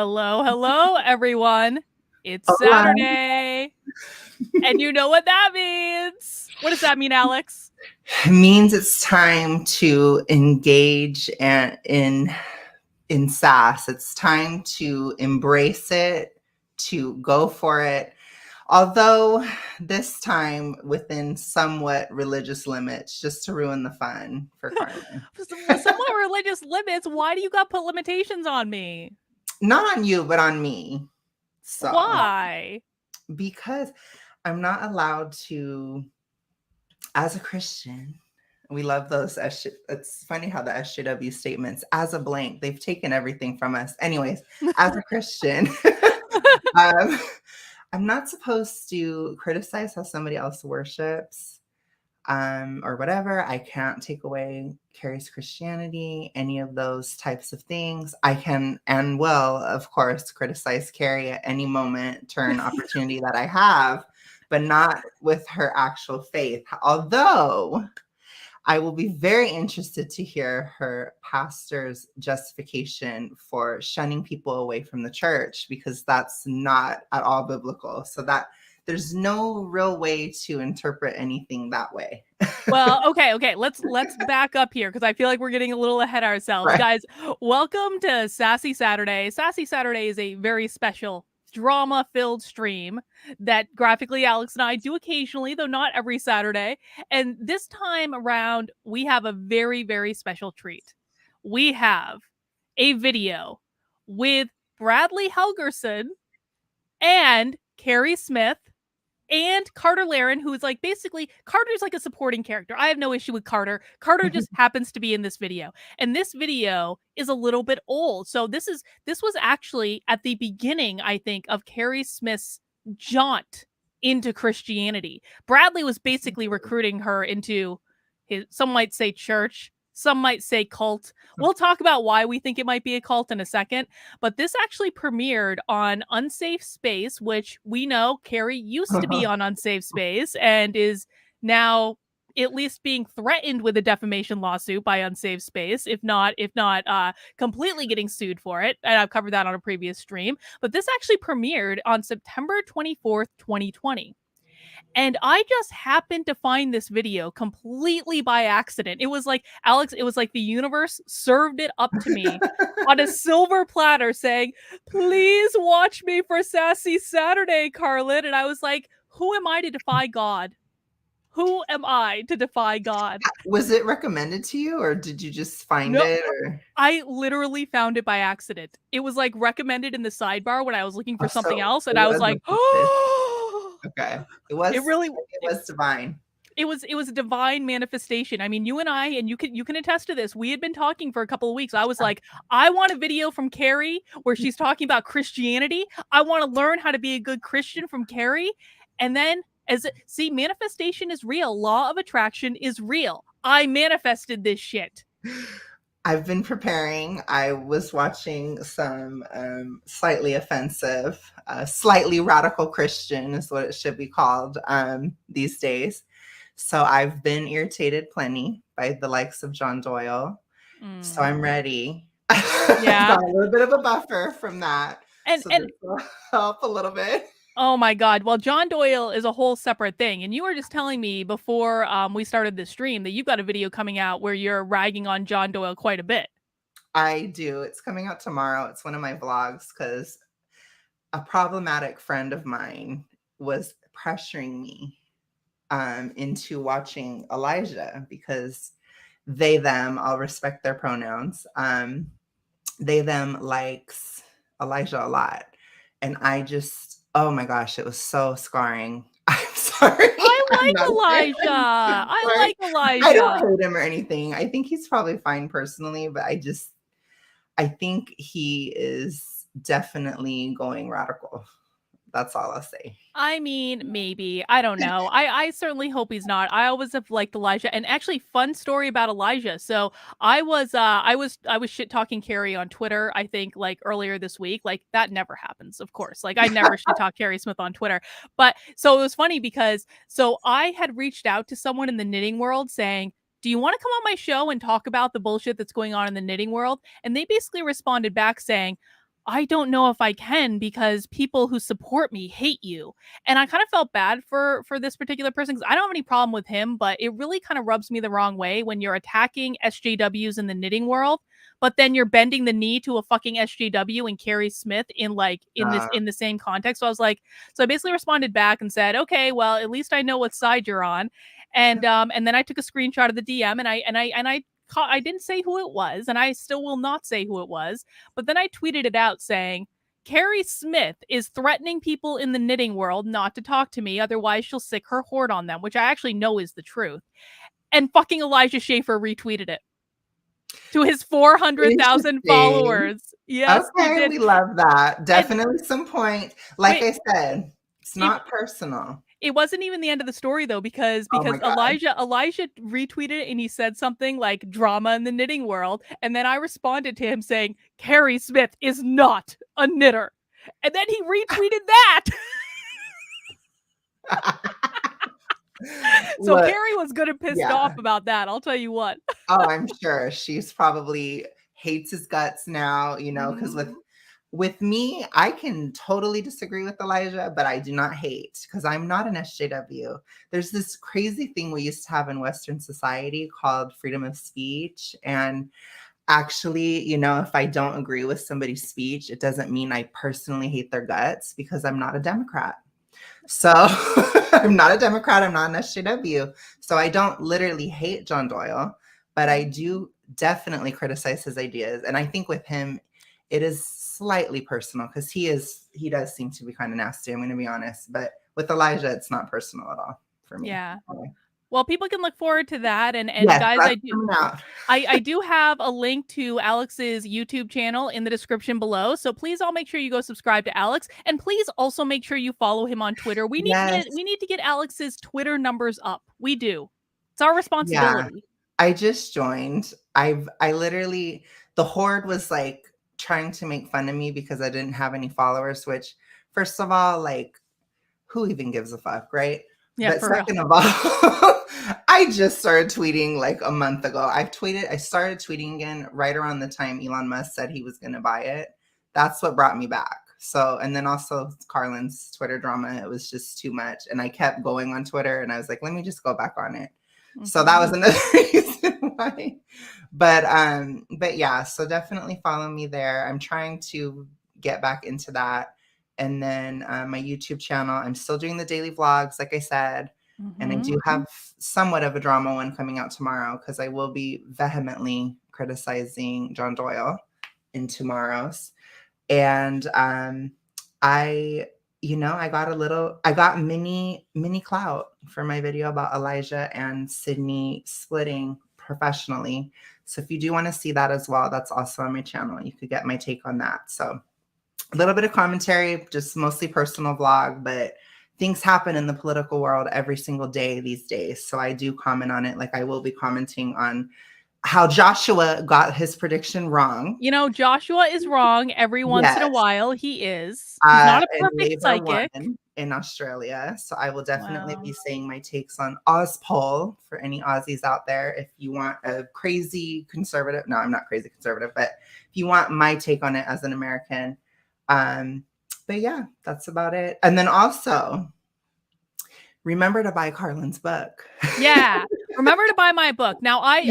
Hello, everyone. It's Hola. Saturday. And you know what that means. What does that mean, Alex? It means it's time to engage in SaaS. It's time to embrace it, to go for it. Although this time within somewhat religious limits, just to ruin the fun for Carmen. Somewhat religious limits. Why do you got put limitations on me? Not on you, but on me. So Why? because I'm not allowed to, as a Christian, we love those. It's funny how the SJW statements, as a blank, they've taken everything from us. Anyways, as a Christian, um, I'm not supposed to criticize how somebody else worships or whatever. I can't take away Keri's Christianity, any of those types of things. I can and will, of course, criticize Keri at any moment, turn opportunity that I have, but not with her actual faith. Although I will be very interested to hear her pastor's justification for shunning people away from the church, because that's not at all biblical. So that there's no real way to interpret anything that way. Well, okay. Let's back up here because I feel like we're getting a little ahead of ourselves. Right. Guys, welcome to Sassy Saturday. Sassy Saturday is a very special drama-filled stream that graphically Alex and I do occasionally, though not every Saturday. And this time around, we have a very, very special treat. We have a video with Bradley Helgerson and Keri Smith and Carter Laren, who is like basically Carter's like a supporting character. I have no issue with Carter. Carter just happens to be in this video. And this video is a little bit old. So this was actually at the beginning, I think, of Keri Smith's jaunt into Christianity. Bradley was basically recruiting her into his, some might say church, some might say cult. We'll talk about why we think it might be a cult in a second. But this actually premiered on Unsafe Space, which we know Keri used to be on Unsafe Space and is now at least being threatened with a defamation lawsuit by Unsafe Space, if not completely getting sued for it. And I've covered that on a previous stream. But this actually premiered on September 24th, 2020. And I just happened to find this video completely by accident. It was like, Alex, it was like the universe served it up to me on a silver platter saying, please watch me for Sassy Saturday, Carlin. And I was like, who am I to defy God? Who am I to defy God? Was it recommended to you, or did you just find No, it? Or I literally found it by accident. It was like recommended in the sidebar when I was looking for something so else. And it I was was like, recommended. oh, Okay. It was divine. It was a divine manifestation. I mean, you and I, and you can attest to this. We had been talking for a couple of weeks. I was like, I want a video from Keri where she's talking about Christianity. I want to learn how to be a good Christian from Keri. And then manifestation is real. Law of attraction is real. I manifested this shit. I've been preparing. I was watching some slightly offensive, slightly radical Christian is what it should be called these days. So I've been irritated plenty by the likes of John Doyle. So I'm ready. Yeah. Got a little bit of a buffer from that. And this will help a little bit. Oh my God. Well, John Doyle is a whole separate thing. And you were just telling me before we started the stream that you've got a video coming out where you're ragging on John Doyle quite a bit. I do. It's coming out tomorrow. It's one of my vlogs because a problematic friend of mine was pressuring me into watching Elijah because they, them, I'll respect their pronouns. They, them likes Elijah a lot. And I just, oh my gosh, it was so scarring. I'm sorry. I like Elijah. I like Elijah. I don't hate him or anything. I think he's probably fine personally, but I think he is definitely going radical. That's all I'll say. I mean, maybe. I don't know. I certainly hope he's not. I always have liked Elijah. And actually, fun story about Elijah. So I was shit talking Keri on Twitter, I think, like earlier this week. Like that never happens, of course. Like I never shit talk Keri Smith on Twitter. But so it was funny because I had reached out to someone in the knitting world saying, do you want to come on my show and talk about the bullshit that's going on in the knitting world? And they basically responded back saying, I don't know if I can because people who support me hate you. And I kind of felt bad for this particular person because I don't have any problem with him, but it really kind of rubs me the wrong way when you're attacking SJWs in the knitting world, but then you're bending the knee to a fucking SJW and Keri Smith in like in the same context. So I was like, so I basically responded back and said, okay, well, at least I know what side you're on. And then I took a screenshot of the DM I didn't say who it was, and I still will not say who it was. But then I tweeted it out saying, Keri Smith is threatening people in the knitting world not to talk to me, otherwise she'll sick her hoard on them, which I actually know is the truth. And fucking Elijah Schaefer retweeted it to his 400,000 Interesting. followers. Yes, he Okay, did. we love that. And Definitely some point. Like wait, I said, it's it not personal. it wasn't even the end of the story though, because Oh my God. Elijah retweeted it and he said something like drama in the knitting world, and then I responded to him saying Keri Smith is not a knitter, and then he retweeted that. So Look, Keri was good and pissed off yeah. about that. I'll tell you what. Oh, I'm sure she's probably hates his guts now, because Mhm. with me, I can totally disagree with Elijah, but I do not hate because I'm not an SJW. There's this crazy thing we used to have in Western society called freedom of speech. And actually, if I don't agree with somebody's speech, it doesn't mean I personally hate their guts because I'm not a Democrat. So I'm not a Democrat. I'm not an SJW. So I don't literally hate John Doyle, but I do definitely criticize his ideas. And I think with him, it is slightly personal because he does seem to be kind of nasty. I'm going to be honest. But with Elijah, it's not personal at all for me. Yeah. Well, people can look forward to that. And Yes, guys, that's coming out. I do have a link to Alex's YouTube channel in the description below. So please all make sure you go subscribe to Alex. And please also make sure you follow him on Twitter. Yes. We need to get Alex's Twitter numbers up. We do. It's our Yeah. responsibility. I just joined. I literally, the horde was like trying to make fun of me because I didn't have any followers, which, first of all, like, who even gives a fuck, right? Yeah, But for real. second of all, I just started tweeting like a month ago. I started tweeting again right around the time Elon Musk said he was going to buy it. That's what brought me back. So, and then also Carlin's Twitter drama, it was just too much. And I kept going on Twitter and I was like, let me just go back on it. So that was another reason why. But yeah, so definitely follow me there. I'm trying to get back into that. And then my YouTube channel, I'm still doing the daily vlogs, like I said. And I do have somewhat of a drama one coming out tomorrow because I will be vehemently criticizing John Doyle in tomorrow's. And I got mini clout for my video about Elijah and Sydney splitting professionally. So if you do want to see that as well, that's also on my channel. You could get my take on that. So a little bit of commentary, just mostly personal vlog, but things happen in the political world every single day these days. So I do comment on it. Like I will be commenting on how Joshua got his prediction wrong. You know, Joshua is wrong every once in a Yes. while. He is. He's not a And perfect Labour won psychic. in Australia. So I will definitely Wow. be saying my takes on Ozpol for any Aussies out there. If you want a crazy conservative, no, I'm not crazy conservative, but if you want my take on it as an American. But yeah, that's about it. And then also remember to buy Carlin's book. Yeah. Remember to buy my book. Now I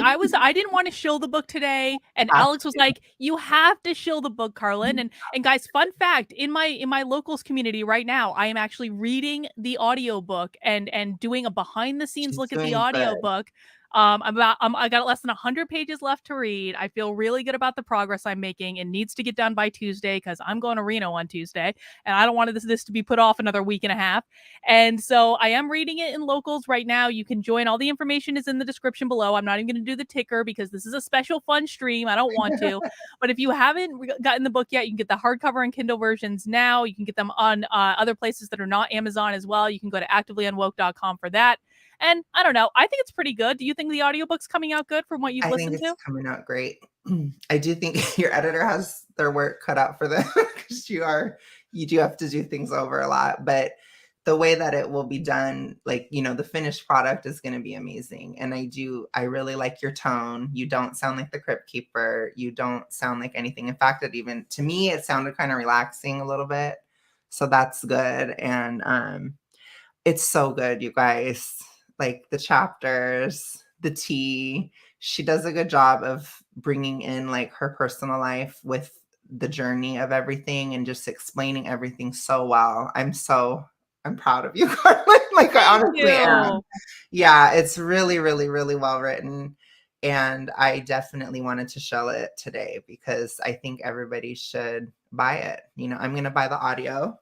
didn't want to shill the book today, and Alex was like, "You have to shill the book, Carlin." And guys, fun fact, in my locals community right now, I am actually reading the audiobook and doing a behind the scenes She's look at the doing good. audiobook. I got less than 100 pages left to read. I feel really good about the progress I'm making. It needs to get done by Tuesday because I'm going to Reno on Tuesday, and I don't want this to be put off another week and a half. And so I am reading it in locals right now. You can join. All the information is in the description below. I'm not even going to do the ticker because this is a special fun stream. I don't want to. But if you haven't gotten the book yet, you can get the hardcover and Kindle versions now. You can get them on other places that are not Amazon as well. You can go to activelyunwoke.com for that. And I don't know. I think it's pretty good. Do you think the audiobook's coming out good from what you've I think listened it's to? coming out great. I do think your editor has their work cut out for them because you do have to do things over a lot. But the way that it will be done, like, the finished product is going to be amazing. And I really like your tone. You don't sound like the Crypt Keeper. You don't sound like anything. In fact, to me, it sounded kind of relaxing a little bit. So that's good. And it's so good, you guys. Like the chapters, the tea. She does a good job of bringing in like her personal life with the journey of everything and just explaining everything so well. I'm proud of you, Carlin. Like I Thank honestly am. you. Yeah, it's really, really, really well written. And I definitely wanted to show it today because I think everybody should buy it. I'm gonna buy the audio.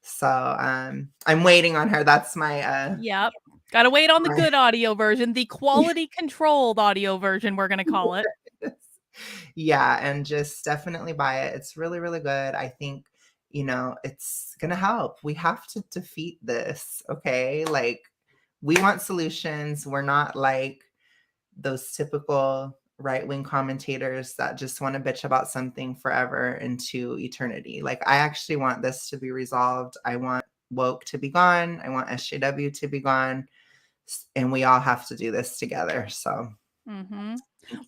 So I'm waiting on her. That's my Yep. Gotta wait on the good audio version, the quality controlled audio version, we're gonna call it. Yeah, and just definitely buy it. It's really, really good. I think, it's gonna help. We have to defeat this, okay? Like, we want solutions. We're not like those typical right-wing commentators that just want to bitch about something forever into eternity. Like, I actually want this to be resolved. I want woke to be gone. I want SJW to be gone. And we all have to do this together. So,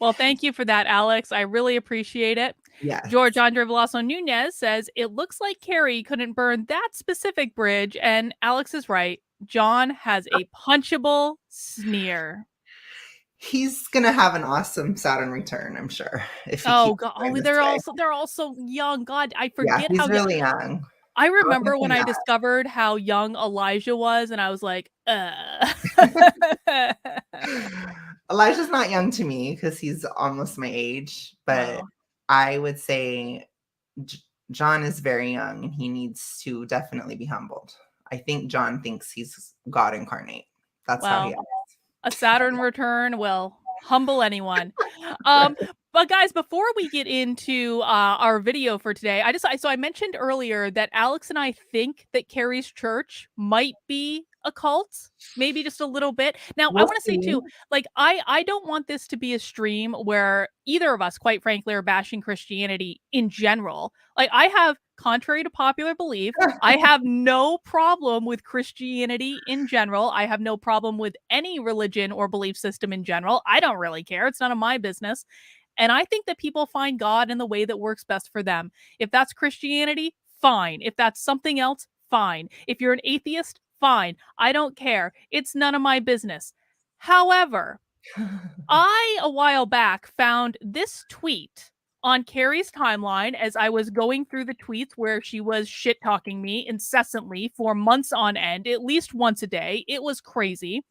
Well, thank you for that, Alex. I really appreciate it. yes. George Andre Velasco Nunez says, it looks like Keri couldn't burn that specific bridge. And Alex is right. John has a punchable sneer. He's gonna have an awesome Saturn return, I'm sure, if he Oh keeps God! going Oh, this way. they're also young. God, I Yeah, forget how he's young. really young. I I'll give remember when him I that. discovered how young Elijah was, and I was like, Elijah's not young to me because he's almost my age, but Wow. I would say John is very young and he needs to definitely be humbled. I think John thinks he's God incarnate. That's how he Well, acts. a Saturn return will humble anyone. But guys, before we get into our video for today, I mentioned earlier that Alex and I think that Keri's church might be a cult, maybe just a little bit. Now, I We'll want to say see. too, like I don't want this to be a stream where either of us, quite frankly, are bashing Christianity in general. Like I have, contrary to popular belief, I have no problem with Christianity in general. I have no problem with any religion or belief system in general. I don't really care. It's none of my business. And I think that people find God in the way that works best for them. If that's Christianity, fine. If that's something else, fine. If you're an atheist, fine. I don't care. It's none of my business. However, a while back, found this tweet on Keri's timeline as I was going through the tweets where she was shit talking me incessantly for months on end, at least once a day. It was crazy.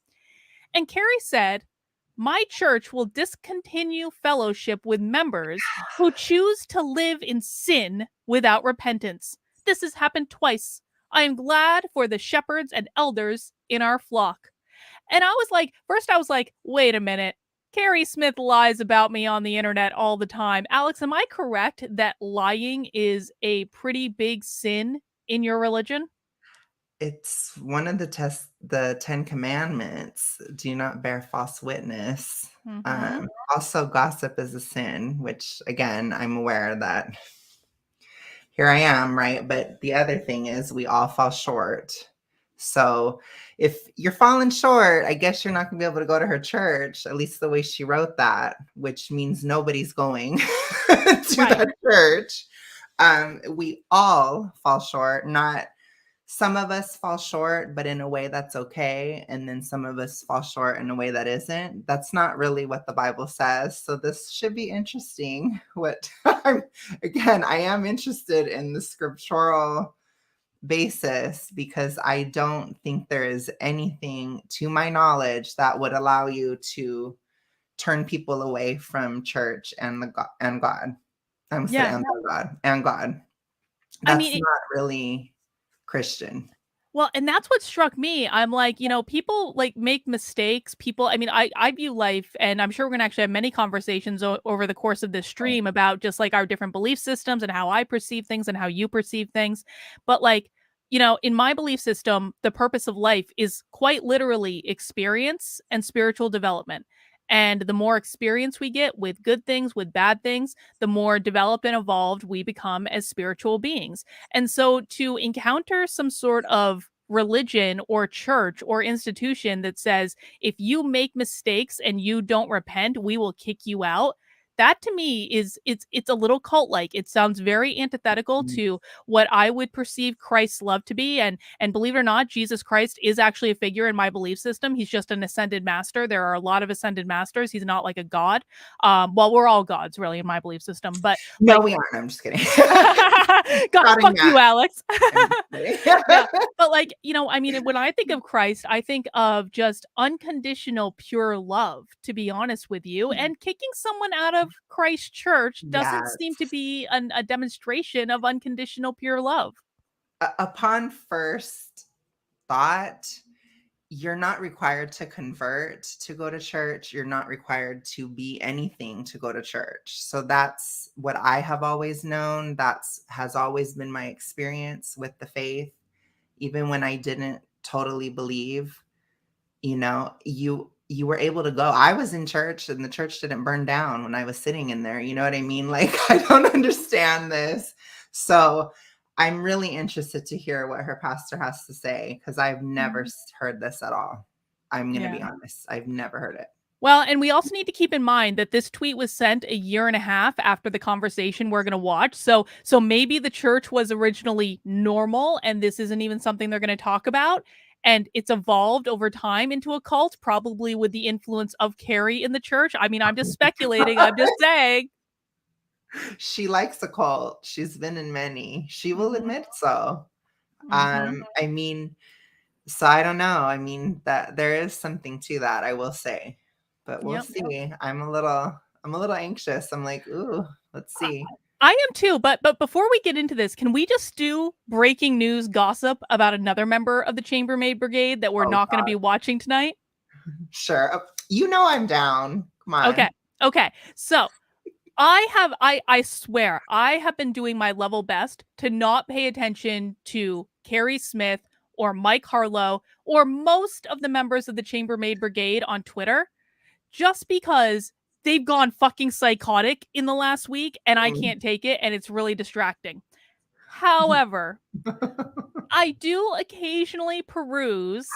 And Keri said, my church will discontinue fellowship with members who choose to live in sin without repentance. This has happened twice. I am glad for the shepherds and elders in our flock. And first I was like, wait a minute. Keri Smith lies about me on the internet all the time. Alex, am I correct that lying is a pretty big sin in your religion? It's one of the 10 commandments. Do not bear false witness. Mm-hmm. Also, gossip is a sin, which again, I'm aware that here I am, right? But the other thing is we all fall short. So if you're falling short, I guess you're not going to be able to go to her church, at least the way she wrote that, which means nobody's going to Right. that church. We all fall short, not some of us fall short, but in a way that's okay. And then some of us fall short in a way that isn't. That's not really what the Bible says. So this should be interesting. I am interested in the scriptural basis because I don't think there is anything to my knowledge that would allow you to turn people away from church and God. I'm gonna say Yeah. and God and God. I That's mean, not really Christian. well, and that's what struck me. I'm like, people like make mistakes. People, I mean, I view life, and I'm sure we're gonna actually have many conversations over the course of this stream about just like our different belief systems and how I perceive things and how you perceive things. But like, in my belief system, the purpose of life is quite literally experience and spiritual development. And the more experience we get with good things, with bad things, the more developed and evolved we become as spiritual beings. And so to encounter some sort of religion or church or institution that says if you make mistakes and you don't repent, we will kick you out. That to me is it's a little cult like. It sounds very antithetical Mm. to what I would perceive Christ's love to be. And believe it or not, Jesus Christ is actually a figure in my belief system. He's just an ascended master. There are a lot of ascended masters. He's not like a god. Well, we're all gods really in my belief system, but No, like we aren't. I'm just kidding. God, Prodding fuck you, that. Alex. I'm just kidding. Yeah, but like, I mean, when I think of Christ, I think of just unconditional pure love, to be honest with you. And kicking someone out of Christ's church doesn't seem to Yes. be a demonstration of unconditional pure love. Upon first thought, you're not required to convert to go to church. You're not required to be anything to go to church. So that's what I have always known. That's has always been my experience with the faith. Even when I didn't totally believe, you were able to go. I was in church and the church didn't burn down when I was sitting in there. You know what I mean? Like, I don't understand this. So I'm really interested to hear what her pastor has to say because I've never heard this at all. I'm going to be Yeah. honest. I've never heard it. Well, and we also need to keep in mind that this tweet was sent a year and a half after the conversation we're going to watch. So maybe the church was originally normal and this isn't even something they're going to talk about. And it's evolved over time into a cult, probably with the influence of Keri in the church. I mean, I'm just speculating. I'm just saying. She likes a cult. She's been in many. She will Mhm. admit so. Mhm. I mean, so I don't know. I mean, that there is something to that, I will say. But we'll Yep. see. I'm a little anxious. I'm like, ooh, let's see. I am too, but before we get into this, can we just do breaking news gossip about another member of the Chambermaid Brigade that we're Oh not going to God. be watching tonight? Sure. You know I'm down. Come Okay. on. Okay. So I swear I have been doing my level best to not pay attention to Carrie Smith or Mike Harlow or most of the members of the Chambermaid Brigade on Twitter just because they've gone fucking psychotic in the last week and I Mm. can't take it and it's really distracting. However, I do occasionally peruse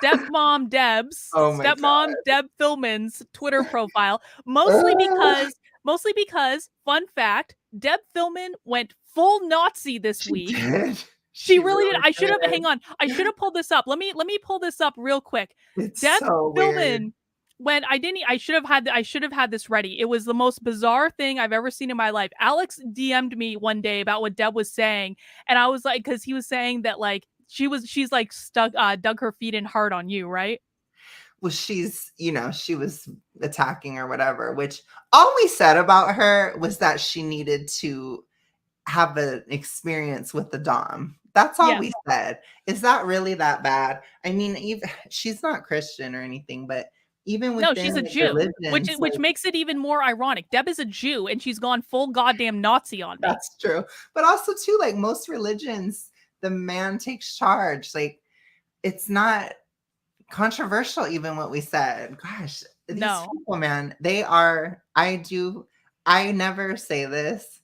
Oh my stepmom God. Deb Philman's Twitter profile, Ah, mostly because, fun fact, Deb Philman went full Nazi this she week. did. She She really did. really I should have did. hang on. I should have pulled this up. Let me pull this up real quick. It's Deb so weird. Philman when I didn't I should have had this ready. It was the most bizarre thing I've ever seen in my life. Alex DM'd me one day about what Deb was saying, and I was like, because he was saying that like she's like stuck dug her feet in hard on you, right? Well, she was attacking or whatever, which all we said about her was that she needed to have an experience with the Dom. That's all Yes. we said. Is that really that bad? I mean, even she's not Christian or anything, but even No, within she's a like Jew, religions, which like makes it even more ironic. Deb is a Jew and she's gone full goddamn Nazi on me. that's true. But also too, like most religions, the man takes charge. Like it's not controversial, even what we said. Gosh, these No. people, man, I never say this,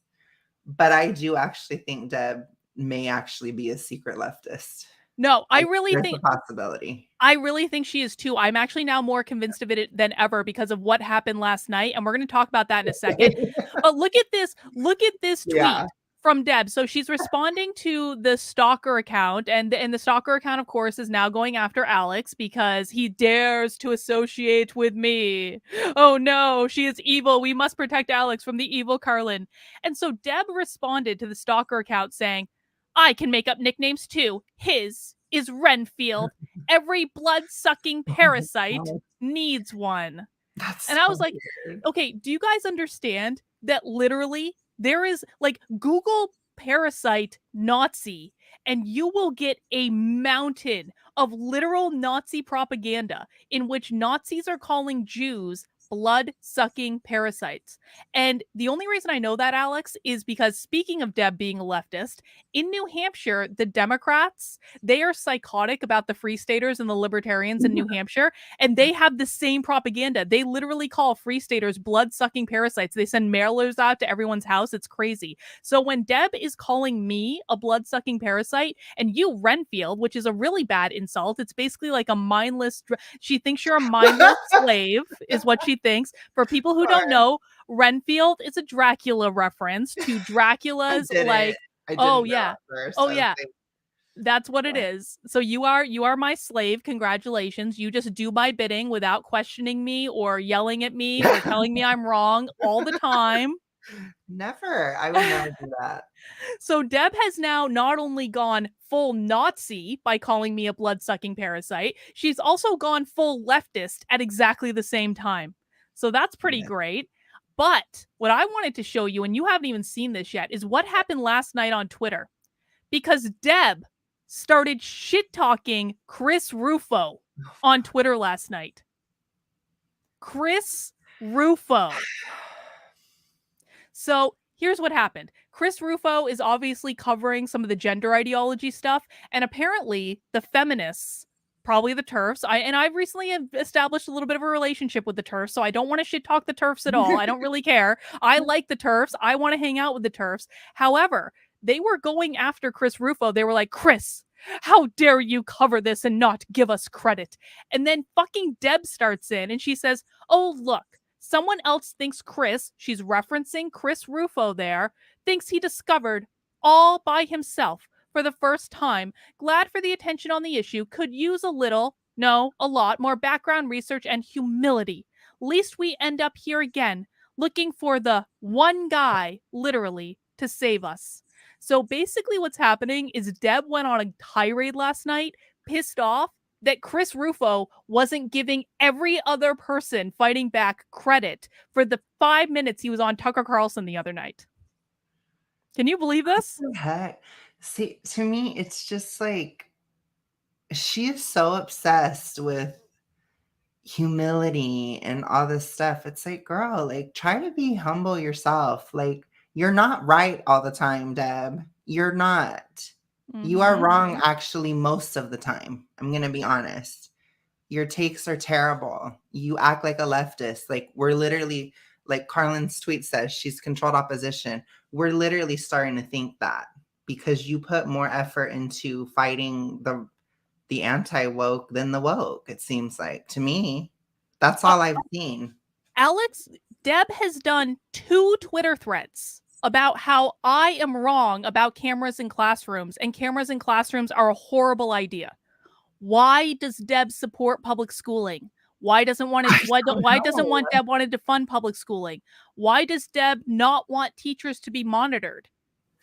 but I do actually think Deb may actually be a secret leftist. No, There's a possibility. I really think she is too. I'm actually now more convinced of it than ever because of what happened last night, and we're going to talk about that in a second. But look at this. Look at this Yeah. tweet from Deb. So she's responding to the stalker account, and the stalker account, of course, is now going after Alex because he dares to associate with me. Oh no, she is evil. We must protect Alex from the evil Carlin. And so Deb responded to the stalker account saying, I can make up nicknames too. His is Renfield. Every blood-sucking Oh my parasite God. needs one. That's And I was so like, weird. okay, do you guys understand that literally there is like Google parasite Nazi and you will get a mountain of literal Nazi propaganda in which Nazis are calling Jews blood-sucking parasites. And the only reason I know that, Alex, is because speaking of Deb being a leftist, in New Hampshire, the Democrats, they are psychotic about the Free Staters and the Libertarians in New Hampshire, and they have the same propaganda. They literally call Free Staters blood-sucking parasites. They send mailers out to everyone's house. It's crazy. So when Deb is calling me a blood-sucking parasite, and you Renfield, which is a really bad insult, it's basically like a mindless, she thinks you're a mindless slave, is what she thinks. For people who don't know, Renfield is a Dracula reference to Dracula's I oh didn't know yeah. at first. Oh I was yeah. like, That's what it is. So you are my slave. Congratulations. You just do my bidding without questioning me or yelling at me or telling me I'm wrong all the time. never. I would never do that. So Deb has now not only gone full Nazi by calling me a blood-sucking parasite, she's also gone full leftist at exactly the same time. So that's pretty great. But what I wanted to show you, and you haven't even seen this yet, is what happened last night on Twitter. Because Deb started shit-talking Chris Rufo on Twitter last night. Chris Rufo. So here's what happened. Chris Rufo is obviously covering some of the gender ideology stuff, and apparently the feminists, probably the TERFs, I've recently established a little bit of a relationship with the TERFs, so I don't want to shit talk the TERFs at all. I don't really care. I like the TERFs. I want to hang out with the TERFs. However, they were going after Chris Rufo. They were like, Chris, how dare you cover this and not give us credit? And then fucking Deb starts in and she says, oh, look, someone else thinks Chris, she's referencing Chris Rufo there, thinks he discovered all by himself for the first time. Glad for the attention on the issue. Could use a little, no, a lot more background research and humility. Least we end up here again, looking for the one guy, literally, to save us. So basically what's happening is Deb went on a tirade last night, pissed off that Chris Rufo wasn't giving every other person fighting back credit for the 5 minutes he was on Tucker Carlson the other night. Can you believe this? What the heck? See, to me, it's just like she is so obsessed with humility and all this stuff. It's like, girl, like try to be humble yourself. Like you're not right all the time, Deb. You're not. You are wrong actually most of the time. I'm going to be honest. Your takes are terrible. You act like a leftist. Like we're literally, like Carlin's tweet says, she's controlled opposition. We're literally starting to think that because you put more effort into fighting the anti-woke than the woke, it seems like. To me, that's all I've seen. Alex, Deb has done 2 Twitter threads about how I am wrong about cameras in classrooms, and cameras in classrooms are a horrible idea. Why does Deb support public schooling? Why doesn't want Deb wanted to fund public schooling? Why does Deb not want teachers to be monitored?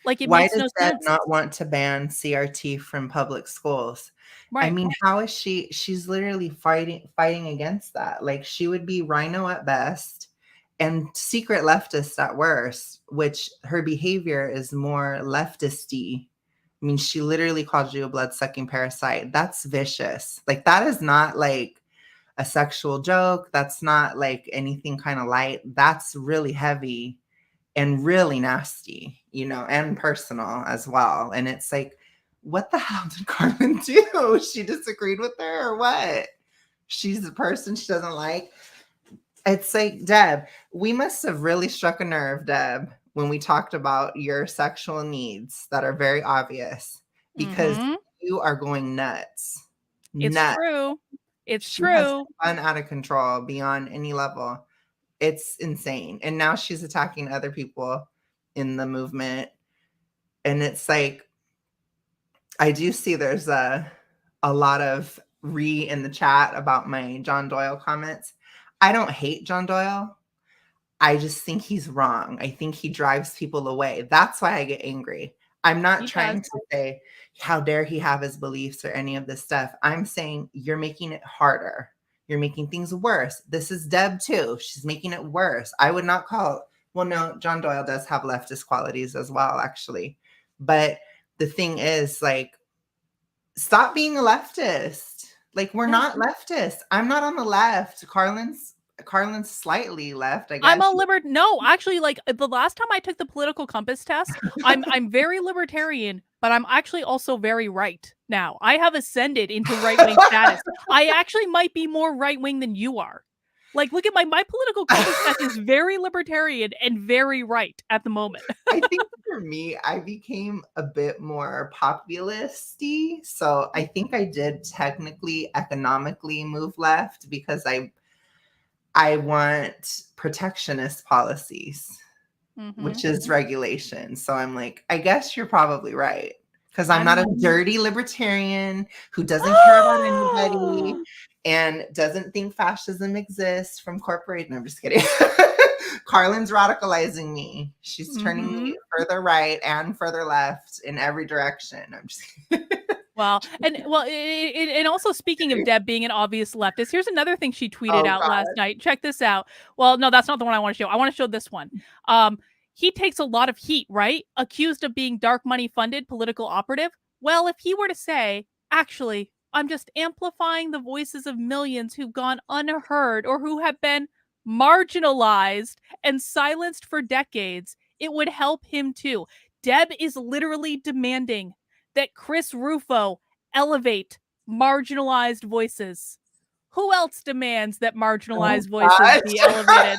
Like it Why makes does no Deb sense. not want to ban CRT from public schools? I Right. mean, how is she's literally fighting against that. Like she would be rhino at best and secret leftist at worst, which her behavior is more leftisty. I mean, she literally called you a blood-sucking parasite. That's vicious. Like that is not like a sexual joke. That's not like anything kind of light. That's really heavy and really nasty, and personal as well. And it's like, what the hell did Carmen do? She disagreed with her or what? She's a person she doesn't like. It's like, Deb, we must have really struck a nerve, Deb, when we talked about your sexual needs that are very obvious because you are going nuts. It's Nuts. true. It's She has true. fun out of control beyond any level. It's insane. And now she's attacking other people in the movement. And it's like, I do see there's a lot of in the chat about my John Doyle comments. I don't hate John Doyle. I just think he's wrong. I think he drives people away. That's why I get angry. I'm not trying to say, how dare he have his beliefs or any of this stuff. I'm saying you're making it harder. You're making things worse. This is Deb too. She's making it worse. I would not call, well, no, John Doyle does have leftist qualities as well, actually. But the thing is, like, stop being a leftist. Like, we're not leftists. I'm not on the left. Carlin's Carlin's slightly left, I I'm guess. a no, actually, like the last time I took the political compass test, I'm very libertarian, but I'm actually also very right now. I have ascended into right-wing status. I actually might be more right-wing than you are. Like, look at my political compass test is very libertarian and very right at the moment. I think for me, I became a bit more populist-y. So I think I did technically economically move left because I want protectionist policies, which is regulation. So I'm like, I guess you're probably right. Because I'm not a dirty libertarian who doesn't care about anybody and doesn't think fascism exists from corporate. No, I'm just kidding. Carlin's radicalizing me. She's turning me further right and further left in every direction. I'm just kidding. Well, and also speaking of Deb being an obvious leftist, here's another thing she tweeted Oh, out God. last night. Check this out. Well, no, that's not the one I want to show. I want to show this one. He takes a lot of heat, right? Accused of being dark money funded political operative. Well, if he were to say, actually, I'm just amplifying the voices of millions who've gone unheard or who have been marginalized and silenced for decades, it would help him too. Deb is literally demanding that Chris Rufo elevate marginalized voices. Who else demands that marginalized voices be elevated?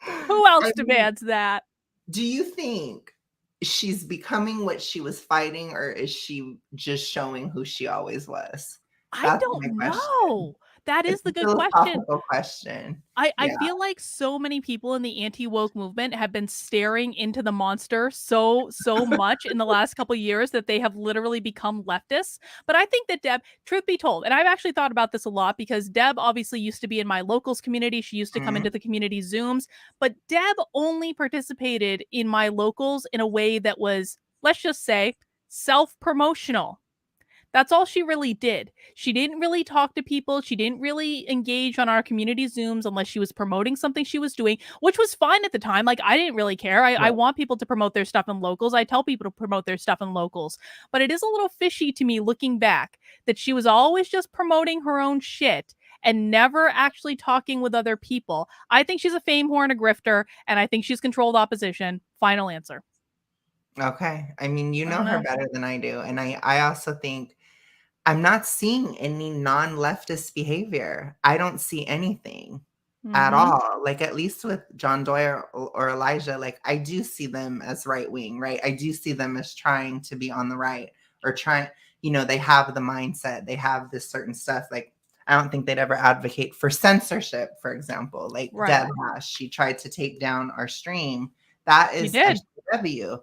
Who else demands that? Do you think she's becoming what she was fighting, or is she just showing who she always was? I That's don't my question. know. That is It's the a good question. philosophical question. I feel like so many people in the anti-woke movement have been staring into the monster so much in the last couple of years that they have literally become leftists. But I think that Deb, truth be told, and I've actually thought about this a lot because Deb obviously used to be in my locals community. She used to come into the community Zooms, but Deb only participated in my locals in a way that was, let's just say, self-promotional. That's all she really did. She didn't really talk to people. She didn't really engage on our community Zooms unless she was promoting something she was doing, which was fine at the time. Like, I didn't really care. I want people to promote their stuff in locals. I tell people to promote their stuff in locals. But it is a little fishy to me looking back that she was always just promoting her own shit and never actually talking with other people. I think she's a fame whore and a grifter, and I think she's controlled opposition. Final answer. Okay. I mean, you know her better than I do. And I also think I'm not seeing any non-leftist behavior. I don't see anything at all. Like, at least with John Doe or Elijah, like, I do see them as right wing, right? I do see them as trying to be on the right or trying, they have the mindset, they have this certain stuff. Like, I don't think they'd ever advocate for censorship, for example. Like Deb has, she tried to take down our stream. That is SJW.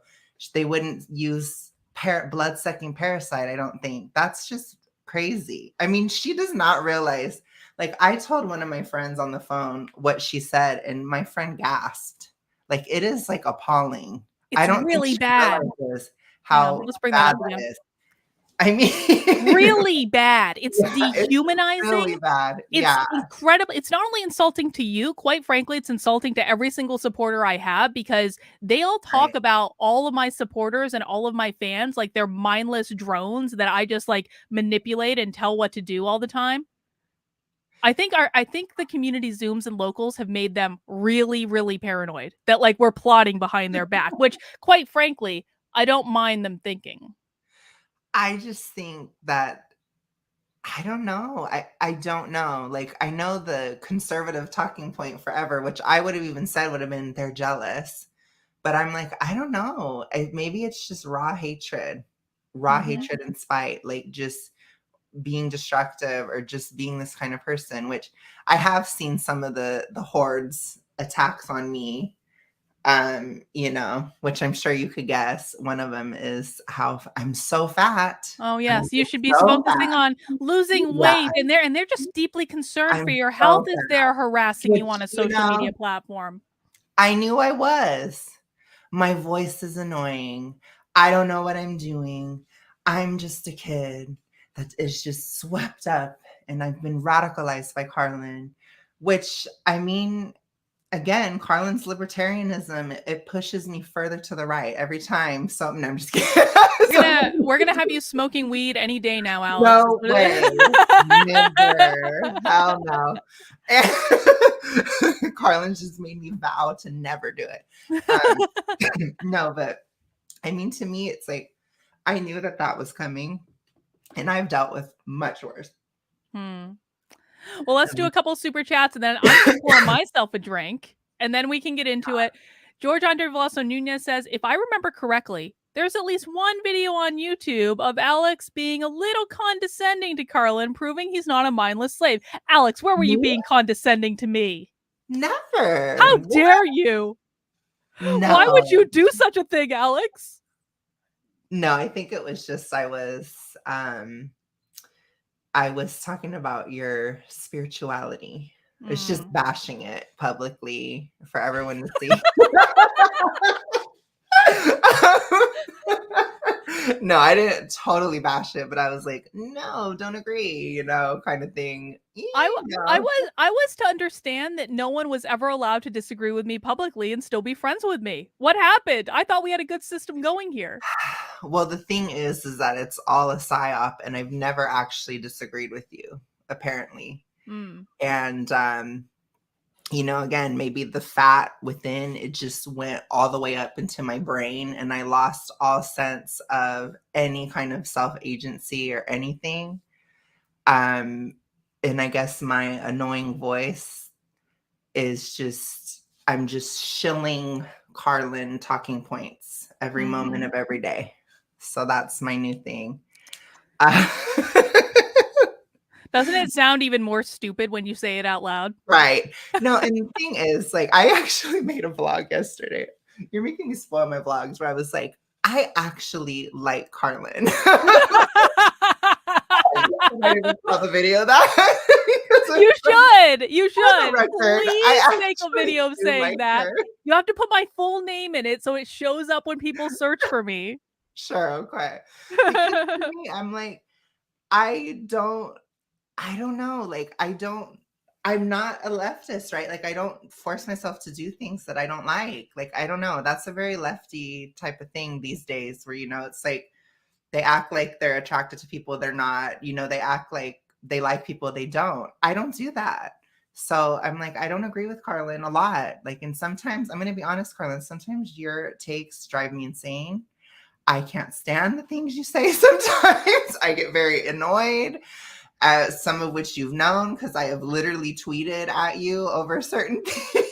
They wouldn't use blood-sucking parasite, I don't think. That's just crazy. I mean, she does not realize. Like, I told one of my friends on the phone what she said, and my friend gasped. Like, it is, like, appalling. It's I don't really think she bad. realizes how Let's bring bad that up that again. is. I mean, Really bad. It's dehumanizing. It's really bad. It's incredible. It's not only insulting to you, quite frankly, it's insulting to every single supporter I have because they all talk about all of my supporters and all of my fans like they're mindless drones that I just like manipulate and tell what to do all the time. I think the community Zooms and locals have made them really, really paranoid that like we're plotting behind their back, which quite frankly, I don't mind them thinking. I just think that I don't know. I don't know. Like, I know the conservative talking point forever, which I would have even said would have been they're jealous. But I'm like, I don't know. Maybe it's just raw hatred and spite, like just being destructive or just being this kind of person, which I have seen some of the hordes attacks on me. Which I'm sure you could guess. One of them is how I'm so fat. Oh yes, you should be so focusing fat. on losing weight, and they're just deeply concerned for your health as they're harassing you on a social media platform. I knew I was. My voice is annoying. I don't know what I'm doing. I'm just a kid that is just swept up, and I've been radicalized by Carlin, which, I mean, again, Carlin's libertarianism, it pushes me further to the right every time. So, no, I'm just kidding. We're gonna have you smoking weed any day now, Alex. No way. Never. Hell no. And Carlin just made me vow to never do it. No, but I mean, to me, it's like I knew that that was coming, and I've dealt with much worse. Well, let's do a couple super chats, and then I'm going to pour myself a drink, and then we can get into it. George Andre Veloso Nunez says, if I remember correctly, there's at least one video on YouTube of Alex being a little condescending to Carlin, proving he's not a mindless slave. Alex, where were you being condescending to me? Never. How dare you? No. Why would you do such a thing, Alex? No, I think it was just I was talking about your spirituality. I was just bashing it publicly for everyone to see. No, I didn't totally bash it, but I was like, no, don't agree, kind of thing. I was to understand that no one was ever allowed to disagree with me publicly and still be friends with me. What happened? I thought we had a good system going here. Well, the thing is that it's all a psyop, and I've never actually disagreed with you, apparently. And again, maybe the fat within, it just went all the way up into my brain, and I lost all sense of any kind of self-agency or anything. And I guess my annoying voice is I'm just shilling Carlin talking points every moment of every day. So that's my new thing. Doesn't it sound even more stupid when you say it out loud? Right. No, and the thing is, like, I actually made a vlog yesterday. You're making me spoil my vlogs, where I was like, I actually like Carlin. I didn't saw the video of that. You should. Record, please make a video of saying like that. her. You have to put my full name in it so it shows up when people search for me. Sure, okay. Because to me, I'm like, I don't know. Like, I'm not a leftist, right? Like, I don't force myself to do things that I don't like. Like, I don't know. That's a very lefty type of thing these days, where, it's like they act like they're attracted to people they're not. They act like they like people they don't. I don't do that. So I'm like, I don't agree with Carlin a lot. Like, and sometimes, I'm going to be honest, Carlin, sometimes your takes drive me insane. I can't stand the things you say sometimes. I get very annoyed. Some of which you've known, because I have literally tweeted at you over certain things.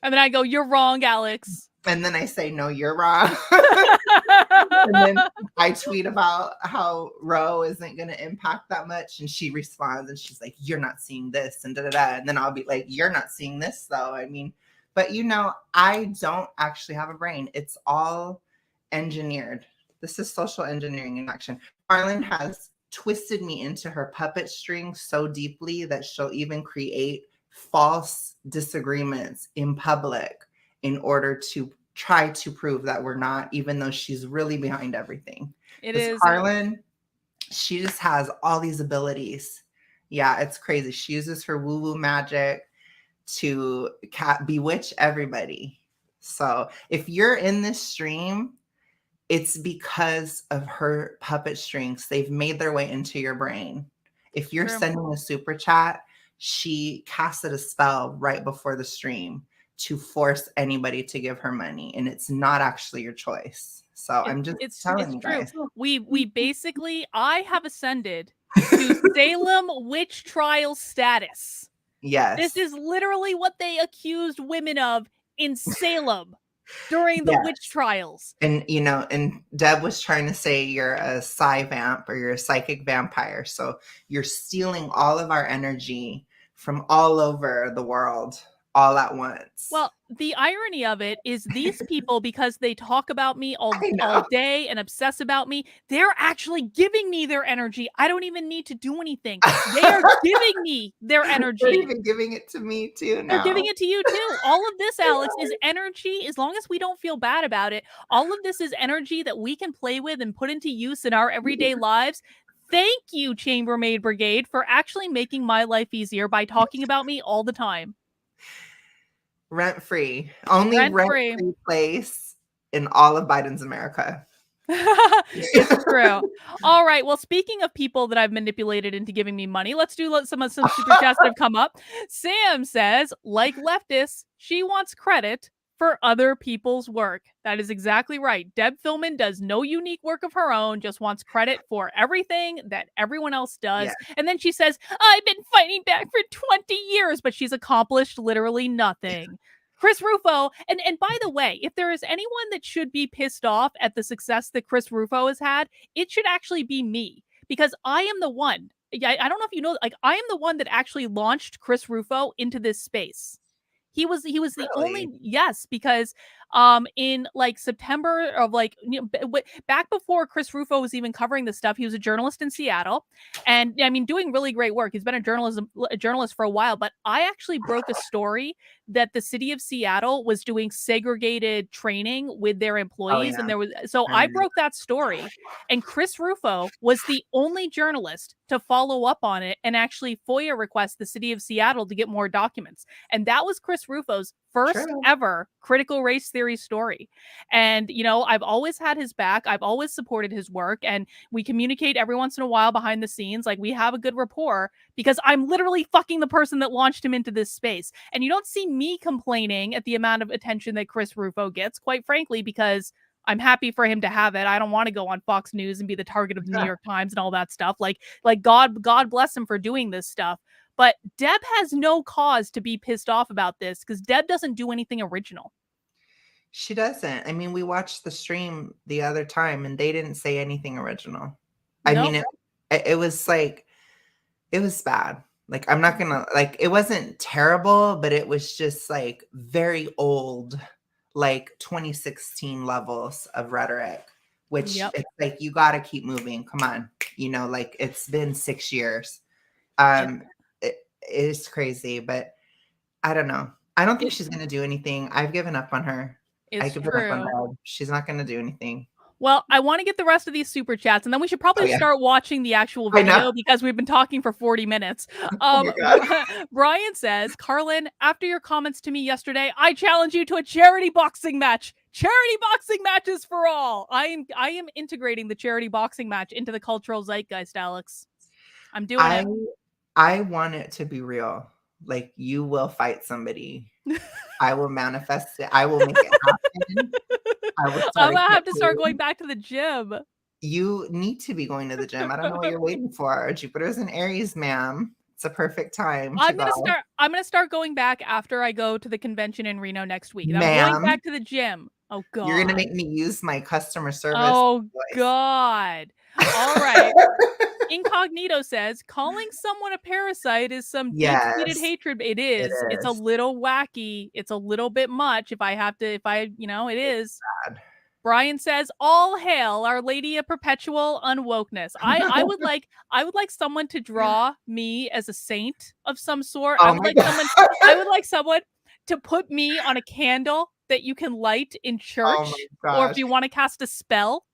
And then I go, you're wrong, Alex. And then I say, no, you're wrong. And then I tweet about how Roe isn't going to impact that much. And she responds and she's like, you're not seeing this, and da-da-da. And then I'll be like, you're not seeing this, though. I mean, but I don't actually have a brain. It's all engineered. This is social engineering in action. Carlin has twisted me into her puppet string so deeply that she'll even create false disagreements in public in order to try to prove that we're not, even though she's really behind everything. It is. Carlin, she just has all these abilities. Yeah, it's crazy. She uses her woo-woo magic to bewitch everybody. So if you're in this stream, it's because of her puppet strings. They've made their way into your brain. If you're sending a super chat, she casted a spell right before the stream to force anybody to give her money, and it's not actually your choice. So I'm just telling you guys. We basically, I have ascended to Salem witch trial status. Yes. This is literally what they accused women of in Salem during the witch trials. And, and Deb was trying to say you're a psy-vamp, or you're a psychic vampire. So you're stealing all of our energy from all over the world all at once. Well, the irony of it is these people, because they talk about me all day and obsess about me, they're actually giving me their energy. I don't even need to do anything. They are giving me their energy. They're even giving it to me too now. They're giving it to you too. All of this, Alex, is energy. As long as we don't feel bad about it, all of this is energy that we can play with and put into use in our everyday lives. Thank you, Chambermaid Brigade, for actually making my life easier by talking about me all the time. Rent-free. Only rent-free place in all of Biden's America. It's true. All right. Well, speaking of people that I've manipulated into giving me money, let's do some super chats that have come up. Sam says, like leftists, she wants credit for other people's work. That is exactly right. Deb Philman does no unique work of her own, just wants credit for everything that everyone else does. Yeah. And then she says, I've been fighting back for 20 years, but she's accomplished literally nothing. Chris Rufo, and by the way, if there is anyone that should be pissed off at the success that Chris Rufo has had, it should actually be me, because I am the one. I don't know if you know, like, I am the one that actually launched Chris Rufo into this space. He was the only, Really? yes, because in like September of, like, back before Chris Rufo was even covering this stuff, he was a journalist in Seattle, and I mean, doing really great work. He's been a journalist for a while, but I actually broke a story that the city of Seattle was doing segregated training with their Oh, employees, yeah. and there was, so I broke that story, and Chris Rufo was the only journalist to follow up on it and actually FOIA request the city of Seattle to get more documents. And that was Chris Rufo's first True. ever critical race theory story. And, you know, I've always had his back. I've always supported his work. And we communicate every once in a while behind the scenes. Like, we have a good rapport because I'm literally fucking the person that launched him into this space. And you don't see me complaining at the amount of attention that Chris Rufo gets, quite frankly, because I'm happy for him to have it. I don't want to go on Fox News and be the target of the New York Times and all that stuff. Like God bless him for doing this stuff. But Deb has no cause to be pissed off about this because Deb doesn't do anything original. She doesn't. I mean, we watched the stream the other time and they didn't say anything original. I Nope. mean, it was like, it was bad. Like, I'm not gonna, like, it wasn't terrible, but it was just like very old, like 2016 levels of rhetoric, which Yep. it's like, you got to keep moving. Come on. You know, like, it's been 6 years. It is crazy, but I don't know. I don't think she's going to do anything. I've given up on her. I It's give up on true. her. She's not going to do anything. Well, I want to get the rest of these super chats, and then we should probably start watching the actual I know. video because we've been talking for 40 minutes. Oh my God. Brian says, Carlin, after your comments to me yesterday, I challenge you to a charity boxing match. Charity boxing matches for all. I am integrating the charity boxing match into the cultural zeitgeist, Alex. I'm doing it. I want it to be real. Like, you will fight somebody. I will manifest it. I will make it happen. I'm gonna have to start going back to the gym. You need to be going to the gym. I don't know what you're waiting for. Jupiter's in Aries, ma'am. It's a perfect time to go. I'm gonna start going back after I go to the convention in Reno next week. I'm going back to the gym. Oh God. You're gonna make me use my customer service. Oh voice. God. All right. Incognito says, calling someone a parasite is some deep-seated hatred. It is. It's a little wacky. It's a little bit much. It is. Sad. Brian says, all hail Our Lady of Perpetual Unwokeness. I would like someone to draw me as a saint of some sort. I would like someone to put me on a candle that you can light in church, or if you want to cast a spell.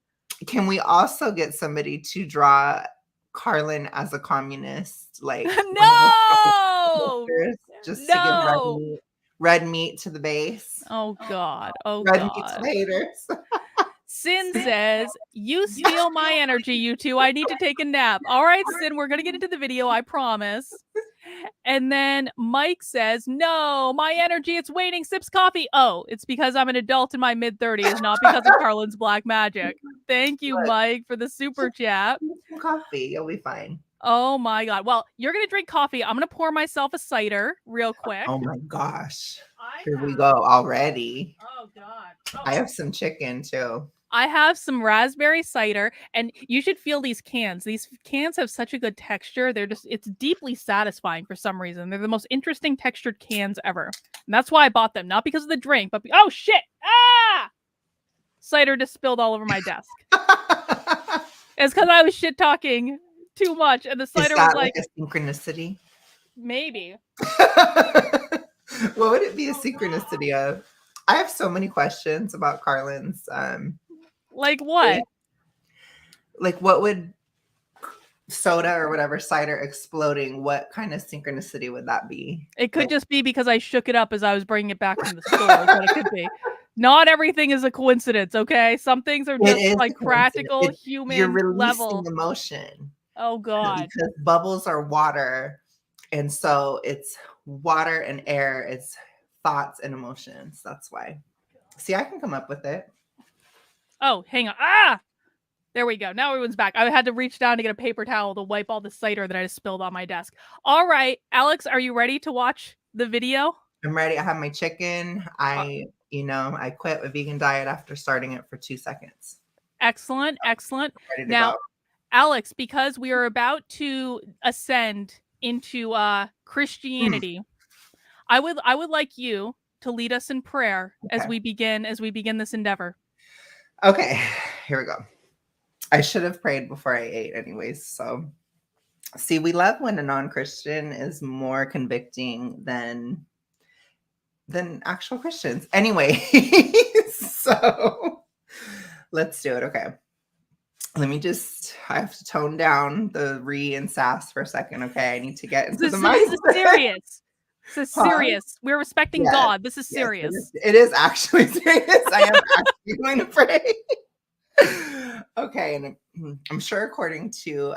Can we also get somebody to draw Carlin as a communist? Like, no, just to give red meat to the base. Oh God. Oh red God. meat to the haters. Sin says, you steal my energy, you two. I need to take a nap. All right, Sin, we're going to get into the video, I promise. And then Mike says, no, my energy, it's waiting, sips coffee. Oh, it's because I'm an adult in my mid-30s, not because of Carlin's black magic. Thank you, Mike, for the super chat. Coffee, you'll be fine. Oh my God. Well, you're going to drink coffee. I'm going to pour myself a cider real quick. Oh my gosh. Here we go already. Oh God. I have some chicken too. I have some raspberry cider, and you should feel these cans. These cans have such a good texture. It's deeply satisfying for some reason. They're the most interesting textured cans ever. And that's why I bought them. Not because of the drink, but oh shit. Ah! Cider just spilled all over my desk. It's because I was shit talking too much, and the cider was like a synchronicity. Maybe. What would it be a synchronicity of? I have so many questions about Carlin's. Like what? Like what would soda or whatever cider exploding? What kind of synchronicity would that be? It could just be because I shook it up as I was bringing it back from the store. Is what it could be. Not everything is a coincidence, okay? Some things are It just is a like coincidence. practical You're human releasing level. emotion Oh God. because bubbles are water, and so it's water and air. It's thoughts and emotions. That's why. See, I can come up with it. Oh, hang on. Ah! There we go. Now everyone's back. I had to reach down to get a paper towel to wipe all the cider that I just spilled on my desk. All right, Alex, are you ready to watch the video? I'm ready. I have my chicken. Uh, I quit a vegan diet after starting it for 2 seconds. Excellent, excellent. Ready to Now, go. Alex, because we are about to ascend into Mm, Christianity, I would like you to lead us in prayer as okay. we begin this endeavor. Okay. Here we go. I should have prayed before I ate anyways. So see, we love when a non-Christian is more convicting than actual Christians. Anyway, so let's do it. Okay. I have to tone down the and sass for a second. Okay. I need to get into the This is mindset. serious. This is Huh? serious. We're respecting Yes. God. This is Yes, serious. it is actually serious. I am actually going to pray. Okay, and I'm sure according to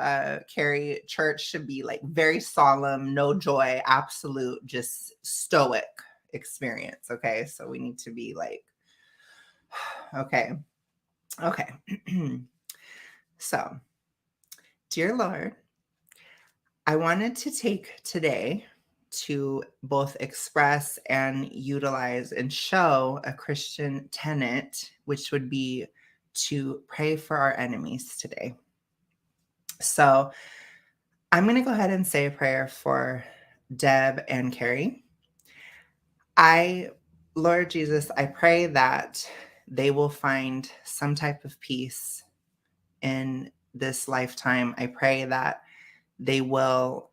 Keri, church should be like very solemn, no joy, absolute, just stoic experience. Okay, so we need to be like, okay, okay. So, dear Lord, I wanted to take today to both express and utilize and show a Christian tenet, which would be to pray for our enemies today. So I'm going to go ahead and say a prayer for Deb and Keri. Lord Jesus, I pray that they will find some type of peace in this lifetime. I pray that they will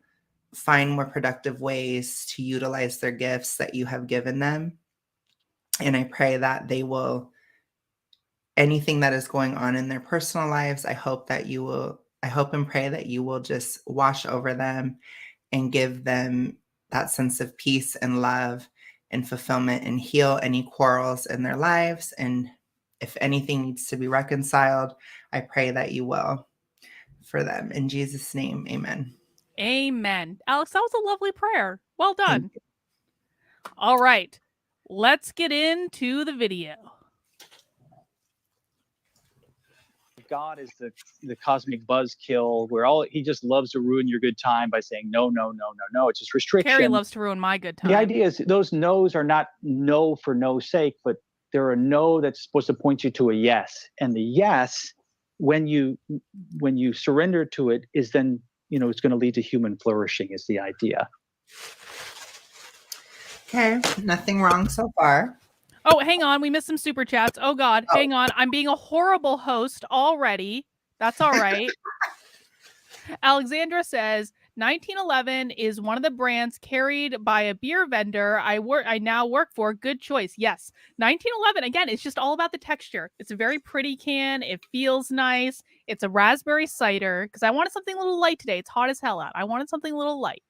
find more productive ways to utilize their gifts that you have given them. And I pray that they will, anything that is going on in their personal lives, I hope and pray that you will just wash over them and give them that sense of peace and love and fulfillment and heal any quarrels in their lives. And if anything needs to be reconciled, I pray that you will for them. In Jesus' name, amen. Amen. Alex, that was a lovely prayer. Well Thank done. All right, let's get into the video. God is the cosmic buzzkill where he just loves to ruin your good time by saying no, no, no, no, no. It's just restriction. Keri loves to ruin my good time. The idea is those no's are not no for no's sake, but they're a no that's supposed to point you to a yes. And the yes, when you surrender to it, is then, it's going to lead to human flourishing is the idea. Okay, nothing wrong so far. Oh, hang on. We missed some super chats. Oh, God. Oh. Hang on. I'm being a horrible host already. That's all right. Alexandra says, 1911 is one of the brands carried by a beer vendor I now work for. Good choice. Yes. 1911, again, it's just all about the texture. It's a very pretty can. It feels nice. It's a raspberry cider because I wanted something a little light today. It's hot as hell out. I wanted something a little light.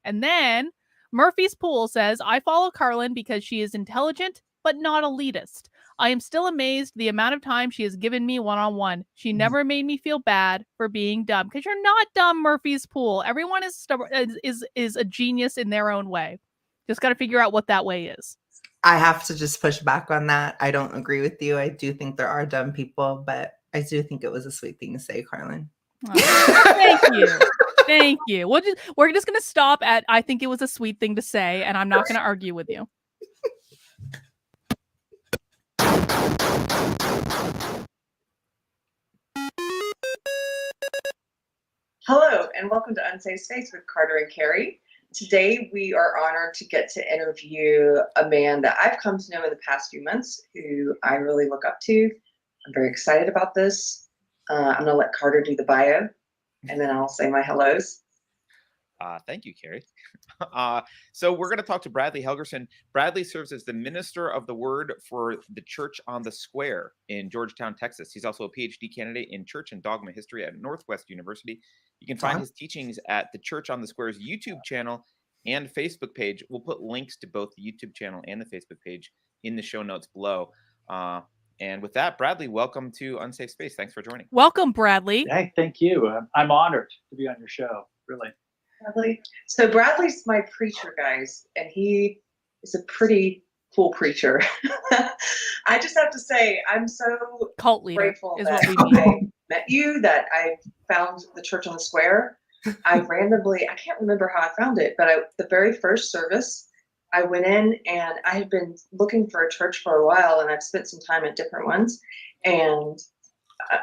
And then Murphy's Pool says, I follow Carlin because she is intelligent, but not elitist. I am still amazed the amount of time she has given me one-on-one. She never made me feel bad for being dumb. Because you're not dumb, Murphy's Pool. Everyone is a genius in their own way. Just got to figure out what that way is. I have to just push back on that. I don't agree with you. I do think there are dumb people, but I do think it was a sweet thing to say, Carlin. Oh, thank you. Thank you. We're just going to stop at, I think it was a sweet thing to say, and I'm not going to argue with you. Hello, and welcome to Unsafe Space with Carter and Keri. Today, we are honored to get to interview a man that I've come to know in the past few months, who I really look up to. I'm very excited about this. I'm going to let Carter do the bio, and then I'll say my hellos. Thank you, Keri. So we're going to talk to Bradley Helgerson. Bradley serves as the Minister of the Word for the Church on the Square in Georgetown, Texas. He's also a PhD candidate in Church and Dogma History at Northwest University. You can find his teachings at the Church on the Square's YouTube channel and Facebook page. We'll put links to both the YouTube channel and the Facebook page in the show notes below. And with that, Bradley, welcome to Unsafe Space. Thanks for joining. Welcome, Bradley. Hey, thank you. I'm honored to be on your show. Really. Bradley. So Bradley's my preacher, guys, and he is a pretty cool preacher. I just have to say, I'm so Cult leader grateful is that what we mean. I met you, that I found the church on the square. I can't remember how I found it, but the very first service, I went in and I had been looking for a church for a while, and I've spent some time at different ones. And I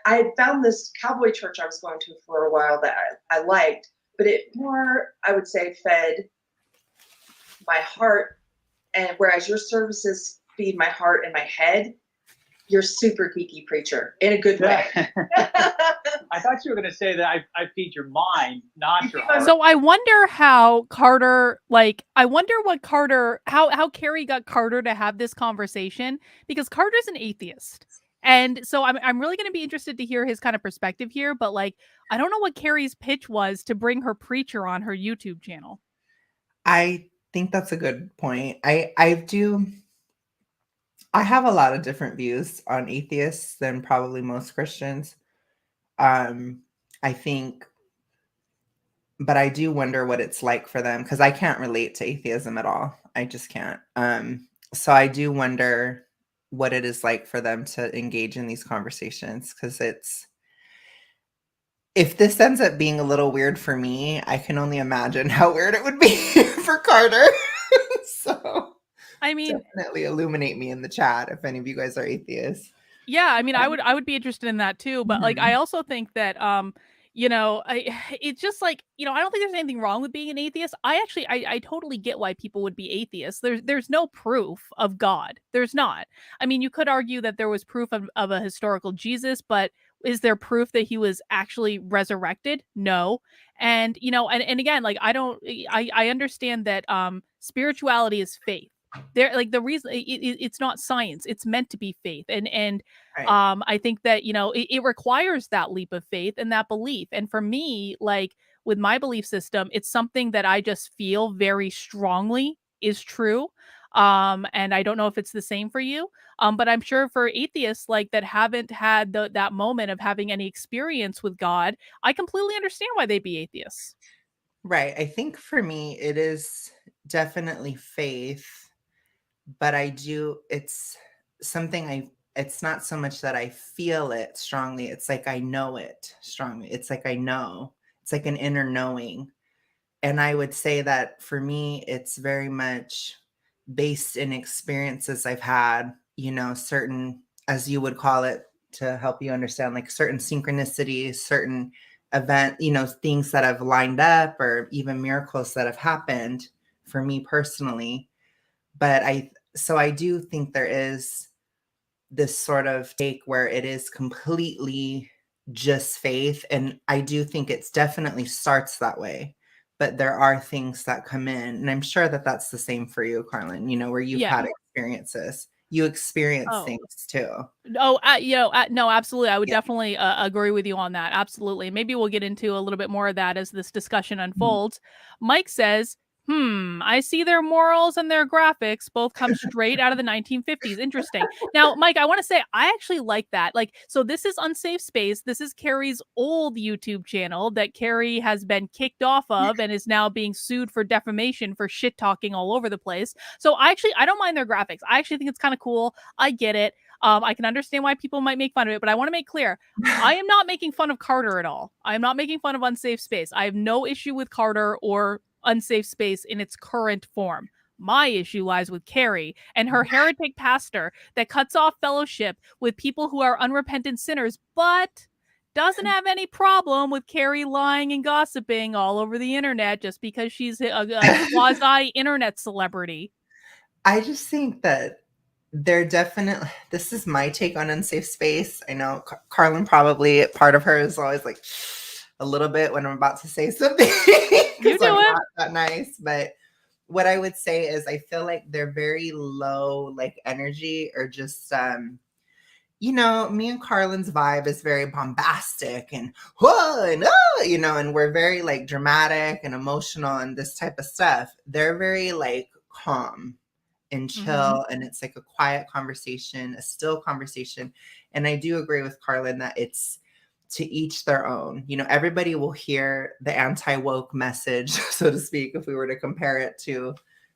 had found this cowboy church I was going to for a while that I liked, but it more, I would say, fed my heart. And whereas your services feed my heart and my head, you're super geeky preacher in a good way. I thought you were going to say that I feed your mind, not your heart. So I wonder how Carter, how Keri got Carter to have this conversation, because Carter's an atheist. And so I'm really going to be interested to hear his kind of perspective here, but like, I don't know what Keri's pitch was to bring her preacher on her YouTube channel. I think that's a good point. I have a lot of different views on atheists than probably most Christians. I think, but I do wonder what it's like for them, because I can't relate to atheism at all. I just can't. So I do wonder what it is like for them to engage in these conversations, because if this ends up being a little weird for me, I can only imagine how weird it would be for Carter. So I mean, definitely illuminate me in the chat if any of you guys are atheists. yeah, I mean, I would be interested in that too, but like, I also think that it's just like, I don't think there's anything wrong with being an atheist. I totally get why people would be atheists. There's no proof of God. There's not. I mean, you could argue that there was proof of a historical Jesus, but is there proof that he was actually resurrected? No. And and again, like, I understand that spirituality is faith. There, like, the reason it's not science, it's meant to be faith. And Right. I think that it requires that leap of faith and that belief. And for me, like, with my belief system, it's something that I just feel very strongly is true. And I don't know if it's the same for you, but I'm sure for atheists, like, that haven't had that moment of having any experience with God, I completely understand why they'd be atheists. Right. I think for me, it is definitely faith, but it's it's not so much that I feel it strongly. It's like I know it strongly. It's like I know. It's like an inner knowing. And I would say that for me, it's very much based in experiences I've had, certain, as you would call it, to help you understand, like certain synchronicities, certain event, things that have lined up, or even miracles that have happened for me personally. But I do think there is this sort of take where it is completely just faith. And I do think it's definitely starts that way. But there are things that come in. And I'm sure that that's the same for you, Carlin, where you've Yeah. had experiences. You experience Oh. things too. Oh, no, absolutely. I would Yeah. definitely agree with you on that. Absolutely. Maybe we'll get into a little bit more of that as this discussion unfolds. Mike says, I see their morals and their graphics both come straight out of the 1950s. Interesting. Now, Mike, I want to say I actually like that. Like, so this is Unsafe Space. This is Keri's old YouTube channel that Keri has been kicked off of and is now being sued for defamation for shit talking all over the place. So I don't mind their graphics. I actually think it's kind of cool. I get it. I can understand why people might make fun of it, but I want to make clear, I am not making fun of Carter at all. I am not making fun of Unsafe Space. I have no issue with Carter or Unsafe Space in its current form. My issue lies with Keri and her heretic pastor that cuts off fellowship with people who are unrepentant sinners, but doesn't have any problem with Keri lying and gossiping all over the internet just because she's a quasi-internet celebrity. I just think that they're definitely, this is my take on Unsafe Space. I know Carlin probably, part of her is always like a little bit when I'm about to say something. You do I'm it. not that nice. But what I would say is I feel like they're very low, like energy, or just, me and Carlin's vibe is very bombastic and whoa and and we're very like dramatic and emotional and this type of stuff. They're very like calm. and chill, and it's like a quiet conversation, a still conversation. And I do agree with Carlin that it's to each their own. You know, everybody will hear the anti-woke message, so to speak, if we were to compare it to,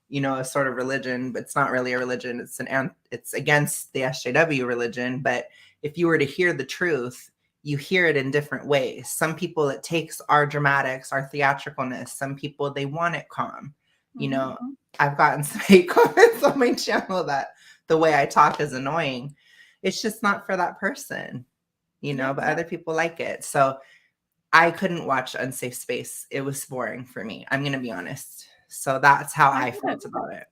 you know, a sort of religion, but it's not really a religion. It's against the SJW religion. But if you were to hear the truth, you hear it in different ways. Some people, it takes our dramatics, our theatricalness. Some people, they want it calm. You know, I've gotten some hate comments on my channel that the way I talk is annoying. It's just not for that person, you know, but other people like it. So I couldn't watch Unsafe Space. It was boring for me. I'm going to be honest. So that's how I felt about it.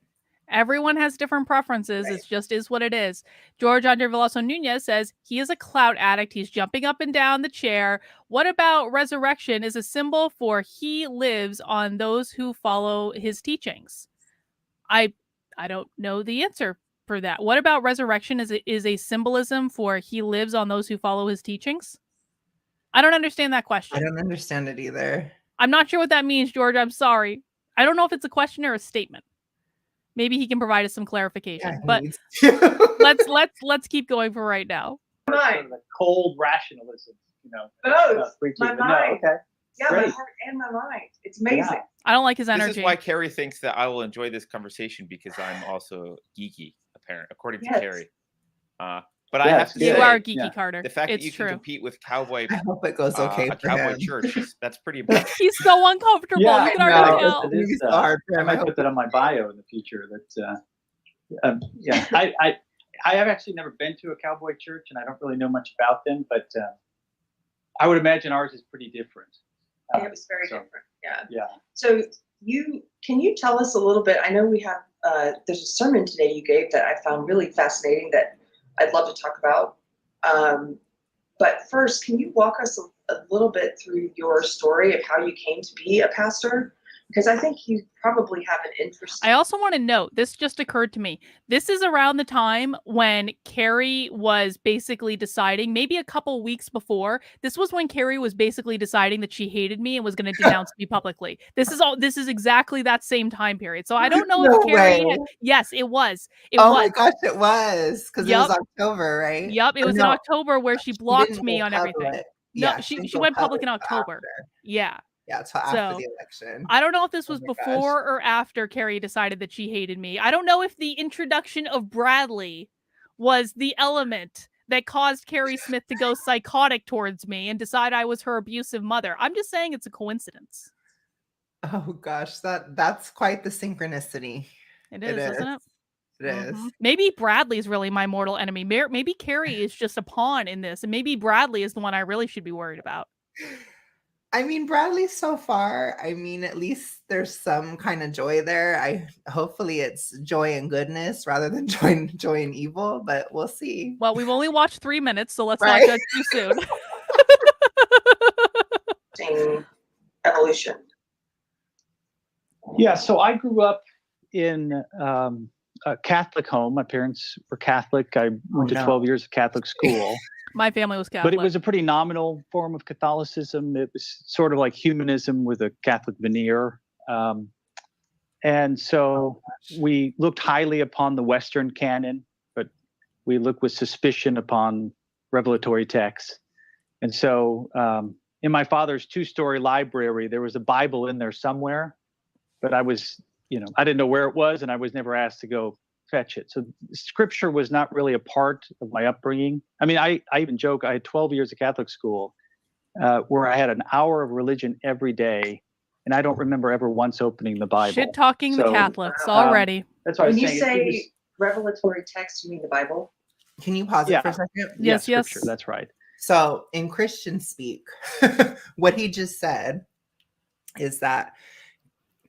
Everyone has different preferences. Right. It just is what it is. George Andre Veloso Nunez says he is a clout addict. He's jumping up and down the chair. What about resurrection is a symbol for he lives on those who follow his teachings? I don't know the answer for that. What about resurrection is a symbolism for he lives on those who follow his teachings? I don't understand that question. I don't understand it either. I'm not sure what that means, George. I'm sorry. I don't know if it's a question or a statement. Maybe he can provide us some clarification. But let's keep going for right now. The cold rationalism, you know. Both. My mind. No, okay. Yeah, great. My heart and my mind. It's amazing. Yeah. I don't like his energy. This is why Keri thinks that I will enjoy this conversation because I'm also geeky, according to Keri. But I have to say, you are geeky, Carter. The fact that you can compete with cowboy, I hope it goes okay a cowboy him. church, that's pretty impressive. He's so uncomfortable. Yeah, you can already tell. I might put that on my bio in the future. I have actually never been to a cowboy church, and I don't really know much about them, but I would imagine ours is pretty different. It was very different. Yeah. So can you tell us a little bit? I know we have there's a sermon today you gave that I found really fascinating that I'd love to talk about. But first, can you walk us a little bit through your story of how you came to be a pastor? Because I think you probably have an interest. I also want to note, this just occurred to me. This is around the time when Keri was basically deciding, maybe a couple weeks before, this was when Keri was basically deciding that she hated me and was going to denounce me publicly. This is exactly that same time period. So I don't know if Keri yes, it was. My gosh, it was. Because it was October, right? Yep, it was in October where she blocked me on everything. No, she went public in October. After. Yeah. Yeah, until after the election. I don't know if this was before or after Keri decided that she hated me. I don't know if the introduction of Bradley was the element that caused Keri Smith to go psychotic towards me and decide I was her abusive mother. I'm just saying it's a coincidence. Oh gosh, that's quite the synchronicity. It is, isn't it? It is. Maybe Bradley's really my mortal enemy. Maybe Keri is just a pawn in this, and maybe Bradley is the one I really should be worried about. I mean, Bradley so far, I mean, at least there's some kind of joy there. Hopefully it's joy and goodness rather than joy and evil, but we'll see. Well, we've only watched 3 minutes, so let's not judge too soon. Evolution. Yeah, so I grew up in a Catholic home. My parents were Catholic. I went to 12 years of Catholic school. My family was Catholic. But it was a pretty nominal form of Catholicism. It was sort of like humanism with a Catholic veneer. And so we looked highly upon the Western canon, but we looked with suspicion upon revelatory texts. And so in my father's 2-story library, there was a Bible in there somewhere, but I didn't know where it was, and I was never asked to go fetch it. So scripture was not really a part of my upbringing. I mean, I even joke, I had 12 years of Catholic school where I had an hour of religion every day, and I don't remember ever once opening the Bible. Shit talking the Catholics already. That's why when you say revelatory text, you mean the Bible? Can you pause it for a second? Yes. Scripture, that's right. So in Christian speak, what he just said is that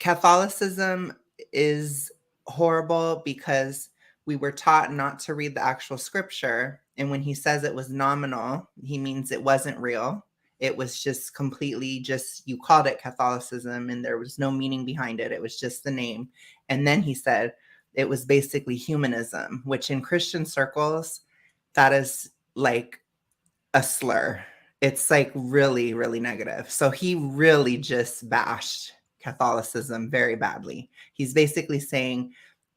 Catholicism is horrible because we were taught not to read the actual scripture. And when he says it was nominal, he means it wasn't real. It was just completely you called it Catholicism and there was no meaning behind it. It was just the name. And then he said it was basically humanism, which in Christian circles, that is like a slur. It's like really, really negative. So he really just bashed Catholicism very badly. He's basically saying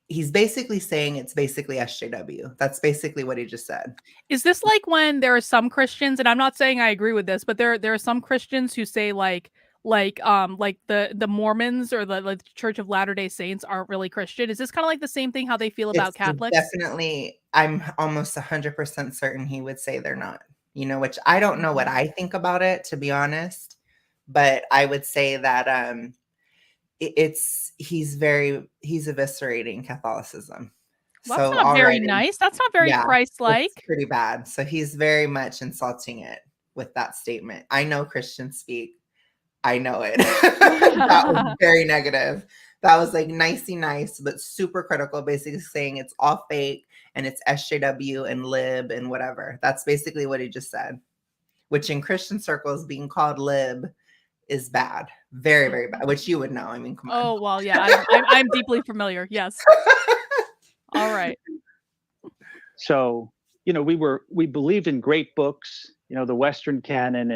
he's basically saying it's basically SJW. That's basically what he just said. Is this like when there are some Christians, and I'm not saying I agree with this, but there are some Christians who say like the Mormons or the Church of Latter-day Saints aren't really Christian? Is this kind of like the same thing how they feel about It's Catholics? definitely, I'm almost 100% certain he would say they're not, you know, which I don't know what I think about it, to be honest, but I would say that he's eviscerating Catholicism. Well, that's So not very already, nice. That's not very yeah, it's Christ-like. pretty bad. So he's very much insulting it with that statement. I know Christians speak. I know it. That was very negative. That was like nicey nice, but super critical, basically saying it's all fake and it's SJW and lib and whatever. That's basically what he just said, which in Christian circles being called lib is bad. Very, very bad, which you would know. I mean, come on. Oh, well, yeah, I'm deeply familiar. Yes. All right. So, you know, we believed in great books, you know, the Western canon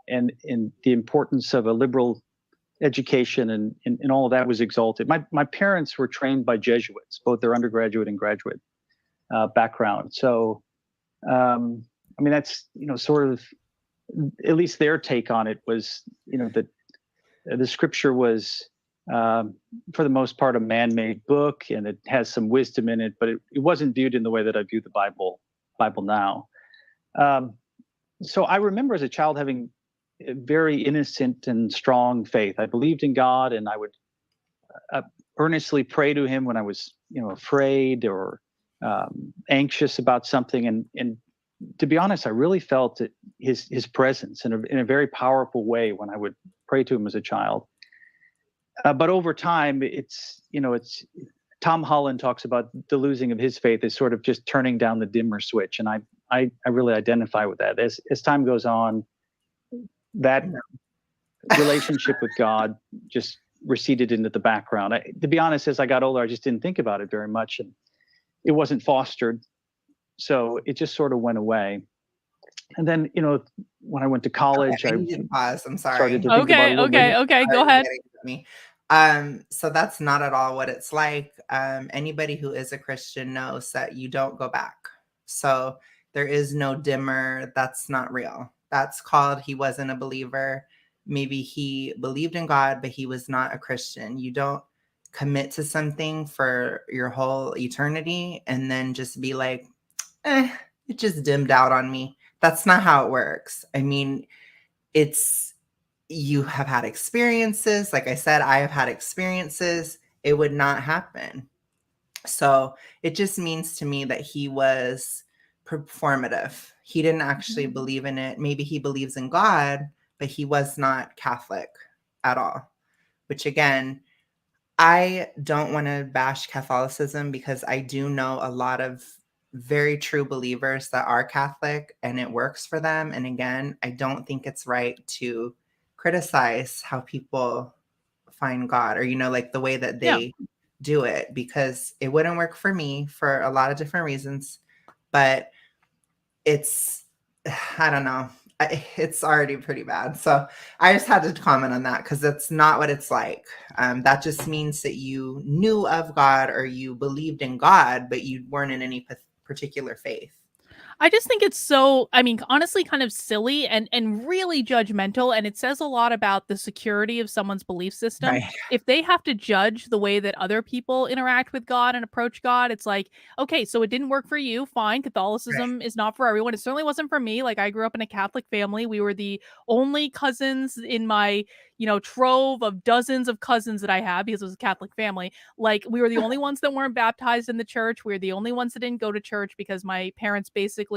and the importance of a liberal education and all of that was exalted. My parents were trained by Jesuits, both their undergraduate and graduate background. So, I mean, that's, you know, sort of at least their take on it was, you know, that the scripture was for the most part a man-made book, and it has some wisdom in it, but it wasn't viewed in the way that I view the Bible now. So I remember as a child having a very innocent and strong faith. I believed in God, and I would earnestly pray to Him when I was, you know, afraid or anxious about something. And to be honest, I really felt His presence in a very powerful way when I would pray to Him as a child. But over time, it's Tom Holland talks about the losing of his faith as sort of just turning down the dimmer switch, and I really identify with that. As time goes on, that relationship with God just receded into the background. To be honest, as I got older, I just didn't think about it very much, and it wasn't fostered, so it just sort of went away. And then, you know, when I went to college, I need you to pause. I'm sorry. started to think about it a little bit. Okay. Go ahead. So that's not at all what it's like. Anybody who is a Christian knows that you don't go back. So there is no dimmer. That's not real. That's called he wasn't a believer. Maybe he believed in God, but he was not a Christian. You don't commit to something for your whole eternity and then just be like, it just dimmed out on me. That's not how it works. I mean, you have had experiences. Like I said, I have had experiences. It would not happen. So it just means to me that he was performative. He didn't actually believe in it. Maybe he believes in God, but he was not Catholic at all, which again, I don't want to bash Catholicism because I do know a lot of very true believers that are Catholic and it works for them. And again, I don't think it's right to criticize how people find God or, you know, like the way that they do it, because it wouldn't work for me for a lot of different reasons. But I don't know. It's already pretty bad. So I just had to comment on that because that's not what it's like. That just means that you knew of God or you believed in God, but you weren't in any particular faith. I just think it's so, I mean, honestly, kind of silly and really judgmental. And it says a lot about the security of someone's belief system. Right. If they have to judge the way that other people interact with God and approach God, it's like, okay, so it didn't work for you. Fine. Catholicism is not for everyone. It certainly wasn't for me. Like, I grew up in a Catholic family. We were the only cousins in my, you know, trove of dozens of cousins that I have because it was a Catholic family. Like, we were the only ones that weren't baptized in the church. We were the only ones that didn't go to church because my parents basically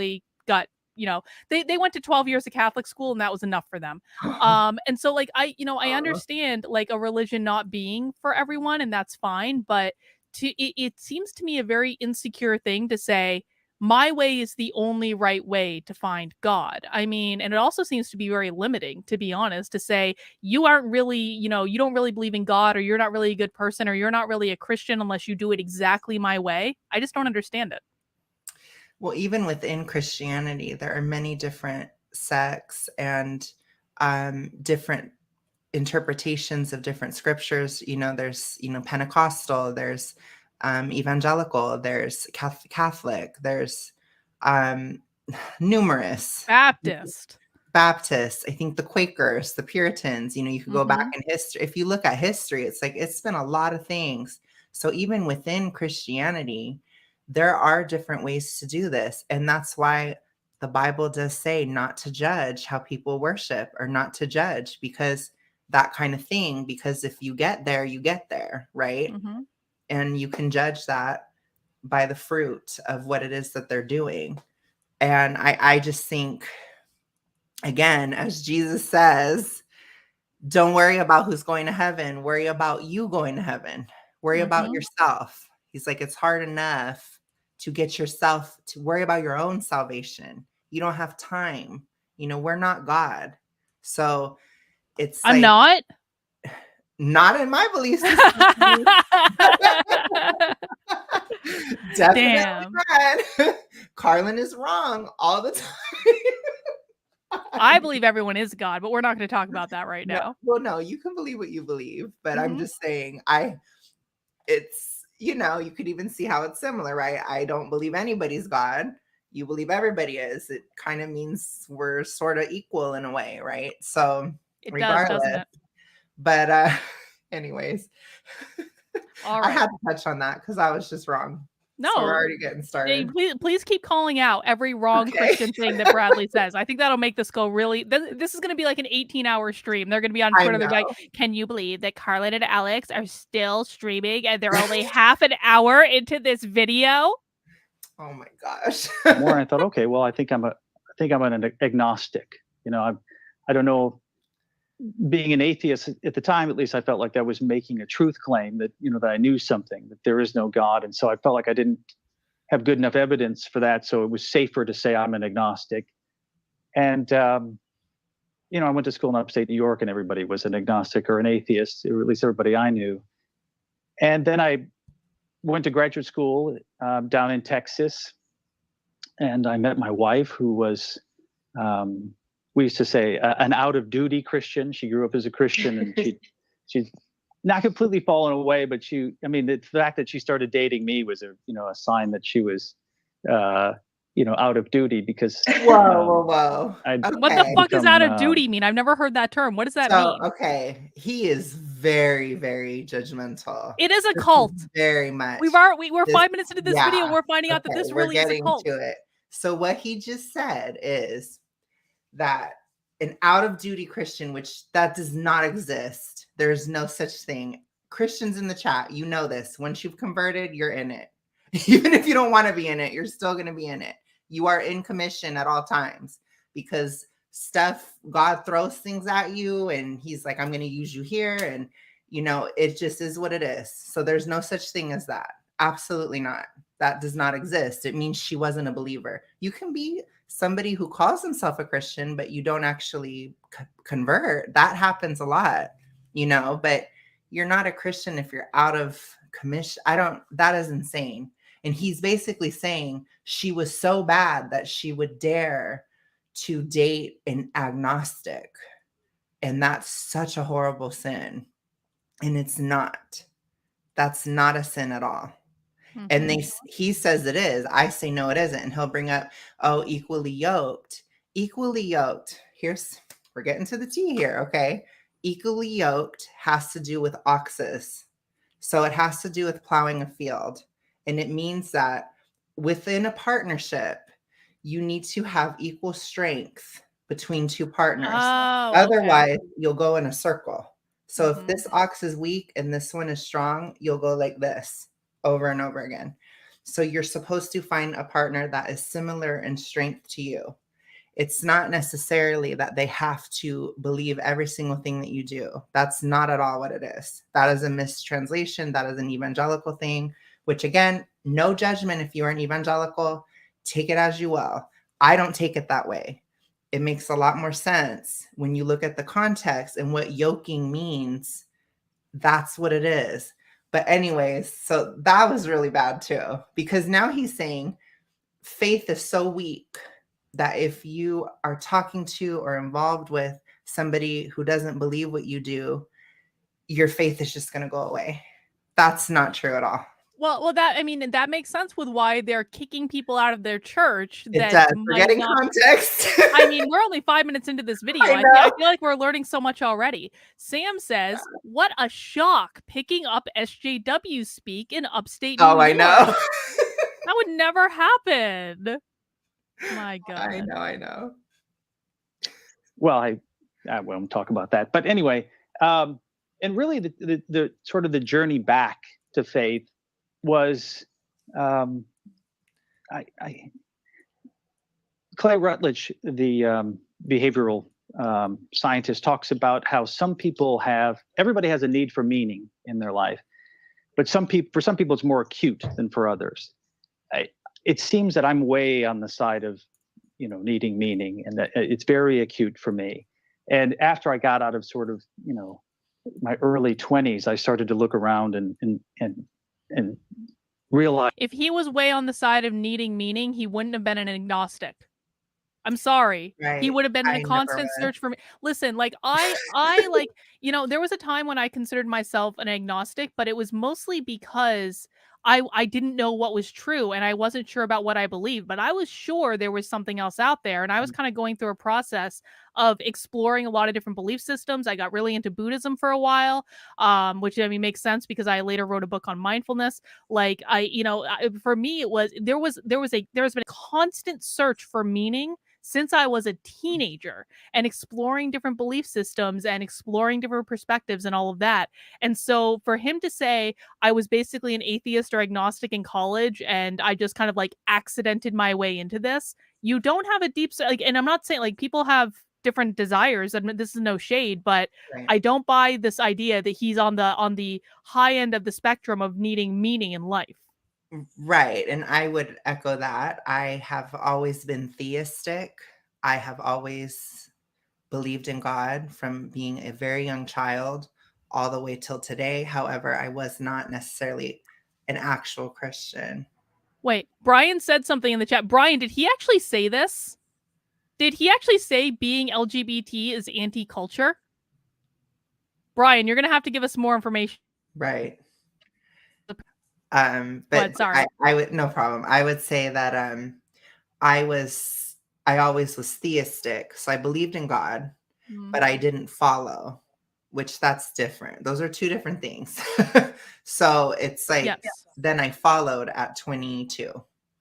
got, you know, they went to 12 years of Catholic school and that was enough for them. And so like I understand like a religion not being for everyone and that's fine, but it seems to me a very insecure thing to say my way is the only right way to find God. I mean, and it also seems to be very limiting, to be honest, to say you aren't really, you know, you don't really believe in God or you're not really a good person or you're not really a Christian unless you do it exactly my way. I just don't understand it. Well, even within Christianity, there are many different sects and different interpretations of different scriptures. You know, there's, you know, Pentecostal, there's evangelical, there's Catholic, there's numerous Baptists, I think the Quakers, the Puritans, you could go back in history. If you look at history, it's like it's been a lot of things. So even within Christianity, there are different ways to do this. And that's why the Bible does say not to judge how people worship, or not to judge because that kind of thing, because if you get there, you get there, right? And you can judge that by the fruit of what it is that they're doing. And I just think, again, as Jesus says, don't worry about who's going to heaven. Worry about you going to heaven. Worry about yourself. He's like, it's hard enough to get yourself to worry about your own salvation. You don't have time. We're not God. So it's I'm not in my belief system. Definitely not. Carlin is wrong all the time. I believe everyone is God, but we're not going to talk about that right now. Well, no, you can believe what you believe, but I'm just saying, it's, you could even see how it's similar, right? I don't believe anybody's God. You believe everybody is. It kind of means we're sort of equal in a way, right? So regardless, doesn't it? But anyways, all right. I had to touch on that because I was just wrong. No, so we're already getting started. Please keep calling out every wrong Christian thing that Bradley says. I think that'll make this go really. This is going to be like an 18-hour stream. They're going to be on Twitter. They're like, "Can you believe that Carlin and Alex are still streaming and they're only half an hour into this video?" Oh my gosh! More, I thought, okay, well, I think I'm an agnostic. I don't know. Being an atheist at the time, at least, I felt like I was making a truth claim that that I knew something, that there is no God, and so I felt like I didn't have good enough evidence for that. So it was safer to say I'm an agnostic. And I went to school in upstate New York, and everybody was an agnostic or an atheist, or at least everybody I knew. And then I went to graduate school down in Texas, and I met my wife, who was. We used to say an out-of-duty Christian. She grew up as a Christian, and she's not completely fallen away, but the fact that she started dating me was a sign that she was, out of duty, because. Whoa. Okay. What the fuck does out of duty mean? I've never heard that term. What does that mean? Okay, he is very, very judgmental. It is a cult. Very much. We're 5 minutes into this video. We're finding out that this really is a cult. To it. So what he just said is that an out-of-duty Christian, which that does not exist. There's no such thing. Christians in the chat, you know this. Once you've converted, you're in it. Even if you don't want to be in it, you're still going to be in it. You are in commission at all times, because God throws things at you, and he's like, I'm going to use you here. And, it just is what it is. So there's no such thing as that. Absolutely not. That does not exist. It means she wasn't a believer. You can be somebody who calls himself a Christian, but you don't actually convert. That happens a lot, but you're not a Christian if you're out of commission. That is insane. And he's basically saying she was so bad that she would dare to date an agnostic. And that's such a horrible sin. And it's not. That's not a sin at all. And he says it is. I say no, it isn't. And he'll bring up, equally yoked. Equally yoked. We're getting to the tea here, okay? Equally yoked has to do with oxes. So it has to do with plowing a field. And it means that within a partnership, you need to have equal strength between two partners. Otherwise, you'll go in a circle. So if this ox is weak and this one is strong, you'll go like this over and over again. So you're supposed to find a partner that is similar in strength to you. It's not necessarily that they have to believe every single thing that you do. That's not at all what it is. That is a mistranslation. That is an evangelical thing, which, again, no judgment if you're an evangelical. Take it as you will. I don't take it that way. It makes a lot more sense when you look at the context and what yoking means. That's what it is. But anyways, so that was really bad too, because now he's saying faith is so weak that if you are talking to or involved with somebody who doesn't believe what you do, your faith is just going to go away. That's not true at all. Well, that, I mean, that makes sense with why they're kicking people out of their church It that does. We're might getting not. context. I mean, we're only 5 minutes into this video. I I know. feel like we're learning so much already. Sam says, "What a shock! Picking up SJW speak in upstate New Oh, I York. know. That would never happen." My God. I know. Well, I won't talk about that. But anyway, and really the sort of the journey back to faith was, Clay Rutledge, the behavioral scientist, talks about how everybody has a need for meaning in their life, but for some people it's more acute than for others. It seems that I'm way on the side of, needing meaning, and that it's very acute for me. And after I got out of sort of, my early 20s, I started to look around and realize, If he was way on the side of needing meaning, he wouldn't have been an agnostic. I'm sorry. He Right. would have been in I a never constant would. search for me. Listen, like I like, there was a time when I considered myself an agnostic, but it was mostly because I didn't know what was true and I wasn't sure about what I believed, but I was sure there was something else out there. And I was kind of going through a process of exploring a lot of different belief systems. I got really into Buddhism for a while, which I mean makes sense because I later wrote a book on mindfulness. Like for me, it was there's been a constant search for meaning since I was a teenager and exploring different belief systems and exploring different perspectives and all of that. And so for him to say I was basically an atheist or agnostic in college and I just kind of like accidented my way into this, you don't have a deep, like, and I'm not saying like people have different desires. I mean, this is no shade, but Right. I don't buy this idea that he's on the high end of the spectrum of needing meaning in life. Right. And I would echo that. I have always been theistic. I have always believed in God from being a very young child all the way till today. However, I was not necessarily an actual Christian. Wait, Brian said something in the chat. Brian, did he actually say this? Did he actually say being LGBT is anti-culture? Brian, you're going to have to give us more information. Right. But But sorry. I would, no problem. I would say that I always was theistic. So I believed in God, but I didn't follow, which that's different. Those are two different things. So it's like, Yes. then I followed at 22.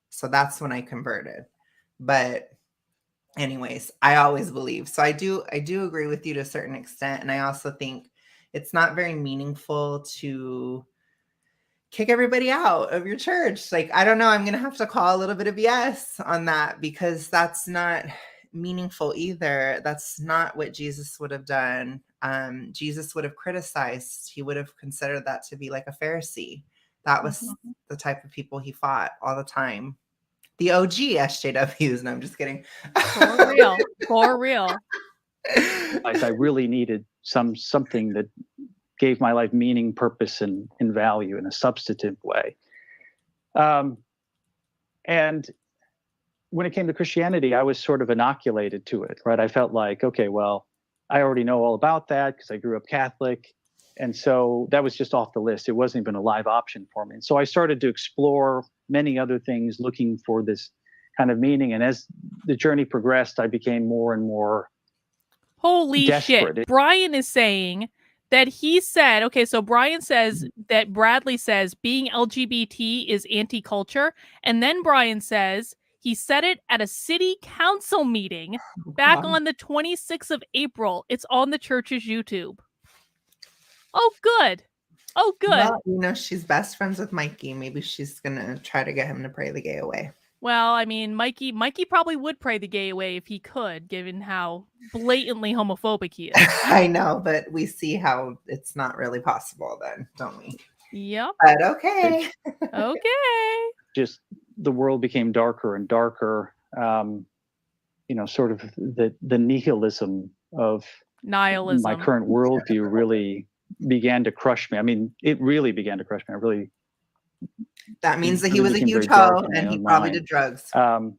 So that's when I converted. But anyways, I always believe. So I do agree with you to a certain extent. And I also think it's not very meaningful to kick everybody out of your church. Like, I don't know, I'm going to have to call a little bit of BS on that because that's not meaningful either. That's not what Jesus would have done. Jesus would have criticized. He would have considered that to be like a Pharisee. That was the type of people he fought all the time. The OG SJWs. No, I'm just kidding. For real. For real. I really needed something that gave my life meaning, purpose, and value in a substantive way. And when it came to Christianity, I was sort of inoculated to it, right? I felt like, okay, well, I already know all about that because I grew up Catholic. And so that was just off the list. It wasn't even a live option for me. And so I started to explore many other things, looking for this kind of meaning. And as the journey progressed, I became more and more Holy desperate. shit. Brian is saying that he said, okay, so Brian says that Bradley says being LGBT is anti-culture. And then Brian says he said it at a city council meeting back on the 26th of April. It's on the church's YouTube. Oh, good. Oh, good. Well, she's best friends with Mikey. Maybe she's going to try to get him to pray the gay away. Well, I mean, Mikey probably would pray the gay away if he could, given how blatantly homophobic he is. I know, but we see how it's not really possible then, don't we? Yep. But okay. Okay. Just the world became darker and darker. Sort of the nihilism of nihilism. My current worldview really began to crush me. I mean, it really began to crush me. That means that he was a huge hoe and he probably did drugs. There's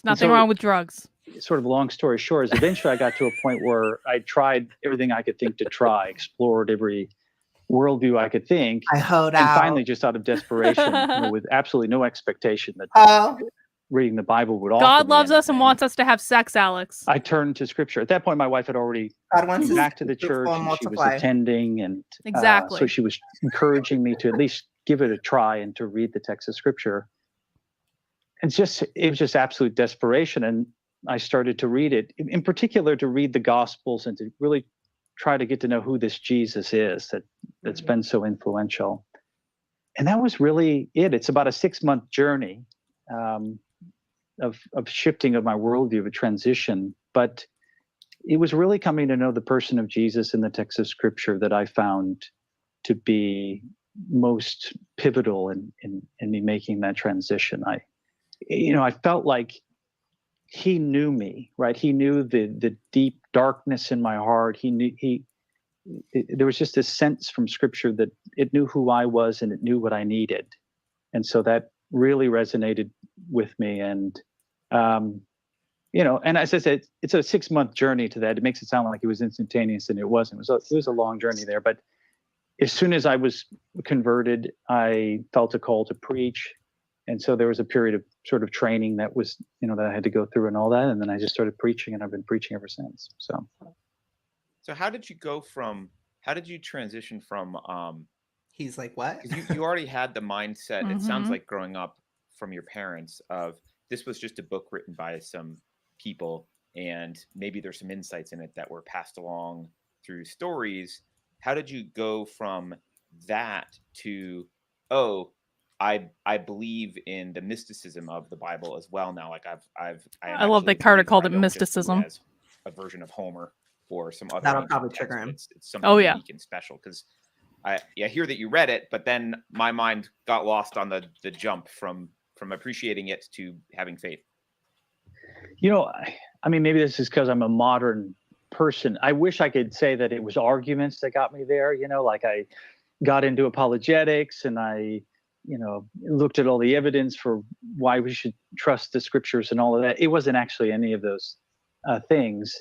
nothing wrong with drugs. Sort of long story short is eventually I got to a point where I tried everything I could think to try, explored every worldview I could think. I hoed And out. finally, just out of desperation, with absolutely no expectation that Oh, reading the Bible would offer God me loves us and anything, wants us to have sex, Alex. I turned to Scripture. At that point, my wife had already God wants came us back to the be fruitful church, and and she was multiply. attending, and Exactly. so she was encouraging me to at least give it a try and to read the text of Scripture. And it was just absolute desperation, and I started to read it, in particular to read the Gospels and to really try to get to know who this Jesus is that's been so influential. And that was really it. It's about a 6-month journey of shifting of my worldview, of a transition. But it was really coming to know the person of Jesus in the text of Scripture that I found to be most pivotal in me making that transition. I felt like he knew me, right? He knew the deep darkness in my heart. There was just this sense from Scripture that it knew who I was and it knew what I needed. And so that really resonated with me. And, and as I said, it's a 6-month journey to that. It makes it sound like it was instantaneous, and it wasn't. It was a long journey there. But as soon as I was converted, I felt a call to preach. And so there was a period of sort of training that was, that I had to go through and all that. And then I just started preaching, and I've been preaching ever since. So how did you transition from, He's like, what? 'cause you already had the mindset, it sounds Mhm. like growing up from your parents, of this was just a book written by some people, and maybe there's some insights in it that were passed along through stories. How did you go from that to, oh, I believe in the mysticism of the Bible as well now? Like I love that Carter called it mysticism. as a version of Homer or some other That'll ancient probably text, trigger but him. it's something Oh, yeah. unique and special. Because I hear that you read it, but then my mind got lost on the jump from appreciating it to having faith. I mean, maybe this is because I'm a modern person. I wish I could say that it was arguments that got me there. Like I got into apologetics, and I, looked at all the evidence for why we should trust the Scriptures and all of that. It wasn't actually any of those things.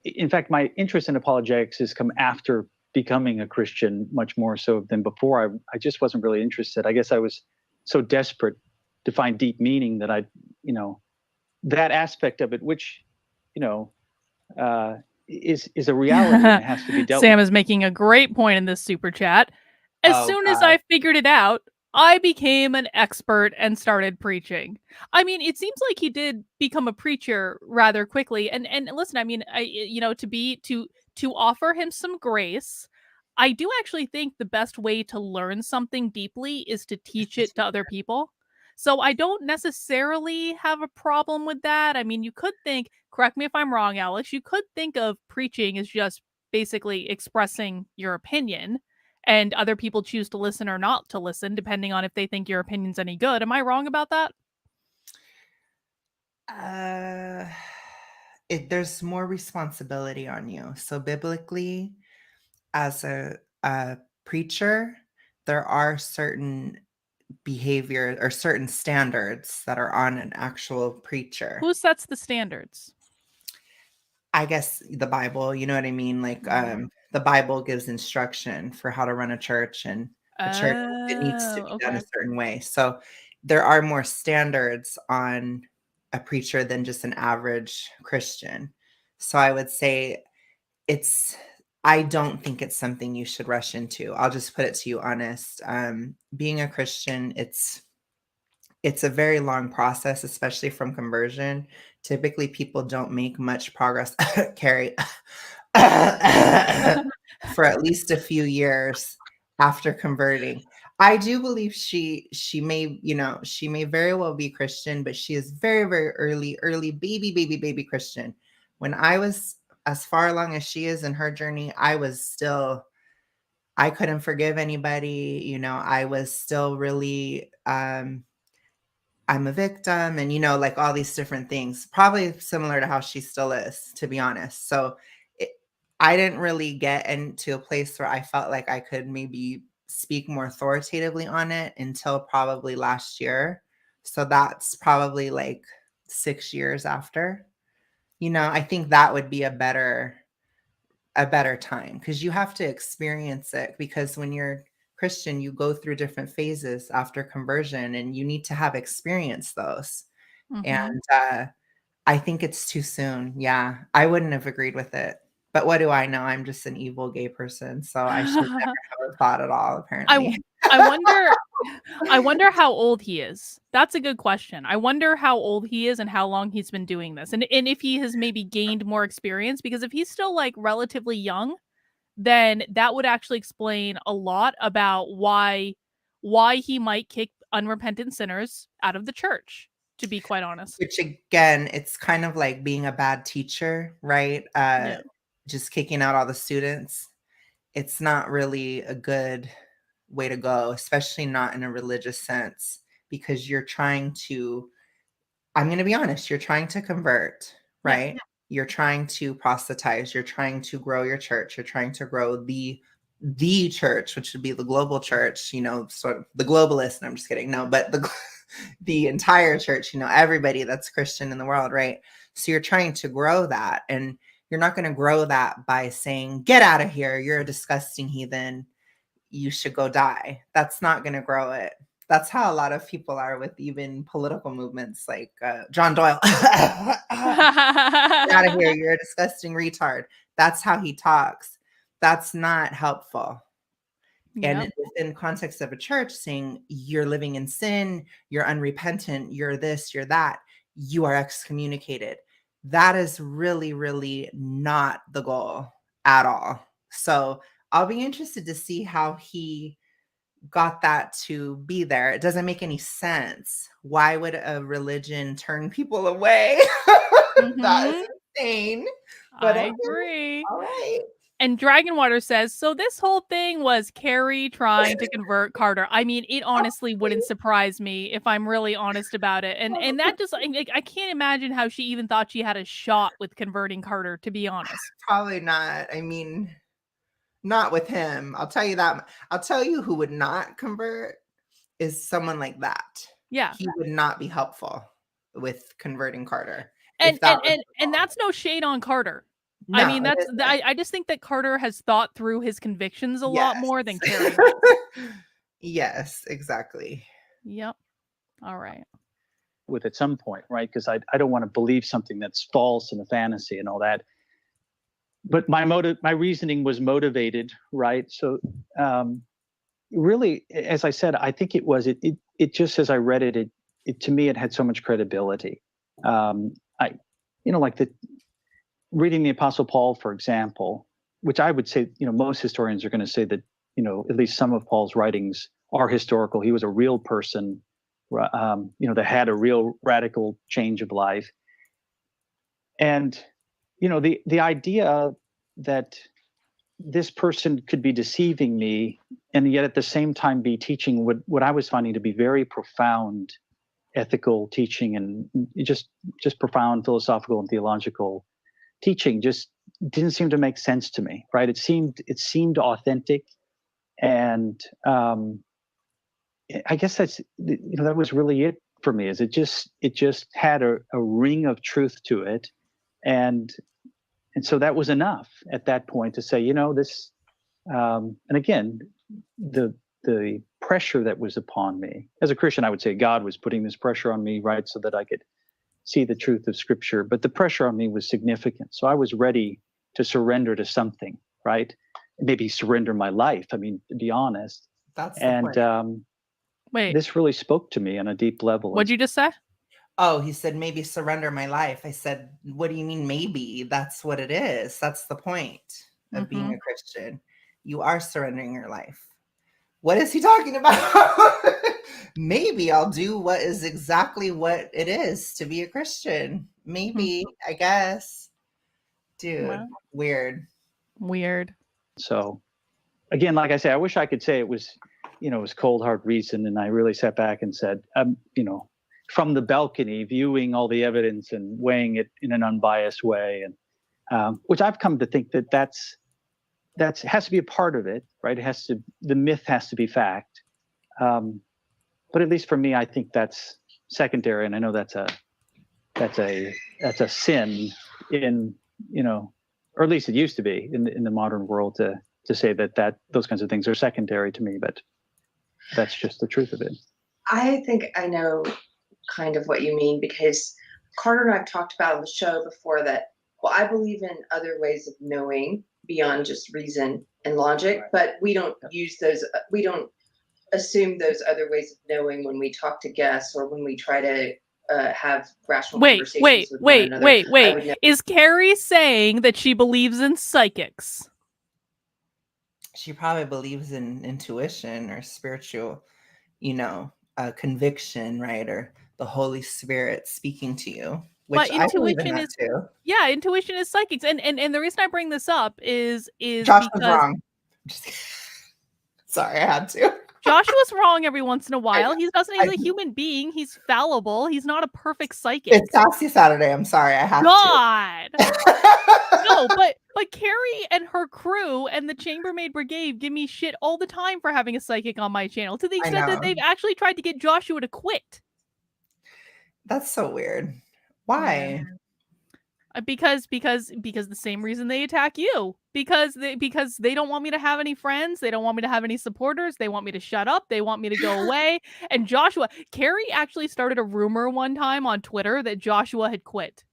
In fact, my interest in apologetics has come after becoming a Christian, much more so than before. I just wasn't really interested. I guess I was so desperate to find deep meaning that that aspect of it, which, is a reality and it has to be dealt Sam with. is making a great point in this super chat. As Oh, soon as God. I figured it out, I became an expert and started preaching. I mean, it seems like he did become a preacher rather quickly. And listen, I mean, to offer him some grace, I do actually think the best way to learn something deeply is to teach it to other people. So I don't necessarily have a problem with that. I mean, you could think, correct me if I'm wrong, Alex, you could think of preaching as just basically expressing your opinion, and other people choose to listen or not to listen, depending on if they think your opinion's any good. Am I wrong about that? There's more responsibility on you. So biblically, as a preacher, there are certain behavior or certain standards that are on an actual preacher. Who sets the standards? I guess the Bible, you know what I mean? Like the Bible gives instruction for how to run a church, and a church, it needs to be done a certain way. So there are more standards on a preacher than just an average Christian. So I would say I don't think it's something you should rush into. I'll just put it to you honest. Being a Christian, it's a very long process, especially from conversion. Typically, people don't make much progress, Keri, for at least a few years after converting. I do believe she may, she may very well be Christian, but she is very, very early baby Christian. When I was as far along as she is in her journey, I couldn't forgive anybody. I was still really, I'm a victim, and like all these different things, probably similar to how she still is, to be honest. So I didn't really get into a place where I felt like I could maybe speak more authoritatively on it until probably last year. So that's probably like 6 years after. I think that would be a better a better time, because you have to experience it, because when you're Christian, you go through different phases after conversion and you need to have experienced those. And I think it's too soon. Yeah, I wouldn't have agreed with it. But what do I know? I'm just an evil gay person, so I should never have thought at all, apparently. I wonder I wonder how old he is. That's a good question. I wonder how old he is and how long he's been doing this. And if he has maybe gained more experience, because if he's still like relatively young, then that would actually explain a lot about why he might kick unrepentant sinners out of the church, to be quite honest. Which again, it's kind of like being a bad teacher, right? Yeah. Just kicking out all the students. It's not really a good way to go, especially not in a religious sense, because you're trying to, I'm going to be honest, you're trying to convert, right? Yeah. You're trying to proselytize, you're trying to grow your church, you're trying to grow the church, which would be the global church, you know, sort of the globalist. I'm just kidding. No, but the entire church, you know, everybody that's Christian in the world, right? So you're trying to grow that, and you're not going to grow that by saying, get out of here, you're a disgusting heathen, you should go die. That's not going to grow it. That's how a lot of people are with even political movements like John Doyle. Get out of here, you're a disgusting retard. That's how he talks. That's not helpful. And within context of a church, saying you're living in sin, you're unrepentant, you're this, you're that, you are excommunicated. That is really, really not the goal at all. So I'll be interested to see how he got that to be there. It doesn't make any sense. Why would a religion turn people away? That is insane. But I agree. All right. And Dragonwater says, so this whole thing was Keri trying to convert Carter. I mean, it honestly wouldn't surprise me if I'm really honest about it. And that just, I can't imagine how she even thought she had a shot with converting Carter, to be honest. Probably not. I mean, not with him. I'll tell you that. I'll tell you who would not convert is someone like that. Yeah. He would not be helpful with converting Carter. And that's no shade on Carter. No, I mean, that's I just think that Carter has thought through his convictions a lot more than Keri. Yes, exactly. Yep. All right. With at some point, right? Because I don't want to believe something that's false and a fantasy and all that. But my reasoning was motivated, right? So really, as I said, I think it just, as I read it, to me, it had so much credibility. Reading the Apostle Paul, for example, which I would say, most historians are going to say that, at least some of Paul's writings are historical. He was a real person, that had a real radical change of life. And, the idea that this person could be deceiving me and yet at the same time be teaching what I was finding to be very profound ethical teaching and just profound philosophical and theological teaching just didn't seem to make sense to me, right? It seemed authentic, and I guess that was really it for me. Is it just had a ring of truth to it, and so that was enough at that point to say, this. And again, the pressure that was upon me as a Christian, I would say God was putting this pressure on me, right, so that I could see the truth of Scripture. But the pressure on me was significant, so I was ready to surrender to something, right? Maybe surrender my life. I mean, to be honest. That's the point. Wait. This really spoke to me on a deep level. What'd you just say? Oh, he said, maybe surrender my life. I said, what do you mean, maybe? That's what it is. That's the point of being a Christian. You are surrendering your life. What is he talking about? Maybe I'll do what is exactly what it is to be a Christian. Maybe, I guess. Dude, well, weird. So, again, like I say, I wish I could say it was, it was cold hard reason. And I really sat back and said, from the balcony, viewing all the evidence and weighing it in an unbiased way. And which I've come to think that has to be a part of it, right? The myth has to be fact. But at least for me, I think that's secondary. And I know that's a sin in, or at least it used to be in the modern world to say that those kinds of things are secondary to me, but that's just the truth of it. I think I know kind of what you mean, because Carter and I've talked about on the show before that, well, I believe in other ways of knowing beyond just reason and logic, but we don't use those, we don't assume those other ways of knowing when we talk to guests or when we try to have rational conversations with one another. Wait. Is Keri saying that she believes in psychics? She probably believes in intuition or spiritual, conviction, right? Or the Holy Spirit speaking to you, which I believe in that too. Yeah, intuition is psychics. And the reason I bring this up is Josh was wrong. Sorry, I had to. Joshua's wrong every once in a while. He's a human being. He's fallible. He's not a perfect psychic. It's Sassy Saturday. I'm sorry, I have to. No, but Keri and her crew and the Chambermaid Brigade give me shit all the time for having a psychic on my channel, to the extent that they've actually tried to get Joshua to quit. That's so weird. Why? Because the same reason they attack you. Because they don't want me to have any friends. They don't want me to have any supporters. They want me to shut up. They want me to go away. And Keri actually started a rumor one time on Twitter that Joshua had quit.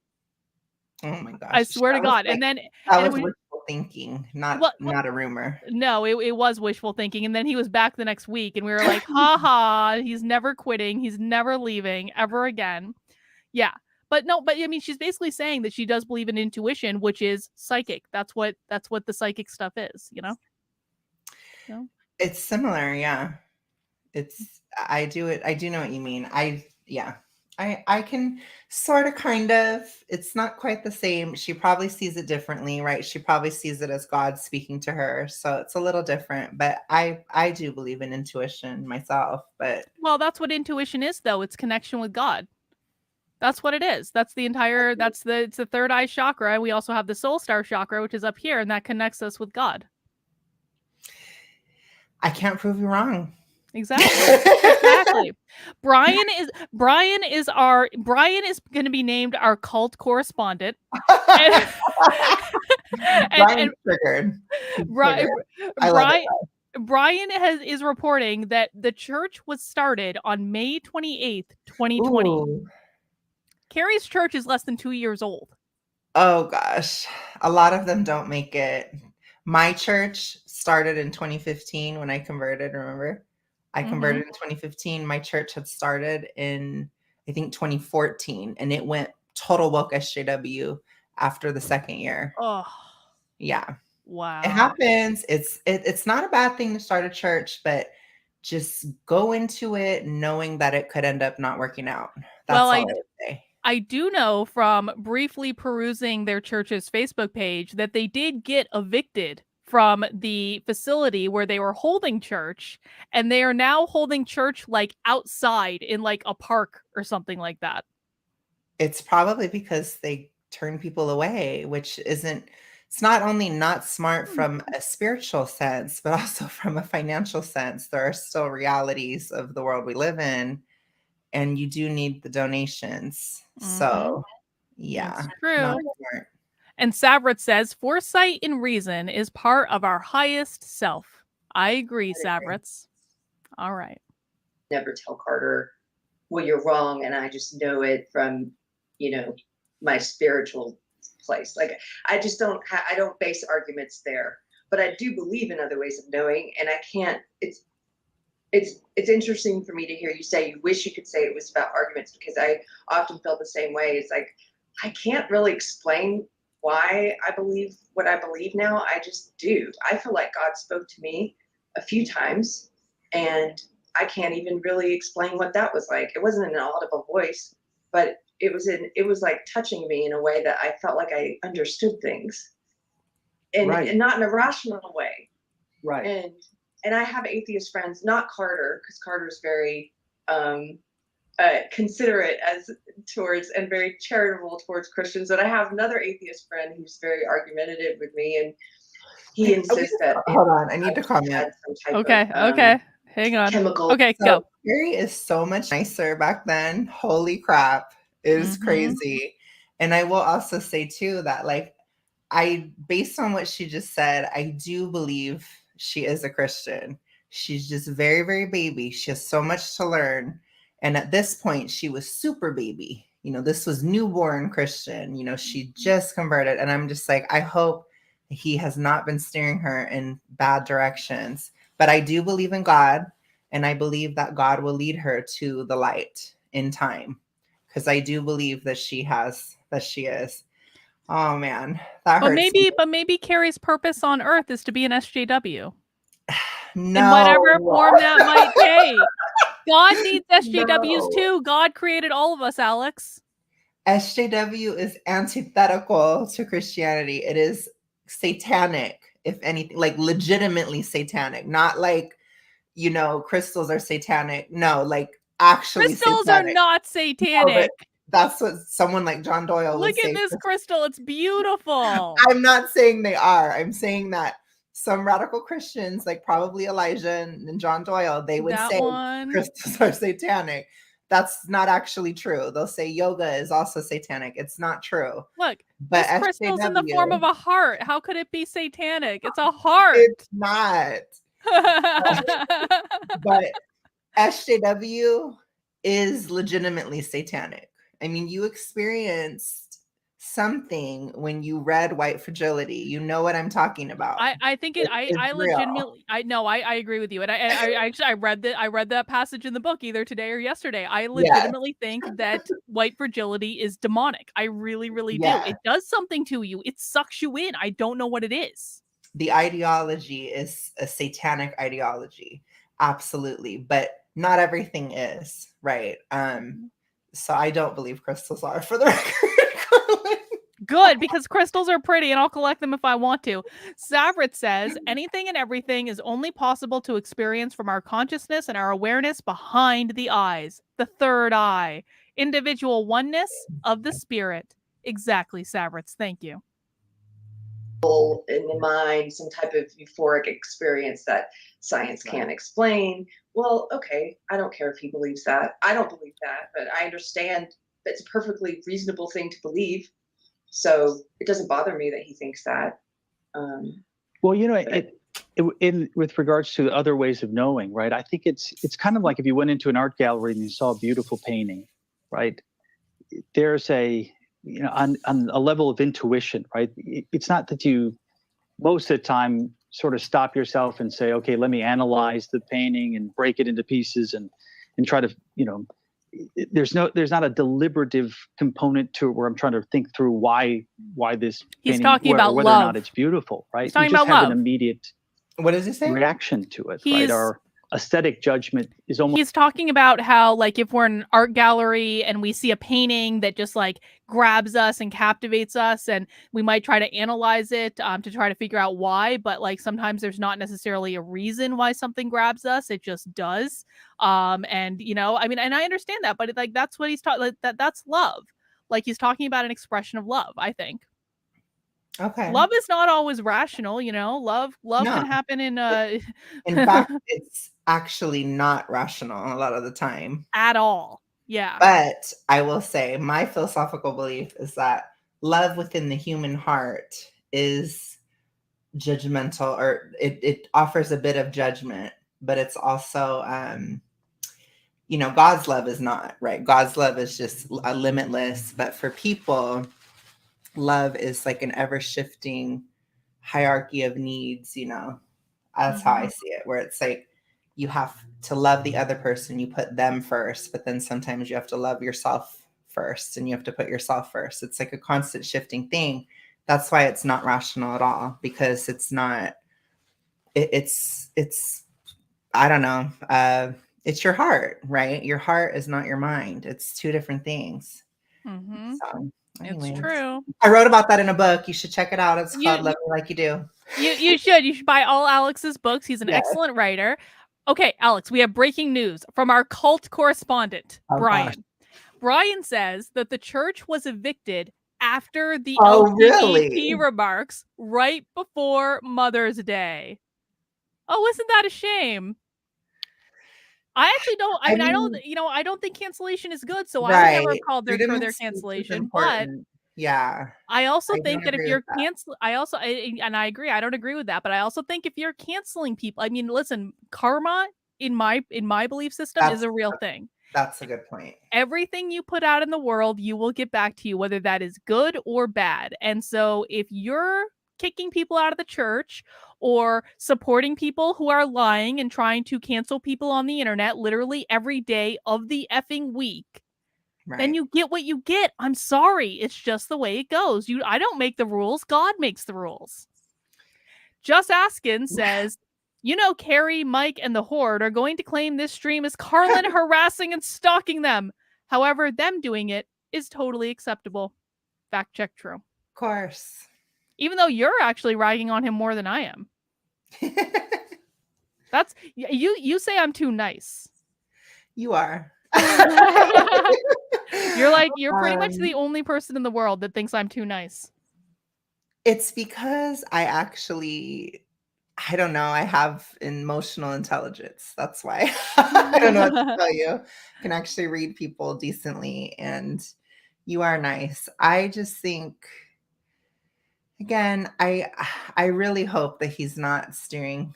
Oh my gosh! I swear to God. And then that was wishful thinking, not a rumor. No, it was wishful thinking. And then he was back the next week, and we were like, haha, he's never quitting. He's never leaving ever again. Yeah. But I mean, she's basically saying that she does believe in intuition, which is psychic. That's what the psychic stuff is, So. It's similar, yeah. I do know what you mean. I can sort of, kind of, it's not quite the same. She probably sees it differently, right? She probably sees it as God speaking to her. So it's a little different, but I do believe in intuition myself, but. Well, that's what intuition is, though. It's connection with God. That's what it is. It's the third eye chakra. And we also have the soul star chakra, which is up here, and that connects us with God. I can't prove you wrong. Exactly. Brian is going to be named our cult correspondent. Brian's triggered. Brian is reporting that the church was started on May 28th, 2020. Ooh. Keri's church is less than 2 years old. Oh gosh. A lot of them don't make it. My church started in 2015 when I converted, remember? I converted in 2015. My church had started in, I think, 2014, and it went total woke SJW after the second year. Oh. Yeah. Wow. It happens. It's not a bad thing to start a church, but just go into it knowing that it could end up not working out. That's all I would say. I do know from briefly perusing their church's Facebook page that they did get evicted from the facility where they were holding church, and they are now holding church like outside in like a park or something like that. It's probably because they turn people away, which it's not only not smart from a spiritual sense, but also from a financial sense. There are still realities of the world we live in, and you do need the donations. So, yeah. That's true. And Savrit says, foresight and reason is part of our highest self. I agree, Savrits. All right. Never tell Carter, well, you're wrong, and I just know it from, my spiritual place. Like, I just don't base arguments there. But I do believe in other ways of knowing, and I can't. It's interesting for me to hear you say you wish you could say it was about arguments, because I often feel the same way. It's like, I can't really explain why I believe what I believe now. I just do. I feel like God spoke to me a few times, and I can't even really explain what that was like. It wasn't an audible voice, but it was like touching me in a way that I felt like I understood things, and not in a rational way. Right. And I have atheist friends, not Carter, because Carter's very considerate towards and very charitable towards Christians. But I have another atheist friend who's very argumentative with me, and he insists that. Hold on, I need to comment. Okay, hang on. Chemical. Okay, go. Keri is so much nicer back then. Holy crap, it is crazy. And I will also say too that, like, based on what she just said, I do believe she is a Christian. She's just very, very baby. She has so much to learn. And at this point, she was super baby. This was newborn Christian. She just converted. And I'm just like, I hope he has not been steering her in bad directions. But I do believe in God. And I believe that God will lead her to the light in time. Because I do believe that she is. Oh man, that hurts. But maybe Keri's purpose on Earth is to be an SJW. No. In whatever form that might take. God needs SJWs too. God created all of us, Alex. SJW is antithetical to Christianity. It is satanic, if anything, like legitimately satanic. Not like, crystals are satanic. No, like actually crystals satanic. Are not satanic. No, that's what someone like John Doyle would say. Look at this crystal. It's beautiful. I'm not saying they are. I'm saying that some radical Christians, like probably Elijah and John Doyle, they would say crystals are satanic. That's not actually true. They'll say yoga is also satanic. It's not true. Look, but this crystal's in the form of a heart. How could it be satanic? It's a heart. It's not. But SJW is legitimately satanic. I mean, you experienced something when you read White Fragility. You know what I'm talking about. I think I legitimately I agree with you. And I read that passage in the book either today or yesterday. I legitimately think that White Fragility is demonic. I really, really do. It does something to you. It sucks you in. I don't know what it is. The ideology is a satanic ideology. Absolutely. But not everything is, right? So I don't believe crystals are, for the record. Good, because crystals are pretty and I'll collect them if I want to. Savrit says, anything and everything is only possible to experience from our consciousness and our awareness behind the eyes, the third eye, individual oneness of the spirit. Exactly, Savrits. Thank you. In the mind, some type of euphoric experience that science can't explain. Well, okay, I don't care if he believes that. I don't believe that, but I understand that it's a perfectly reasonable thing to believe. So it doesn't bother me that he thinks that. Well, with regards to other ways of knowing, right? I think it's kind of like if you went into an art gallery and you saw a beautiful painting, right? There's on a level of intuition, right? It's not that you most of the time sort of stop yourself and say, okay, let me analyze the painting and break it into pieces and try to, there's not a deliberative component to it where I'm trying to think through why this he's painting, talking about whether love. or not it's beautiful, right? He's talking you just about have love. An immediate what does he say? reaction to it, right? Our aesthetic judgment is almost. He's talking about how, like, if we're in an art gallery and we see a painting that just like grabs us and captivates us, and we might try to analyze it to try to figure out why, but like sometimes there's not necessarily a reason why something grabs us, it just does. And I mean, and I understand that, but like that's what he's talking, like, that's love. Like he's talking about an expression of love, I think. Okay. Love is not always rational, love can happen in fact, it's actually not rational a lot of the time at all. Yeah. But I will say my philosophical belief is that love within the human heart is judgmental, or it offers a bit of judgment, but it's also God's love is not, right? God's love is just limitless, but for people, love is like an ever-shifting hierarchy of needs. That's how I see it, where it's like you have to love the other person, you put them first, but then sometimes you have to love yourself first and you have to put yourself first. It's like a constant shifting thing. That's why it's not rational at all, because it's not, it's I don't know, it's your heart, right? Your heart is not your mind. It's two different things. So anyways, it's true. I wrote about that in a book. You should check it out. It's called Love Me Like You Do. You should buy all Alex's books. He's an excellent writer. Okay, Alex, we have breaking news from our cult correspondent, Brian. Gosh. Brian says that the church was evicted after the LGBT remarks right before Mother's Day. Oh, isn't that a shame? I actually don't. I don't think cancellation is good. So I would never have called for their cancellation. But Yeah. I also I think don't that if agree you're with that. and I agree, I don't agree with that, but I also think if you're canceling people, I mean, listen, karma in my belief system is That's a real thing. that's a good point. Everything you put out in the world, you will get back to you, whether that is good or bad. And so if you're kicking people out of the church or supporting people who are lying and trying to cancel people on the internet literally every day of the effing week, then Right. you get what you get. I'm sorry. It's just the way it goes. I don't make the rules. God makes the rules. Just Askin says, you know, Keri, Mike, and the Horde are going to claim this stream is Carlin harassing and stalking them. However, them doing it is totally acceptable. Fact check true. Of course. Even though you're actually ragging on him more than I am. That's you say I'm too nice. You are. You're pretty much the only person in the world that thinks I'm too nice. It's because I don't know, I have emotional intelligence. That's why. I don't know what to tell you. I can actually read people decently, and you are nice. I just think, again, I really hope that he's not steering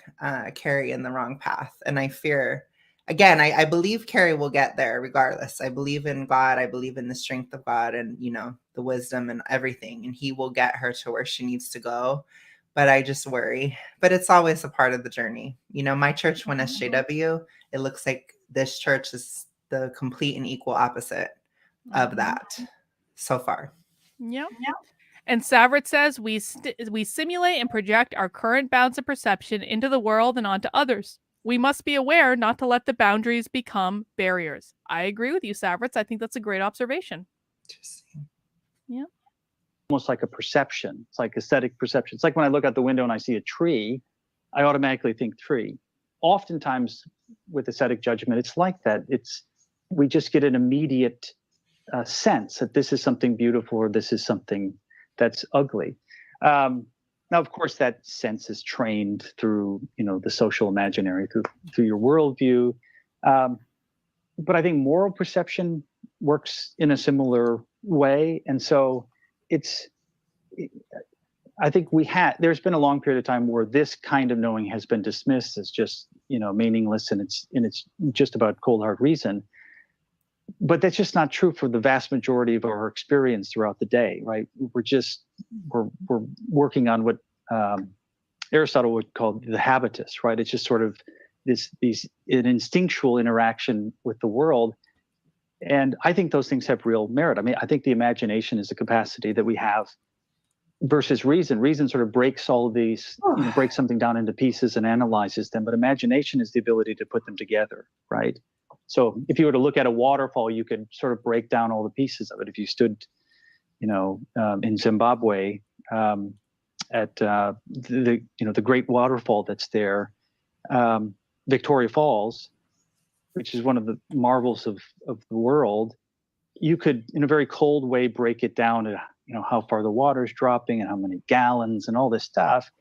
Keri in the wrong path. And I fear, again, I believe Keri will get there regardless. I believe in God. I believe in the strength of God and, you know, the wisdom and everything. And he will get her to where she needs to go. But I just worry. But it's always a part of the journey. You know, my church went SJW. It looks like this church is the complete and equal opposite of that so far. Yep. And Savrit says we simulate and project our current bounds of perception into the world and onto others. We must be aware not to let the boundaries become barriers. I agree with you, Savrits. I think that's a great observation. Interesting. Yeah. Almost like a perception. It's like aesthetic perception. It's like when I look out the window and I see a tree, I automatically think tree. Oftentimes with aesthetic judgment, it's like that. We just get an immediate sense that this is something beautiful or this is something that's ugly. Now, of course, that sense is trained through, you know, the social imaginary, through your worldview. But I think moral perception works in a similar way. And so I think there's been a long period of time where this kind of knowing has been dismissed as just, you know, meaningless, and it's just about cold hard reason. But that's just not true for the vast majority of our experience throughout the day, right? We're working on what Aristotle would call the habitus, right? It's just sort of an instinctual interaction with the world. And I think those things have real merit. I mean, I think the imagination is a capacity that we have versus reason. Reason sort of breaks all of these, you know, breaks something down into pieces and analyzes them. But imagination is the ability to put them together, right? So if you were to look at a waterfall, you could sort of break down all the pieces of it. If you stood, you know, in Zimbabwe at the great waterfall that's there, Victoria Falls, which is one of the marvels of the world, you could, in a very cold way, break it down to, you know, how far the water's dropping and how many gallons and all this stuff.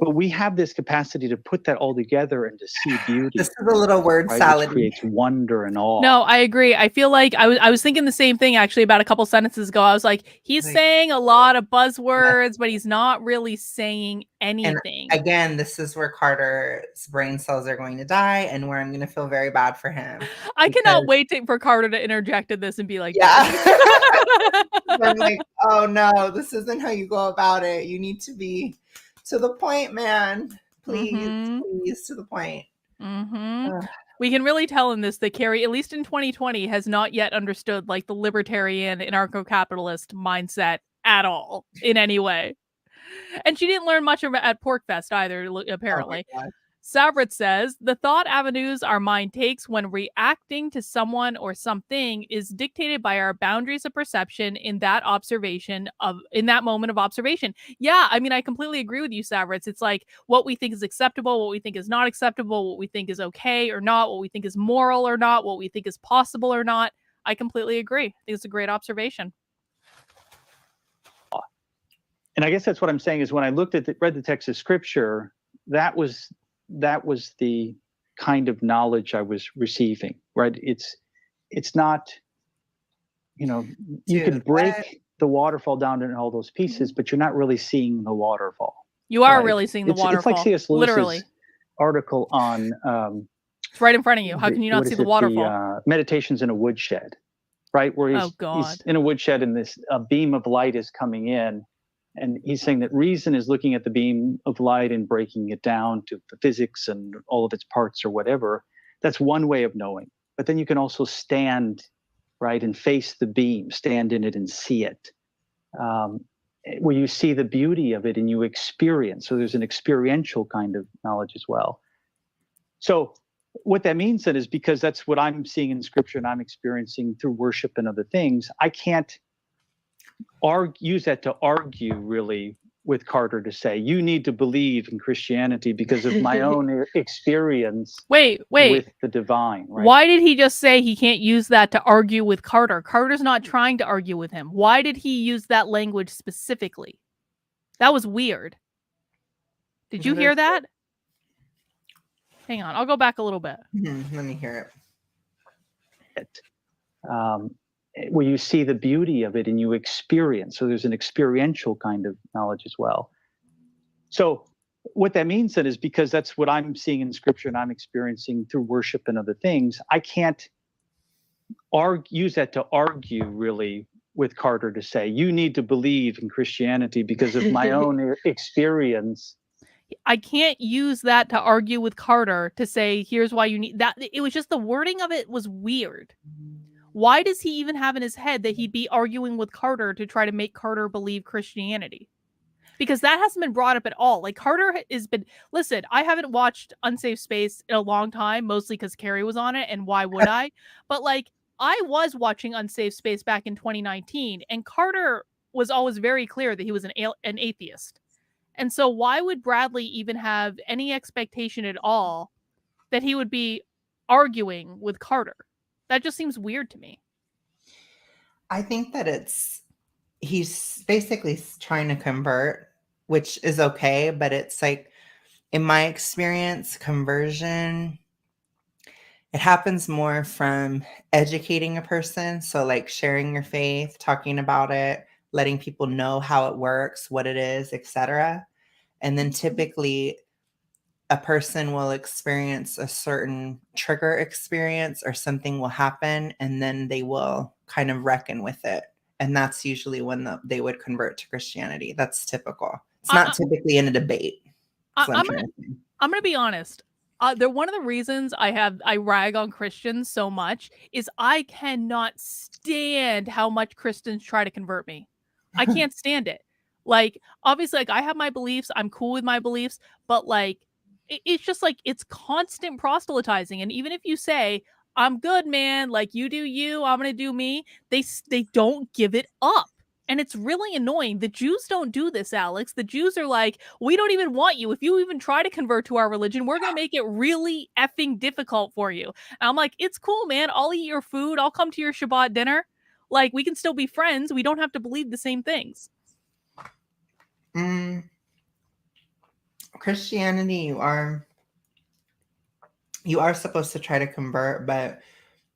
But we have this capacity to put that all together and to see beauty. This is a little word right? salad. Which creates wonder and awe. No, I agree. I feel like I was thinking the same thing actually about a couple sentences ago. I was like, he's saying a lot of buzzwords, but he's not really saying anything. And again, this is where Carter's brain cells are going to die and where I'm going to feel very bad for him. I cannot wait for Carter to interject in this and be like, yeah. I'm like, oh no, this isn't how you go about it. You need to be to the point, man. Please, please, to the point. We can really tell in this that Keri, at least in 2020, has not yet understood like the libertarian anarcho-capitalist mindset at all in any way. And she didn't learn much at Porkfest either, apparently. Oh Savrit says, the thought avenues our mind takes when reacting to someone or something is dictated by our boundaries of perception in that moment of observation. Yeah, I mean, I completely agree with you, Savrit. It's like what we think is acceptable, what we think is not acceptable, what we think is okay or not, what we think is moral or not, what we think is possible or not. I completely agree. I think it's a great observation. And I guess that's what I'm saying is when I read the text of scripture, that was the kind of knowledge I was receiving, right? It's not, you know, you could break the waterfall down in all those pieces, but you're not really seeing the waterfall. You are Right. really seeing the It's waterfall. like C.S. Lewis's literally. article on It's right in front of you. How can you not see the waterfall? Meditations in a woodshed, right? Where he's in a woodshed and a beam of light is coming in. And he's saying that reason is looking at the beam of light and breaking it down to the physics and all of its parts or whatever. That's one way of knowing. But then you can also stand, right, and face the beam, stand in it and see it. Where you see the beauty of it and you experience. So there's an experiential kind of knowledge as well. So what that means then is, because that's what I'm seeing in Scripture and I'm experiencing through worship and other things, I can't use that to argue really with Carter to say, you need to believe in Christianity because of my own experience with the divine. Right? Why did he just say he can't use that to argue with Carter? Carter's not trying to argue with him. Why did he use that language specifically? That was weird. Did you hear that? Hang on, I'll go back a little bit. Let me hear it. Where you see the beauty of it and you experience. So there's an experiential kind of knowledge as well. So what that means then is, because that's what I'm seeing in Scripture and I'm experiencing through worship and other things, I can't use that to argue really with Carter to say, you need to believe in Christianity because of my own experience. I can't use that to argue with Carter to say, here's why you need that. It was just the wording of it was weird. Why does he even have in his head that he'd be arguing with Carter to try to make Carter believe Christianity? Because that hasn't been brought up at all. Like, Carter has been, listen, I haven't watched Unsafe Space in a long time, mostly because Keri was on it, and why would I? But like, I was watching Unsafe Space back in 2019, and Carter was always very clear that he was an atheist. And so why would Bradley even have any expectation at all that he would be arguing with Carter? That just seems weird to me. I think that he's basically trying to convert, which is okay, but it's like, in my experience, conversion, it happens more from educating a person. So like sharing your faith, talking about it, letting people know how it works, what it is, etc. And then typically a person will experience a certain trigger experience or something will happen, and then they will kind of reckon with it. And that's usually when they would convert to Christianity. That's typical. It's not typically in a debate. I'm going to be honest. One of the reasons I rag on Christians so much is I cannot stand how much Christians try to convert me. I can't stand it. Like, obviously, like, I have my beliefs. I'm cool with my beliefs, but like, it's just like, it's constant proselytizing. And even if you say, I'm good, man, like, you do you, I'm going to do me, they don't give it up. And it's really annoying. The Jews don't do this, Alex. The Jews are like, we don't even want you. If you even try to convert to our religion, we're going to make it really effing difficult for you. And I'm like, it's cool, man. I'll eat your food. I'll come to your Shabbat dinner. Like, we can still be friends. We don't have to believe the same things. Christianity, you are supposed to try to convert, but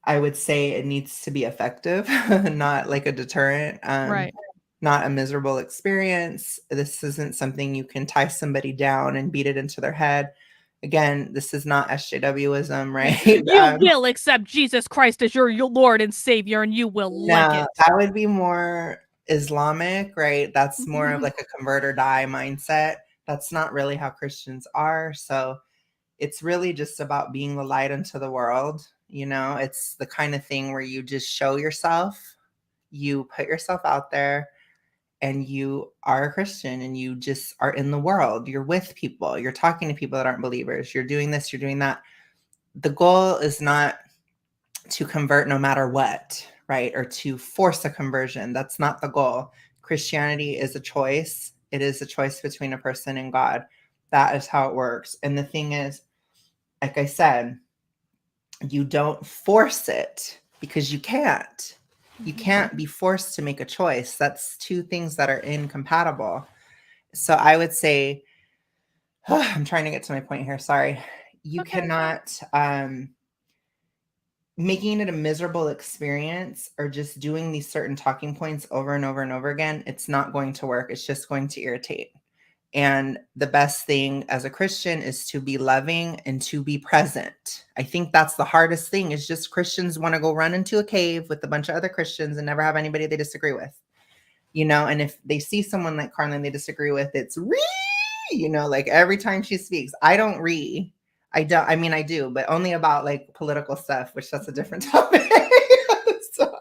I would say it needs to be effective, not like a deterrent, right? Not a miserable experience. This isn't something you can tie somebody down and beat it into their head. Again, this is not SJWism, right? You will accept Jesus Christ as your Lord and Savior, and you will like it. That would be more Islamic, right? That's more of like a convert or die mindset. That's not really how Christians are. So it's really just about being the light unto the world. You know, it's the kind of thing where you just show yourself, you put yourself out there, and you are a Christian and you just are in the world. You're with people. You're talking to people that aren't believers. You're doing this, you're doing that. The goal is not to convert no matter what, right? Or to force a conversion. That's not the goal. Christianity is a choice. It is a choice between a person and God. That is how it works. And the thing is, like I said, you don't force it because you can't. You can't be forced to make a choice. That's two things that are incompatible. So I would say, I'm trying to get to my point here. Sorry. You cannot, making it a miserable experience or just doing these certain talking points over and over and over again, it's not going to work. It's just going to irritate. And the best thing as a Christian is to be loving and to be present. I think that's the hardest thing, is just Christians want to go run into a cave with a bunch of other Christians and never have anybody they disagree with, you know? And if they see someone like Carlin they disagree with, it's you know, like every time she speaks, I don't I mean, I do, but only about like political stuff, which that's a different topic. So,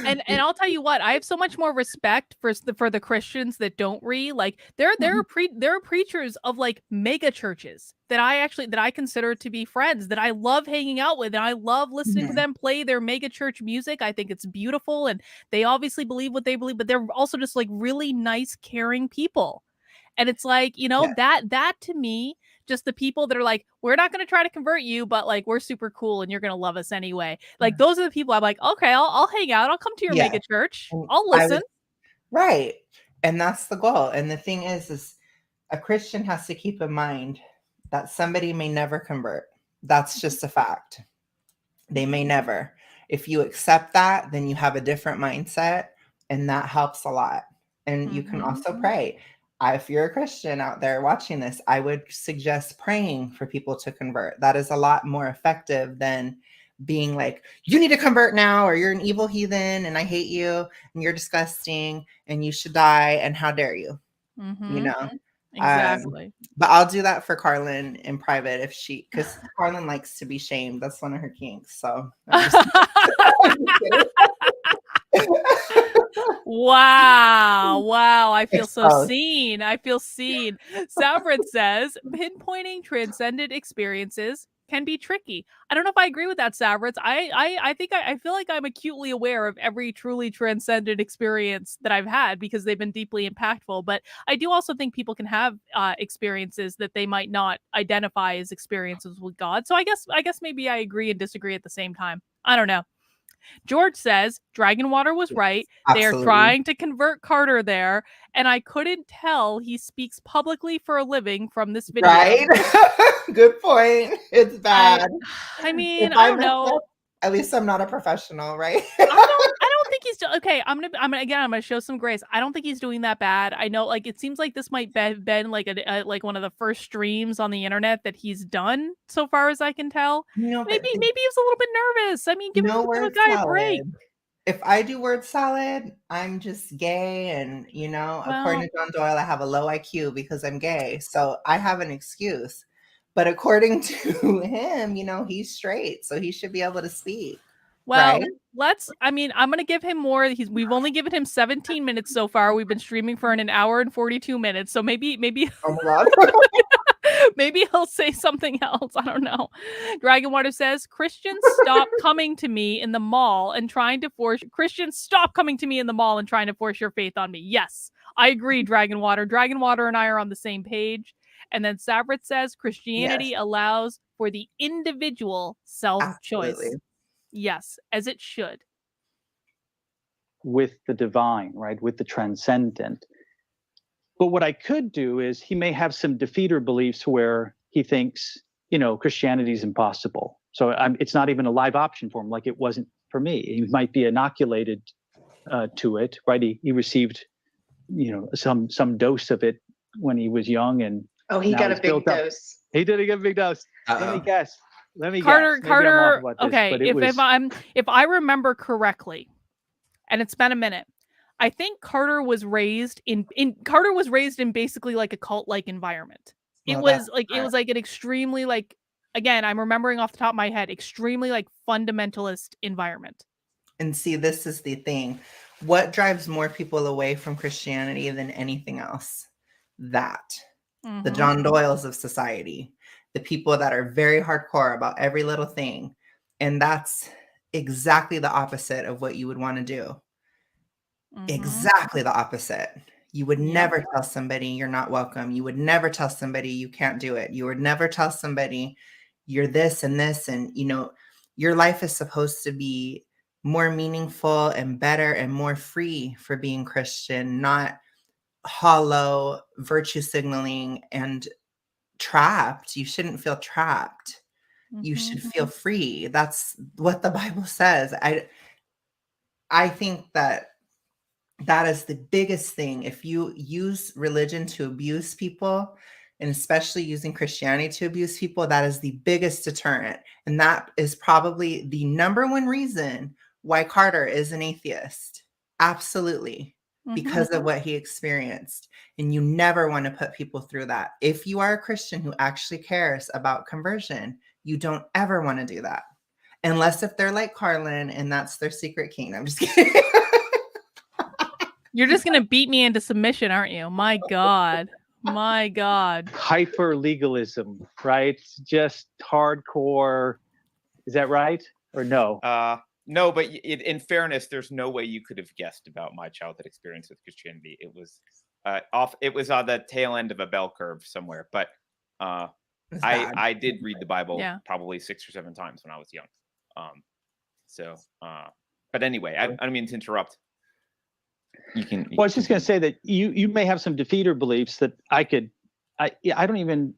And I'll tell you what, I have so much more respect for the Christians that don't like there are preachers of like mega churches that I consider to be friends that I love hanging out with, and I love listening to them play their mega church music. I think it's beautiful, and they obviously believe what they believe, but they're also just like really nice, caring people. And it's like, you know, that to me, just the people that are like, we're not going to try to convert you, but like, we're super cool and you're going to love us anyway. Like, those are the people I'm like, okay, I'll hang out. I'll come to your mega church. I'll listen. Right. And that's the goal. And the thing is a Christian has to keep in mind that somebody may never convert. That's just a fact. They may never. If you accept that, then you have a different mindset, and that helps a lot. And you can also pray. If you're a Christian out there watching this, I would suggest praying for people to convert. That is a lot more effective than being like, you need to convert now, or you're an evil heathen and I hate you and you're disgusting and you should die and how dare you, you know? Exactly. But I'll do that for Carlin in private because Carlin likes to be shamed. That's one of her kinks. So I'm Wow. I feel so seen. Savrid says pinpointing transcendent experiences can be tricky. I don't know if I agree with that, Savrid. I feel like I'm acutely aware of every truly transcendent experience that I've had because they've been deeply impactful. But I do also think people can have experiences that they might not identify as experiences with God. So I guess maybe I agree and disagree at the same time. I don't know. George says Dragonwater was right. They are trying to convert Carter there, and I couldn't tell he speaks publicly for a living from this video. Right? Good point. It's bad. I mean, I don't know. At least I'm not a professional, right? I don't think he's okay. I'm gonna show some grace. I don't think he's doing that bad. I know, like, it seems like this might have been like like one of the first streams on the internet that he's done, so far as I can tell. No, maybe he was a little bit nervous. I mean, give the guy a break. If I do word salad, I'm just gay, and you know, according to John Doyle, I have a low IQ because I'm gay, so I have an excuse. But according to him, you know, he's straight, so he should be able to speak. Well, I'm going to give him more. We've only given him 17 minutes so far. We've been streaming for an hour and 42 minutes. So maybe oh my God. Maybe he'll say something else. I don't know. Dragonwater says, Christians stop coming to me in the mall and trying to force your faith on me. Yes, I agree, Dragonwater. Dragonwater and I are on the same page. And then Savrit says, Christianity allows for the individual self-choice. Yes, as it should. With the divine, right? With the transcendent. But what I could do is he may have some defeater beliefs where he thinks, you know, Christianity is impossible. So it's not even a live option for him, like it wasn't for me. He might be inoculated to it, right? He received, you know, some dose of it when he was young, and he got a big dose. He did get a big dose. Let me guess. Carter. Okay, if I remember correctly, and it's been a minute, I think Carter was raised in basically like a cult-like environment. It was like an extremely, like, again, I'm remembering off the top of my head, extremely like fundamentalist environment. And see, this is the thing. What drives more people away from Christianity than anything else? The John Doyles of society, the people that are very hardcore about every little thing. And that's exactly the opposite of what you would want to do. Exactly the opposite. You would never tell somebody you're not welcome. You would never tell somebody you can't do it. You would never tell somebody you're this and this. And, you know, your life is supposed to be more meaningful and better and more free for being Christian, not hollow virtue signaling and trapped. You shouldn't feel trapped. You should feel free. That's what the Bible says. I think that is the biggest thing. If you use religion to abuse people, and especially using Christianity to abuse people, that is the biggest deterrent. And that is probably the number one reason why Carter is an atheist. Absolutely. Because of what he experienced. And you never want to put people through that. If you are a Christian who actually cares about conversion, you don't ever want to do that. Unless if they're like Carlin and that's their secret king. I'm just kidding. You're just going to beat me into submission, aren't you? My God. My God. Hyper legalism, right? Just hardcore. Is that right? Or no? No, but in fairness, there's no way you could have guessed about my childhood experience with Christianity. It was It was on the tail end of a bell curve somewhere. But I did read the Bible probably 6 or 7 times when I was young. But anyway, I don't mean to interrupt. Well, I was just going to say that you may have some defeater beliefs that I don't even,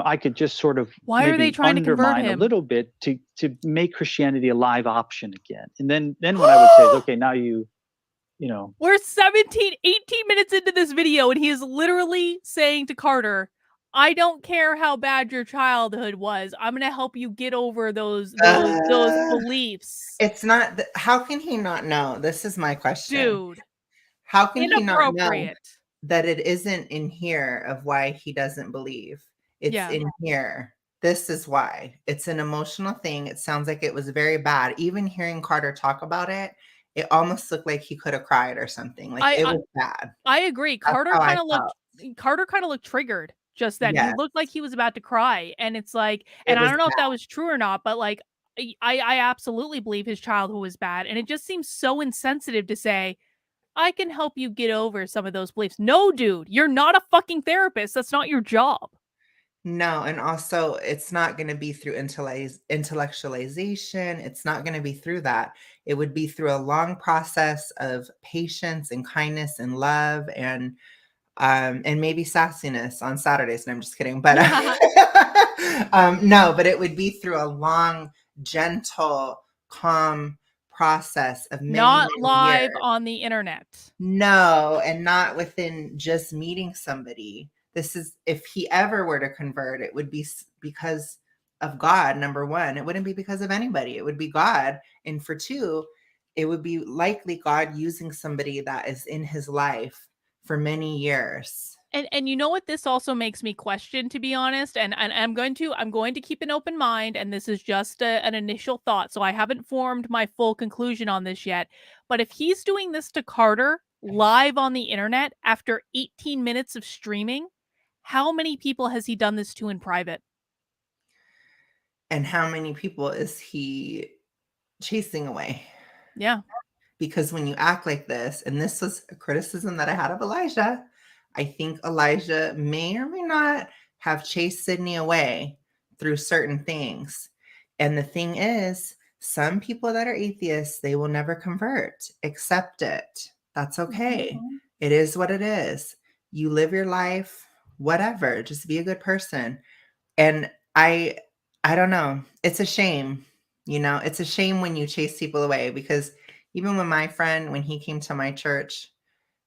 I could just sort of why are they trying to convert him a little bit to make Christianity a live option again. And then what I would say is, okay, now we're 18 minutes into this video and he is literally saying to Carter, I don't care how bad your childhood was. I'm going to help you get over those beliefs. It's not. How can he not know? This is my question. Dude. How can he not know that it isn't in here of why he doesn't believe? It's in here. This is why. It's an emotional thing. It sounds like it was very bad. Even hearing Carter talk about it, it almost looked like he could have cried or something. Like it was bad. I agree. Carter kind of looked triggered. Just that he looked like he was about to cry. And it's like, and I don't know if that was true or not, but like I absolutely believe his childhood was bad. And it just seems so insensitive to say, I can help you get over some of those beliefs. No, dude, you're not a fucking therapist. That's not your job. No, and also it's not going to be through intellectualization. It's not going to be through that. It would be through a long process of patience and kindness and love and maybe sassiness on Saturdays. No, I'm just kidding. But no, but it would be through a long, gentle, calm process of not many live years. On the internet. No, and not within just meeting somebody. This is, if he ever were to convert, it would be because of God, number one. It wouldn't be because of anybody. It would be God. And for two, it would be likely God using somebody that is in his life for many years. And you know what this also makes me question, to be honest, and I'm going to keep an open mind, and this is just an initial thought, so I haven't formed my full conclusion on this yet. But if he's doing this to Carter live on the internet after 18 minutes of streaming, how many people has he done this to in private? And how many people is he chasing away? Yeah. Because when you act like this, and this was a criticism that I had of Elijah, I think Elijah may or may not have chased Sydney away through certain things. And the thing is, some people that are atheists, they will never convert. Accept it. That's okay. Mm-hmm. It is what it is. You live your life, whatever. Just be a good person. And I don't know. It's a shame. It's a shame when you chase people away, because even when my friend, when he came to my church,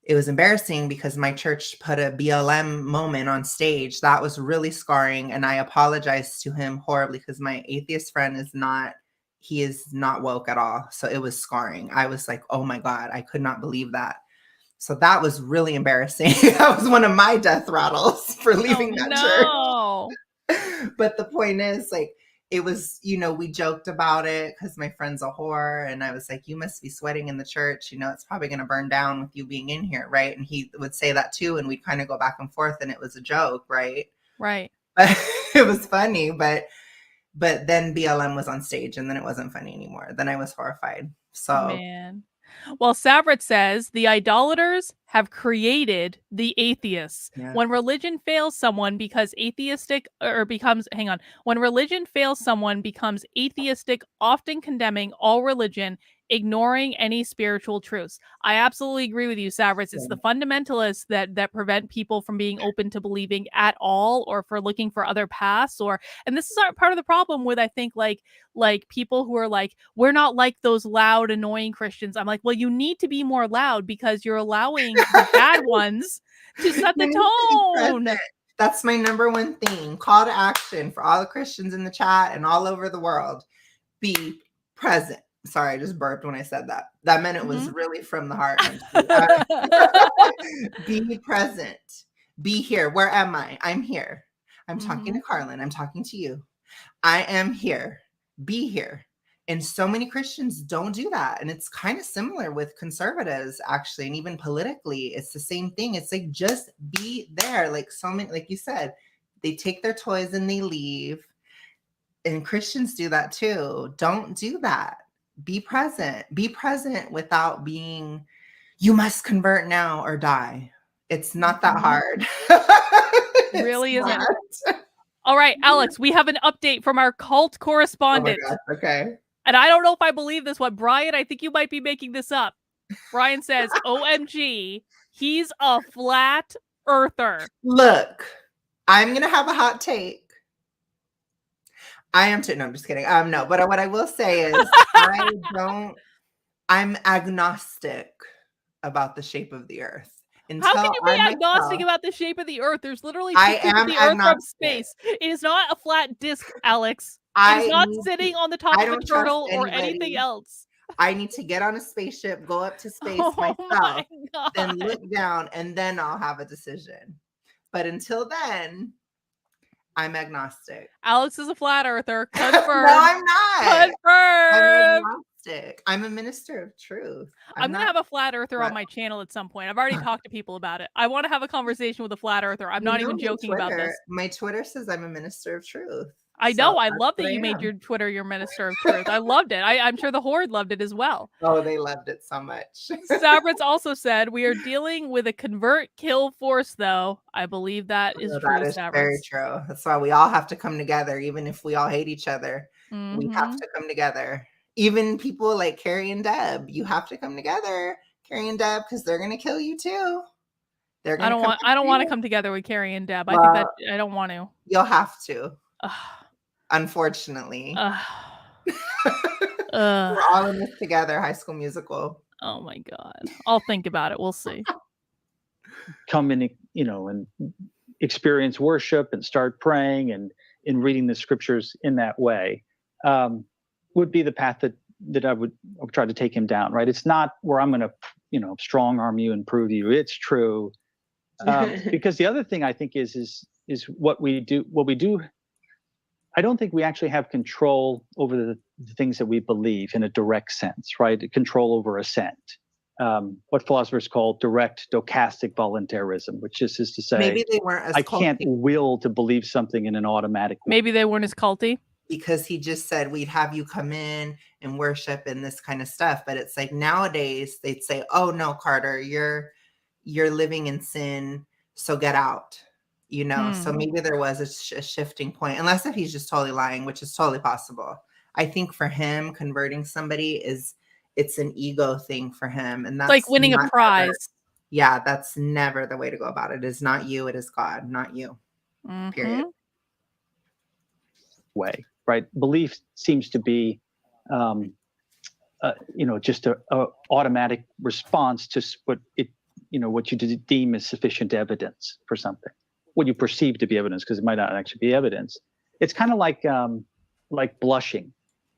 it was embarrassing because my church put a BLM moment on stage. That was really scarring. And I apologized to him horribly because my atheist friend is not woke at all. So it was scarring. I was like, oh my God, I could not believe that. So that was really embarrassing. That was one of my death rattles for leaving that church. But the point is, like, it was, we joked about it because my friend's a whore. And I was like, you must be sweating in the church. It's probably going to burn down with you being in here. Right. And he would say that too. And we'd kind of go back and forth, and it was a joke. Right. Right. But it was funny. But then BLM was on stage, and then it wasn't funny anymore. Then I was horrified. So, man. Well, Savrit says the idolaters have created the atheists. Yeah. When religion fails someone becomes atheistic, often condemning all religion ignoring any spiritual truths. I absolutely agree with you, Savritz. It's the fundamentalists that prevent people from being open to believing at all, or for looking for other paths. And this is part of the problem with, I think, like people who are like, we're not like those loud, annoying Christians. I'm like, well, you need to be more loud, because you're allowing the bad ones to set the tone. That's my number one thing. Call to action for all the Christians in the chat and all over the world. Be present. Sorry, I just burped when I said that. That meant it was really from the heart. Be present. Be here. Where am I? I'm here. I'm talking to Carlin. I'm talking to you. I am here. Be here. And so many Christians don't do that. And it's kind of similar with conservatives, actually. And even politically, it's the same thing. It's like, just be there. Like so many, like you said, they take their toys and they leave. And Christians do that too. Don't do that. Be present. Be present without being, you must convert now or die. It's not that hard. It really isn't. All right, Alex, we have an update from our cult correspondent. Oh my gosh, okay. And I don't know if I believe this one. Brian, I think you might be making this up. Brian says, OMG, he's a flat earther. Look, I'm going to have a hot take. I am too. No, I'm just kidding. No, but what I will say is I'm agnostic about the shape of the earth. How can you be agnostic about the shape of the earth? There's literally pictures of the earth from space. It is not a flat disc, Alex. It is not sitting on the top of a turtle or anything else. I need to get on a spaceship, go up to space myself, then look down, and then I'll have a decision. But until then, I'm agnostic. Alex is a flat earther. Confirmed. No, I'm not. Confirmed. I'm agnostic. I'm a minister of truth. I'm going to have a flat earther on my channel at some point. I've already talked to people about it. I want to have a conversation with a flat earther. I'm not even joking about this. My Twitter says I'm a minister of truth. I know. I love that you made your Twitter your minister of truth. I loved it. I'm sure the Horde loved it as well. Oh, they loved it so much. Savritz also said, we are dealing with a convert kill force, though. I believe that is true, That is very true. That's why we all have to come together, even if we all hate each other. We have to come together. Even people like Keri and Deb, you have to come together, Keri and Deb, because they're going to kill you too. I don't want to come together with Keri and Deb. I think that I don't want to. You'll have to. Unfortunately. We're all in this together, High School Musical. Oh my God. I'll think about it. We'll see. Come in, and experience worship and start praying and in reading the scriptures in that way would be the path that I would try to take him down, right? It's not where I'm going to, strong arm you and prove you it's true. Because the other thing I think is what we do. I don't think we actually have control over the things that we believe in a direct sense, right? Control over assent. What philosophers call direct stochastic voluntarism, which is to say, maybe they weren't as I can't will to believe something in an automatic way. Maybe they weren't as culty. Because he just said we'd have you come in and worship and this kind of stuff. But it's like nowadays they'd say, oh no, Carter, you're living in sin, so get out. So maybe there was a shifting point, unless if he's just totally lying, which is totally possible. I think for him, converting somebody it's an ego thing for him. And that's like winning a prize. Yeah, that's never the way to go about it. It is not you, it is God, not you. Period. Way, right? Belief seems to be, just a automatic response to what you deem as sufficient evidence for something. What you perceive to be evidence, because it might not actually be evidence. It's kind of like blushing,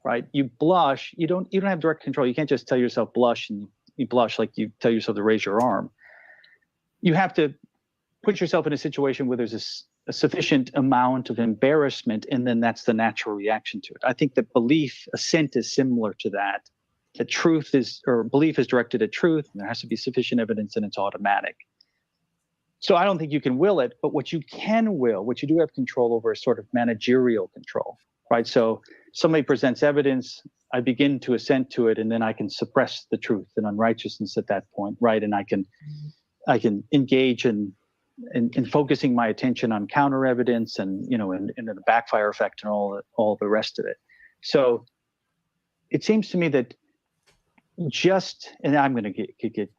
right? You blush, you don't have direct control. You can't just tell yourself blush and you blush like you tell yourself to raise your arm. You have to put yourself in a situation where there's a sufficient amount of embarrassment, and then that's the natural reaction to it. I think that assent is similar to that. The belief is directed at truth, and there has to be sufficient evidence, and it's automatic. So I don't think you can will it, but what you can will, what you do have control over, is sort of managerial control, right? So somebody presents evidence, I begin to assent to it, and then I can suppress the truth and unrighteousness at that point, right? And I can engage in focusing my attention on counter evidence and the backfire effect and all the rest of it. So it seems to me that and I'm going to get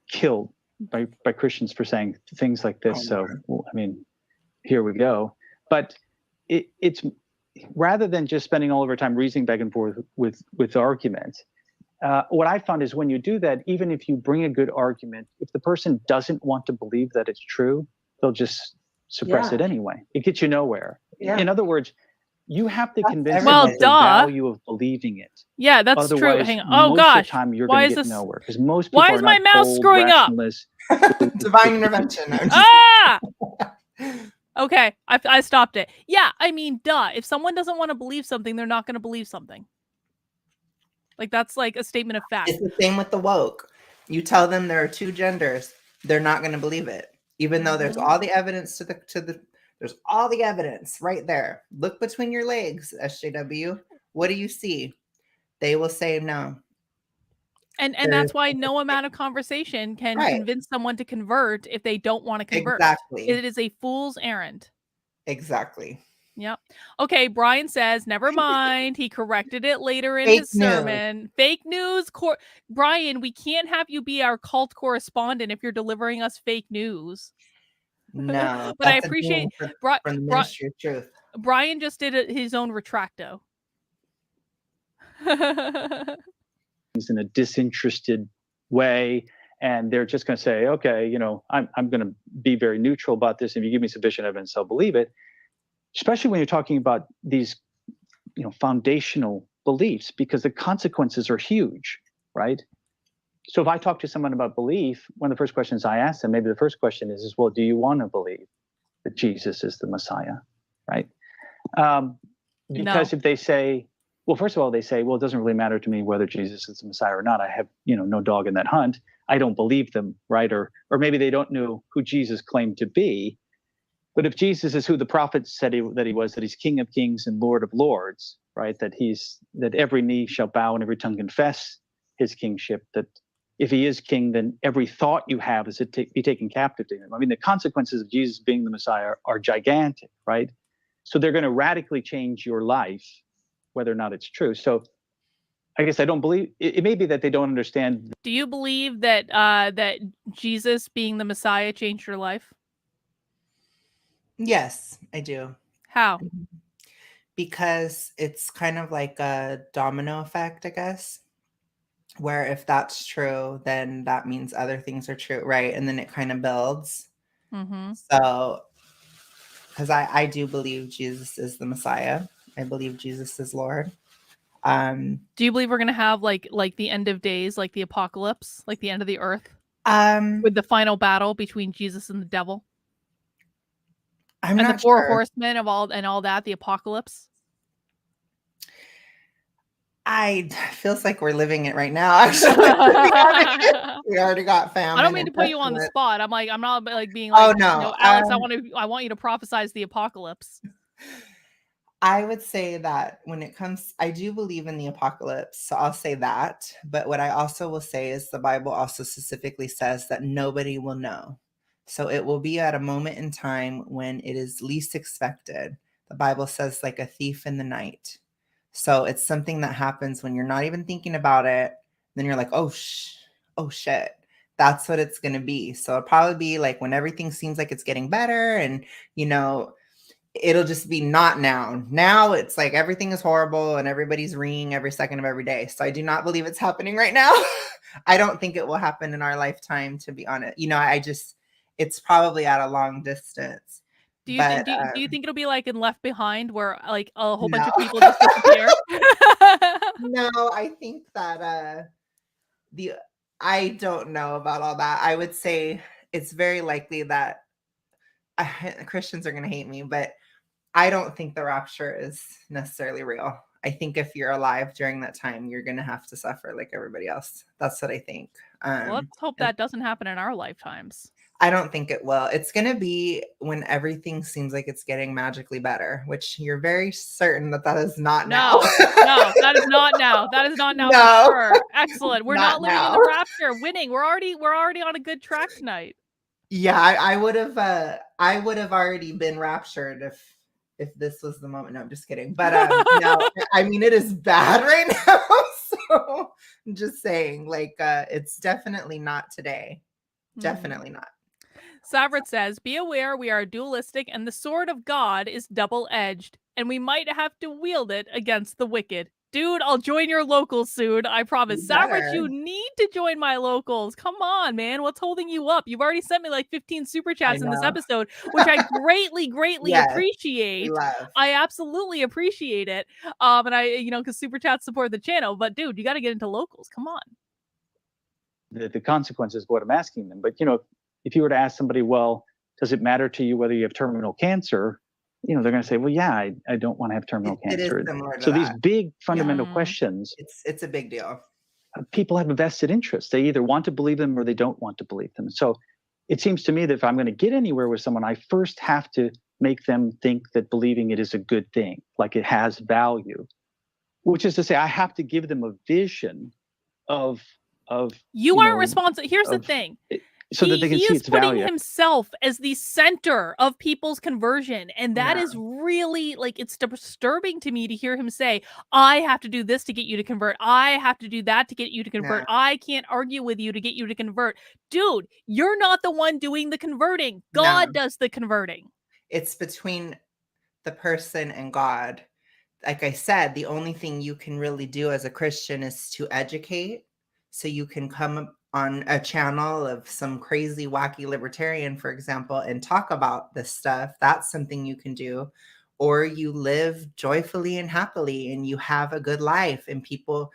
killed by Christians for saying things like this. So, I mean, here we go. But it's rather than just spending all of our time reasoning back and forth with arguments. What I found is when you do that, even if you bring a good argument, if the person doesn't want to believe that it's true, they'll just suppress it anyway. It gets you nowhere. Yeah. In other words, you have to convince them Well, of the value of believing it. Yeah, that's Otherwise, true. Hang on. Oh most gosh, of the time you're why going is to get this? nowhere because most people Why are is my not mouse cold, screwing up? rationalists. Divine intervention. I'm just- Ah! Okay, I stopped it. Yeah, I mean, duh. If someone doesn't want to believe something, they're not going to believe something. Like that's like a statement of fact. It's the same with the woke. You tell them there are two genders, they're not going to believe it, even though there's all the evidence there's all the evidence right there. Look between your legs, SJW. What do you see? They will say no. And that's why no amount of conversation can convince someone to convert if they don't want to convert. Exactly. It is a fool's errand. Exactly. Yep. Okay, Brian says, never mind. He corrected it later in Fake his sermon. Fake news. Brian, we can't have you be our cult correspondent if you're delivering us fake news. No. But I appreciate from the Ministry of Truth. Brian just did his own retracto. In a disinterested way, and they're just going to say, okay, I'm going to be very neutral about this. If you give me sufficient evidence, I'll believe it. Especially when you're talking about these, foundational beliefs, because the consequences are huge, right? So if I talk to someone about belief, one of the first questions I ask them, maybe the first question is, well, do you want to believe that Jesus is the Messiah, right? Because if they say, well, first of all, they say, well, it doesn't really matter to me whether Jesus is the Messiah or not. I have, no dog in that hunt. I don't believe them, right? Or maybe they don't know who Jesus claimed to be. But if Jesus is who the prophets said that he was, that he's King of Kings and Lord of Lords, right? That every knee shall bow and every tongue confess his kingship. That if he is king, then every thought you have is to be taken captive to him. I mean, the consequences of Jesus being the Messiah are gigantic, right? So they're going to radically change your life, whether or not it's true. So I guess I don't believe it may be that they don't understand. Do you believe that that Jesus being the Messiah changed your life? Yes, I do. How? Because it's kind of like a domino effect, I guess, where if that's true, then that means other things are true, right? And then it kind of builds. Mm-hmm. So, because I do believe Jesus is the Messiah. I believe Jesus is Lord. Do you believe we're gonna have like the end of days, like the apocalypse, like the end of the earth, with the final battle between Jesus and the devil? I'm and not the four sure. horsemen of all that, the apocalypse. Feels like we're living it right now. Actually, we already got famine. I don't mean to put you on the spot. I'm not like being Oh like, no, Alex. I want you to prophesize the apocalypse. I would say that when it comes, I do believe in the apocalypse. So I'll say that. But what I also will say is the Bible also specifically says that nobody will know. So it will be at a moment in time when it is least expected. The Bible says like a thief in the night. So it's something that happens when you're not even thinking about it. Then you're like, oh shit. That's what it's going to be. So it'll probably be like when everything seems like it's getting better and, it'll just be not now. Now it's like everything is horrible and everybody's ringing every second of every day. So I do not believe it's happening right now. I don't think it will happen in our lifetime, to be honest. It's probably at a long distance. Do you think it'll be like in Left Behind where like a whole bunch of people just disappear? No, I think that I don't know about all that. I would say it's very likely that Christians are going to hate me, but I don't think the rapture is necessarily real. I think if you're alive during that time, you're going to have to suffer like everybody else. That's what I think. Well, let's hope that doesn't happen in our lifetimes. I don't think it will. It's going to be when everything seems like it's getting magically better, which you're very certain that is not now. No, that is not now. That is not now No. for sure. Excellent. We're not living now. in the rapture. Winning. We're already on a good track tonight. Yeah, I would have already been raptured if this was the moment. No, I'm just kidding. But no, I mean it is bad right now. So Just saying, like, it's definitely not today. Definitely not. Savrit says, be aware we are dualistic and the sword of God is double-edged, and we might have to wield it against the wicked. Dude, I'll join your locals soon, I promise. You Savrit, better. you need to join my locals. Come on, man. What's holding you up? You've already sent me like 15 super chats in this know. episode, which I greatly Yes, appreciate. We love. I absolutely appreciate it. And I, because super chats support the channel, but dude, you got to get into locals. Come on. The consequences of what I'm asking them. But, if you were to ask somebody, well, does it matter to you whether you have terminal cancer? They're going to say, well, yeah, I don't want to have terminal It is cancer. similar to So these that. big fundamental Yeah. questions, It's a big deal. People have a vested interest. They either want to believe them or they don't want to believe them. So it seems to me that if I'm going to get anywhere with someone, I first have to make them think that believing it is a good thing, like it has value, which is to say I have to give them a vision of you aren't responsible. Here's the thing. So that they can he see is its putting value. himself as the center of people's conversion, and that Yeah. is really, like, it's disturbing to me to hear him say, I have to do this to get you to convert, I have to do that to get you to convert, Yeah. I can't argue with you to get you to convert. Dude, you're not the one doing the converting. God does the converting. It's between the person and God. Like I said, the only thing you can really do as a Christian is to educate. So you can come on a channel of some crazy, wacky libertarian, for example, and talk about this stuff. That's something you can do. Or you live joyfully and happily and you have a good life, and people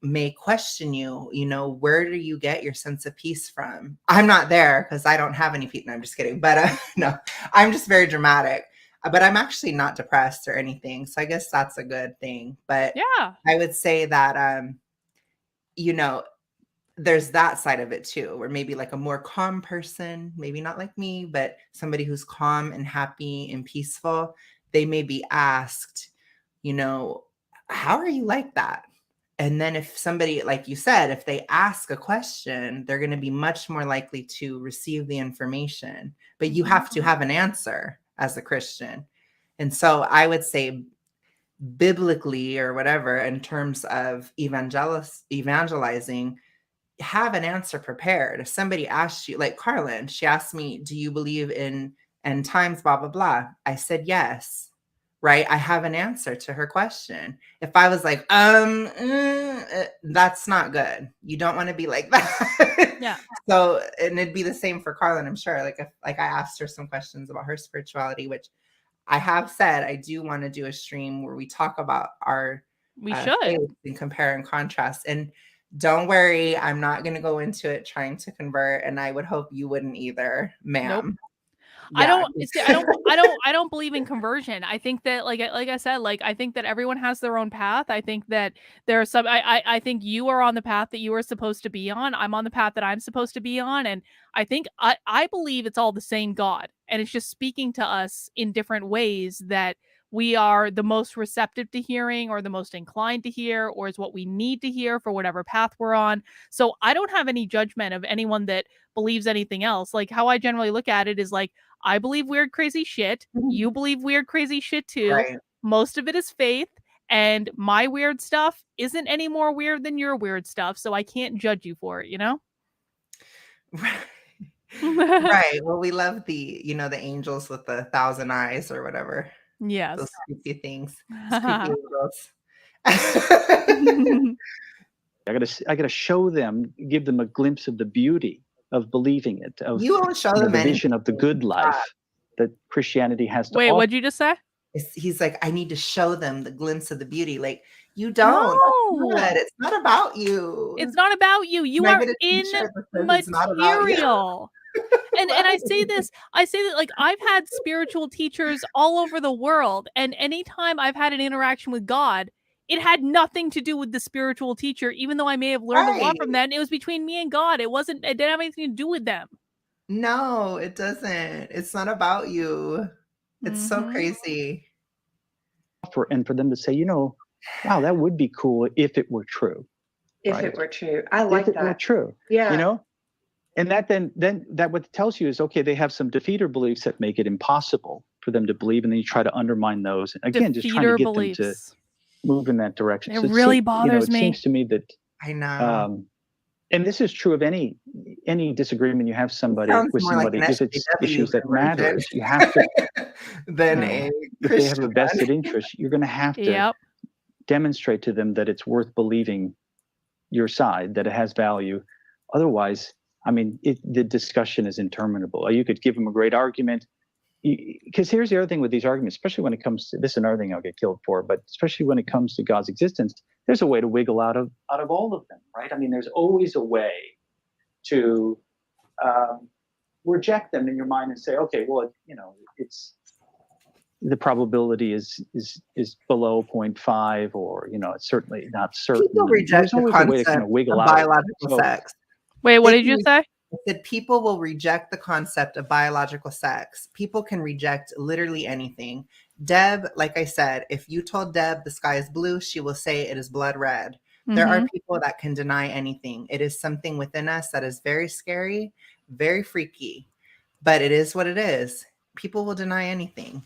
may question you, where do you get your sense of peace from? I'm not there because I don't have any peace. No, I'm just kidding. But no, I'm just very dramatic. But I'm actually not depressed or anything. So I guess that's a good thing. But Yeah. I would say that, there's that side of it too, where maybe like a more calm person, maybe not like me, but somebody who's calm and happy and peaceful, they may be asked, how are you like that? And then if somebody, like you said, if they ask a question, they're going to be much more likely to receive the information. But you have to have an answer as a Christian. And so I would say biblically or whatever, in terms of evangelizing, have an answer prepared. If somebody asks you, like Carlin, she asked me, do you believe in end times, blah, blah, blah. I said, yes. Right. I have an answer to her question. If I was like, that's not good. You don't want to be like that. Yeah. So, and it'd be the same for Carlin, I'm sure. Like, if I asked her some questions about her spirituality, which I have said, I do want to do a stream where we talk about our faith and compare and contrast. And don't worry, I'm not going to go into it trying to convert, and I would hope you wouldn't either, ma'am. Nope. Yeah. I don't believe in conversion. I think that, like I said, like, I think that everyone has their own path. I think that there are some, I think you are on the path that you are supposed to be on. I'm on the path that I'm supposed to be on. And I think I believe it's all the same God, and it's just speaking to us in different ways that we are the most receptive to hearing, or the most inclined to hear, or is what we need to hear for whatever path we're on. So I don't have any judgment of anyone that believes anything else. Like, how I generally look at it is like, I believe weird, crazy shit. You believe weird, crazy shit too. Right. Most of it is faith, and my weird stuff isn't any more weird than your weird stuff, so I can't judge you for it, Right. Well, we love the angels with the 1,000 eyes or whatever. Yes. Those creepy things. Those creepy angels. I gotta show them, give them a glimpse of the beauty of believing it, of you won't show them the anything. vision of the good life that Christianity has to Wait, offer. what'd you just say? He's like, I need to show them the glimpse of the beauty. Like, you don't. No. It's not about you. It's not about you. You are in material. And I say that, like, I've had spiritual teachers all over the world, and anytime I've had an interaction with God, it had nothing to do with the spiritual teacher, even though I may have learned a lot from that. And it was between me and God. It didn't have anything to do with them. No, it doesn't. It's not about you. It's so crazy. And for them to say, wow, that would be cool if it were true. If it were true. I like that. If it were true. Yeah. And that then that what it tells you is, okay, they have some defeater beliefs that make it impossible for them to believe, and then you try to undermine those. And again, just trying to get them to move in that direction. It really bothers me. It seems to me that I know. And this is true of any disagreement you have Sounds with more like somebody. an If it's SJW issues that version matters, you have to. than No. a If they have a Christian vested one. interest, you're going to have to Yep. demonstrate to them that it's worth believing your side, that it has value. Otherwise, I mean, the discussion is interminable. You could give them a great argument. Because here's the other thing with these arguments, especially when it comes to this, is another thing I'll get killed for, but especially when it comes to God's existence, there's a way to wiggle out of all of them, right? I mean, there's always a way to reject them in your mind and say, okay, well, it's the probability is below 0.5, or it's certainly not certain. People reject There's always the a way to kind concept of wiggle of out. biological sex. Wait, what They did you can say? I said people will reject the concept of biological sex. People can reject literally anything. Deb, like I said, if you told Deb the sky is blue, she will say it is blood red. There are people that can deny anything. It is something within us that is very scary, very freaky, but it is what it is. People will deny anything.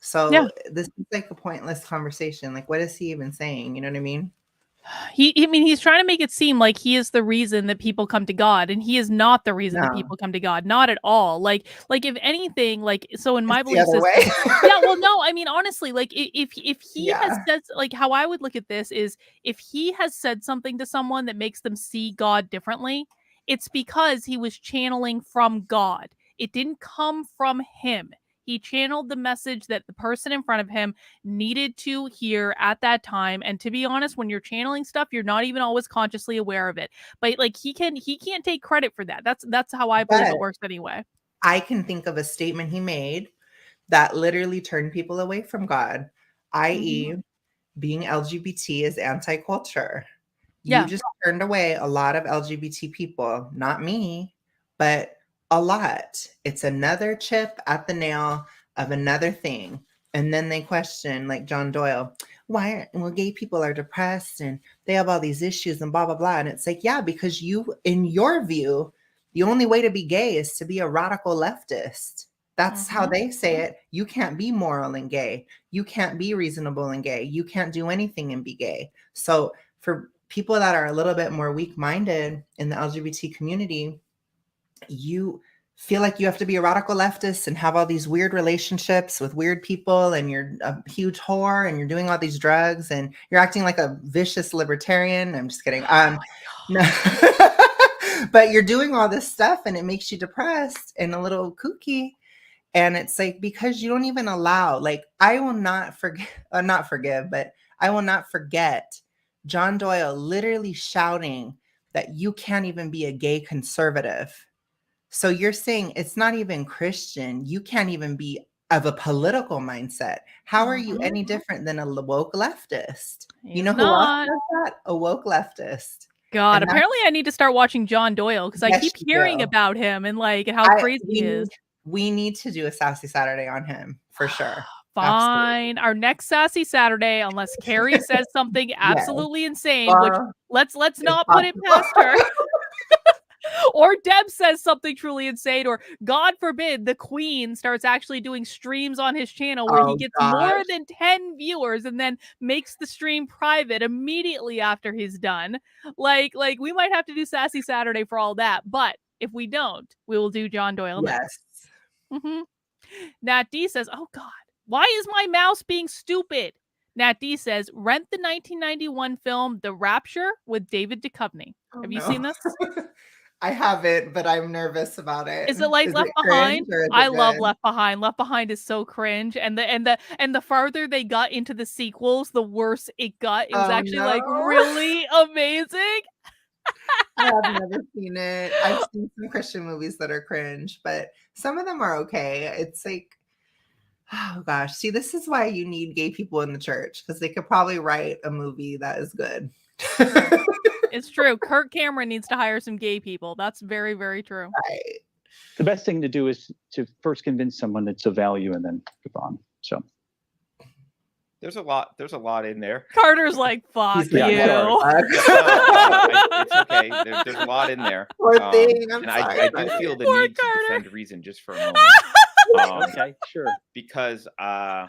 So this is like a pointless conversation. Like, what is he even saying? You know what I mean? He's trying to make it seem like he is the reason that people come to God, and he is not the reason that No. people come to God. Not at all. Like if anything, like, so in my It's the belief other system, way. yeah, well, no, I mean, honestly, like if he has Yeah. said, like, how I would look at this is, if he has said something to someone that makes them see God differently, it's because he was channeling from God. It didn't come from him. He channeled the message that the person in front of him needed to hear at that time. And to be honest, when you're channeling stuff, you're not even always consciously aware of it. But like he can't take credit for that. That's how I believe it works anyway. I can think of a statement he made that literally turned people away from God, i.e., being LGBT is anti-culture. You just turned away a lot of LGBT people, not me, but a lot. It's another chip at the nail of another thing. And then they question, like John Doyle, gay people are depressed and they have all these issues and blah, blah, blah. And it's like, yeah, because you, in your view, the only way to be gay is to be a radical leftist. That's how they say it. You can't be moral and gay. You can't be reasonable and gay. You can't do anything and be gay. So for people that are a little bit more weak-minded in the LGBT community, you feel like you have to be a radical leftist and have all these weird relationships with weird people, and you're a huge whore and you're doing all these drugs and you're acting like a vicious libertarian. I'm just kidding. No. But you're doing all this stuff and it makes you depressed and a little kooky. And it's like, because you don't even allow, like, I will not forgive, but I will not forget John Doyle literally shouting that you can't even be a gay conservative. So you're saying it's not even Christian. You can't even be of a political mindset. How are you any different than a woke leftist? You know who else does that? A woke leftist. God, apparently I need to start watching John Doyle, because I keep hearing about him and like how crazy he is. We need to do a Sassy Saturday on him for sure. Fine. Absolutely. Our next Sassy Saturday, unless Keri says something absolutely insane, which let's not put it past her. Or Deb says something truly insane, or God forbid the Queen starts actually doing streams on his channel where he gets more than 10 viewers and then makes the stream private immediately after he's done. Like we might have to do Sassy Saturday for all that, but if we don't, we will do John Doyle next. Nat D says, oh God, why is my mouse being stupid? Nat D says, rent the 1991 film The Rapture with David Duchovny. Have you seen this? I haven't, but I'm nervous about it. Is it like Left Behind? I love Left Behind. Left Behind is so cringe, and the farther they got into the sequels, the worse it got. It was actually like really amazing. I have never seen it. I've seen some Christian movies that are cringe, but some of them are okay. It's like, oh gosh, see, this is why you need gay people in the church, because they could probably write a movie that is good. It's true. Kirk Cameron needs to hire some gay people. That's very, very true. Right. The best thing to do is to first convince someone it's of value and then move on. So there's a lot in there. Carter's like, fuck you. It's okay. There's a lot in there. Poor thing. And I do feel the need to defend reason just for a moment. Okay, sure. Because oh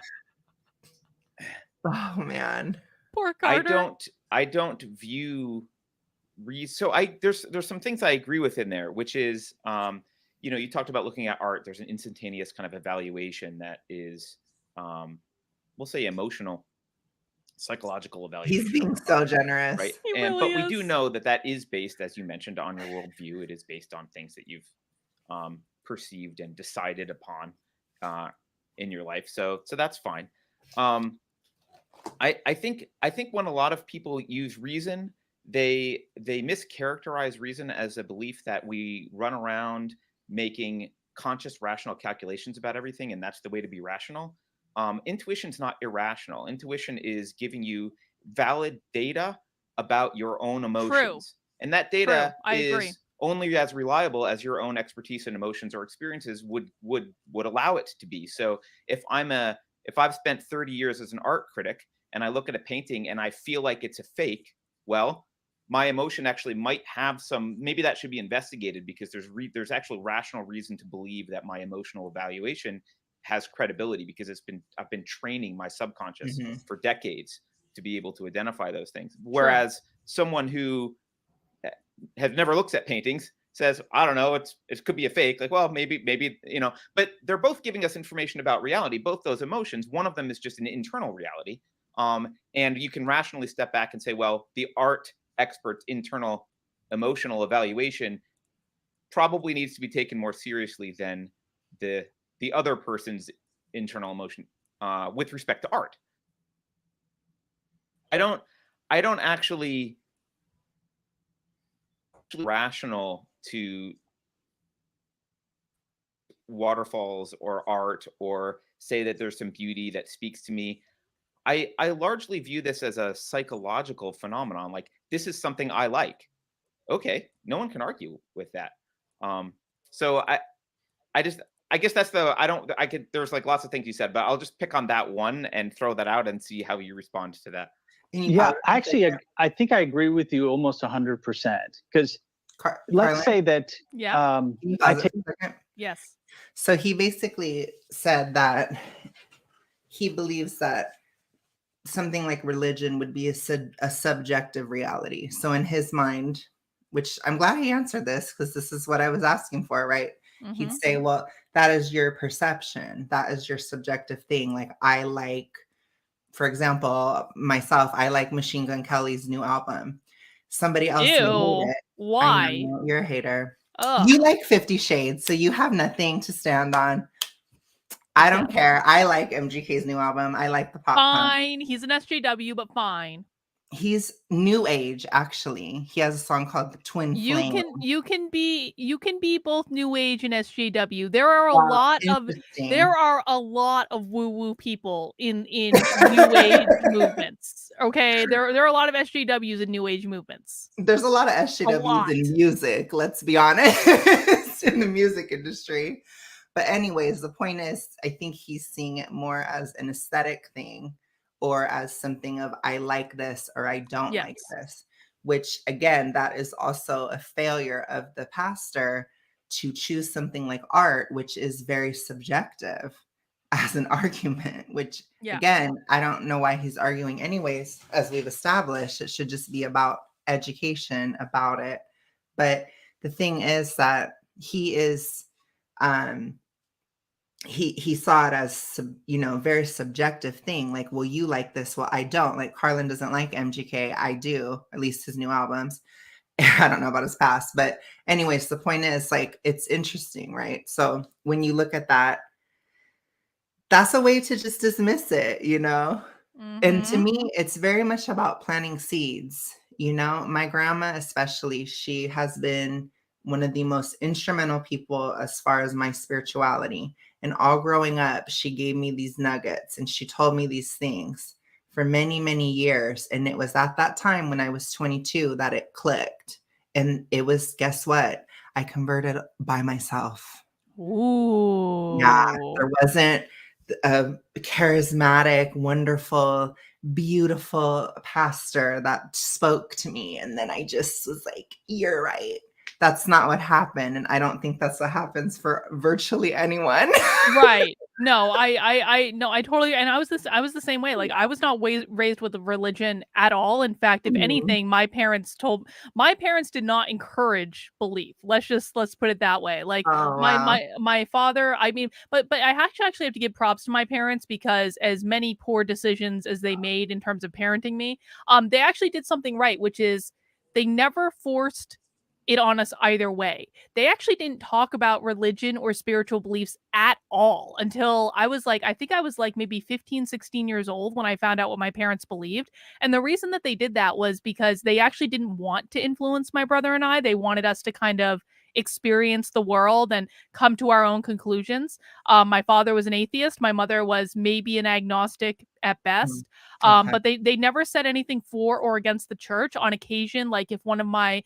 man. Poor Carter. I don't view there's some things I agree with in there, which is, you talked about looking at art. There's an instantaneous kind of evaluation that is, we'll say, emotional, psychological evaluation. He's being so generous. Right. He But really we do is. know that is based, as you mentioned, on your worldview. It is based on things that you've perceived and decided upon in your life. So that's fine. I think when a lot of people use reason, they mischaracterize reason as a belief that we run around making conscious, rational calculations about everything, and that's the way to be rational. Intuition's not irrational. Intuition is giving you valid data about your own emotions, and that data I agree. is only as reliable as your own expertise and emotions or experiences would allow it to be. So if I've spent 30 years as an art critic and I look at a painting and I feel like it's a fake, well, my emotion actually might have maybe that should be investigated, because there's actual rational reason to believe that my emotional evaluation has credibility, because I've been training my subconscious for decades to be able to identify those things. Whereas someone who has never looked at paintings says, I don't know, it could be a fake. Like, well, maybe, but they're both giving us information about reality, both those emotions. One of them is just an internal reality. And you can rationally step back and say, well, the art expert's internal emotional evaluation probably needs to be taken more seriously than the other person's internal emotion with respect to art. I don't actually rational to waterfalls or art, or say that there's some beauty that speaks to me. I largely view this as a psychological phenomenon. Like, this is something I like. Okay, no one can argue with that. So I guess that's there's like lots of things you said, but I'll just pick on that one and throw that out and see how you respond to that. Yeah, actually, I think I agree with you almost 100%. Because let's say that. Yeah. Yes. So he basically said that he believes that something like religion would be a subjective reality. So in his mind, which I'm glad he answered this, because this is what I was asking for, right? He'd say, well, that is your perception. That is your subjective thing. Like, I like, for example, myself, I like Machine Gun Kelly's new album. Somebody else may hate it. Why? I know, you're a hater. Ugh. You like 50 Shades, so you have nothing to stand on. I don't care. I like MGK's new album. I like the pop fine. punk. He's an SJW, but fine. He's new age, actually. He has a song called Twin Flame. You can be both new age and SJW. There are a lot of woo-woo people in new age movements. Okay. There are a lot of SJWs in new age movements. There's a lot of SJWs in music, let's be honest, in the music industry. But anyways, the point is, I think he's seeing it more as an aesthetic thing, or as something of, I like this or I don't like this, which again, that is also a failure of the pastor to choose something like art, which is very subjective, as an argument, which again, I don't know why he's arguing anyways. As we've established, it should just be about education about it. But the thing is that he is, he saw it as, very subjective thing. Like, well, you like this, well, I don't. Like, Harlan doesn't like MGK. I do, at least his new albums. I don't know about his past, but anyways, the point is, like, it's interesting, right? So when you look at that, that's a way to just dismiss it, And to me, it's very much about planting seeds. My grandma, especially, she has been one of the most instrumental people as far as my spirituality. And all growing up, she gave me these nuggets and she told me these things for many, many years. And it was at that time when I was 22 that it clicked. And it was, guess what? I converted by myself. Ooh. Yeah, there wasn't a charismatic, wonderful, beautiful pastor that spoke to me. And then I just was like, you're right. That's not what happened. And I don't think that's what happens for virtually anyone. Right. No, no, I totally, and I was the same way. Like, I was not raised with a religion at all. In fact, if Mhm. anything, my parents did not encourage belief. Let's put it that way. Like, Oh, my wow. my father, I mean, but I actually have to give props to my parents, because as many poor decisions as they made in terms of parenting me, they actually did something right, which is they never forced it on us either way. They actually didn't talk about religion or spiritual beliefs at all until I think I was like maybe 15, 16 years old when I found out what my parents believed. And the reason that they did that was because they actually didn't want to influence my brother and I. They wanted us to kind of experience the world and come to our own conclusions. My father was an atheist. My mother was maybe an agnostic at best. Okay. But they never said anything for or against the church. On occasion, like if one of my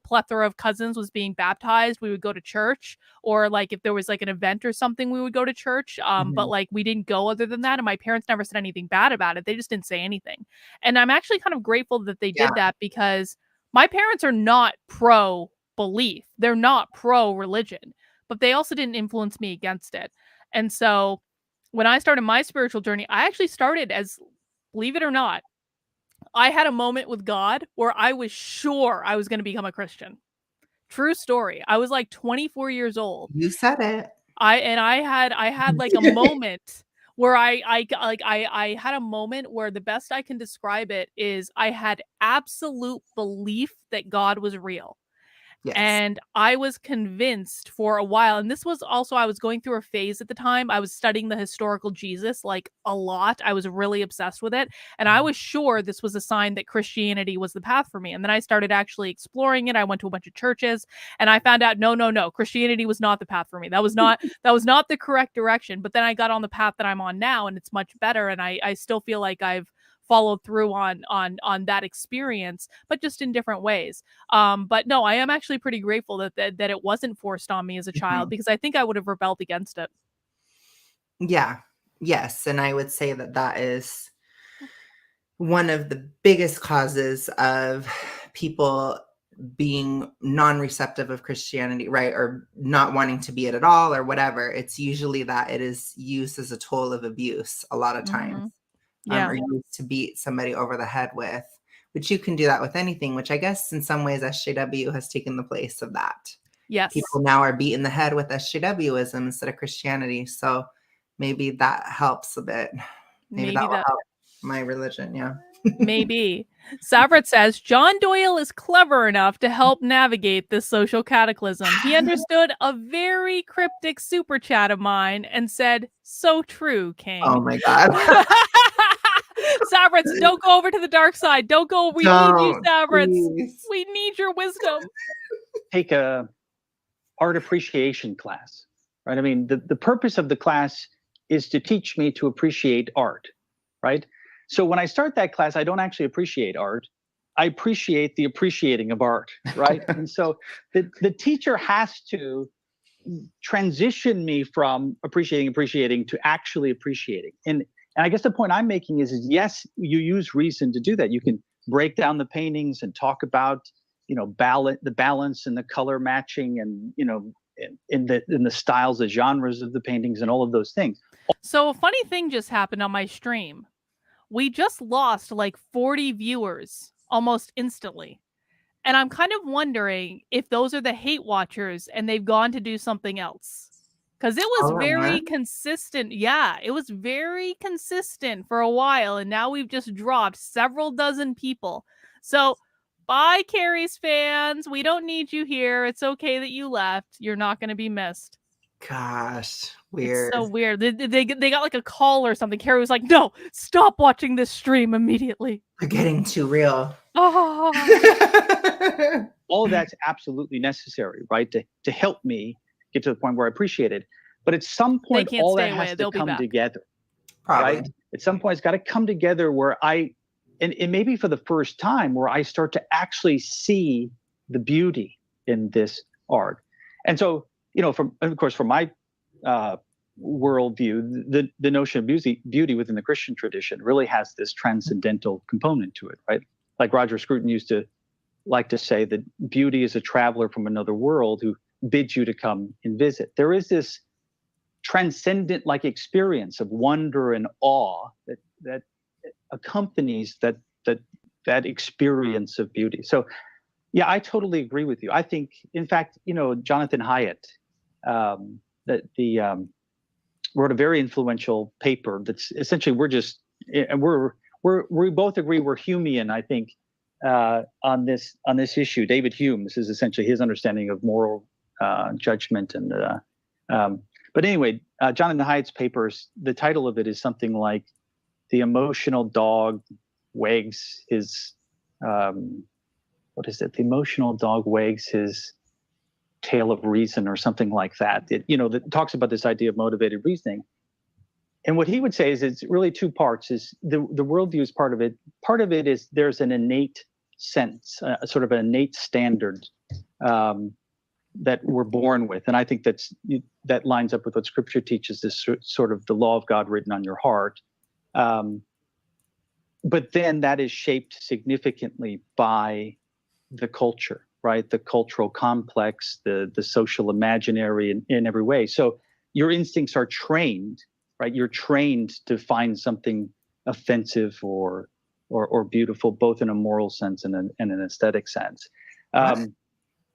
plethora of cousins was being baptized, we would go to church, or like if there was like an event or something, we would go to church. But Mhm. like we didn't go other than that, and my parents never said anything bad about it. They just didn't say anything. And I'm actually kind of grateful that they Yeah. did that, because my parents are not pro belief. They're not pro religion, but they also didn't influence me against it. And so when I started my spiritual journey, I actually started as, believe it or not, I had a moment with God where I was sure I was going to become a Christian. True story. I was like 24 years old. You said it. I had like a moment where I had a moment where the best I can describe it is I had absolute belief that God was real. Yes. And I was convinced for a while, and this was also, I was going through a phase at the time. I was studying the historical Jesus like a lot. I was really obsessed with it. And I was sure this was a sign that Christianity was the path for me. And then I started actually exploring it. I went to a bunch of churches, and I found out, no, Christianity was not the path for me. That was not the correct direction. But then I got on the path that I'm on now, and it's much better. And I still feel like I've followed through on that experience, but just in different ways. But no, I am actually pretty grateful that it wasn't forced on me as a child, Mhm. because I think I would have rebelled against it. Yeah. Yes. And I would say that that is one of the biggest causes of people being non-receptive of Christianity, right? Or not wanting to be it at all or whatever. It's usually that it is used as a tool of abuse a lot of times. Yeah. Or used to beat somebody over the head with, which you can do that with anything, which I guess in some ways SJW has taken the place of that. Yes. People now are beating the head with SJWism instead of Christianity. So maybe that helps a bit. Maybe that will help my religion. Yeah. Maybe. Savret says John Doyle is clever enough to help navigate this social cataclysm. He understood a very cryptic super chat of mine and said, "So true, King." Oh my God. Savrets, don't go over to the dark side. Don't go. We need you, Savrets. We need your wisdom. Take a art appreciation class, right? I mean, the purpose of the class is to teach me to appreciate art, right? So when I start that class, I don't actually appreciate art. I appreciate the appreciating of art, right? And so the teacher has to transition me from appreciating to actually appreciating. And I guess the point I'm making is yes, you use reason to do that. You can break down the paintings and talk about, the balance and the color matching, and in the styles, the genres of the paintings, and all of those things. So a funny thing just happened on my stream. We just lost like 40 viewers almost instantly. And I'm kind of wondering if those are the hate watchers and they've gone to do something else. Because it was very consistent. Yeah, it was very consistent for a while. And now we've just dropped several dozen people. So bye, Keri's fans. We don't need you here. It's okay that you left. You're not going to be missed. Gosh, weird. It's so weird. They got like a call or something. Keri was like, "No, stop watching this stream immediately. They're getting too real." Oh. All of that's absolutely necessary, right? To help me get to the point where I appreciate it. But at some point, all that has to come together. Probably. Right? At some point, it's got to come together where and maybe for the first time, where I start to actually see the beauty in this art. And so, from my worldview, the notion of beauty within the Christian tradition really has this transcendental component to it, right? Like Roger Scruton used to like to say that beauty is a traveler from another world who bids you to come and visit. There is this transcendent like experience of wonder and awe that accompanies that experience of beauty. So yeah, I totally agree with you. I think, in fact, Jonathan Haidt, wrote a very influential paper that's essentially we both agree we're Humean, I think, on this issue. David Hume, this is essentially his understanding of moral judgment. And but anyway, Jonathan Haidt's papers, the title of it is something like "The Emotional Dog Wags His what is it? The emotional dog wags his tail of reason," or something like that. That talks about this idea of motivated reasoning. And what he would say is it's really two parts. Is the worldview is part of it. Part of it is there's an innate sense, sort of an innate standard that we're born with, and I think that lines up with what Scripture teaches. This sort of the law of God written on your heart. But then that is shaped significantly by the culture, right? The cultural complex, the social imaginary in every way. So your instincts are trained, right? You're trained to find something offensive or beautiful, both in a moral sense and an aesthetic sense. That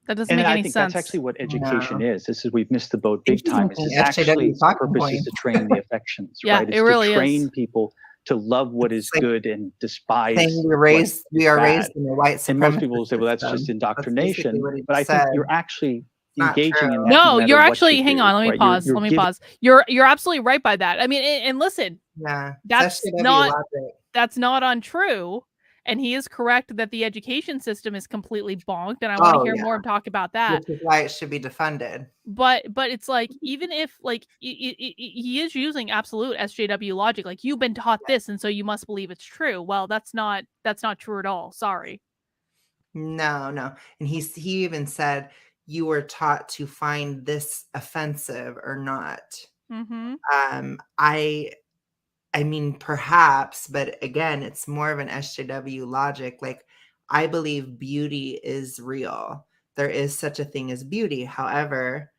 doesn't make any think sense. That's actually what education is. We've missed the boat big time. It's actually the purpose is to train the affections, Yeah, right? It's it really to train is. people to love what is good and despise. We are raised in a white supremacist and most people will say, well, that's system. just indoctrination. That's but I think you're actually engaging in that. No, no you're matter actually, what you hang do, on, let me right? pause. You're Let me giving- pause. You're absolutely right by that. I mean, and listen, Yeah, that's SJW not logic. that's not untrue. And he is correct that the education system is completely bonked, and I want to hear more him talk about that. Which is why it should be defunded. But it's like, even if like he is using absolute SJW logic, like you've been taught this, and so you must believe it's true. Well, that's not true at all. Sorry. No, and he even said you were taught to find this offensive or not. Mm-hmm. I mean, perhaps, but again, it's more of an SJW logic. Like, I believe beauty is real. There is such a thing as beauty. However,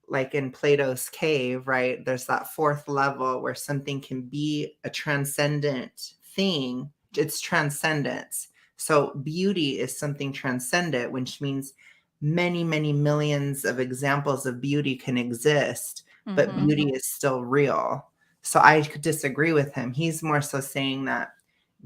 like in Plato's cave, right, there's that fourth level where something can be a transcendent thing. It's transcendence. So beauty is something transcendent, which means many, many millions of examples of beauty can exist, but beauty is still real. So I could disagree with him. He's more so saying that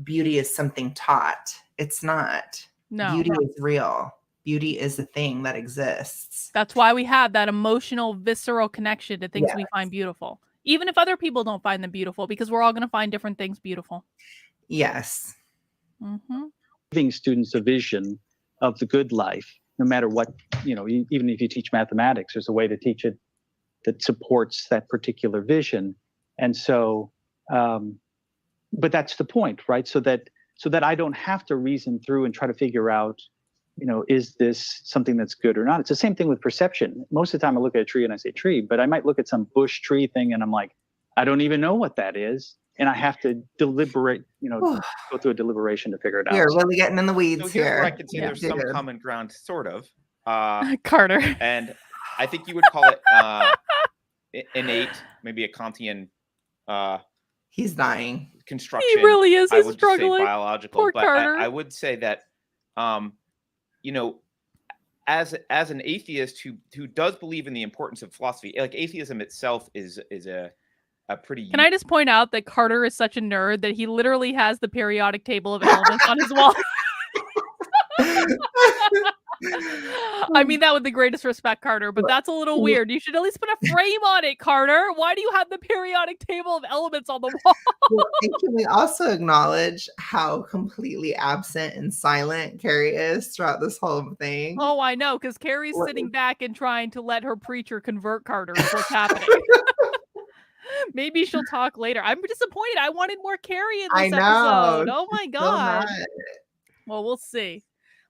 beauty is something taught. It's not. No. Beauty is real. Beauty is a thing that exists. That's why we have that emotional, visceral connection to things we find beautiful. Even if other people don't find them beautiful, because we're all going to find different things beautiful. Yes. Mm-hmm. Giving students a vision of the good life, no matter what, even if you teach mathematics, there's a way to teach it that supports that particular vision. And so, but that's the point, right? So that I don't have to reason through and try to figure out, is this something that's good or not? It's the same thing with perception. Most of the time I look at a tree and I say tree, but I might look at some bush tree thing and I'm like, I don't even know what that is. And I have to deliberate, go through a deliberation to figure it out. You're really getting in the weeds So here. here's where I can say there's some common ground, sort of. Carter. And I think you would call it innate, maybe a Kantian he's dying. construction. He really is. He's I would struggling. say biological. Poor but Carter. I would say that as an atheist who does believe in the importance of philosophy, like atheism itself is a pretty. Can I just point out that Carter is such a nerd that he literally has the periodic table of elements on his wall? I mean that with the greatest respect, Carter, but that's a little weird. You should at least put a frame on it, Carter. Why do you have the periodic table of elements on the wall? Well, and can we also acknowledge how completely absent and silent Keri is throughout this whole thing? Oh, I know, because Keri's sitting back and trying to let her preacher convert Carter is what's happening. Maybe she'll talk later. I'm disappointed. I wanted more Keri in this episode. Oh my god. Well, we'll see.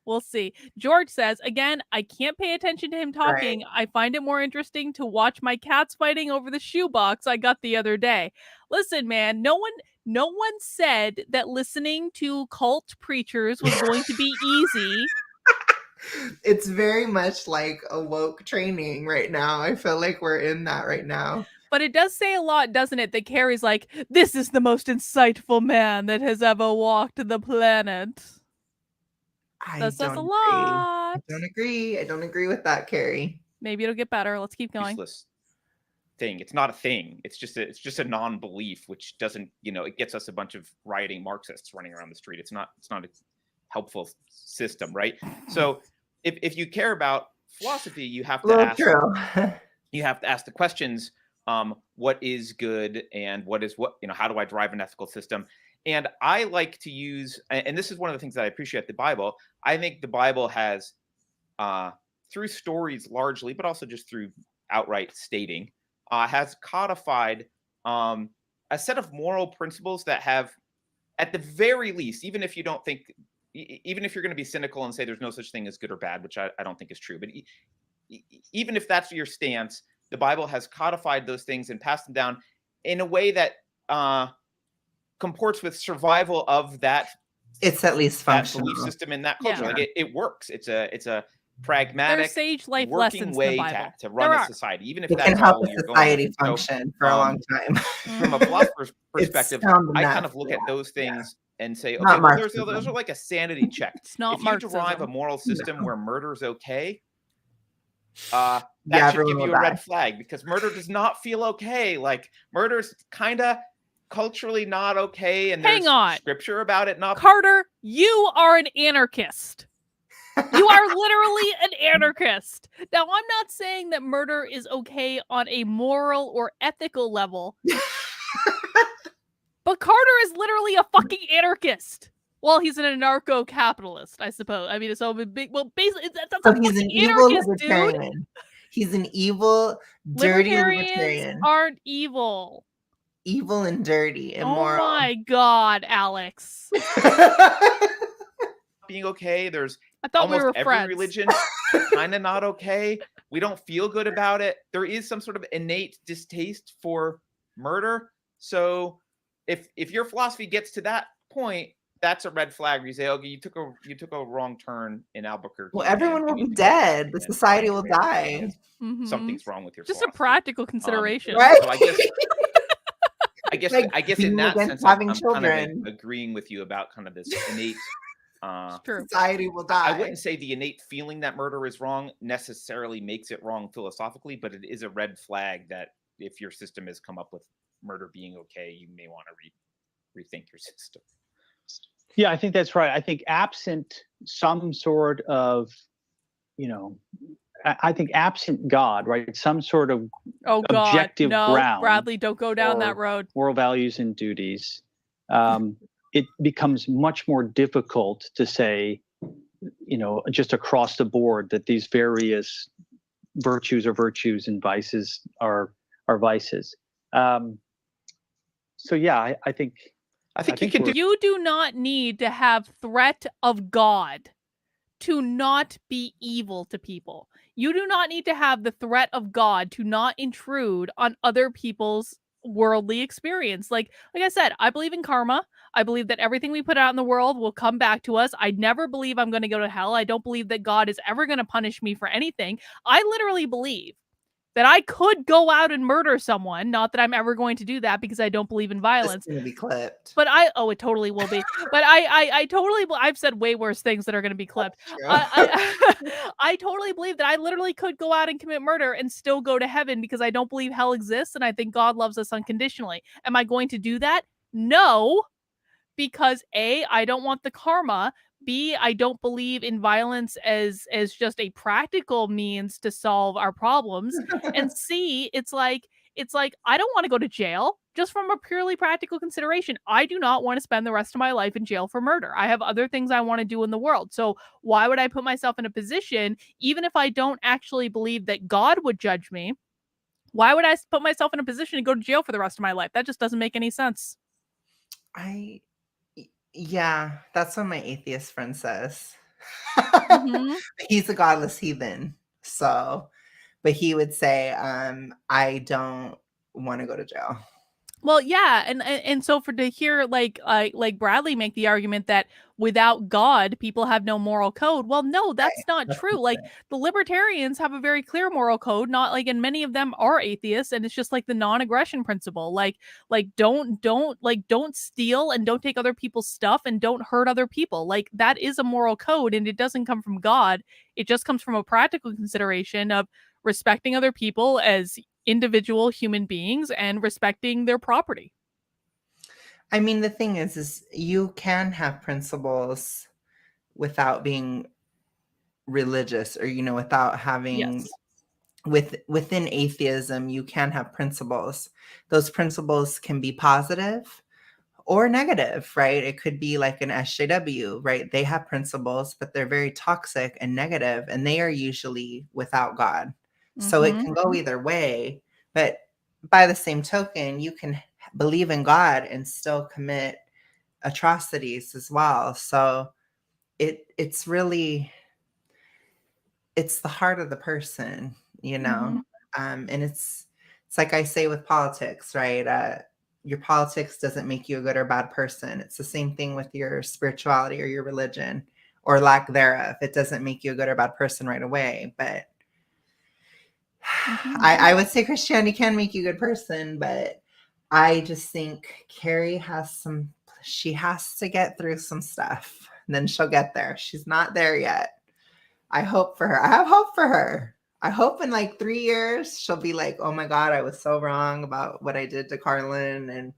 We'll see. George says, again, I can't pay attention to him talking. Right. I find it more interesting to watch my cats fighting over the shoebox I got the other day. Listen, man, no one said that listening to cult preachers was going to be easy. It's very much like a woke training right now. I feel like we're in that right now. But it does say a lot, doesn't it, that Keri's like, this is the most insightful man that has ever walked the planet. That says a lot. I don't agree. I don't agree with that, Keri. Maybe it'll get better. Let's keep going. Useless thing. It's not a thing. It's just a non-belief, which doesn't, it gets us a bunch of rioting Marxists running around the street. It's not a helpful system, right? So if you care about philosophy, you have to ask. True. You have to ask the questions. What is good and what is what? How do I drive an ethical system? And I like to use, and this is one of the things that I appreciate the Bible. I think the Bible has, through stories largely, but also just through outright stating, has codified a set of moral principles that have, at the very least, even if you don't think, even if you're going to be cynical and say there's no such thing as good or bad, which I don't think is true, but even if that's your stance, the Bible has codified those things and passed them down in a way that comports with survival of that. It's at least functional. Belief system in that culture. Yeah. Like it works. It's a pragmatic, There's sage life working lessons way in the Bible. to run There a are. society, even if It that's can help all a you're society going. So, function for a long time. from a philosopher's perspective, sound I enough, kind of look at those things and say, okay, Not well, those Marxism. are like a sanity check. It's not If you Marxism. derive a moral system where murder is okay, Yeah, that should everyone give you will a die. red flag, because murder does not feel okay. Like, murder's kind of culturally not okay, and Hang there's on. scripture about it not. Carter, you are an anarchist. You are literally an anarchist. Now, I'm not saying that murder is okay on a moral or ethical level, but Carter is literally a fucking anarchist. Well, he's an anarcho-capitalist, I suppose. I mean, so big. Well, basically, that's So a he's fucking an evil anarchist, dude. libertarian. He's an evil, dirty Libertarians libertarian. aren't evil. Evil and dirty, Oh immoral. my god, Alex! Being okay, there's I thought almost we were every friends. religion kind of not okay. We don't feel good about it. There is some sort of innate distaste for murder. So if your philosophy gets to that point, that's a red flag where you say, okay, you took a wrong turn in Albuquerque. Well, and everyone you will need be to go back dead. The and society find will your way die. because Mhm. Something's wrong with your Just a philosophy. practical consideration. Right? So I guess Like I guess in being that against sense, I'm having kind children. of agreeing with you about kind of this innate. It's true. Society will die. I wouldn't say the innate feeling that murder is wrong necessarily makes it wrong philosophically, but it is a red flag that if your system has come up with murder being okay, you may want to rethink your system. Yeah, I think that's right. I think absent some sort of, I think absent God, right? Some sort of Oh god, objective no, ground Bradley, don't go down that for road. moral values and duties, it becomes much more difficult to say, just across the board that these various virtues are virtues and vices are vices. So yeah, I think you can do. You do not need to have threat of God to not be evil to people. You do not need to have the threat of God to not intrude on other people's worldly experience. Like I said, I believe in karma. I believe that everything we put out in the world will come back to us. I never believe I'm going to go to hell. I don't believe that God is ever going to punish me for anything. I literally believe that I could go out and murder someone. Not that I'm ever going to do that because I don't believe in violence. It's going to be clipped. But it totally will be. But I totally, I've said way worse things that are going to be clipped. I totally believe that I literally could go out and commit murder and still go to heaven because I don't believe hell exists and I think God loves us unconditionally. Am I going to do that? No, because A, I don't want the karma. B, I don't believe in violence as just a practical means to solve our problems. And C, it's like I don't want to go to jail just from a purely practical consideration. I do not want to spend the rest of my life in jail for murder. I have other things I want to do in the world. So why would I put myself in a position, even if I don't actually believe that God would judge me, why would I put myself in a position to go to jail for the rest of my life? That just doesn't make any sense. Yeah, that's what my atheist friend says. Mhm. He's a godless heathen. So, but he would say, I don't want to go to jail. Well, yeah, and so for to hear like Bradley make the argument that without God, people have no moral code. Well, no, that's not That's true. Like the libertarians have a very clear moral code, not like, and many of them are atheists, and it's just like the non-aggression principle. Like don't steal and don't take other people's stuff and don't hurt other people. Like that is a moral code, and it doesn't come from God. It just comes from a practical consideration of respecting other people as individual human beings and respecting their property. I mean, the thing is you can have principles without being religious, or without having within atheism, you can have principles. Those principles can be positive or negative, right? It could be like an SJW, right? They have principles, but they're very toxic and negative, and they are usually without God. So it can go either way. But by the same token, you can believe in God and still commit atrocities as well. So it's really, it's the heart of the person, and it's like I say with politics, right? Your politics doesn't make you a good or bad person. It's the same thing with your spirituality or your religion or lack thereof. It doesn't make you a good or bad person right away. But I would say Christianity can make you a good person, but I just think Keri she has to get through some stuff, and then she'll get there. She's not there yet. I hope for her. I have hope for her. I hope in like 3 years she'll be like, "Oh my God, I was so wrong about what I did to Carlin," and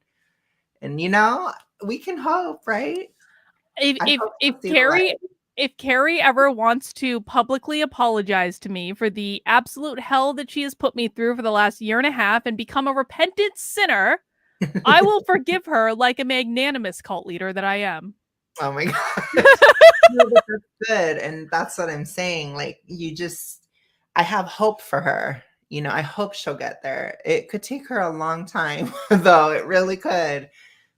we can hope, right? If Keri ever wants to publicly apologize to me for the absolute hell that she has put me through for the last year and a half and become a repentant sinner, I will forgive her like a magnanimous cult leader that I am. Oh my God. No, but that's good. And that's what I'm saying. Like, I have hope for her. I hope she'll get there. It could take her a long time, though. It really could.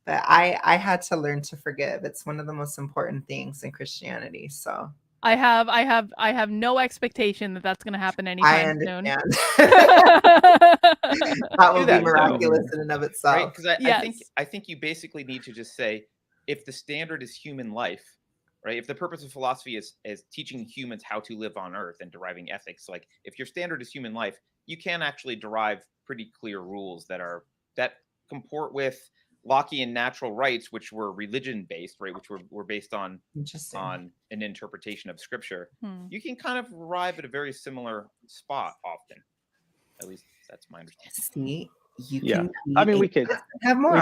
But I had to learn to forgive. It's one of the most important things in Christianity. So I have no expectation that that's going to happen I anytime soon. understand. That will be that, miraculous in and of right? itself. Because Yes. I think you basically need to just say, if the standard is human life, right? If the purpose of philosophy is teaching humans how to live on Earth and deriving ethics, like if your standard is human life, you can actually derive pretty clear rules that comport with Lockean natural rights, which were religion based, right? Which were based on an interpretation of scripture. You can kind of arrive at a very similar spot often. At least that's my understanding. See, you Yeah. can. I mean, we could have more.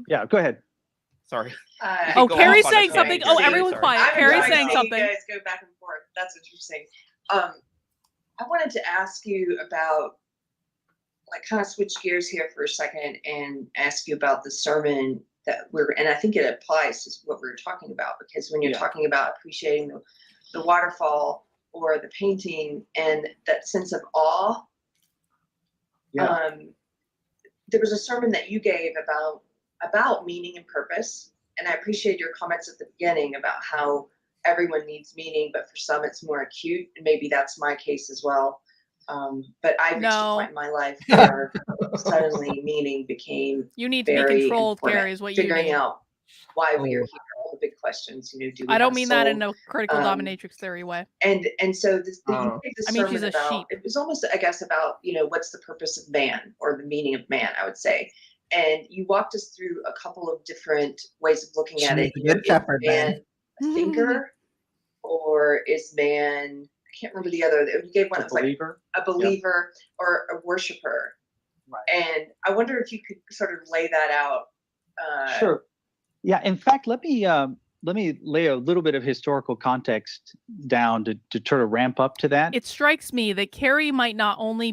Yeah, go ahead. Sorry. Oh, Keri's saying something. Oh, everyone quiet. Keri's saying something. You guys go back and forth. That's interesting. I wanted to ask you about, like, kind of switch gears here for a second and ask you about the sermon and I think it applies to what we were talking about, because when you're talking about appreciating the waterfall or the painting and that sense of awe, there was a sermon that you gave about meaning and purpose. And I appreciate your comments at the beginning about how everyone needs meaning, but for some it's more acute. And maybe that's my case as well. But I reached a point in my life where suddenly meaning became you need to be controlled, Keri, is what you figuring need. out why we are here, all the big questions. Do we I don't have mean soul? that in a critical dominatrix theory way. And so you gave this I mean, she's sermon a sheep. it was almost, I guess, about what's the purpose of man, or the meaning of man, I would say. And you walked us through a couple of different ways of looking at it. Good shepherd, is man a thinker, or is man, I can't remember the other. You gave one that was like a believer or a worshiper. Right. And I wonder if you could sort of lay that out. Sure. Yeah. In fact, let me lay a little bit of historical context down to try to ramp up to that. It strikes me that Keri might not only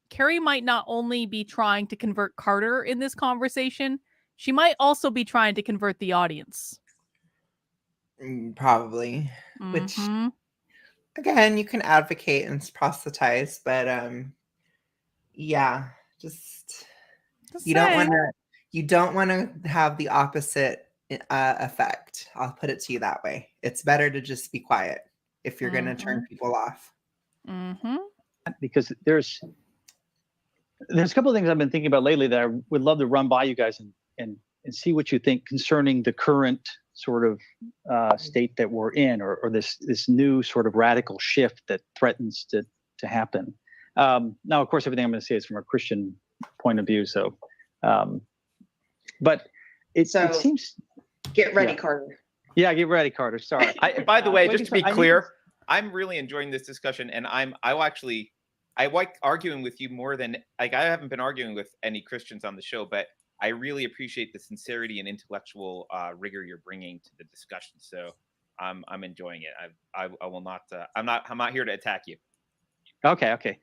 Keri might not only be trying to convert Carter in this conversation, she might also be trying to convert the audience. Probably. Which, again, you can advocate and proselytize, but just you don't want to have the opposite effect. I'll put it to you that way. It's better to just be quiet if you're going to turn people off. Because there's there's a couple of things I've been thinking about lately that I would love to run by you guys and see what you think concerning the current sort of state that we're in, or this new sort of radical shift that threatens to happen. Now, of course, everything I'm going to say is from a Christian point of view. So, but it seems. Get ready, Carter. Yeah, get ready, Carter. Sorry. By the way, just to be clear, I'm really enjoying this discussion, and I like arguing with you more than I haven't been arguing with any Christians on the show, but I really appreciate the sincerity and intellectual rigor you're bringing to the discussion. So I'm enjoying it. I will not. I'm not here to attack you. Okay.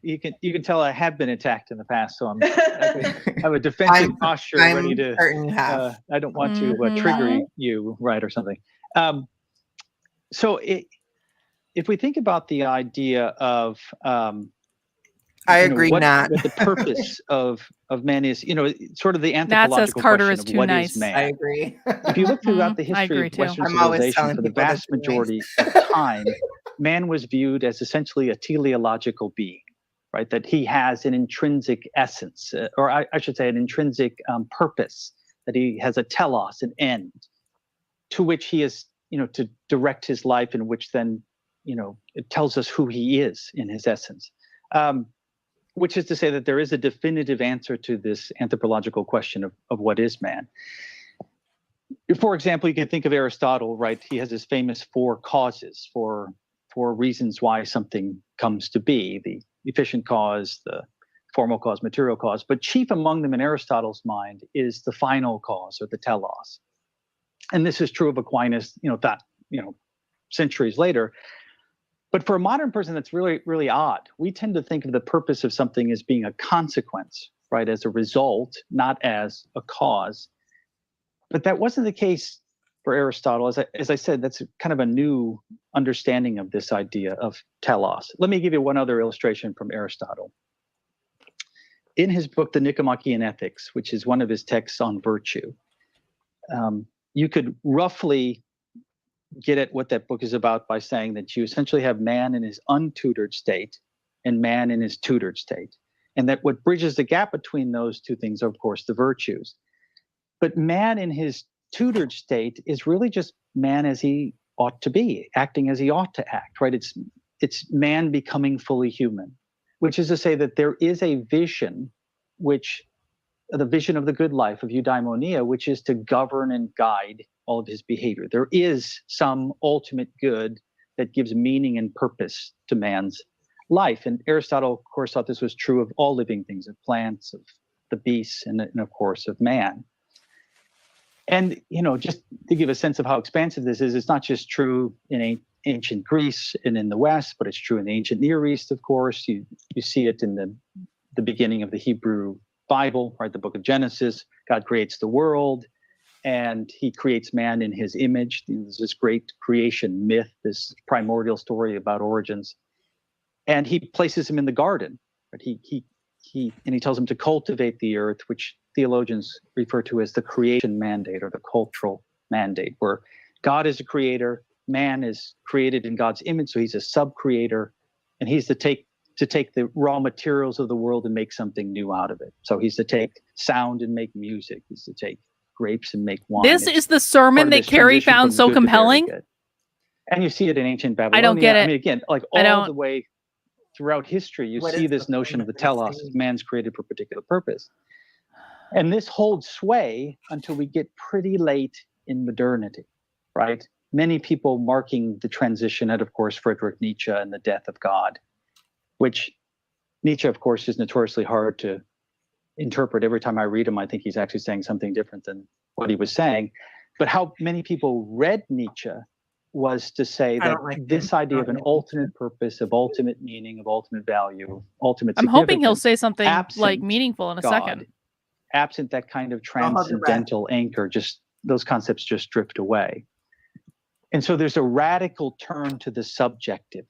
You can tell I have been attacked in the past, so I have a defensive posture ready to. I don't want to trigger you, right, or something. So if we think about the idea of, I agree, what Nat. the purpose of man is, sort of the Nat says anthropological Carter question is of too what nice. is man. I agree. If you look throughout the I history agree of too. Western I'm always civilization, telling for the people vast they're too nice. majority of time, man was viewed as essentially a teleological being, right? That he has an intrinsic essence, or I should say an intrinsic purpose, that he has a telos, an end, to which he is, to direct his life, in which then, it tells us who he is in his essence. Which is to say that there is a definitive answer to this anthropological question of what is man. For example, you can think of Aristotle, right? He has his famous 4 causes, for reasons why something comes to be: the efficient cause, the formal cause, material cause. But chief among them in Aristotle's mind is the final cause, or the telos. And this is true of Aquinas, centuries later. But for a modern person, that's really, really odd. We tend to think of the purpose of something as being a consequence, right, as a result, not as a cause. But that wasn't the case for Aristotle. As I said, that's kind of a new understanding of this idea of telos. Let me give you one other illustration from Aristotle. In his book, The Nicomachean Ethics, which is one of his texts on virtue, you could roughly get at what that book is about by saying that you essentially have man in his untutored state and man in his tutored state. And that what bridges the gap between those two things are, of course, the virtues. But man in his tutored state is really just man as he ought to be, acting as he ought to act, right? It's man becoming fully human, which is to say that there is a vision, the vision of the good life, of eudaimonia, which is to govern and guide all of his behavior. There is some ultimate good that gives meaning and purpose to man's life. And Aristotle, of course, thought this was true of all living things, of plants, of the beasts, and of course, of man. And, just to give a sense of how expansive this is, it's not just true in ancient Greece and in the West, but it's true in the ancient Near East, of course. You see it in the beginning of the Hebrew Bible, right? The book of Genesis. God creates the world, and he creates man in his image. There's this great creation myth, this primordial story about origins. And he places him in the garden. Right? He tells him to cultivate the earth, which theologians refer to as the creation mandate, or the cultural mandate, where God is a creator, man is created in God's image, so he's a sub-creator, and he's to take the raw materials of the world and make something new out of it. So he's to take sound and make music. He's to take grapes and make wine. This is the sermon that Keri found so compelling. And you see it in ancient Babylonia. I don't get it. I mean, again, like all the way throughout history, you see this notion of the telos, as man's created for a particular purpose. And this holds sway until we get pretty late in modernity, right? Many people marking the transition at, of course, Friedrich Nietzsche and the death of God, which Nietzsche, of course, is notoriously hard to interpret. Every time I read him, I think he's actually saying something different than what he was saying. But how many people read Nietzsche was to say that this idea of an ultimate purpose, of ultimate meaning, of ultimate value, ultimate significance. I'm hoping he'll say something like meaningful in a second. Absent that kind of transcendental anchor, just those concepts just drift away. And so there's a radical turn to the subjective,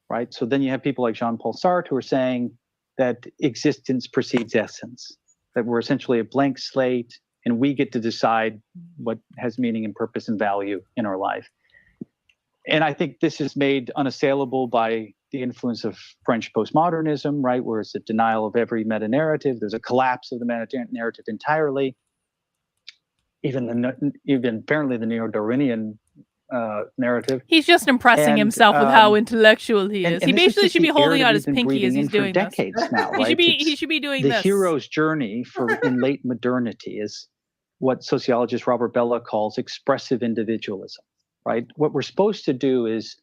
right? So then you have people like Jean-Paul Sartre who are saying that existence precedes essence, that we're essentially a blank slate and we get to decide what has meaning and purpose and value in our life. And I think this is made unassailable by the influence of French postmodernism, right, where it's a denial of every meta-narrative. There's a collapse of the meta-narrative entirely. Even apparently the neo-Darwinian narrative. He's just impressing himself with how intellectual he is. He basically should be holding out his pinky as he's doing this. Decades now, right? He should be doing the this. hero's journey in late modernity is what sociologist Robert Bellah calls expressive individualism, right? What we're supposed to do is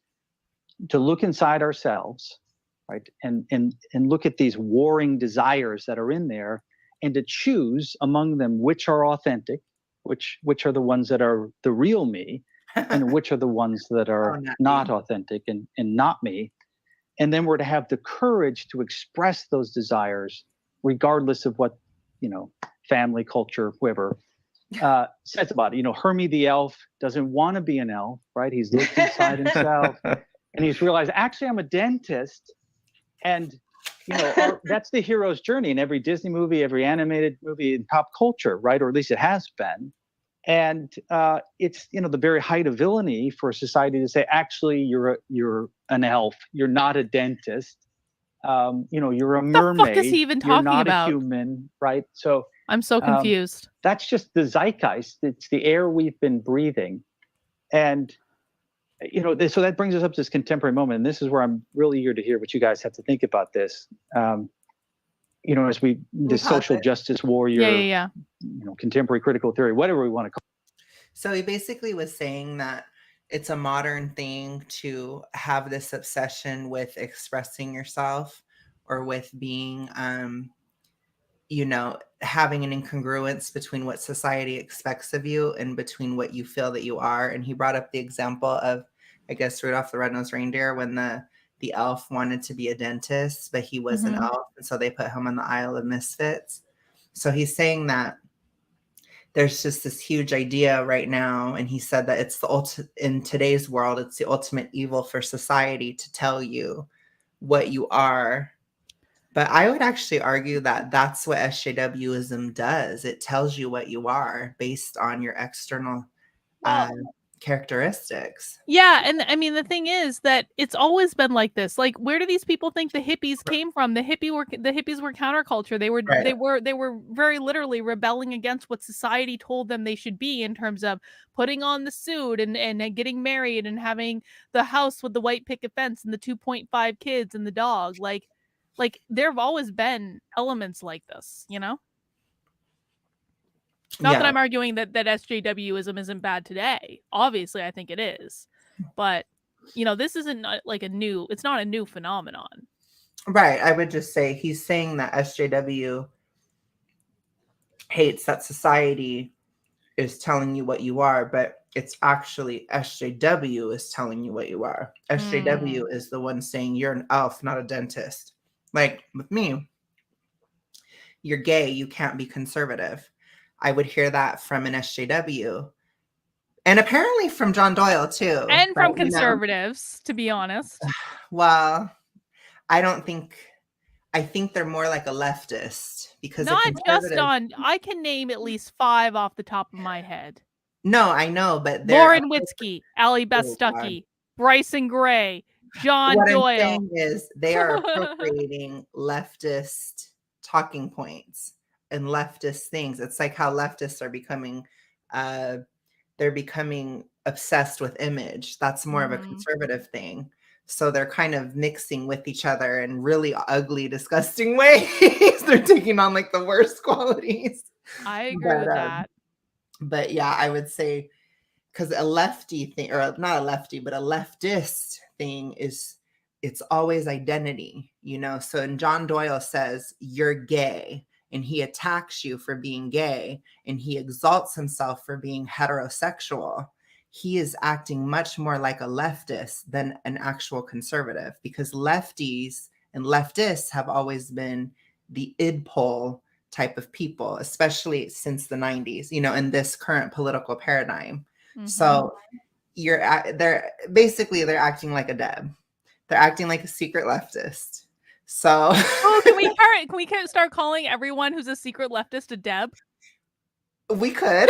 to look inside ourselves, right, and look at these warring desires that are in there, and to choose among them which are authentic, which are the ones that are the real me, and which are the ones that are not authentic and not me. And then we're to have the courage to express those desires, regardless of what, family, culture, whoever says about it. Hermie the elf doesn't want to be an elf, right? He's looked inside himself and he's realized, actually, I'm a dentist. And, that's the hero's journey in every Disney movie, every animated movie in pop culture, right? Or at least it has been. And it's the very height of villainy for society to say, actually, you're an elf, you're not a dentist, you're a mermaid. What the fuck is he even talking you're not about? a human, right? So I'm so confused. That's just the zeitgeist. It's the air we've been breathing, and so that brings us up to this contemporary moment. And this is where I'm really eager to hear what you guys have to think about this. As the social justice warrior, contemporary critical theory, whatever we want to call it. So he basically was saying that it's a modern thing to have this obsession with expressing yourself, or with being, having an incongruence between what society expects of you and between what you feel that you are. And he brought up the example of, I guess, Rudolph the Red-Nosed Reindeer, when the elf wanted to be a dentist, but he was an elf, and so they put him on the Isle of Misfits. So he's saying that there's just this huge idea right now, and he said that it's in today's world, it's the ultimate evil for society to tell you what you are. But I would actually argue that that's what SJWism does. It tells you what you are based on your external characteristics. Yeah, and I mean the thing is that it's always been like this. Like, where do these people think the hippies came from? The hippies were counterculture. They were very literally rebelling against what society told them they should be in terms of putting on the suit and getting married and having the house with the white picket fence and the 2.5 kids and the dog. Like there have always been elements like this, Not that I'm arguing that SJWism isn't bad today. Obviously, I think it is. But, this isn't it's not a new phenomenon. Right. I would just say he's saying that SJW hates that society is telling you what you are, but it's actually SJW is telling you what you are. SJW is the one saying you're an elf, not a dentist. Like with me, you're gay, you can't be conservative. I would hear that from an SJW. And apparently from John Doyle too. And from conservatives, to be honest. Well, I think they're more like a leftist, because not just on, I can name at least 5 off the top of my head. No, I know, but Lauren Witzke, Allie Beth Stuckey, Bryson Gray, John Doyle. What I'm saying is they are appropriating leftist talking points and leftist things. It's like how leftists are becoming they're becoming obsessed with image. That's more of a conservative thing. So they're kind of mixing with each other in really ugly, disgusting ways. They're taking on like the worst qualities. I agree with that. But yeah, I would say, because a lefty thing, or not a lefty, but a leftist thing is, it's always identity, So, and John Doyle says you're gay, and he attacks you for being gay, and he exalts himself for being heterosexual. He is acting much more like a leftist than an actual conservative, because lefties and leftists have always been the id pole type of people, especially since the 90s, in this current political paradigm. So they're acting like a Deb. They're acting like a secret leftist. So can we start calling everyone who's a secret leftist a Deb? We could.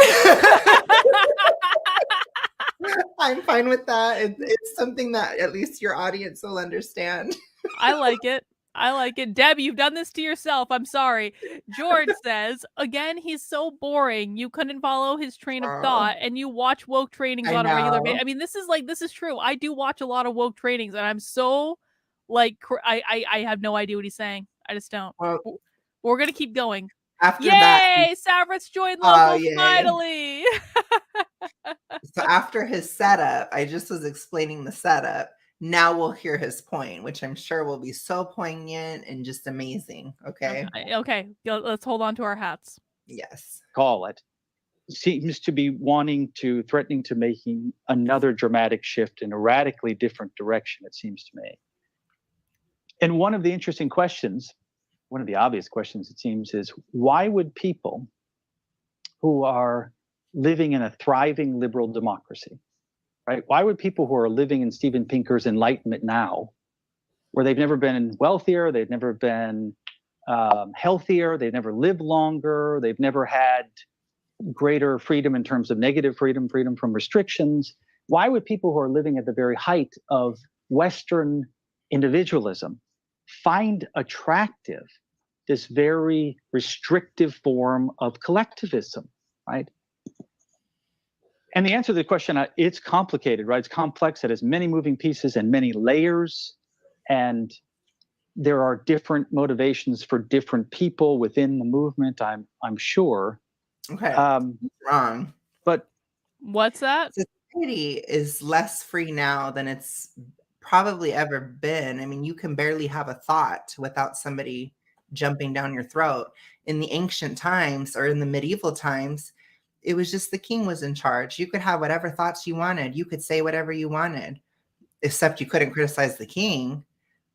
I'm fine with that. It's something that at least your audience will understand. I like it. I like it. Deb, you've done this to yourself. I'm sorry. George says, again, he's so boring. You couldn't follow his train of thought, and you watch woke trainings I on a regular basis. know. I mean, this is true. I do watch a lot of woke trainings, and I'm so like, I have no idea what he's saying. I just don't. Well, We're gonna keep going. after that, Yay! Savritz joined oh, local yay. finally. So after his setup, I just was explaining the setup. Now we'll hear his point, which I'm sure will be so poignant and just amazing. Okay. Okay. Let's hold on to our hats. Yes. Call it. Seems to be threatening to making another dramatic shift in a radically different direction, it seems to me. And one of the interesting questions, one of the obvious questions, it seems, is why would people who are living in a thriving liberal democracy, right? Why would people who are living in Steven Pinker's enlightenment now, where they've never been wealthier, they've never been healthier, they've never lived longer, they've never had greater freedom in terms of negative freedom from restrictions, why would people who are living at the very height of Western individualism find attractive this very restrictive form of collectivism, right? And the answer to the question, it's complicated, right? It's complex. It has many moving pieces and many layers. And there are different motivations for different people within the movement, I'm sure. Okay. Wrong. But what's that? Society is less free now than it's probably ever been. I mean, you can barely have a thought without somebody jumping down your throat. In the ancient times or in the medieval times, it was just the king was in charge. You could have whatever thoughts you wanted. You could say whatever you wanted, except you couldn't criticize the king.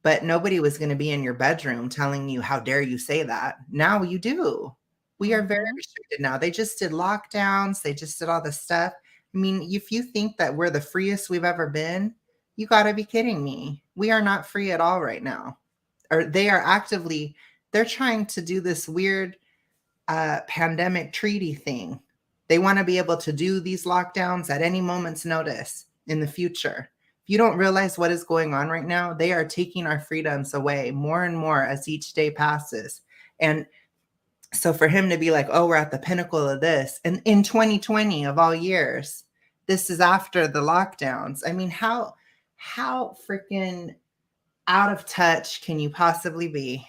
But nobody was going to be in your bedroom telling you, how dare you say that? Now you do. We are very restricted now. They just did lockdowns. They just did all this stuff. I mean, if you think that we're the freest we've ever been, you got to be kidding me. We are not free at all right now. Or they are actively, they're trying to do this weird pandemic treaty thing. They want to be able to do these lockdowns at any moment's notice in the future. If you don't realize what is going on right now, they are taking our freedoms away more and more as each day passes. And so for him to be like, oh, we're at the pinnacle of this, and in 2020 of all years, this is after the lockdowns. I mean, how freaking out of touch can you possibly be?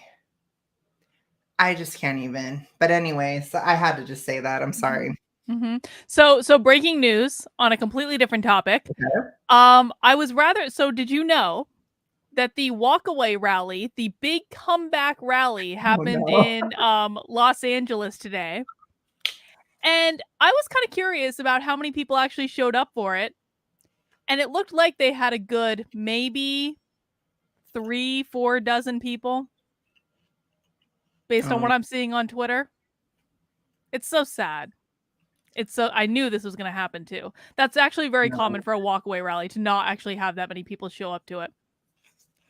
I just can't even. But anyway, so I had to just say that. I'm sorry. Mm-hmm. So breaking news on a completely different topic. Okay. Did you know that the walkaway rally, the big comeback rally, happened in Los Angeles today? And I was kind of curious about how many people actually showed up for it. And it looked like they had a good maybe 3-4 dozen people based on what I'm seeing on Twitter. It's so sad. I knew this was going to happen too. That's actually very common for a walkaway rally to not actually have that many people show up to it.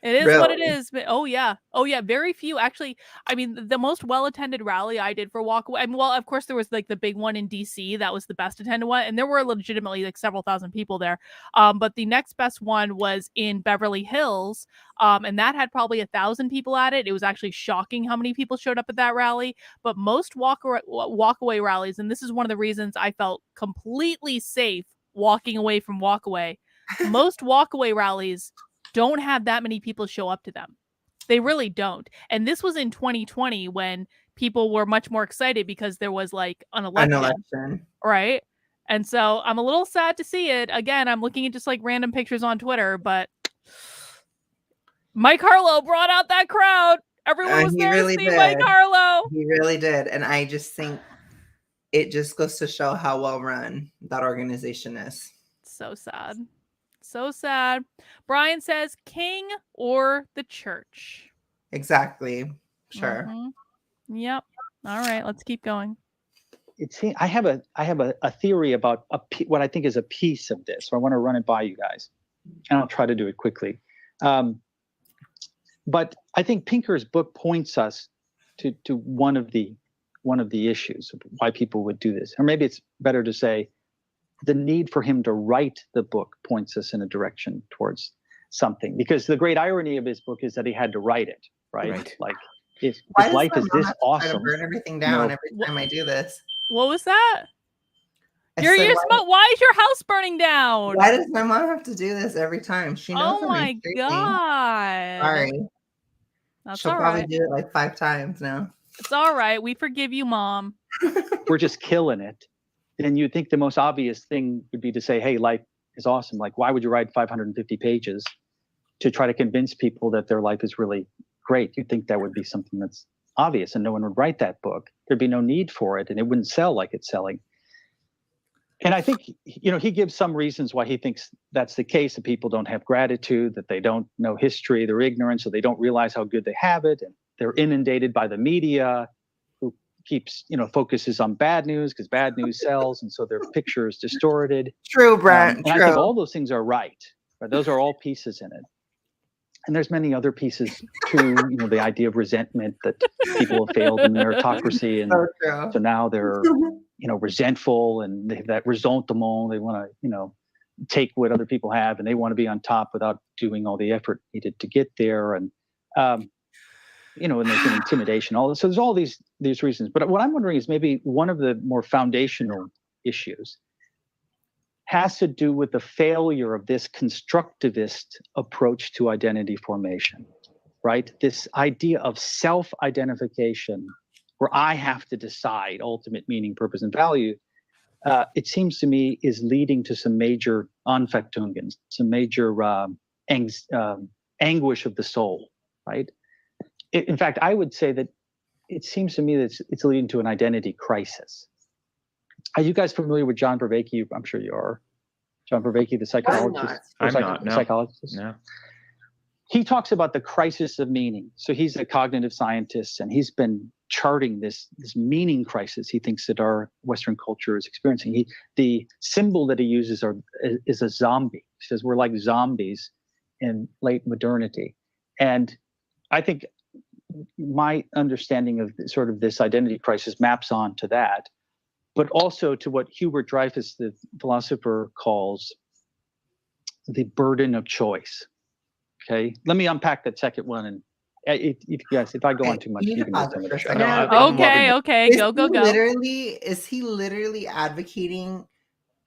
It is what it is. But oh yeah. Very few actually. I mean, the most well-attended rally I did for walkaway. I mean, well, of course there was like the big one in DC. That was the best attended one, and there were legitimately like several thousand people there. But the next best one was in Beverly Hills, and that had probably 1,000 people at it. It was actually shocking how many people showed up at that rally. But most walkaway rallies, and this is one of the reasons I felt completely safe walking away from walkaway. Most walkaway rallies don't have that many people show up to them. They really don't. And this was in 2020 when people were much more excited because there was like an election. Right? And so I'm a little sad to see it. Again, I'm looking at just like random pictures on Twitter, but Mike Harlow brought out that crowd. Everyone was there to see Mike Harlow. He really did. And I just think it just goes to show how well run that organization is. So sad. So sad. Brian says king or the church. Exactly. Sure. Mm-hmm. Yep. All right. Let's keep going. I have a theory about what I think is a piece of this. So I want to run it by you guys, and I'll try to do it quickly. But I think Pinker's book points us to one of the issues of why people would do this, or maybe it's better to say the need for him to write the book points us in a direction towards something, because the great irony of his book is that he had to write it, right? Right. Like if Why does life my is mom this have to try to awesome, burn everything you down know, every time I do this? What was that? I You're said, why is your house burning down? why does my mom have to do this every time? She knows Oh I'm my streaming. God. Sorry. That's She'll all probably right. do it like 5 times now. It's all right. We forgive you, Mom. we're just killing it. And you'd think the most obvious thing would be to say, hey, life is awesome. Like, why would you write 550 pages to try to convince people that their life is really great? You'd think that would be something that's obvious, and no one would write that book. There'd be no need for it, and it wouldn't sell like it's selling. And I think, he gives some reasons why he thinks that's the case, that people don't have gratitude, that they don't know history, they're ignorant, so they don't realize how good they have it, and they're inundated by the media, who keeps, focuses on bad news because bad news sells, and so their picture is distorted. True, Brent. And I think all those things are right. Those are all pieces in it. And there's many other pieces too, the idea of resentment, that people have failed in meritocracy, and so now they're resentful, and they have that ressentiment. They want to take what other people have, and they want to be on top without doing all the effort needed to get there. And and there's an intimidation, all this. So there's all these reasons. But what I'm wondering is maybe one of the more foundational issues has to do with the failure of this constructivist approach to identity formation, right? This idea of self-identification, where I have to decide ultimate meaning, purpose, and value, it seems to me is leading to some major Anfechtungen, some major anguish of the soul, right? In fact, I would say that it seems to me that it's leading to an identity crisis. Are you guys familiar with John Vervaeke? I'm sure you are. John Vervaeke, the psychologist. I'm not. No. Psychologist. No. He talks about the crisis of meaning. So he's a cognitive scientist, and he's been charting this meaning crisis he thinks that our Western culture is experiencing. The symbol that he uses is a zombie. He says we're like zombies in late modernity. And I think my understanding of sort of this identity crisis maps on to that, but also to what Hubert Dreyfus, the philosopher, calls the burden of choice. Okay, let me unpack that second one. And if I go on too much, you can just tell me to shut up. Okay, go. Is he literally advocating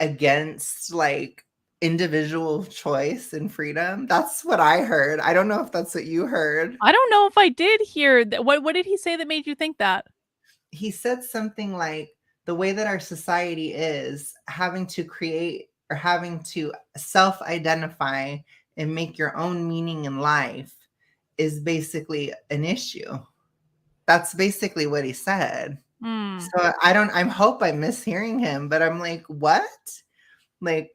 against like individual choice and freedom? That's what I heard. I don't know if that's what you heard. I don't know if I did hear that. What did he say that made you think that? He said something like, the way that our society is, having to create or having to self-identify and make your own meaning in life is basically an issue. That's basically what he said. So I hope I'm mishearing him, but I'm like, what? Like,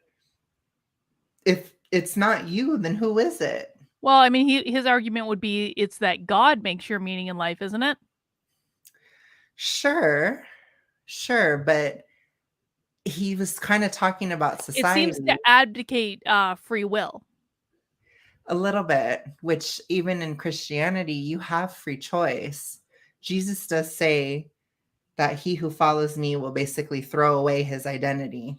if it's not you, then who is it? Well, I mean, his argument would be it's that God makes your meaning in life, isn't it? Sure, but he was kind of talking about society. It seems to abdicate free will. A little bit, which even in Christianity, you have free choice. Jesus does say that he who follows me will basically throw away his identity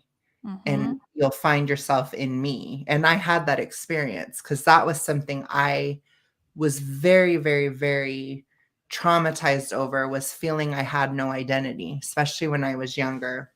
and you'll find yourself in me. And I had that experience because that was something I was very, very, very traumatized over, was feeling I had no identity, especially when I was younger.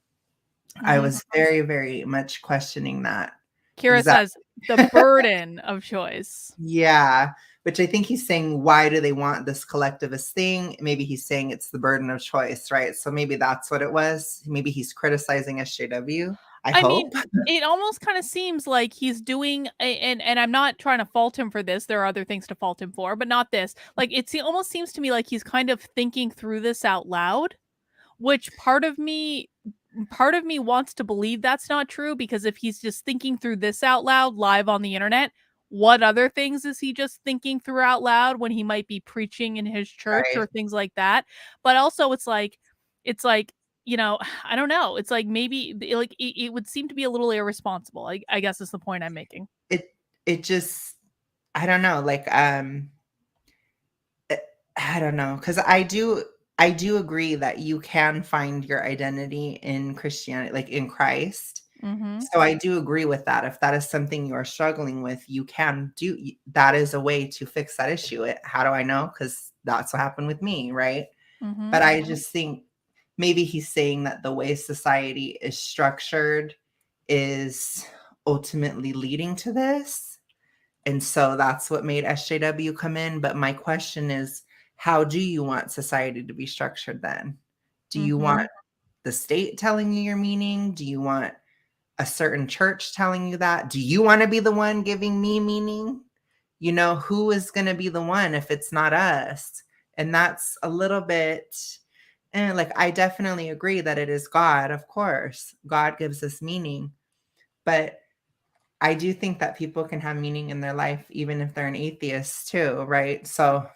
I was very, very much questioning that. Kira says the burden of choice. Yeah, which I think he's saying, why do they want this collectivist thing? Maybe he's saying it's the burden of choice, right? So maybe that's what it was. Maybe he's criticizing SJW. I hope. mean, it almost kind of seems like he's doing, and I'm not trying to fault him for this. There are other things to fault him for, but not this. Like, it almost seems to me like he's kind of thinking through this out loud, which part of me wants to believe that's not true, because if he's just thinking through this out loud live on the internet, what other things is he just thinking through out loud when he might be preaching in his church or things like that? But also it's like, I don't know. It's like maybe like it would seem to be a little irresponsible. I guess is the point I'm making. It just, I don't know. Like, I don't know. Cause I do agree that you can find your identity in Christianity, like in Christ. Mm-hmm. So I do agree with that. If that is something you are struggling with, you can do that is a way to fix that issue. How do I know? Because that's what happened with me, right? Mm-hmm. But I just think maybe he's saying that the way society is structured is ultimately leading to this. And so that's what made SJW come in. But my question is, how do you want society to be structured then? Do you Mhm. want the state telling you your meaning? Do you want a certain church telling you that? Do you want to be the one giving me meaning? You know, who is going to be the one if it's not us? And that's a little bit, and like, I definitely agree that it is God, of course. God gives us meaning. But I do think that people can have meaning in their life, even if they're an atheist too, right? So,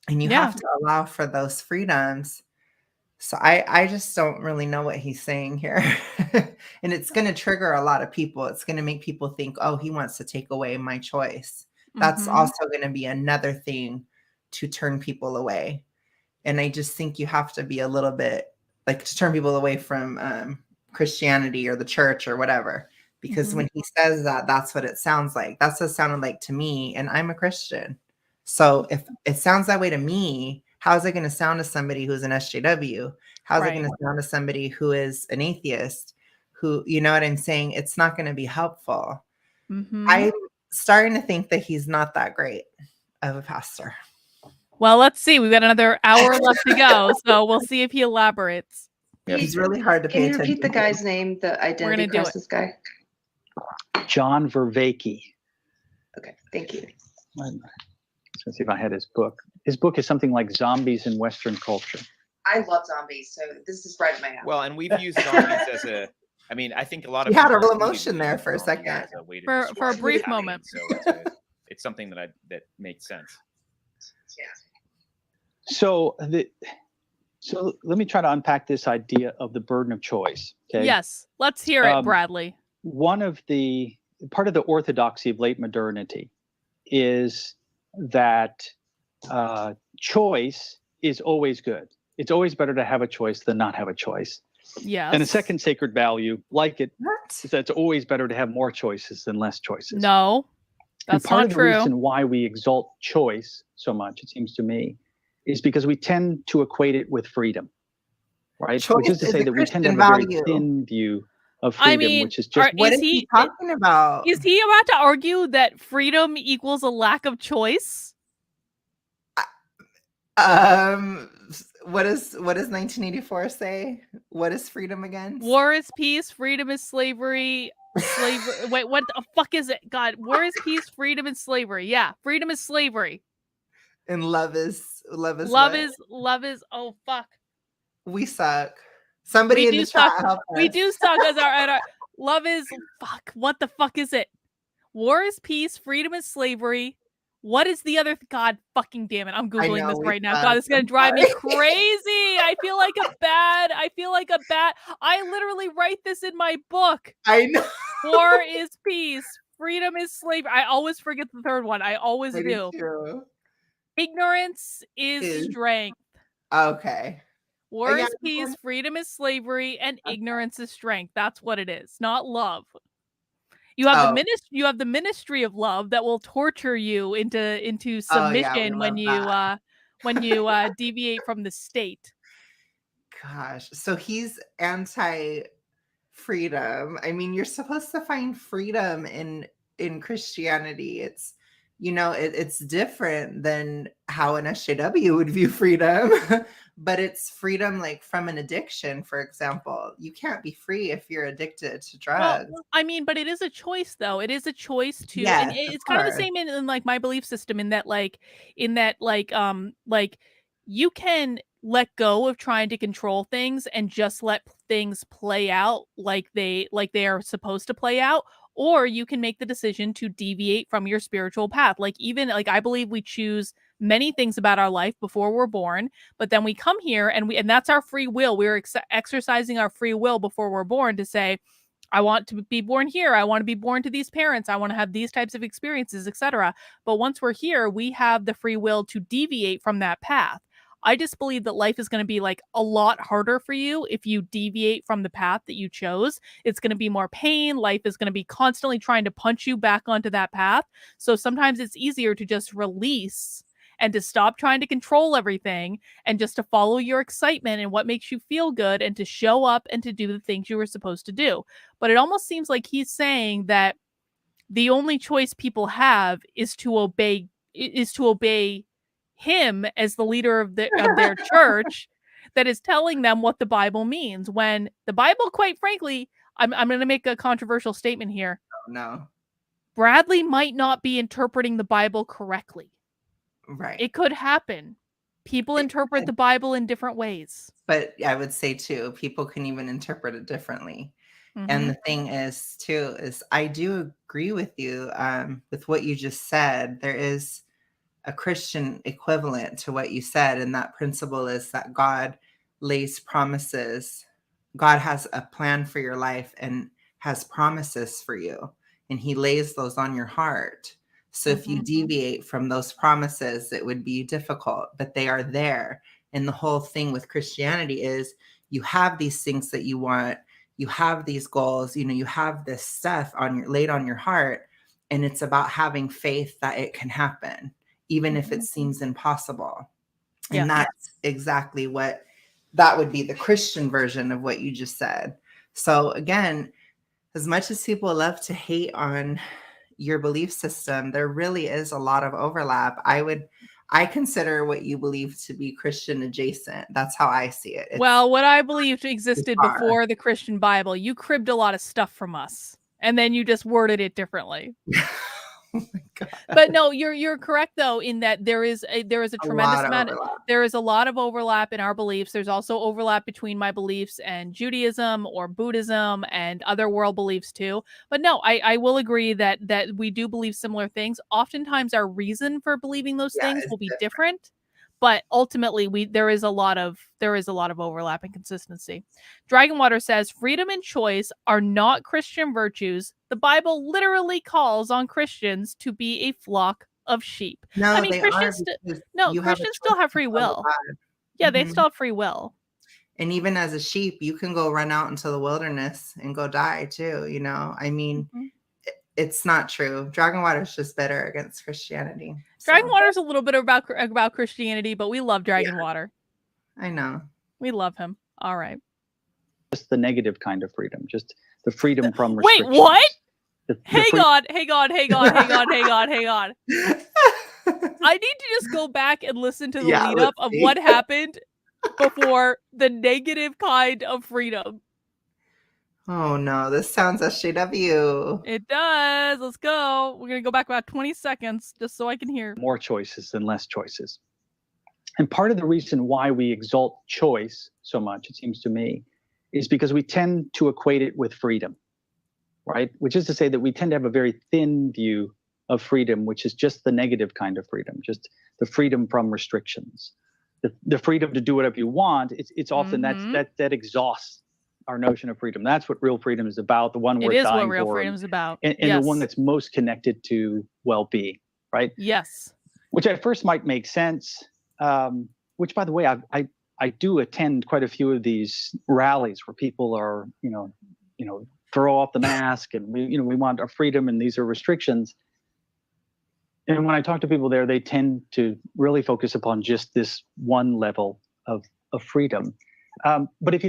and you Yeah. have to allow for those freedoms. So I just don't really know what he's saying here. And it's going to trigger a lot of people. It's going to make people think, oh, he wants to take away my choice. That's Mhm. also going to be another thing to turn people away. And I just think you have to be a little bit like to turn people away from Christianity or the church or whatever. Because Mhm. when he says that, that's what it sounds like. That's what it sounded like to me. And I'm a Christian. So if it sounds that way to me, how is it going to sound to somebody who's an SJW? How's it Right. going to sound to somebody who is an atheist? Who, you know what I'm saying? It's not going to be helpful. Mhm. I'm starting to think that he's not that great of a pastor. Well, let's see. We've got another hour left to go, so we'll see if he elaborates. Yep. He's really hard to Can pay you attention repeat the to. guy's name, the gonna identity do it. crisis guy? John Vervaeke. Okay, thank you. Let's see if I had his book. His book is something like Zombies in Western Culture. I love zombies, so this is right in my alley. Well, and we've used zombies as a. I mean, I think a lot of You had a people real repeatedly emotion there use for a zombies second. as a way to For a describe brief what's happening. moment. So it's something that makes sense. Yeah. So let me try to unpack this idea of the burden of choice. Okay. Yes. Let's hear it, Bradley. Part of the orthodoxy of late modernity is that choice is always good. It's always better to have a choice than not have a choice. Yes. And a second sacred value, like it, What? is that it's always better to have more choices than less choices. No, And that's part not of the true. reason why we exalt choice so much, it seems to me, is because we tend to equate it with freedom, right? Choice Which is to is say a that we tend to Christian have a very value. thin view of I freedom, mean, which is just What is he talking about? Is he about to argue that freedom equals a lack of choice? What does 1984 say? What is freedom against? War is peace, freedom is slavery. Slavery. Wait, what the fuck is it? God, war is peace, freedom is slavery. Yeah, freedom is slavery. And love is Love what? is. Oh fuck. We suck. Somebody We in do the chat suck. help We us. do suck as our love is fuck. What the fuck is it? War is peace, freedom is slavery. What is the other? God fucking damn it! I'm I googling know this we right now. suck. God, it's gonna I'm drive me sorry. crazy. I feel like a bad. I literally write this in my book. I know. War is peace, freedom is slavery. I always forget the third one. I always I do. do too. Ignorance is Is strength. okay. War Yeah, is peace, freedom is slavery, and ignorance is strength. That's what it is, not love. You have you have the ministry of love that will torture you into submission when you deviate from the state. Gosh. So he's anti freedom. I mean, you're supposed to find freedom in Christianity. It's it's different than how an SJW would view freedom. But it's freedom like from an addiction, for example. You can't be free if you're addicted to drugs. Well, I mean, but it is a choice, though. It is a choice to, and Yes, of it's kind of the course. same in like my belief system. In that, you can let go of trying to control things and just let things play out like they are supposed to play out, or you can make the decision to deviate from your spiritual path. Like even like I believe we choose many things about our life before we're born, but then we come here and that's our free will. We're exercising our free will before we're born to say, I want to be born here. I want to be born to these parents. I want to have these types of experiences, etc. But once we're here, we have the free will to deviate from that path. I just believe that life is going to be like a lot harder for you if you deviate from the path that you chose. It's going to be more pain. Life is going to be constantly trying to punch you back onto that path. So sometimes it's easier to just release and to stop trying to control everything and just to follow your excitement and what makes you feel good and to show up and to do the things you were supposed to do. But it almost seems like he's saying that the only choice people have is to obey him as the leader of their church that is telling them what the Bible means, when the Bible, quite frankly, I'm going to make a controversial statement here. No. Bradley might not be interpreting the Bible correctly. Right. It could happen. People interpret the Bible in different ways. But I would say too, people can even interpret it differently. Mhm. And the thing is too, is I do agree with you with what you just said. There is a Christian equivalent to what you said. And that principle is that God lays promises. God has a plan for your life and has promises for you. And he lays those on your heart. So if you deviate from those promises, it would be difficult, but they are there. And the whole thing with Christianity is you have these things that you want, you have these goals, you have this stuff laid on your heart, and it's about having faith that it can happen, even if it seems impossible. And that's exactly that would be the Christian version of what you just said. So again, as much as people love to hate on your belief system, there really is a lot of overlap. I consider what you believe to be Christian adjacent. That's how I see it. Well, what I believed existed before the Christian Bible, you cribbed a lot of stuff from us, and then you just worded it differently. Oh my God. But no, you're correct though, in that there is a tremendous amount. There is a lot of overlap in our beliefs. There's also overlap between my beliefs and Judaism or Buddhism and other world beliefs too. But no, I will agree that we do believe similar things. Oftentimes our reason for believing those things will be different. But ultimately, there is a lot of overlap and consistency. Dragonwater says freedom and choice are not Christian virtues. The Bible literally calls on Christians to be a flock of sheep. No, I mean, Christians still have free will. Yeah, they still have free will. And even as a sheep, you can go run out into the wilderness and go die too. I mean, it's not true. Dragonwater is just better against Christianity. Dragonwater is a little bit about Christianity, but we love Dragonwater. I know. We love him. All right. Just the negative kind of freedom, just the freedom from restrictions. Wait, what? Hang on. I need to just go back and listen to the lead up of what happened before the negative kind of freedom. Oh no, this sounds SJW. It does. Let's go. We're going to go back about 20 seconds just so I can hear. More choices than less choices. And part of the reason why we exalt choice so much, it seems to me, is because we tend to equate it with freedom, right? Which is to say that we tend to have a very thin view of freedom, which is just the negative kind of freedom, just the freedom from restrictions, the freedom to do whatever you want. It's often that exhausts our notion of freedom. That's what real freedom is about. The one worth dying for. It is what real freedom is about. And the one that's most connected to well-being, right? Yes. Which at first might make sense. Which, by the way, I do attend quite a few of these rallies where people are, throw off the mask and we want our freedom and these are restrictions. And when I talk to people there, they tend to really focus upon just this one level of freedom. But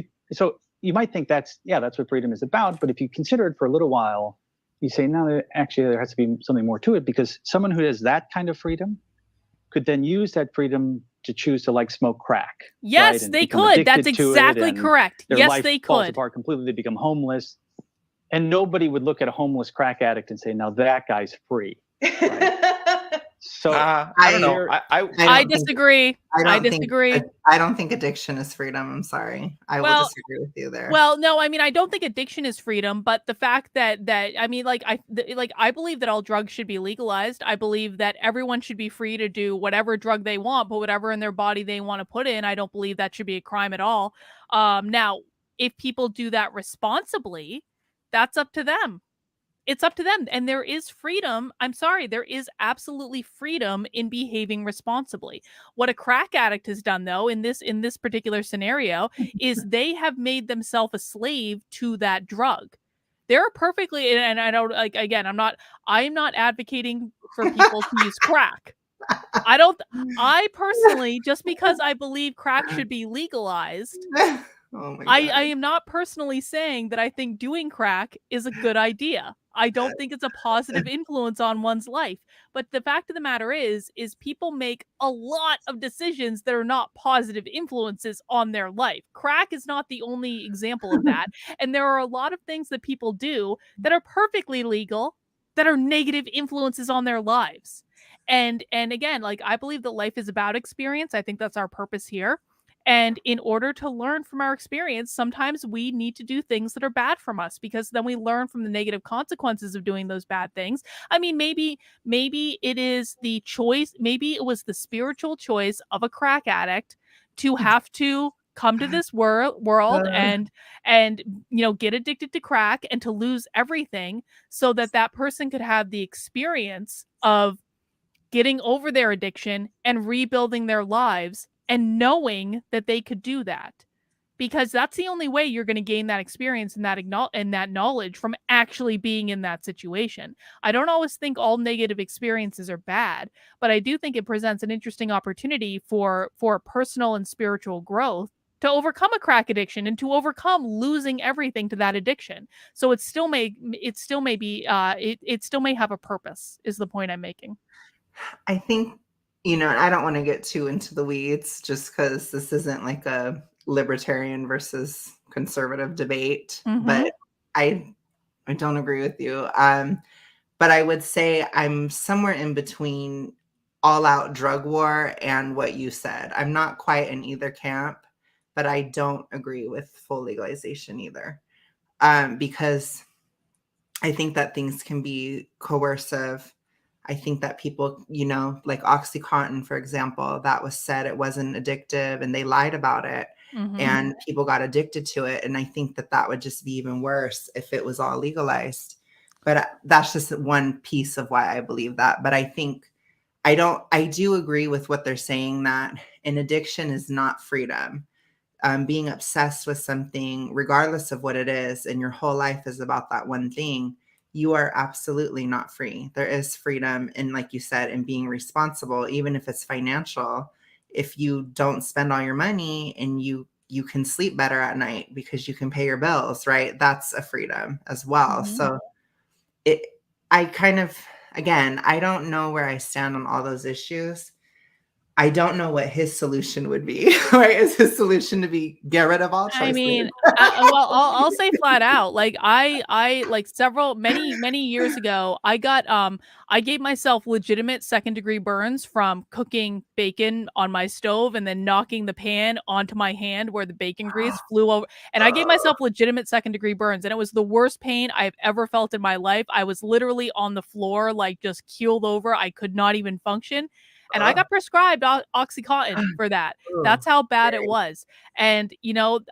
you might think that's what freedom is about. But if you consider it for a little while, you say, no, actually, there has to be something more to it, because someone who has that kind of freedom could then use that freedom to choose to smoke crack. Yes, right? they could. That's exactly correct. Yes, they falls could. Apart completely. They become homeless. And nobody would look at a homeless crack addict and say, now that guy's free. Right? So I don't know. I disagree. I disagree. I don't think addiction is freedom. I'm sorry. I will disagree with you there. Well, no, I mean, I don't think addiction is freedom, but the fact that I mean, I believe that all drugs should be legalized. I believe that everyone should be free to do whatever drug they want, put whatever in their body they want to put in. I don't believe that should be a crime at all. Now, if people do that responsibly, that's up to them. it's up to them, and there is freedom. I'm sorry, there is absolutely freedom in behaving responsibly. What a crack addict has done, though, in this particular scenario, is they have made themselves a slave to that drug. They're perfectly, and I don't, like, again, I'm not advocating for people to use crack. I personally, just because I believe crack should be legalized, Oh my I God. am not personally saying that I think doing crack is a good idea. I don't think it's a positive influence on one's life. But the fact of the matter is people make a lot of decisions that are not positive influences on their life. Crack is not the only example of that. And there are a lot of things that people do that are perfectly legal that are negative influences on their lives. And again, like, I believe that life is about experience. I think that's our purpose here. And in order to learn from our experience, sometimes we need to do things that are bad from us, because then we learn from the negative consequences of doing those bad things. I mean, maybe it is the choice, maybe it was the spiritual choice of a crack addict to have to come to this world and get addicted to crack and to lose everything, so that that person could have the experience of getting over their addiction and rebuilding their lives, and knowing that they could do that, because that's the only way you're going to gain that experience and that knowledge from actually being in that situation. I don't always think all negative experiences are bad, but I do think it presents an interesting opportunity for personal and spiritual growth to overcome a crack addiction and to overcome losing everything to that addiction. So it still may have a purpose, is the point I'm making. I think, I don't want to get too into the weeds, just because this isn't like a libertarian versus conservative debate, but I don't agree with you. But I would say I'm somewhere in between all out drug war and what you said. I'm not quite in either camp, but I don't agree with full legalization either. Because I think that things can be coercive. I think that people, like Oxycontin, for example, that was said it wasn't addictive and they lied about it, and people got addicted to it. And I think that would just be even worse if it was all legalized. But that's just one piece of why I believe that. But I think I do agree with what they're saying, that an addiction is not freedom. Being obsessed with something, regardless of what it is, and your whole life is about that one thing, you are absolutely not free. There is freedom in, like you said, in being responsible, even if it's financial. If you don't spend all your money and you can sleep better at night because you can pay your bills, right? That's a freedom as well. So I kind of, again, I don't know where I stand on all those issues. I don't know what his solution would be. Right? Is his solution to get rid of all choices? I mean, well, I'll say flat out, like, I like many years ago, I gave myself legitimate second-degree burns from cooking bacon on my stove and then knocking the pan onto my hand where the bacon grease flew over. And I gave myself legitimate second-degree burns, and it was the worst pain I've ever felt in my life. I was literally on the floor, like, just keeled over. I could not even function. And I got prescribed Oxycontin for that. That's how bad it was. And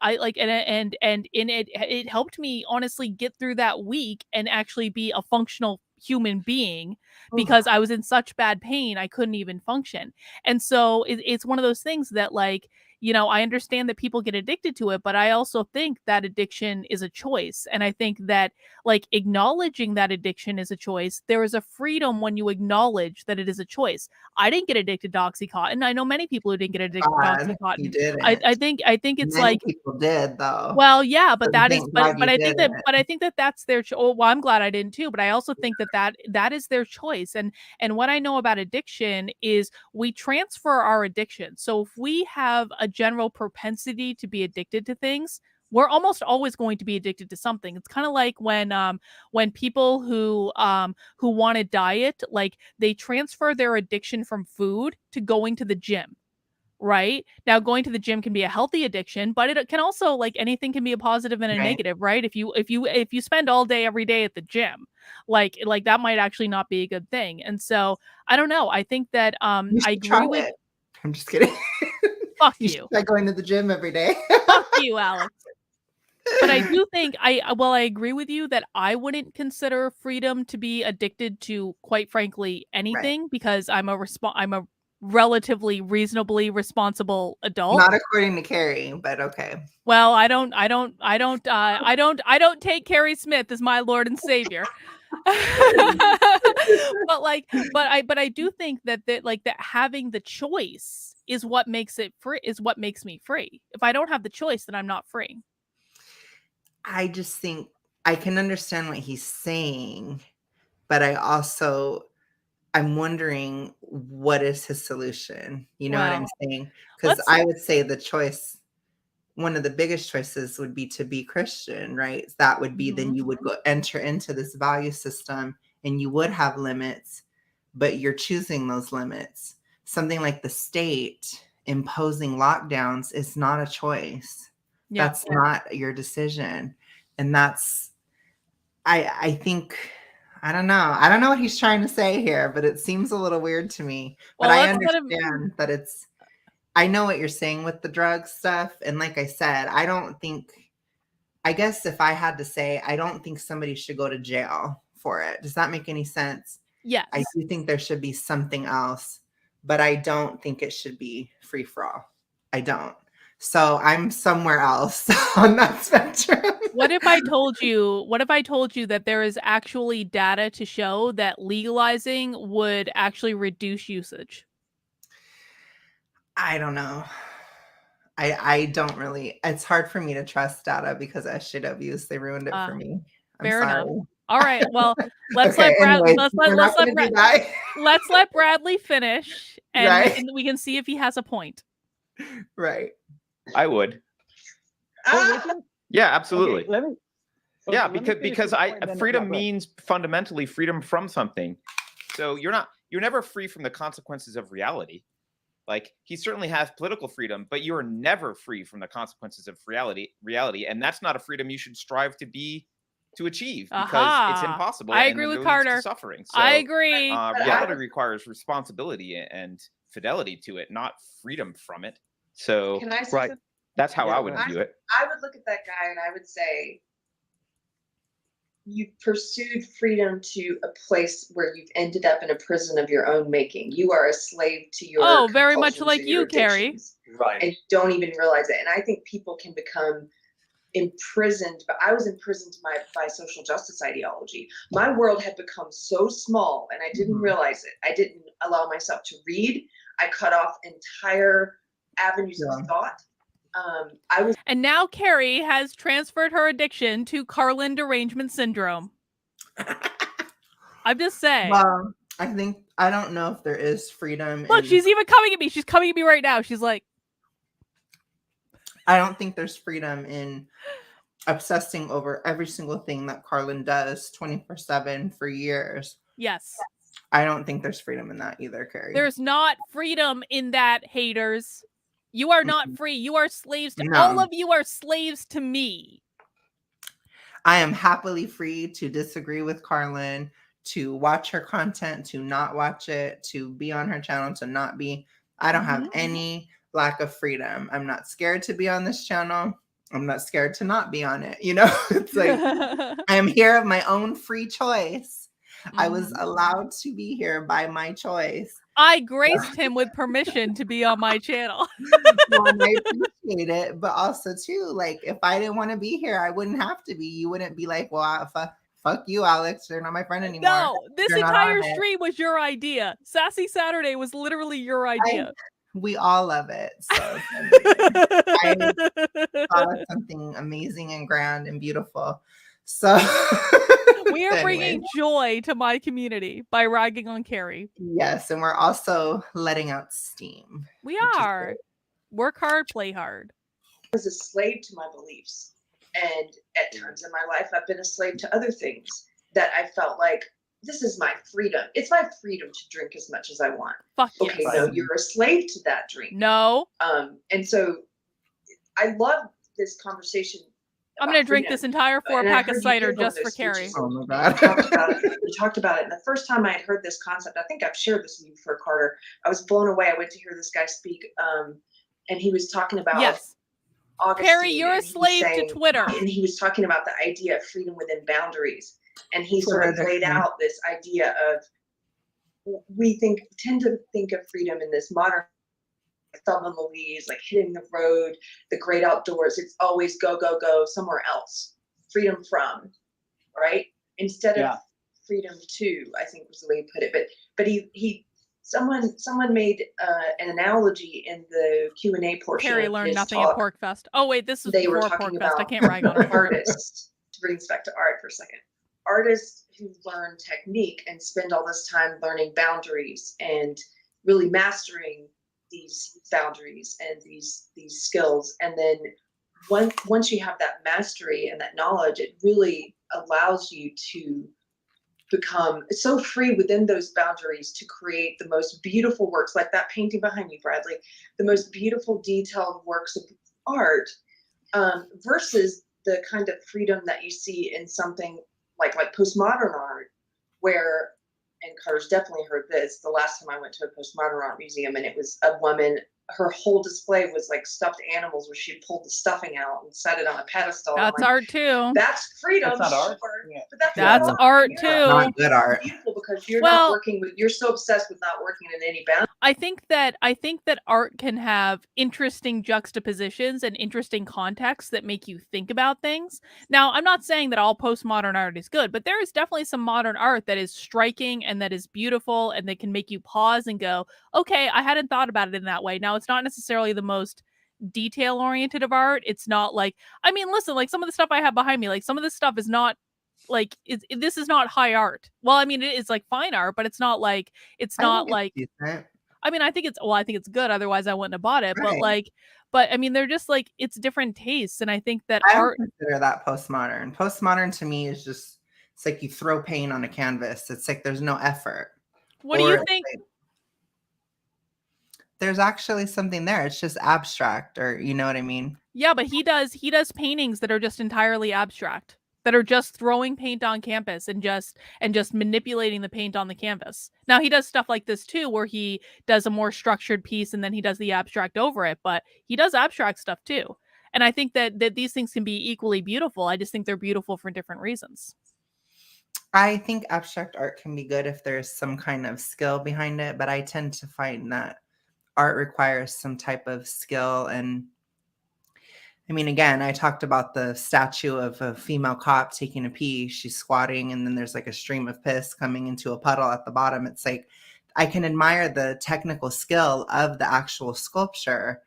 I like, and in it helped me honestly get through that week and actually be a functional human being, because I was in such bad pain I couldn't even function. And so it's one of those things that, like, I understand that people get addicted to it, but I also think that addiction is a choice. And I think that, like, acknowledging that addiction is a choice, there is a freedom when you acknowledge that it is a choice. I didn't get addicted to Oxycontin. I know many people who didn't get addicted to Oxycontin. You didn't. I think it's Many like people did, though. Well, yeah, but that is, thank God but you I think didn't. that that's their well, I'm glad I didn't too, but I also think that is their choice. And what I know about addiction is we transfer our addiction. So if we have a general propensity to be addicted to things, we're almost always going to be addicted to something. It's kind of like when people who want to diet, like, they transfer their addiction from food to going to the gym. Right? Now, going to the gym can be a healthy addiction, but it can also, like anything, can be a positive and a Right. negative, right? If you spend all day every day at the gym, like that might actually not be a good thing. And so I don't know. I think that You I should try agree with it. I'm just kidding. fuck You should you. try going to the gym every day. Fuck you, Alex. But I do think I agree with you that I wouldn't consider freedom to be addicted to, quite frankly, anything, because I'm a relatively reasonably responsible adult. Not according to Keri, but okay. Well, I don't take Keri Smith as my Lord and Savior. but I do think that having the choice is what makes it free, is what makes me free. If I don't have the choice, then I'm not free. I just think I can understand what he's saying, but I'm wondering what is his solution? You know what I'm saying? Because I would say the choice, one of the biggest choices would be to be Christian, right? That would be then you would go enter into this value system and you would have limits, but you're choosing those limits. Something like the state imposing lockdowns is not a choice. Yeah. That's not your decision. And that's, I think, I don't know. I don't know what he's trying to say here, but it seems a little weird to me. But I understand that I know what you're saying with the drug stuff. And like I said, I guess if I had to say, I don't think somebody should go to jail for it. Does that make any sense? Yes. I do think there should be something else, but I don't think it should be free for all. I don't. So I'm somewhere else on that spectrum. What if I told you that there is actually data to show that legalizing would actually reduce usage? I don't know. I don't really, it's hard for me to trust data because SJWs, they ruined it for me. I'm fair sorry. enough. All right. Well, let's let Bradley finish, and we can see if he has a point. Right. I would. Yeah, absolutely. Okay, because freedom means fundamentally freedom from something. So you're never free from the consequences of reality. Like, he certainly has political freedom, but you're never free from the consequences of reality, and that's not a freedom you should strive to achieve, because it's impossible. I agree with Carter. Suffering. So, I agree. Reality requires responsibility and fidelity to it, not freedom from it. So, can I say something? That's how I would view it. I would look at that guy and I would say, you pursued freedom to a place where you've ended up in a prison of your own making. You are a slave to your very much like you, Keri. Right. And you don't even realize it. And I think people can become imprisoned, but I was imprisoned by social justice ideology. My world had become so small and I didn't realize it. I didn't allow myself to read. I cut off entire avenues of thought. And now Keri has transferred her addiction to Carlin derangement syndrome. I'm just saying. Well, I don't know if there is freedom. Look, she's even coming at me. She's coming at me right now. She's like, I don't think there's freedom in obsessing over every single thing that Carlin does 24/7 for years. Yes. I don't think there's freedom in that either, Keri. There's not freedom in that, haters. You are not free. You are slaves to all of you are slaves to me. I am happily free to disagree with Carlin, to watch her content, to not watch it, to be on her channel, to not be. I don't have any lack of freedom. I'm not scared to be on this channel. I'm not scared to not be on it. You know, it's like I am here of my own free choice. I was allowed to be here by my choice. I graced him with permission to be on my channel. Well, I appreciate it, but also too, like, if I didn't want to be here, I wouldn't have to be. You wouldn't be like, well, fuck you, Alex. You're not my friend anymore. No, this entire stream was your idea. Sassy Saturday was literally your idea. We all love it. So I thought of something amazing and grand and beautiful. So we are bringing joy to my community by ragging on Keri. Yes, and we're also letting out steam. We are. Work hard, play hard. I was a slave to my beliefs. And at times in my life, I've been a slave to other things that I felt like, this is my freedom. It's my freedom to drink as much as I want. Fuck yes. Okay, no, you're a slave to that drink. No. And so I love this conversation. I'm going to drink this entire 4-pack of cider just for Keri. Oh my God. We talked about it. And the first time I had heard this concept, I think I've shared this with you before, Carter. I was blown away. I went to hear this guy speak. And he was talking about Augustine. Keri, you're a and he was slave to saying- Twitter. And he was talking about the idea of freedom within boundaries. And he sort of Twitter laid addiction. out this idea of, we tend to think of freedom in this modern thumb on the leaves, like hitting the road, the great outdoors. It's always go, go, go somewhere else. Freedom from, right? Instead of freedom to, I think was the way he put it. But someone made an analogy in the Q&A portion. Keri of learned his nothing talk. at Porkfest. Oh wait, this is They were before talking Porkfest. I about can't rag on her. artists, to bring us back to art for a second. Artists who learn technique and spend all this time learning boundaries and really mastering these boundaries and these skills. And then once you have that mastery and that knowledge, it really allows you to become so free within those boundaries to create the most beautiful works, like that painting behind you, Bradley, the most beautiful detailed works of art, versus the kind of freedom that you see in something like postmodern art, where, and Carter's definitely heard this, the last time I went to a postmodern art museum, and it was a woman, her whole display was like stuffed animals where she pulled the stuffing out and set it on a pedestal. That's art too. That's freedom. That's not art. Sure, Yeah. but that's That's not art You're too. Not good art. beautiful because you're Well- not working with, you're so obsessed with not working in any boundaries. I think that art can have interesting juxtapositions and interesting contexts that make you think about things. Now, I'm not saying that all postmodern art is good, but there is definitely some modern art that is striking and that is beautiful and that can make you pause and go, okay, I hadn't thought about it in that way. Now, it's not necessarily the most detail oriented of art. It's not like, I mean, listen, like some of the stuff I have behind me, like some of this stuff is not like, this is not high art. Well, I mean, it is like fine art, but it's not like, it's not like, Decent. I mean, I think it's good. Otherwise, I wouldn't have bought it. Right. But I mean, they're just like, it's different tastes. And I think that I art, don't consider that postmodern. Postmodern to me is just, it's like you throw paint on a canvas. It's like there's no effort. what do Or you it's think? like, there's actually something there. It's just abstract, or you know what I mean? Yeah, but he does paintings that are just entirely abstract, that are just throwing paint on canvas and just manipulating the paint on the canvas. Now he does stuff like this too, where he does a more structured piece and then he does the abstract over it, but he does abstract stuff too. And I think that these things can be equally beautiful. I just think they're beautiful for different reasons. I think abstract art can be good if there's some kind of skill behind it, but I tend to find that art requires some type of skill. And I mean, again, I talked about the statue of a female cop taking a pee. She's squatting, and then there's like a stream of piss coming into a puddle at the bottom. It's like, I can admire the technical skill of the actual sculpture,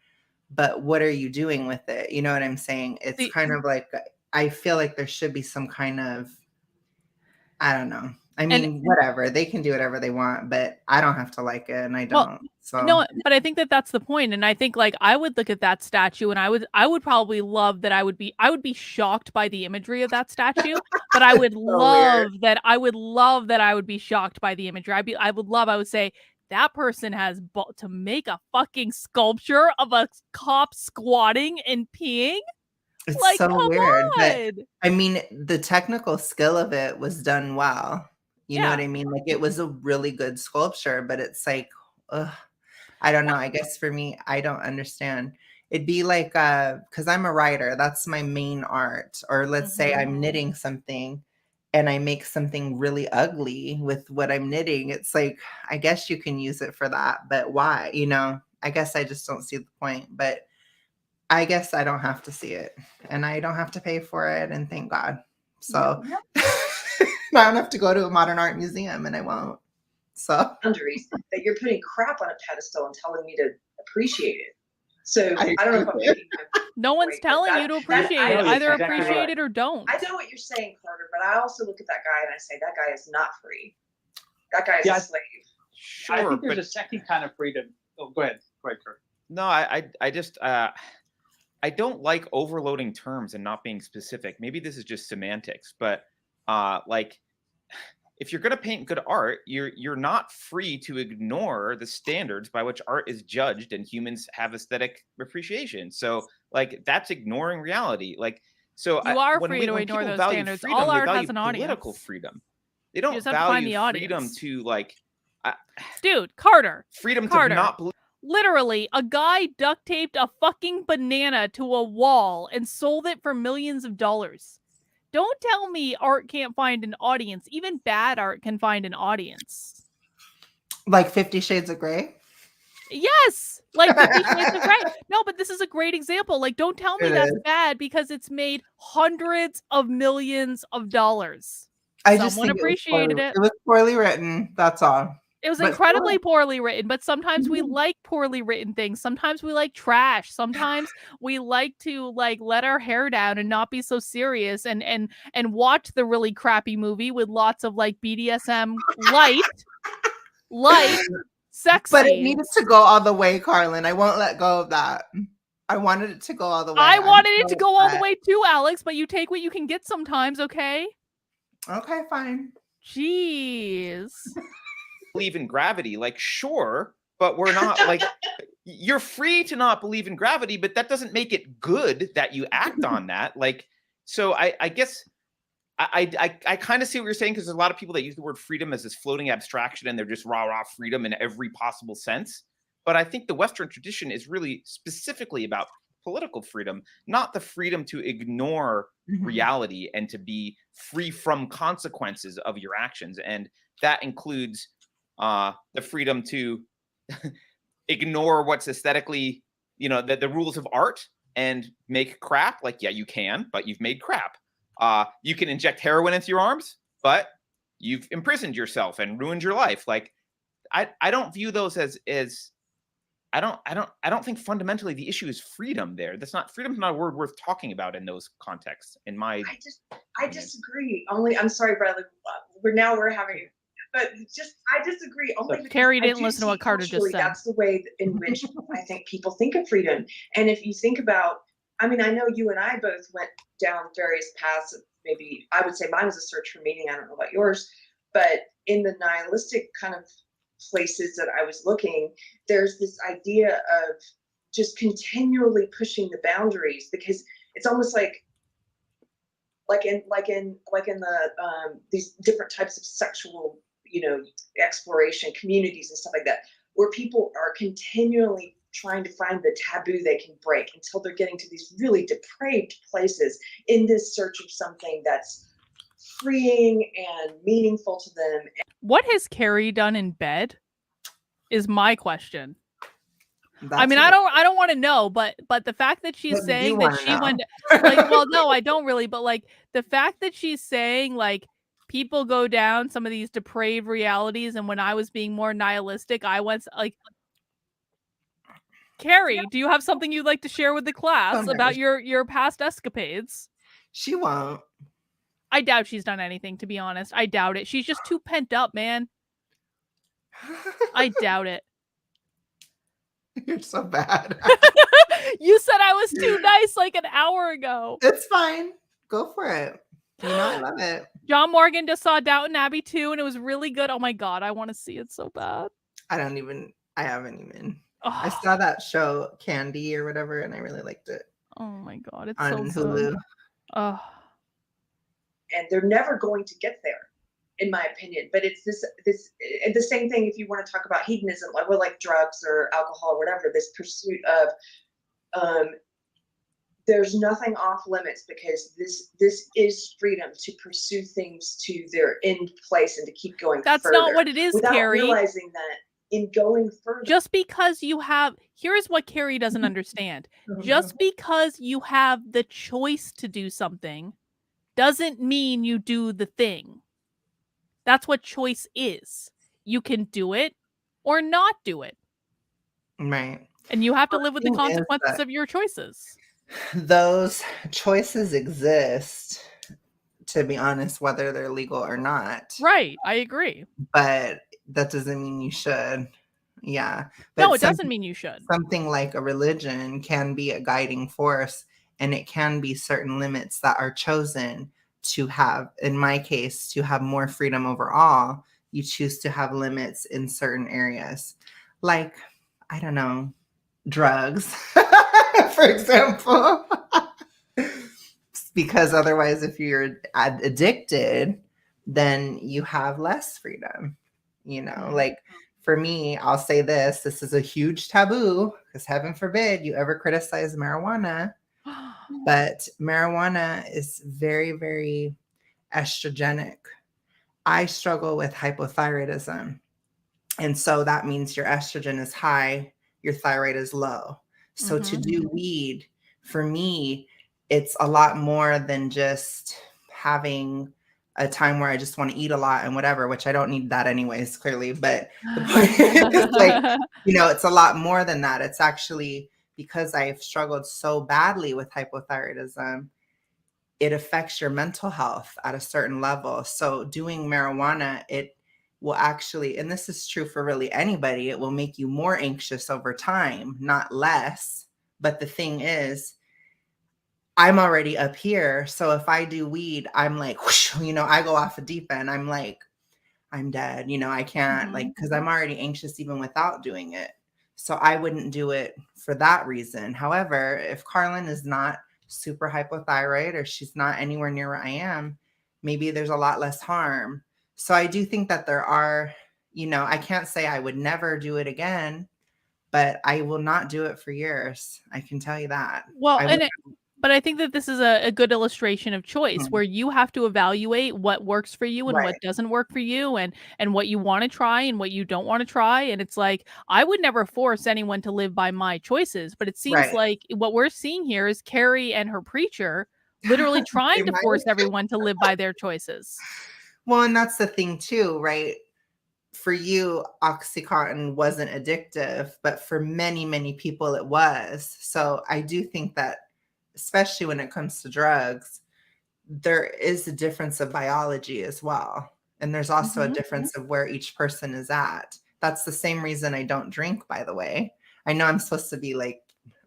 but what are you doing with it? You know what I'm saying? It's kind of like, I feel like there should be some kind of, I don't know. I mean, whatever. They can do whatever they want, but I don't have to like it, and I don't. Well, so no, but I think that that's the point. And I think like I would look at that statue and I would probably love that. I would be shocked by the imagery of that statue, but I would love that. I would love that I would be shocked by the imagery. I would say that person has to make a fucking sculpture of a cop squatting and peeing. it's Like, so come weird. But on. I mean, the technical skill of it was done well. You know Yeah. what I mean? Like, it was a really good sculpture, but it's like, ugh, I don't know. I guess for me, I don't understand. It'd be like, because I'm a writer, that's my main art. Or let's say I'm knitting something and I make something really ugly with what I'm knitting. It's like, I guess you can use it for that, but why? You know, I guess I just don't see the point. But I guess I don't have to see it, and I don't have to pay for it, and thank God. So I don't have to go to a modern art museum, and I won't. So Boundaries that you're putting crap on a pedestal and telling me to appreciate it. So I I don't know if I'm agree. making a No one's point, but telling that- you to that- appreciate I it. know Either exactly appreciate right. it or don't. I know what you're saying, Carter, but I also look at that guy and I say that guy is not free. That guy is Yeah, a slave. Sure, I think there's but a second kind of freedom. Oh, go ahead, Kurt. no, I just I don't like overloading terms and not being specific. Maybe this is just semantics, but like if you're going to paint good art, you're not free to ignore the standards by which art is judged and humans have aesthetic appreciation. So like that's ignoring reality. Like so You are when free to when ignore people those value standards. freedom, All they art value has an political audience. freedom. They don't just have to find value the freedom audience. to like Dude, Carter. freedom Carter. to not believe. Literally, a guy duct taped a fucking banana to a wall and sold it for millions of dollars. Don't tell me art can't find an audience. Even bad art can find an audience. Like 50 Shades of Grey? Yes, like 50 Shades of Grey. No, but this is a great example. Like, don't tell me It that's is. bad because it's made hundreds of millions of dollars. I just Someone think appreciated it. It was poorly written. That's all. It was But incredibly still- poorly written, but sometimes we Mhm. like poorly written things. Sometimes we like trash. Sometimes we like to like let our hair down and not be so serious and watch the really crappy movie with lots of like BDSM light sex But it scenes. needed to go all the way, Carlin. I won't let go of that. I wanted it to go all the way. I I'm wanted it so to go all the upset. way too, Alex, but you take what you can get sometimes, okay? Okay, fine. Jeez. Believe in gravity, like, sure, but we're not like, you're free to not believe in gravity, but that doesn't make it good that you act on that. Like, so I guess I kind of see what you're saying, because there's a lot of people that use the word freedom as this floating abstraction and they're just rah freedom in every possible sense. But I think the Western tradition is really specifically about political freedom, not the freedom to ignore reality and to be free from consequences of your actions. And that includes the freedom to ignore what's aesthetically, the rules of art and make crap. Like, yeah, you can, but you've made crap. You can inject heroin into your arms, but you've imprisoned yourself and ruined your life. Like, I don't view those as I don't think fundamentally the issue is freedom there. Freedom's not a word worth talking about in those contexts. I disagree. I'm sorry, Bradley. We're having, but I disagree. Only because Keri I didn't do listen to see what Carter just culturally said. That's the way in which I think people think of freedom. And if you think about, I mean, I know you and I both went down various paths. Maybe I would say mine was a search for meaning. I don't know about yours, but in the nihilistic kind of places that I was looking, there's this idea of just continually pushing the boundaries, because it's almost like in the these different types of sexual exploration communities and stuff like that, where people are continually trying to find the taboo they can break until they're getting to these really depraved places in this search of something that's freeing and meaningful to them. What has Keri done in bed is my question. That's I mean, I don't want to know, but the fact that she's What did you saying that wanna she know? went like, well, no, I don't really, but like the fact that she's saying like people go down some of these depraved realities, and when I was being more nihilistic, I went like, Keri, do you have something you'd like to share with the class Oh, no. about your past escapades? She won't. I doubt she's done anything, to be honest. I doubt it. She's just too pent up, man. I doubt it. You're so bad. You said I was too nice like an hour ago. It's fine. Go for it. You know I love it. John Morgan just saw Downton Abbey 2 and it was really good. Oh my god, I want to see it so bad. I haven't even. I Oh, saw that show Candy or whatever, and I really liked it oh my god, it's on so Hulu. good. Oh. And they're never going to get there, in my opinion. But it's the same thing if you want to talk about hedonism, like drugs or alcohol or whatever, this pursuit of there's nothing off limits, because this is freedom to pursue things to their end place and to keep going That's further, not what it is, without Keri. realizing that in going further. Just because you have, here's what Keri doesn't understand. Just because you have the choice to do something doesn't mean you do the thing. That's what choice is. You can do it or not do it. Right. And you have to live with the thing is consequences that- of your choices. Those choices exist, to be honest, whether they're legal or not. Right. I agree. But that doesn't mean you should. Yeah. But No, it doesn't mean you should. Something like a religion can be a guiding force, and it can be certain limits that are chosen to have, in my case, to have more freedom overall. You choose to have limits in certain areas. Like, I don't know, drugs, for example. Because otherwise, if you're addicted, then you have less freedom. Like for me, I'll say this is a huge taboo because heaven forbid you ever criticize marijuana. But marijuana is very, very estrogenic. I struggle with hypothyroidism. And so that means your estrogen is high, your thyroid is low. So to do weed, for me, it's a lot more than just having a time where I just want to eat a lot and whatever, which I don't need that anyways, clearly. But the point is like, it's a lot more than that. It's actually because I've struggled so badly with hypothyroidism, it affects your mental health at a certain level. So doing marijuana, it will actually, and this is true for really anybody, it will make you more anxious over time, not less. But the thing is, I'm already up here. So if I do weed, I'm like, whoosh, I go off a deep end. I'm like, I'm dead. I can't because I'm already anxious even without doing it. So I wouldn't do it for that reason. However, if Carlin is not super hypothyroid or she's not anywhere near where I am, maybe there's a lot less harm. So I do think that there are, I can't say I would never do it again, but I will not do it for years. I can tell you that. Well, but I think that this is a good illustration of choice where you have to evaluate what works for you and what doesn't work for you and what you want to try and what you don't want to try. And it's like, I would never force anyone to live by my choices, but it seems like what we're seeing here is Keri and her preacher literally trying to force everyone to live by their choices. Well, and that's the thing too, right? For you, Oxycontin wasn't addictive, but for many, many people it was. So I do think that, especially when it comes to drugs, there is a difference of biology as well. And there's also a difference of where each person is at. That's the same reason I don't drink, by the way. I know I'm supposed to be like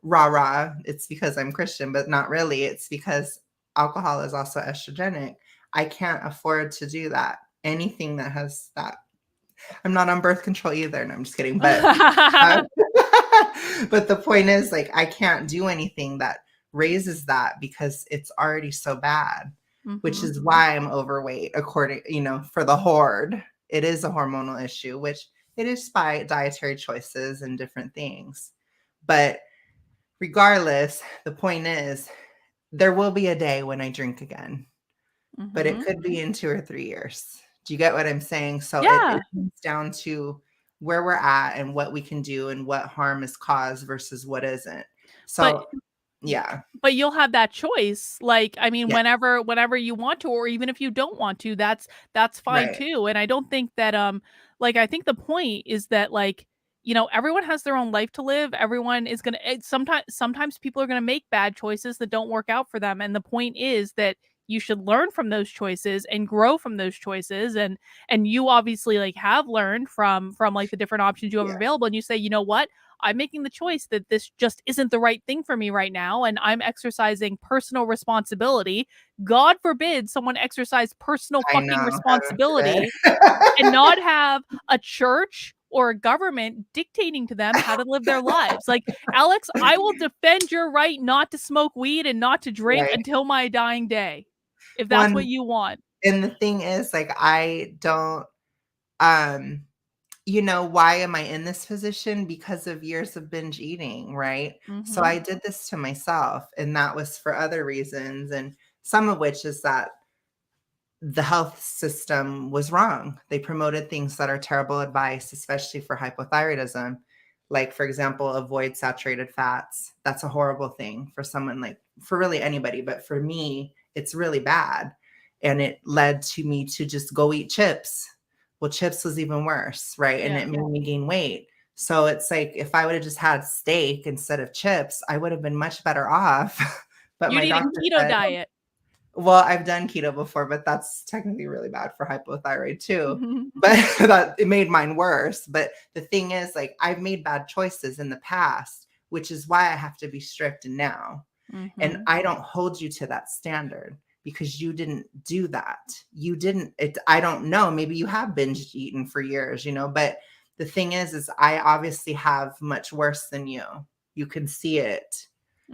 rah-rah. It's because I'm Christian, but not really. It's because alcohol is also estrogenic. I can't afford to do that. Anything that has that. I'm not on birth control either. No, I'm just kidding. But but the point is, like, I can't do anything that raises that because it's already so bad, which is why I'm overweight, according, for the horde. It is a hormonal issue, which it is by dietary choices and different things. But regardless, the point is, there will be a day when I drink again, but it could be in 2 or 3 years. Do you get what I'm saying? So it comes down to where we're at and what we can do and what harm is caused versus what isn't. So but you'll have that choice. Like, I mean, whenever you want to, or even if you don't want to, that's fine too. And I don't think that, I think the point is that, like, everyone has their own life to live. Everyone is going to, sometimes people are going to make bad choices that don't work out for them. And the point is that you should learn from those choices and grow from those choices. And you obviously have learned from like the different options you have available. And you say, you know what? I'm making the choice that this just isn't the right thing for me right now. And I'm exercising personal responsibility. God forbid someone exercise personal fucking responsibility and not have a church or a government dictating to them how to live their lives. Like, Alex, I will defend your right not to smoke weed and not to drink until my dying day, if that's what you want. And the thing is, like, I don't, why am I in this position? Because of years of binge eating, right? So I did this to myself, and that was for other reasons. And some of which is that the health system was wrong. They promoted things that are terrible advice, especially for hypothyroidism. Like, for example, avoid saturated fats. That's a horrible thing for someone, like, for really anybody. But for me, it's really bad. And it led to me to just go eat chips. Well, chips was even worse, right? And it made me gain weight. So it's like, if I would have just had steak instead of chips, I would have been much better off. But you need a keto diet. Well, I've done keto before, but that's technically really bad for hypothyroid too. But it made mine worse. But the thing is, like, I've made bad choices in the past, which is why I have to be strict now. And I don't hold you to that standard because you didn't do that. You didn't, I don't know, maybe you have binge eaten for years, but the thing is I obviously have much worse than you. You can see it.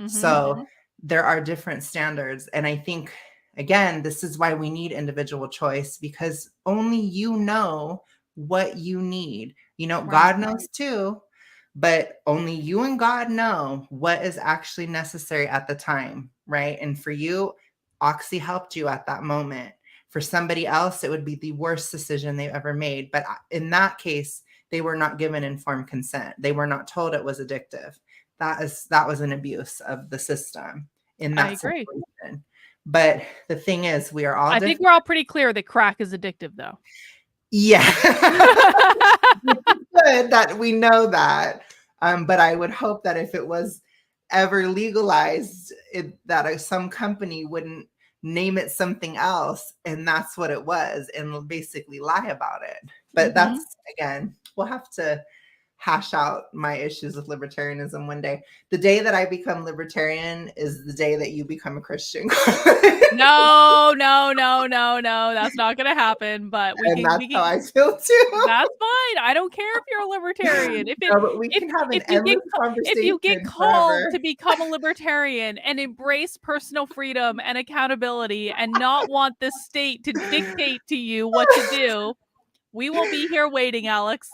So there are different standards. And I think, again, this is why we need individual choice, because only you know what you need. You know, Right. God knows too, but only you and God know what is actually necessary at the time, right? And for you, Oxy helped you at that moment. For somebody else, it would be the worst decision they've ever made. But in that case, they were not given informed consent. They were not told it was addictive. That was an abuse of the system in that I agree. situation. But the thing is, we are all I think we're all pretty clear that crack is addictive, though. Yeah. Good that we know that. But I would hope that if it was ever legalized, that some company wouldn't name it something else, and that's what it was, and basically lie about it. But that's, again, we'll have to hash out my issues with libertarianism one day. The day that I become libertarian is the day that you become a Christian. No, that's not gonna happen. But that's how I feel too. That's fine. I don't care if you're a libertarian. But we can have an endless conversation. If you get called to become a libertarian and embrace personal freedom and accountability and not want the state to dictate to you what to do, we will be here waiting, Alex.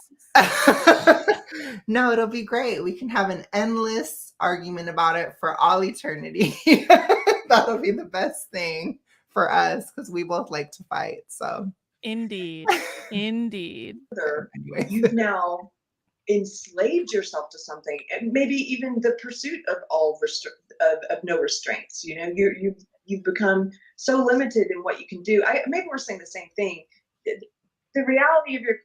No, it'll be great. We can have an endless argument about it for all eternity. That'll be the best thing for us because we both like to fight. So indeed. You've now enslaved yourself to something, and maybe even the pursuit of of no restraints. You know, you've become so limited in what you can do. Maybe we're saying the same thing. The reality of the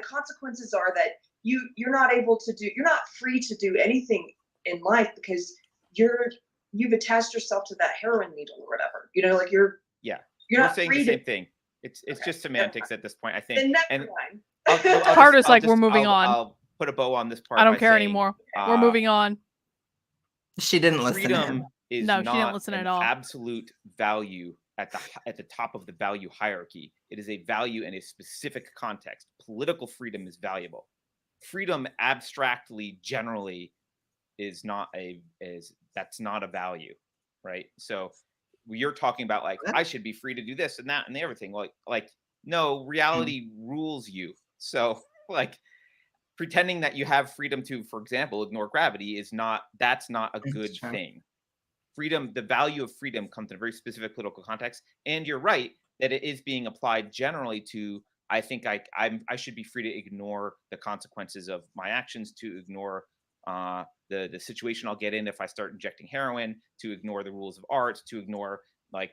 consequences are that you're not free to do anything in life because you've attached yourself to that heroin needle or whatever. You know, like you're not saying free the same thing. It's just semantics at this point, I think. And next time. Carter's like, we're moving on. I'll put a bow on this part. I don't care anymore. We're moving on. She didn't listen. Freedom is no, she didn't listen an at all. Absolute value at the top of the value hierarchy. It is a value in a specific context. Political freedom is valuable. Freedom abstractly, generally, that's not a value, right? So you're talking about like I should be free to do this and that and everything. Like no, reality rules you. So like pretending that you have freedom to, for example, ignore gravity that's not a good thing. Freedom, the value of freedom comes in a very specific political context. And you're right that it is being applied generally to, I think I should be free to ignore the consequences of my actions, to ignore the situation I'll get in if I start injecting heroin, to ignore the rules of art, to ignore like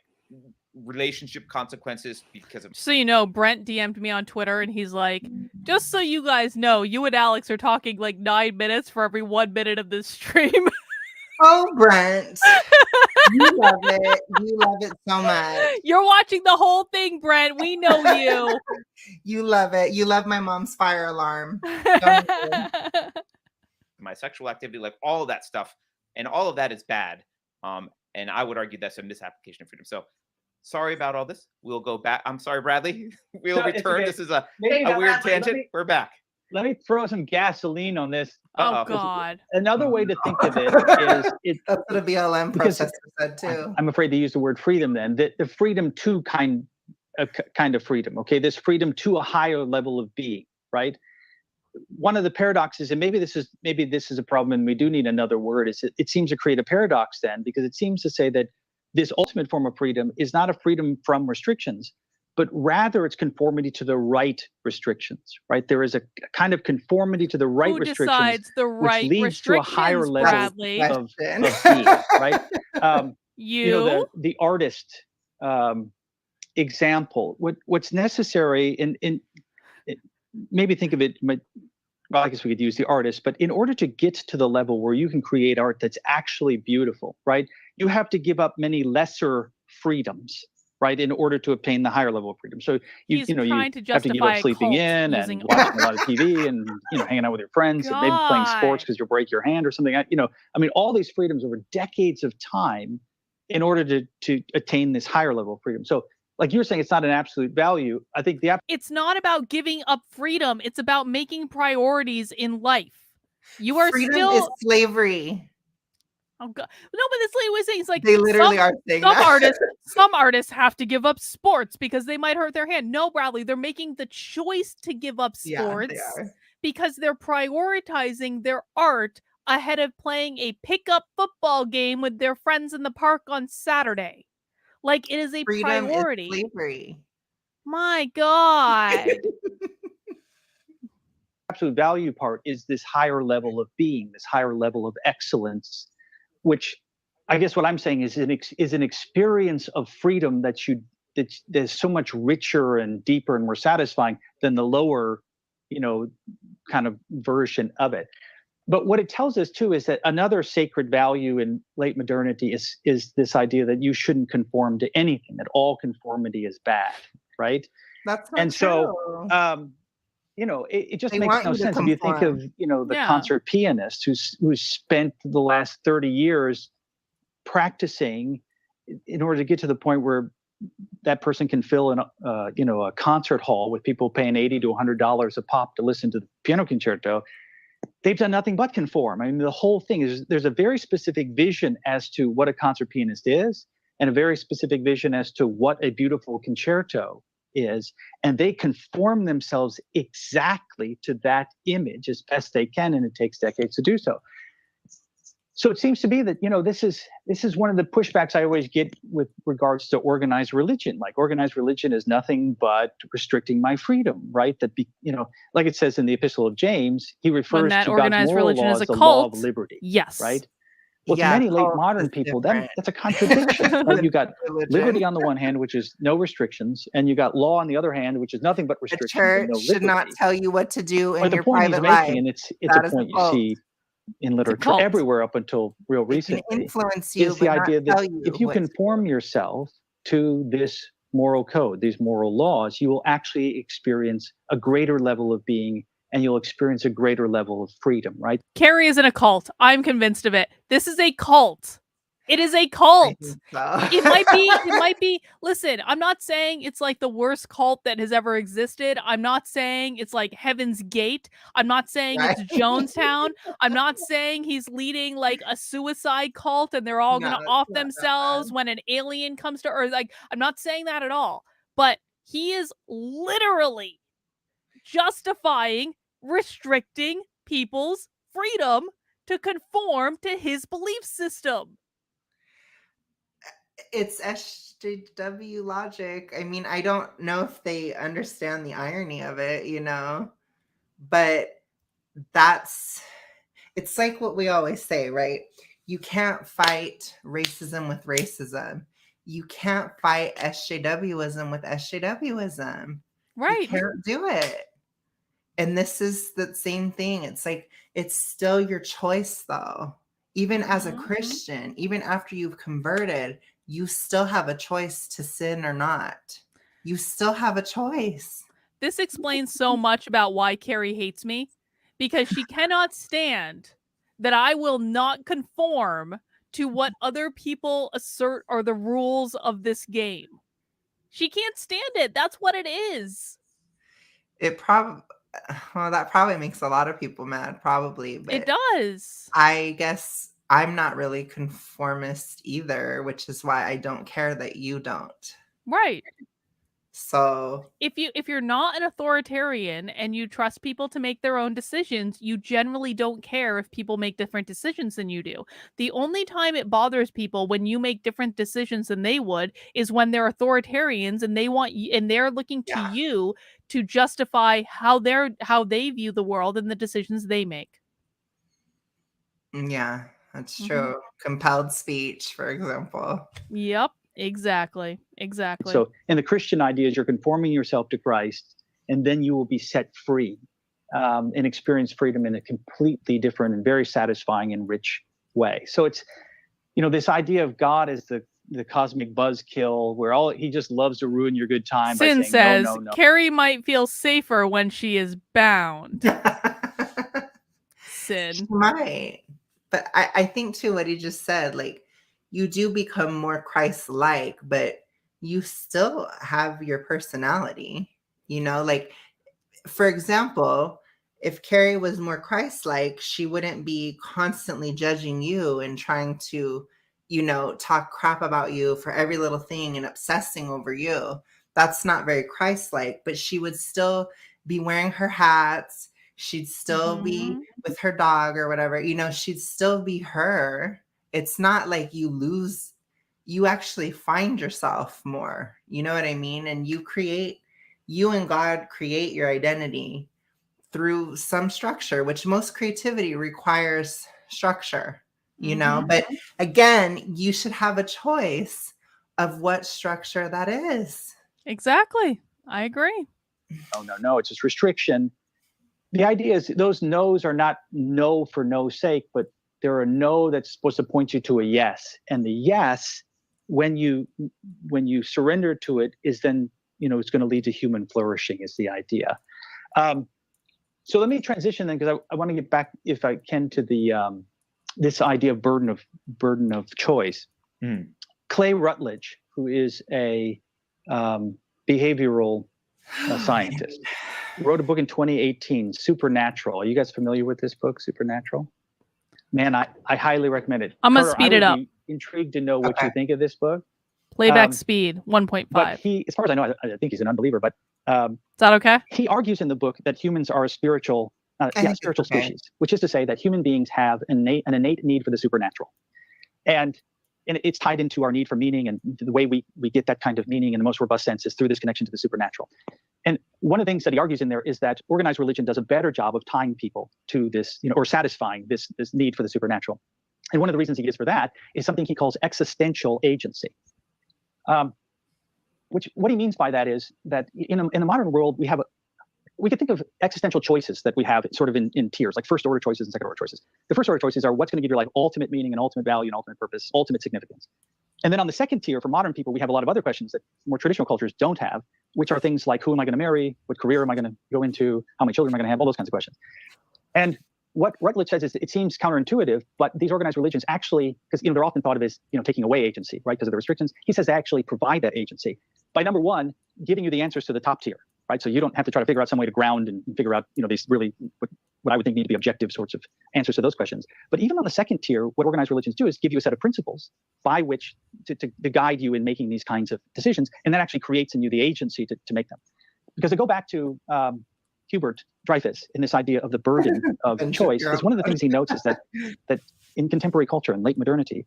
relationship consequences because of. So you know, Brent DM'd me on Twitter and he's like, just so you guys know, you and Alex are talking like 9 minutes for every 1 minute of this stream. Oh, Brent. You love it. You love it so much. You're watching the whole thing, Brent. We know you. You love it. You love my mom's fire alarm. My sexual activity, like all of that stuff, and all of that is bad. And I would argue that's a misapplication of freedom. So sorry about all this. We'll go back. I'm sorry, Bradley. We'll return. Okay. This is a weird tangent. We're back. Let me throw some gasoline on this. Oh, God. Another way to think of it is that's what a BLM protester said too. I'm afraid to use the word freedom then. The freedom to kind of freedom. Okay, this freedom to a higher level of being, right? One of the paradoxes, and maybe this is a problem and we do need another word, is it seems to create a paradox then, because it seems to say that this ultimate form of freedom is not a freedom from restrictions, but rather it's conformity to the right restrictions, right? There is a kind of conformity to the right restrictions, decides the right which leads to a higher level of being, right? You know, the artist example. What's necessary in maybe think of it. Well, I guess we could use the artist, but in order to get to the level where you can create art that's actually beautiful, right? You have to give up many lesser freedoms, right, in order to obtain the higher level of freedom. So you have to give up sleeping in and watching a lot of TV and hanging out with your friends and maybe playing sports because you'll break your hand or something. All these freedoms over decades of time in order to attain this higher level of freedom. So like you're saying, it's not an absolute value. I think it's not about giving up freedom. It's about making priorities in life. You are freedom is slavery. Oh god. No, but this lady was saying it's like They literally are saying some that. some artists have to give up sports because they might hurt their hand. No, Bradley, they're making the choice to give up Yeah, they sports are. because they're prioritizing their art ahead of playing a pickup football game with their friends in the park on Saturday. Like, it is a Freedom is priority. slavery. My God. Absolute value part is this higher level of being, this higher level of excellence, which I guess what I'm saying is an experience of freedom that's so much richer and deeper and more satisfying than the lower, kind of version of it. But what it tells us too is that another sacred value in late modernity is this idea that you shouldn't conform to anything, that all conformity is bad, right? That's not And true. so it just They makes want no you to sense. If you think of, conform. the Yeah. concert pianist who's spent the last 30 years practicing in order to get to the point where that person can fill a concert hall with people paying $80 to $100 a pop to listen to the piano concerto. They've done nothing but conform. I mean, the whole thing is there's a very specific vision as to what a concert pianist is, and a very specific vision as to what a beautiful concerto is, and they conform themselves exactly to that image as best they can, and it takes decades to do so. So it seems to be that this is one of the pushbacks I always get with regards to organized religion. Like, organized religion is nothing but restricting my freedom, right? Like it says in the Epistle of James, he refers that to God's organized moral religion law is a as the law of cult, liberty, yes. right? Well, Yeah, to many late cult modern is people, different. that's a contradiction. Right? You got Religion. liberty on the one hand, which is no restrictions, and you got law on the other hand, which is nothing but A restrictions church and no should not liberty. tell you what to do in But the your point he's private making, life. and it's That a is point you cult. see in a literature cult. everywhere up until real It can recently, influence you, is the but idea not tell that you if you what to conform yourself to this moral code, these moral laws, you will actually experience a greater level of being, and you'll experience a greater level of freedom, right? Keri is in a cult. I'm convinced of it. This is a cult. It is a I cult. think so. It might be. Listen, I'm not saying it's like the worst cult that has ever existed. I'm not saying it's like Heaven's Gate. I'm not saying Right. it's Jonestown. I'm not saying he's leading like a suicide cult and they're all No, gonna it's off not that themselves bad. when an alien comes to Earth. Like, I'm not saying that at all. But he is literally justifying restricting people's freedom to conform to his belief system. It's SJW logic. I mean, I don't know if they understand the irony of it, but it's like what we always say, right? You can't fight racism with racism. You can't fight SJWism with SJWism. Right. You can't do it. And this is the same thing. It's like, it's still your choice though. Even as a Christian, even after you've converted, you still have a choice to sin or not. You still have a choice. This explains so much about why Keri hates me, because she cannot stand that I will not conform to what other people assert are the rules of this game. She can't stand it. That's what it is. That probably makes a lot of people mad, probably. But It does. I guess I'm not really conformist either, which is why I don't care that you don't. Right. So If you're not an authoritarian and you trust people to make their own decisions, you generally don't care if people make different decisions than you do. The only time it bothers people when you make different decisions than they would is when they're authoritarians and they're looking to you to justify how they view the world and the decisions they make. yeah, that's true. Compelled speech, for example. Yep. Exactly. So, and the Christian idea is you're conforming yourself to Christ, and then you will be set free and experience freedom in a completely different and very satisfying and rich way. So it's, this idea of God as the cosmic buzzkill, where he just loves to ruin your good time. Sin by saying, says no. Keri might feel safer when she is bound. Sin. She might. But I think too what he just said, like, you do become more Christ-like, but you still have your personality, like, for example, if Keri was more Christ-like, she wouldn't be constantly judging you and trying to, talk crap about you for every little thing and obsessing over you. That's not very Christ-like, but she would still be wearing her hats. She'd still be with her dog or whatever, she'd still be her. It's not like you actually find yourself more. You know what I mean? And you and God create your identity through some structure, which most creativity requires structure, but again, you should have a choice of what structure that is. Exactly. I agree. No, it's just restriction. The idea is those no's are not no for no's sake, but they're a no that's supposed to point you to a yes. And the yes, when you surrender to it, is then, it's going to lead to human flourishing is the idea. So let me transition then, because I want to get back, if I can, to the this idea of burden of choice. Clay Rutledge, who is a behavioral scientist, wrote a book in 2018, Supernatural. Are you guys familiar with this book, Supernatural? Man, I highly recommend it. I'm going to speed it up. Intrigued to know what you think of this book. Playback speed, 1.5. But he, as far as I know, I think he's an unbeliever, but is that okay? He argues in the book that humans are a spiritual species, which is to say that human beings have an innate need for the supernatural. And it's tied into our need for meaning, and the way we get that kind of meaning in the most robust sense is through this connection to the supernatural. And one of the things that he argues in there is that organized religion does a better job of tying people to this, or satisfying this need for the supernatural. And one of the reasons he gives for that is something he calls existential agency. What he means by that is that in the modern world, we could think of existential choices that we have sort of in tiers, like first order choices and second order choices. The first order choices are what's going to give your life ultimate meaning and ultimate value and ultimate purpose, ultimate significance. And then on the second tier, for modern people, we have a lot of other questions that more traditional cultures don't have, which are things like, who am I going to marry? What career am I going to go into? How many children am I going to have? All those kinds of questions. And what Rutledge says is, it seems counterintuitive, but these organized religions actually, because they're often thought of as taking away agency, right, because of the restrictions. He says they actually provide that agency by, number one, giving you the answers to the top tier, right? So you don't have to try to figure out some way to ground and figure out these really what I would think need to be objective sorts of answers to those questions. But even on the second tier, what organized religions do is give you a set of principles by which to guide you in making these kinds of decisions, and that actually creates in you the agency to make them. Because to go back to Hubert Dreyfus in this idea of the burden of choice, because one of the things he notes is that in contemporary culture and late modernity,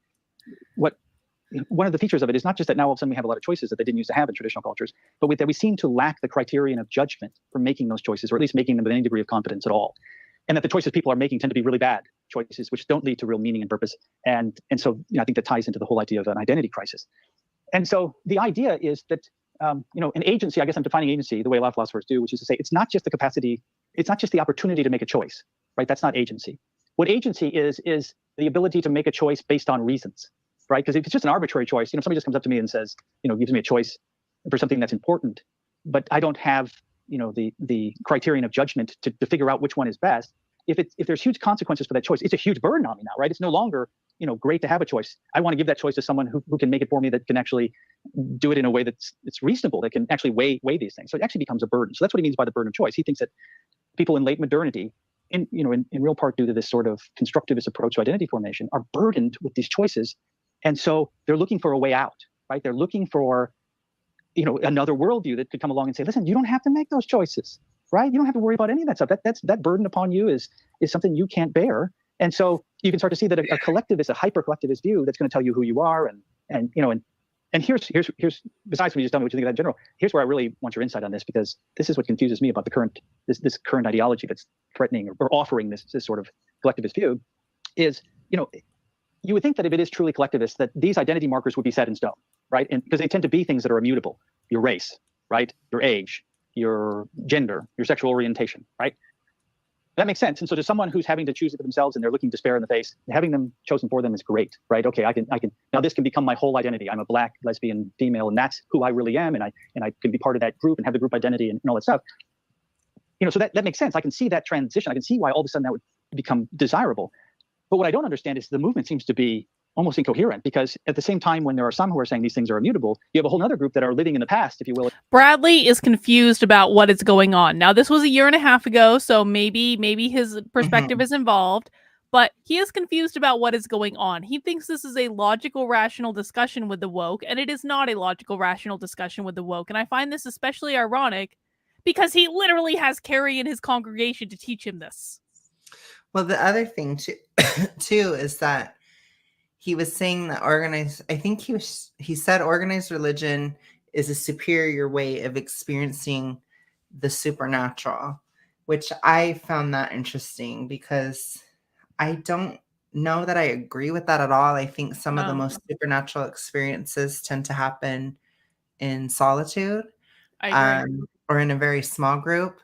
one of the features of it is not just that now all of a sudden we have a lot of choices that they didn't used to have in traditional cultures, but that we seem to lack the criterion of judgment for making those choices, or at least making them with any degree of competence at all. And that the choices people are making tend to be really bad choices, which don't lead to real meaning and purpose. And so I think that ties into the whole idea of an identity crisis. And so the idea is that an agency, I guess I'm defining agency the way a lot of philosophers do, which is to say it's not just the capacity, it's not just the opportunity to make a choice, right? That's not agency. What agency is the ability to make a choice based on reasons, right? Because if it's just an arbitrary choice, somebody just comes up to me and says, gives me a choice for something that's important, but I don't have, the criterion of judgment to figure out which one is best. If there's huge consequences for that choice, it's a huge burden on me now, right? It's no longer, great to have a choice. I want to give that choice to someone who can make it for me, that can actually do it in a way it's reasonable, that can actually weigh these things. So it actually becomes a burden. So that's what he means by the burden of choice. He thinks that people in late modernity, in real part due to this sort of constructivist approach to identity formation, are burdened with these choices. And so they're looking for a way out, right? They're looking for, another worldview that could come along and say, listen, you don't have to make those choices, right? You don't have to worry about any of that stuff. That burden upon you is something you can't bear. And so you can start to see that a collectivist, a hyper-collectivist view that's going to tell you who you are. And here's besides when you just tell me what you think of that in general, here's where I really want your insight on this, because this is what confuses me about the current, this current ideology that's threatening or offering this sort of collectivist view is, you would think that if it is truly collectivist, that these identity markers would be set in stone, right? And because they tend to be things that are immutable, your race, right? Your age, your gender, your sexual orientation, right? That makes sense. And so to someone who's having to choose it for themselves and they're looking despair in the face, having them chosen for them is great, right? Okay, I can now this can become my whole identity. I'm a Black, lesbian, female, and that's who I really am. And I can be part of that group and have the group identity and all that stuff. So that makes sense. I can see that transition. I can see why all of a sudden that would become desirable. But what I don't understand is the movement seems to be almost incoherent, because at the same time, when there are some who are saying these things are immutable, you have a whole other group that are living in the past, if you will. Bradley is confused about what is going on. Now, this was a year and a half ago, so maybe his perspective is involved, but he is confused about what is going on. He thinks this is a logical, rational discussion with the woke, and it is not a logical, rational discussion with the woke. And I find this especially ironic because he literally has Keri in his congregation to teach him this. Well, the other thing too is that he was saying that he said organized religion is a superior way of experiencing the supernatural, which I found that interesting because I don't know that I agree with that at all. I think some of the most supernatural experiences tend to happen in solitude, I agree. or in a very small group.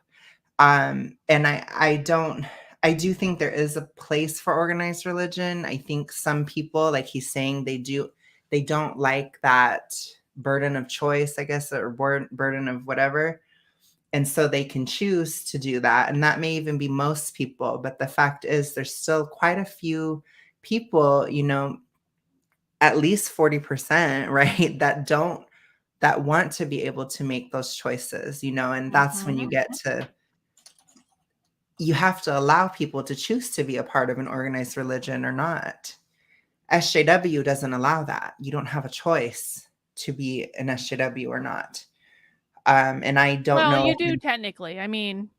And I do think there is a place for organized religion. I think some people, like he's saying, they don't like that burden of choice, I guess, or burden of whatever. And so they can choose to do that. And that may even be most people. But the fact is, there's still quite a few people, at least 40%, right, that want to be able to make those choices, and that's when you get to, you have to allow people to choose to be a part of an organized religion or not. SJW doesn't allow that. You don't have a choice to be an SJW or not. And I don't know. Well, you do technically. I mean,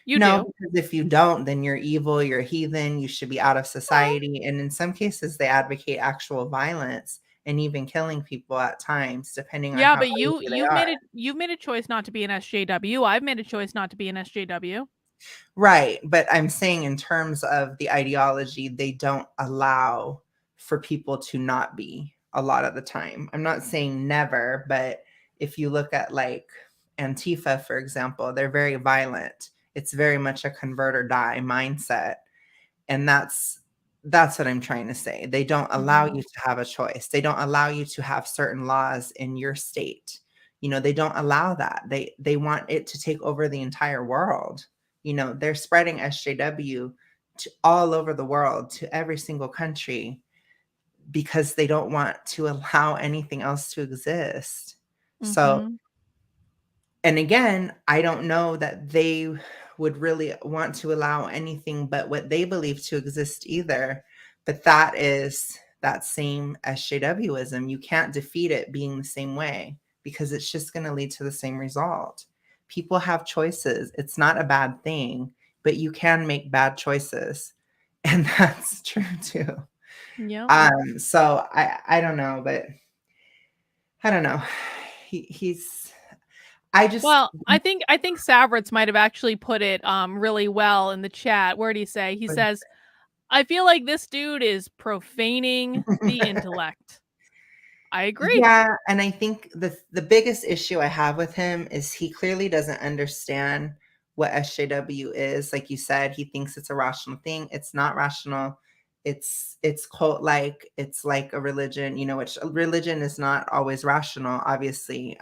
you No, do. because if you don't, then you're evil, you're a heathen, you should be out of society. And in some cases, they advocate actual violence and even killing people at times, depending on Yeah, how but crazy they are. you've made a choice not to be an SJW. I've made a choice not to be an SJW. Right. But I'm saying in terms of the ideology, they don't allow for people to not be a lot of the time. I'm not saying never, but if you look at like Antifa, for example, they're very violent. It's very much a convert or die mindset. And that's what I'm trying to say. They don't allow you to have a choice. They don't allow you to have certain laws in your state. They don't allow that. They want it to take over the entire world. They're spreading SJW to all over the world, to every single country, because they don't want to allow anything else to exist. So, and again, I don't know that they would really want to allow anything but what they believe to exist either. But that is that same SJWism. You can't defeat it being the same way, because it's just going to lead to the same result. People have choices. It's not a bad thing, but you can make bad choices. And that's true too. Yeah. So I don't know, but I don't know. Well, I think Savritz might have actually put it really well in the chat. Where did he say? He says, I feel like this dude is profaning the intellect. I agree. Yeah, and I think the biggest issue I have with him is he clearly doesn't understand what SJW is. Like you said, he thinks it's a rational thing. It's not rational. It's cult like. It's like a religion, which religion is not always rational, obviously.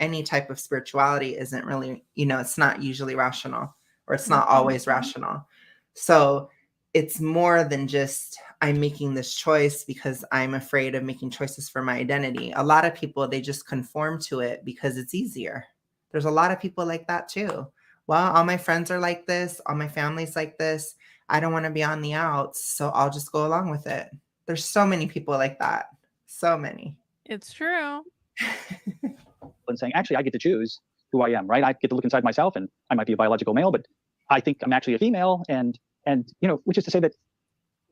Any type of spirituality isn't really, it's not usually rational, or it's not always rational. So it's more than just, I'm making this choice because I'm afraid of making choices for my identity. A lot of people, they just conform to it because it's easier. There's a lot of people like that too. Well, all my friends are like this. All my family's like this. I don't want to be on the outs, so I'll just go along with it. There's so many people like that. So many. It's true. And saying, actually, I get to choose who I am, right? I get to look inside myself, and I might be a biological male, but I think I'm actually a female. And which is to say that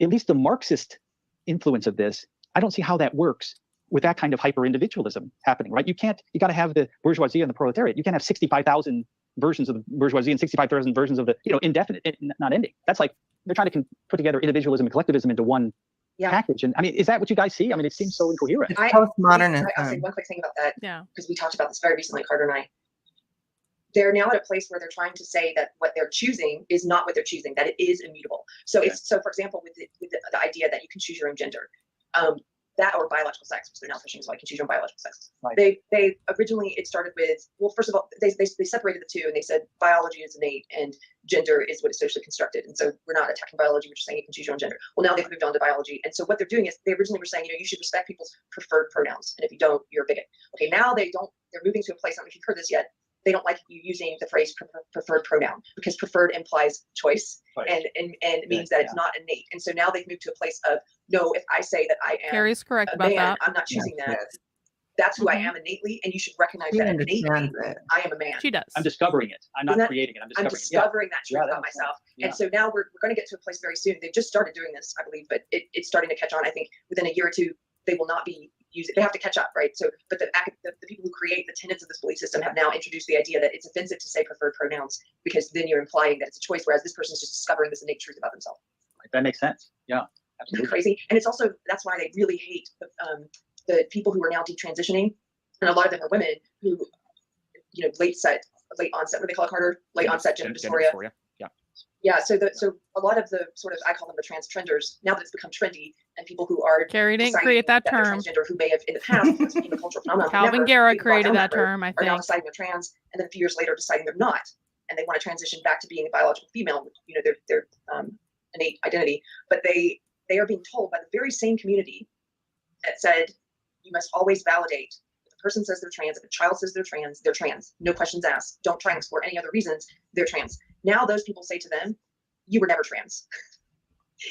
at least the Marxist influence of this, I don't see how that works with that kind of hyper individualism happening, right? You got to have the bourgeoisie and the proletariat. You can't have 65,000 versions of the bourgeoisie and 65,000 versions of the, indefinite, not ending. That's like, they're trying to put together individualism and collectivism into one package. And I mean, is that what you guys see? I mean, it seems so incoherent. It's postmodernism. I'll say one quick thing about that. Yeah. Because we talked about this very recently, Carter and I. They're now at a place where they're trying to say that what they're choosing is not what they're choosing, that it is immutable. So for example, with the idea that you can choose your own gender, that or biological sex, which they're now pushing, so I can choose your own biological sex. Right. They originally, it started with, well, first of all, they separated the two, and they said biology is innate and gender is what is socially constructed. And so we're not attacking biology, we're just saying you can choose your own gender. Well, now they've moved on to biology. And so what they're doing is, they originally were saying, you should respect people's preferred pronouns. And if you don't, you're a bigot. Okay, now they're moving to a place, I don't know if you've heard this yet, they don't like you using the phrase preferred pronoun, because preferred implies choice, and it means that it's not innate. And so now they've moved to a place of, no, if I say that I am Keri's correct a about man, that. I'm not choosing that. Yes. That's who I am innately, and you should recognize She that innately understands it. I am a man. She does. I'm discovering it. I'm not creating it. I'm I'm discovering discovering that truth about makes myself. sense. And so now we're going to get to a place very soon. They've just started doing this, I believe, but it's starting to catch on. I think within a year or two, they will not be using, they have to catch up, right? So, but the people who create the tenets of this belief system have now introduced the idea that it's offensive to say preferred pronouns, because then you're implying that it's a choice, whereas this person's just discovering this innate truth about themselves. That makes sense. Yeah, Isn't that absolutely. crazy? And it's also, that's why they really hate the people who are now detransitioning. And a lot of them are women who, late onset, what do they call it, Carter? Late onset gender dysphoria. Yeah, so a lot of the sort of, I call them the trans trenders, now that it's become trendy, and people who are Keri didn't deciding create that they're term. transgender, who may have in the past, because it became a cultural phenomenon, Calvin never Garrett been brought created down that road, term, I are now think. deciding they're trans, and then a few years later deciding they're not, and they want to transition back to being a biological female, their innate identity, but they are being told by the very same community that said, you must always validate. If a person says they're trans, if a child says they're trans, no questions asked, don't try and explore any other reasons, they're trans. Now those people say to them, you were never trans.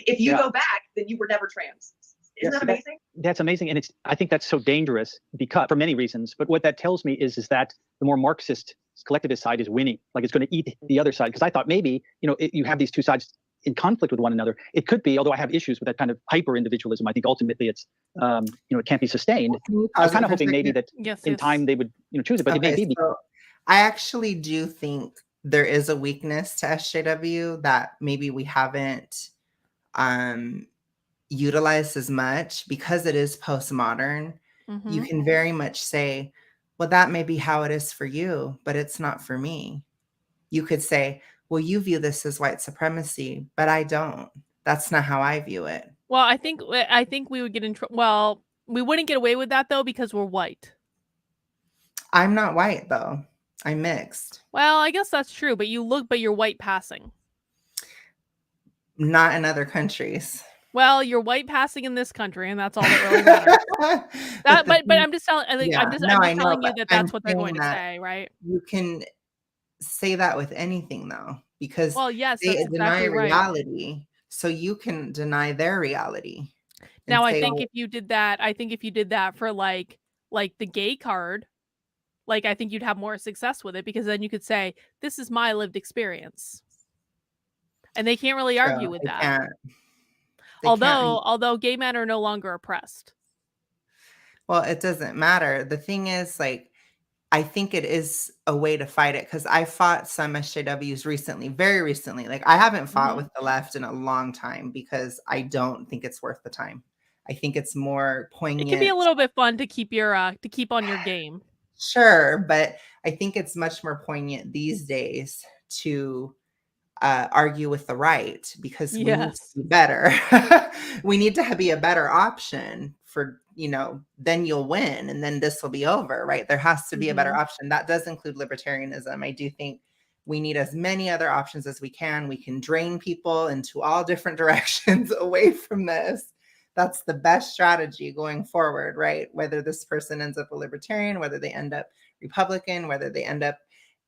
If you go back, then you were never trans. Isn't that amazing? That's amazing. And I think that's so dangerous, because for many reasons, but what that tells me is that the more Marxist collectivist side is winning, like it's going to eat the other side. Because I thought maybe, you have these two sides in conflict with one another. It could be, although I have issues with that kind of hyper individualism, I think ultimately it's, it can't be sustained. I was kind of hoping maybe that in time they would, choose it, but it may be. So I actually do think there is a weakness to SJW that maybe we haven't utilized as much, because it is postmodern. You can very much say, well, that may be how it is for you, but it's not for me. You could say, well, you view this as white supremacy, but I don't. That's not how I view it. Well, I think we would get in trouble. Well, we wouldn't get away with that though, because we're white. I'm not white though. I'm mixed. Well, I guess that's true, but you're white passing. Not in other countries. Well, you're white passing in this country, and that's all that really matters. But I'm just telling, I'm just telling you that that's what they're going to say, right? You can say that with anything though, because yes, they that's deny exactly right. reality, so you can deny their reality. Now, I think if you did that for like the gay card, like I think you'd have more success with it, because then you could say, this is my lived experience. And they can't really argue with that. Although gay men are no longer oppressed. Well, it doesn't matter. The thing is, like, I think it is a way to fight it, because I fought some SJWs recently, very recently. Like, I haven't fought with the left in a long time, because I don't think it's worth the time. I think it's more poignant. It can be a little bit fun to keep on your game. Sure, but I think it's much more poignant these days to argue with the right, because we need to be better. We need to be a better option for, then you'll win, and then this will be over, right? There has to be a better option. That does include libertarianism. I do think we need as many other options as we can. We can drain people into all different directions away from this. That's the best strategy going forward, right? Whether this person ends up a libertarian, whether they end up Republican, whether they end up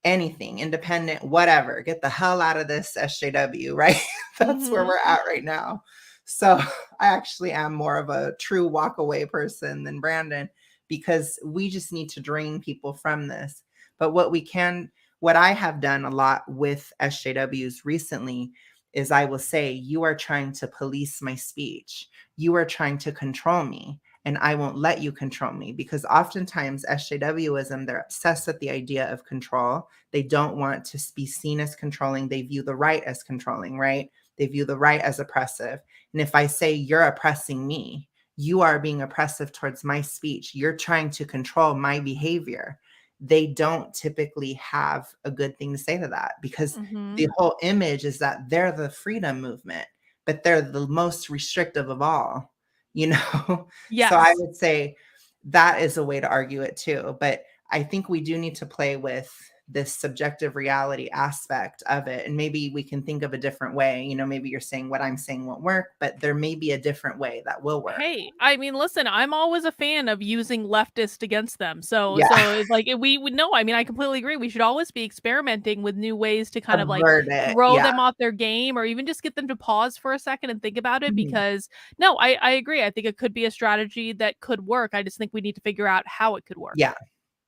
anything, independent, whatever, get the hell out of this SJW, right? That's where we're at right now. So I actually am more of a true walk away person than Brandon, because we just need to drain people from this. But what I have done a lot with SJWs recently is I will say, you are trying to police my speech. You are trying to control me, and I won't let you control me, because oftentimes SJWism, they're obsessed with the idea of control. They don't want to be seen as controlling. They view the right as controlling, right? They view the right as oppressive. And if I say you're oppressing me, you are being oppressive towards my speech, you're trying to control my behavior, they don't typically have a good thing to say to that, because the whole image is that they're the freedom movement, but they're the most restrictive of all. you know? Yes. So I would say that is a way to argue it too. But I think we do need to play with this subjective reality aspect of it. And maybe we can think of a different way. You know, maybe you're saying what I'm saying won't work, but there may be a different way that will work. Hey, I mean, listen, I'm always a fan of using leftist against them. So, Yeah. so it's like we would know. I mean, I completely agree. We should always be experimenting with new ways to kind of like Avert it. throw Yeah. them off their game, or even just get them to pause for a second and think about it. Mhm. Because no, I agree. I think it could be a strategy that could work. I just think we need to figure out how it could work. Yeah.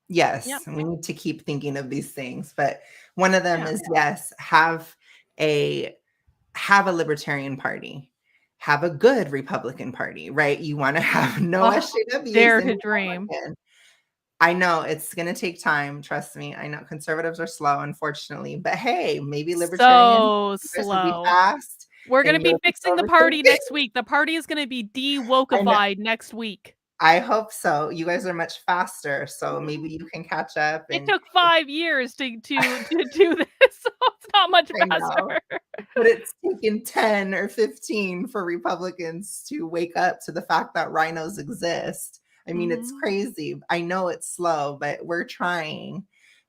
Yes. Yep. We need to keep thinking of these things. But one of them Yeah. is yes, have a libertarian party. Have a good Republican Party, right? You want to have no Oh, SJWs. dare and to dream. Republican. I know it's going to take time. Trust me. I know conservatives are slow, unfortunately. But hey, maybe libertarian So will be slow. passed. We're going to and be you'll fixing the overtake party it. next week. The party is going to be de-wokified next week. I hope so. You guys are much faster, so maybe you can catch up. It And took 5 years to do this, so it's not much I know. faster. But it's taken 10 or 15 for Republicans to wake up to the fact that rhinos exist. I mean, it's crazy. I know it's slow, but we're trying.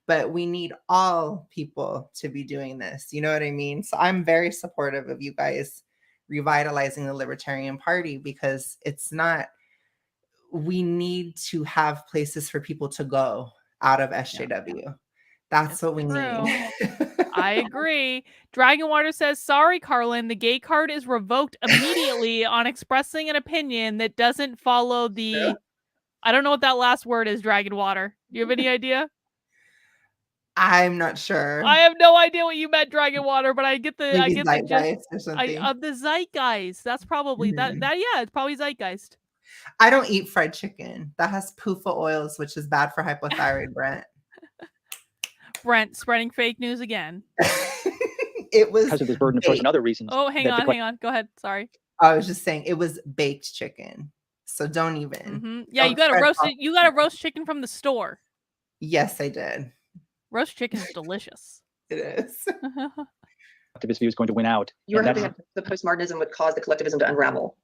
But we need all people to be doing this. You know what I mean? So I'm very supportive of you guys revitalizing the Libertarian Party, because it's not, we need to have places for people to go out of SJW. That's It's what we true. need. I agree. Dragon Water says, sorry, Carlin, the gay card is revoked immediately on expressing an opinion that doesn't follow the... Yeah. I don't know what that last word is, Dragon Water. Do you have any idea? I'm not sure. I have no idea what you meant, Dragon Water, but I get the... Maybe zeitgeist or something. of the zeitgeist. That's probably... that. Yeah, it's probably zeitgeist. I don't eat fried chicken. That has PUFA oils, which is bad for hypothyroid, Brent. Brent spreading fake news again. It was Because of this burden of choice and other reasons. Oh, hang on. Go ahead. Sorry. I was just saying it was baked chicken. So don't even. Yeah, don't you gotta spread roast false it. You gotta roast chicken from the store. Yes, I did. Roast chicken is delicious. It is. Activist view is going to win out. You were And hoping that's- that the postmodernism would cause the collectivism to unravel,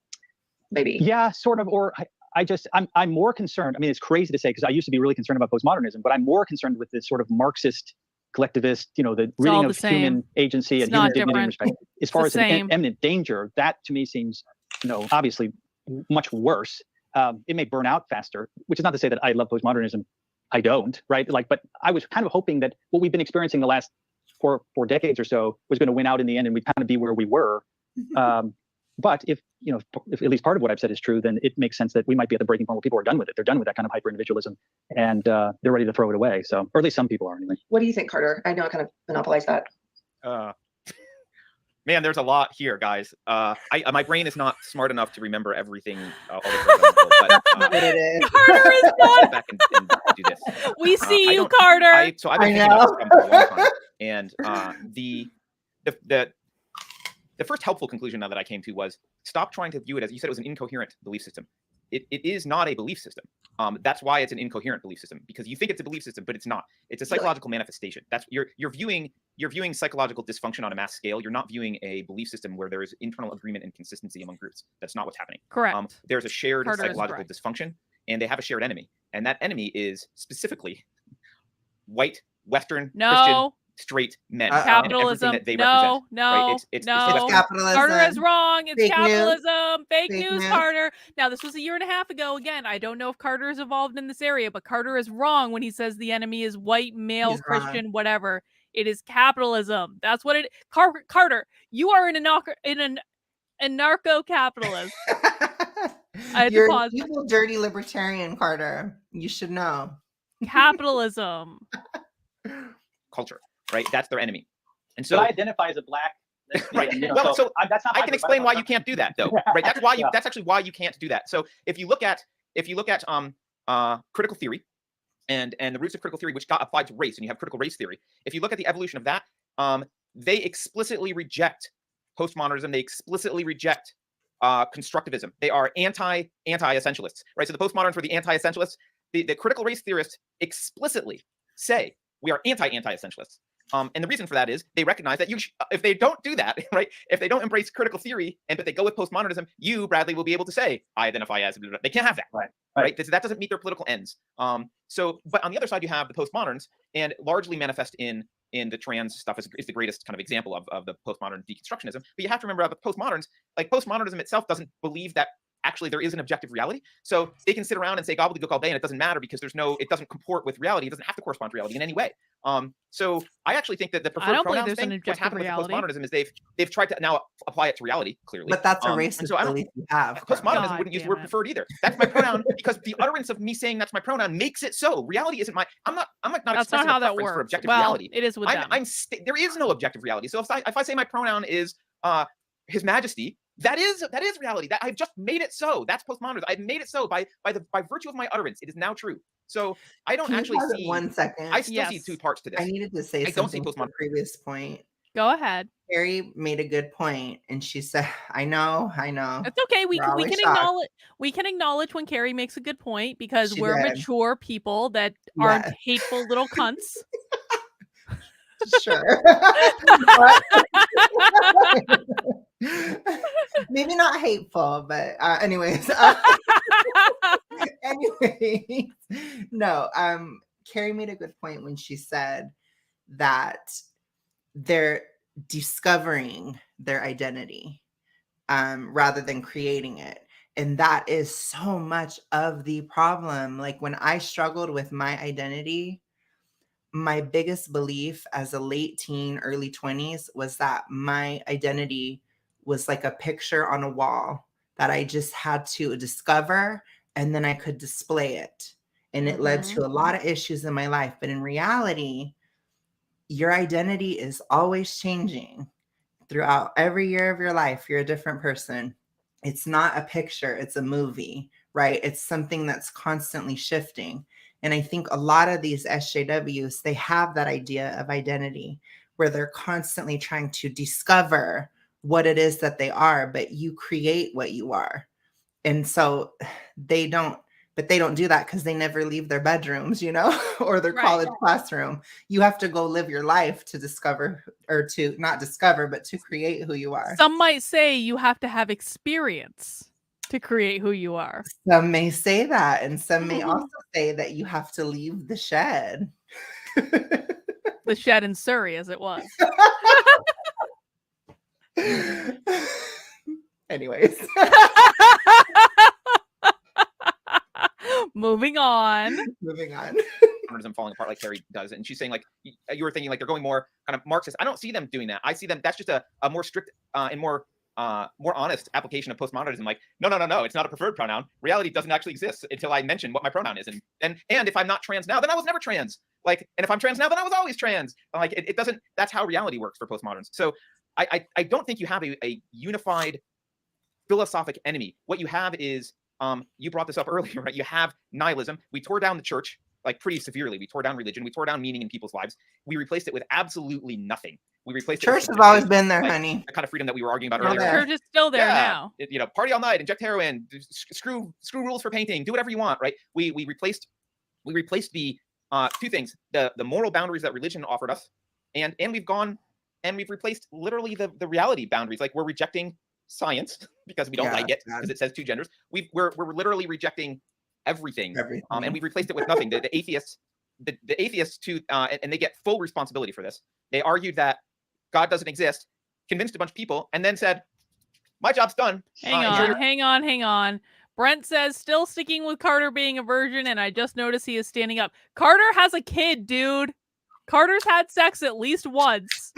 maybe. Yeah, sort of. Or I'm more concerned. I mean, it's crazy to say, because I used to be really concerned about postmodernism, but I'm more concerned with this sort of Marxist collectivist, the all reading the of same. human agency It's and human not dignity and different. respect. As far the as an same. imminent danger, that to me seems, obviously much worse. It may burn out faster, which is not to say that I love postmodernism. I don't, right? But I was kind of hoping that what we've been experiencing the last four decades or so was going to win out in the end, and we'd kind of be where we were. But if at least part of what I've said is true, then it makes sense that we might be at the breaking point where people are done with it. They're done with that kind of hyper individualism, and they're ready to throw it away. So, or at least some people are anyway. What do you think, Carter? I know I kind of monopolized that. Man, there's a lot here, guys. My brain is not smart enough to remember everything. All the That's not what it is. Carter is not. back and do this. We see I you, don't- Carter. So I've been I thinking about know. this for a long time, and the first helpful conclusion now that I came to was stop trying to view it as you said it was an incoherent belief system. It is not a belief system. That's why it's an incoherent belief system, because you think it's a belief system, but it's not. It's a psychological manifestation. That's you're viewing psychological dysfunction on a mass scale. You're not viewing a belief system where there is internal agreement and consistency among groups. That's not what's happening. Correct. There's a shared Carter is psychological correct. dysfunction, and they have a shared enemy, and that enemy is specifically white, Western, Christian, No. straight men. Uh-oh. and everything Capitalism. that they No. represent. Right? It's No. Western. Capitalism. Carter is wrong. It's Fake news. capitalism. Fake Fake news, news. Carter. Now, this was a year and a half ago. Again, I don't know if Carter is involved in this area, but Carter is wrong when he says the enemy is white, male, He's wrong. Christian, whatever. It is capitalism. That's what it. Carter, you are an anarcho-capitalist. I had to You're pause. an evil, dirty libertarian, Carter. You should know. Capitalism. Culture, right? That's their enemy. And So so I identify as a black. Right. lesbian, Well, so that's not. I can explain why you can't do that, though. Right? That's why you. That's actually why you can't do that. So if you look at critical theory, and the roots of critical theory, which got applied to race, and you have critical race theory. If you look at the evolution of that, they explicitly reject postmodernism. They explicitly reject constructivism. They are anti-essentialists, right? So the postmoderns were the anti-essentialists. The critical race theorists explicitly say we are anti-essentialists. And the reason for that is they recognize that if they don't do that, right? If they don't embrace critical theory but they go with postmodernism, you, Bradley, will be able to say, I identify as, they can't have that, right? That doesn't meet their political ends. But on the other side, you have the postmoderns, and largely manifest in the trans stuff is the greatest kind of example of the postmodern deconstructionism. But you have to remember about the postmoderns, like postmodernism itself doesn't believe that actually there is an objective reality. So they can sit around and say gobbledygook all day and it doesn't matter because it doesn't comport with reality. It doesn't have to correspond to reality in any way. So I actually think that the preferred pronouns thing, what's happened with postmodernism is they've tried to now apply it to reality, clearly. But that's a racist belief you have. Postmodernism wouldn't use the word preferred either. That's my pronoun because the utterance of me saying that's my pronoun makes it so. Reality isn't my. I'm not that's expressing not how a that preference works. for objective well, reality. It is with them. There is no objective reality. So if I say my pronoun is His Majesty, that is reality. That I've just made it so. That's postmodernism. I've made it so by virtue of my utterance. It is now true. So I don't actually see 1 second. I still see two parts to this. I needed to say something to the previous point. Go ahead. Keri made a good point, and she said, "I know." It's okay. We can acknowledge when Keri makes a good point because we're mature people that aren't hateful little cunts. Sure. Maybe not hateful, but anyways. Anyways, no. Keri made a good point when she said that they're discovering their identity rather than creating it. And that is so much of the problem. Like when I struggled with my identity, my biggest belief as a late teen, early 20s was that my identity was like a picture on a wall that I just had to discover and then I could display it. And it led to a lot of issues in my life. But in reality, your identity is always changing throughout every year of your life. You're a different person. It's not a picture, it's a movie, right? It's something that's constantly shifting. And I think a lot of these SJWs, they have that idea of identity where they're constantly trying to discover what it is that they are, but you create what you are. And so they don't do that because they never leave their bedrooms, or their college classroom. You have to go live your life to discover, or to not discover, but to create who you are. Some might say you have to have experience to create who you are. Some may say that, and some may also say that you have to leave the shed. The shed in Surrey, as it was. Anyways. Moving on. Falling apart like Keri does, and she's saying like you were thinking like they're going more kind of Marxist. I don't see them doing that. I see them. That's just a more strict and more honest application of postmodernism. Like no, it's not a preferred pronoun. Reality doesn't actually exist until I mention what my pronoun is, and if I'm not trans now, then I was never trans. Like, and if I'm trans now, then I was always trans. Like it doesn't. That's how reality works for postmoderns. So I don't think you have a unified philosophic enemy. What you have is you brought this up earlier, right? You have nihilism. We tore down the church like pretty severely. We tore down religion. We tore down meaning in people's lives. We replaced it with absolutely nothing. We replaced church has always been there, honey. The kind of freedom that we were arguing about earlier. The church is still there now. Party all night, inject heroin, screw rules for painting, do whatever you want, right? We replaced the two things: the moral boundaries that religion offered us, and we've replaced literally the reality boundaries. Like we're rejecting science because we don't like it because it says two genders. We're literally rejecting everything. And we've replaced it with nothing. The atheists, the atheists too, and they get full responsibility for this. They argued that God doesn't exist, convinced a bunch of people, and then said, "My job's done." Hang on. Brent says, still sticking with Carter being a virgin, and I just noticed he is standing up. Carter has a kid, dude. Carter's had sex at least once.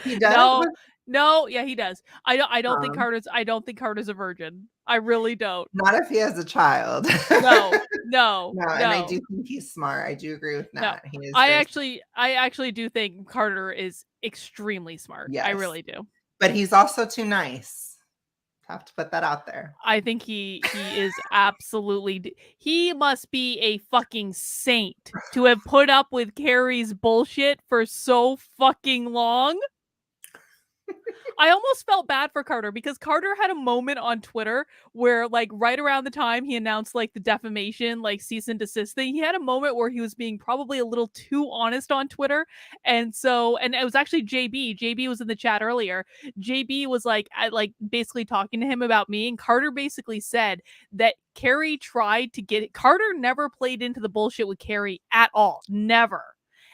He does? No, yeah, he does. I don't think Carter's a virgin. I really don't. Not if he has a child. No. And I do think he's smart. I do agree with that. No. He is I actually do think Carter is extremely smart. Yes. I really do. But he's also too nice. Have to put that out there. I think he is absolutely. He must be a fucking saint to have put up with Keri's bullshit for so fucking long. I almost felt bad for Carter because Carter had a moment on Twitter where, like, right around the time he announced like the defamation, like cease and desist thing, he had a moment where he was being probably a little too honest on Twitter. And it was actually JB. JB was in the chat earlier. JB was like, basically talking to him about me, and Carter basically said that Keri tried to get it. Carter never played into the bullshit with Keri at all. Never.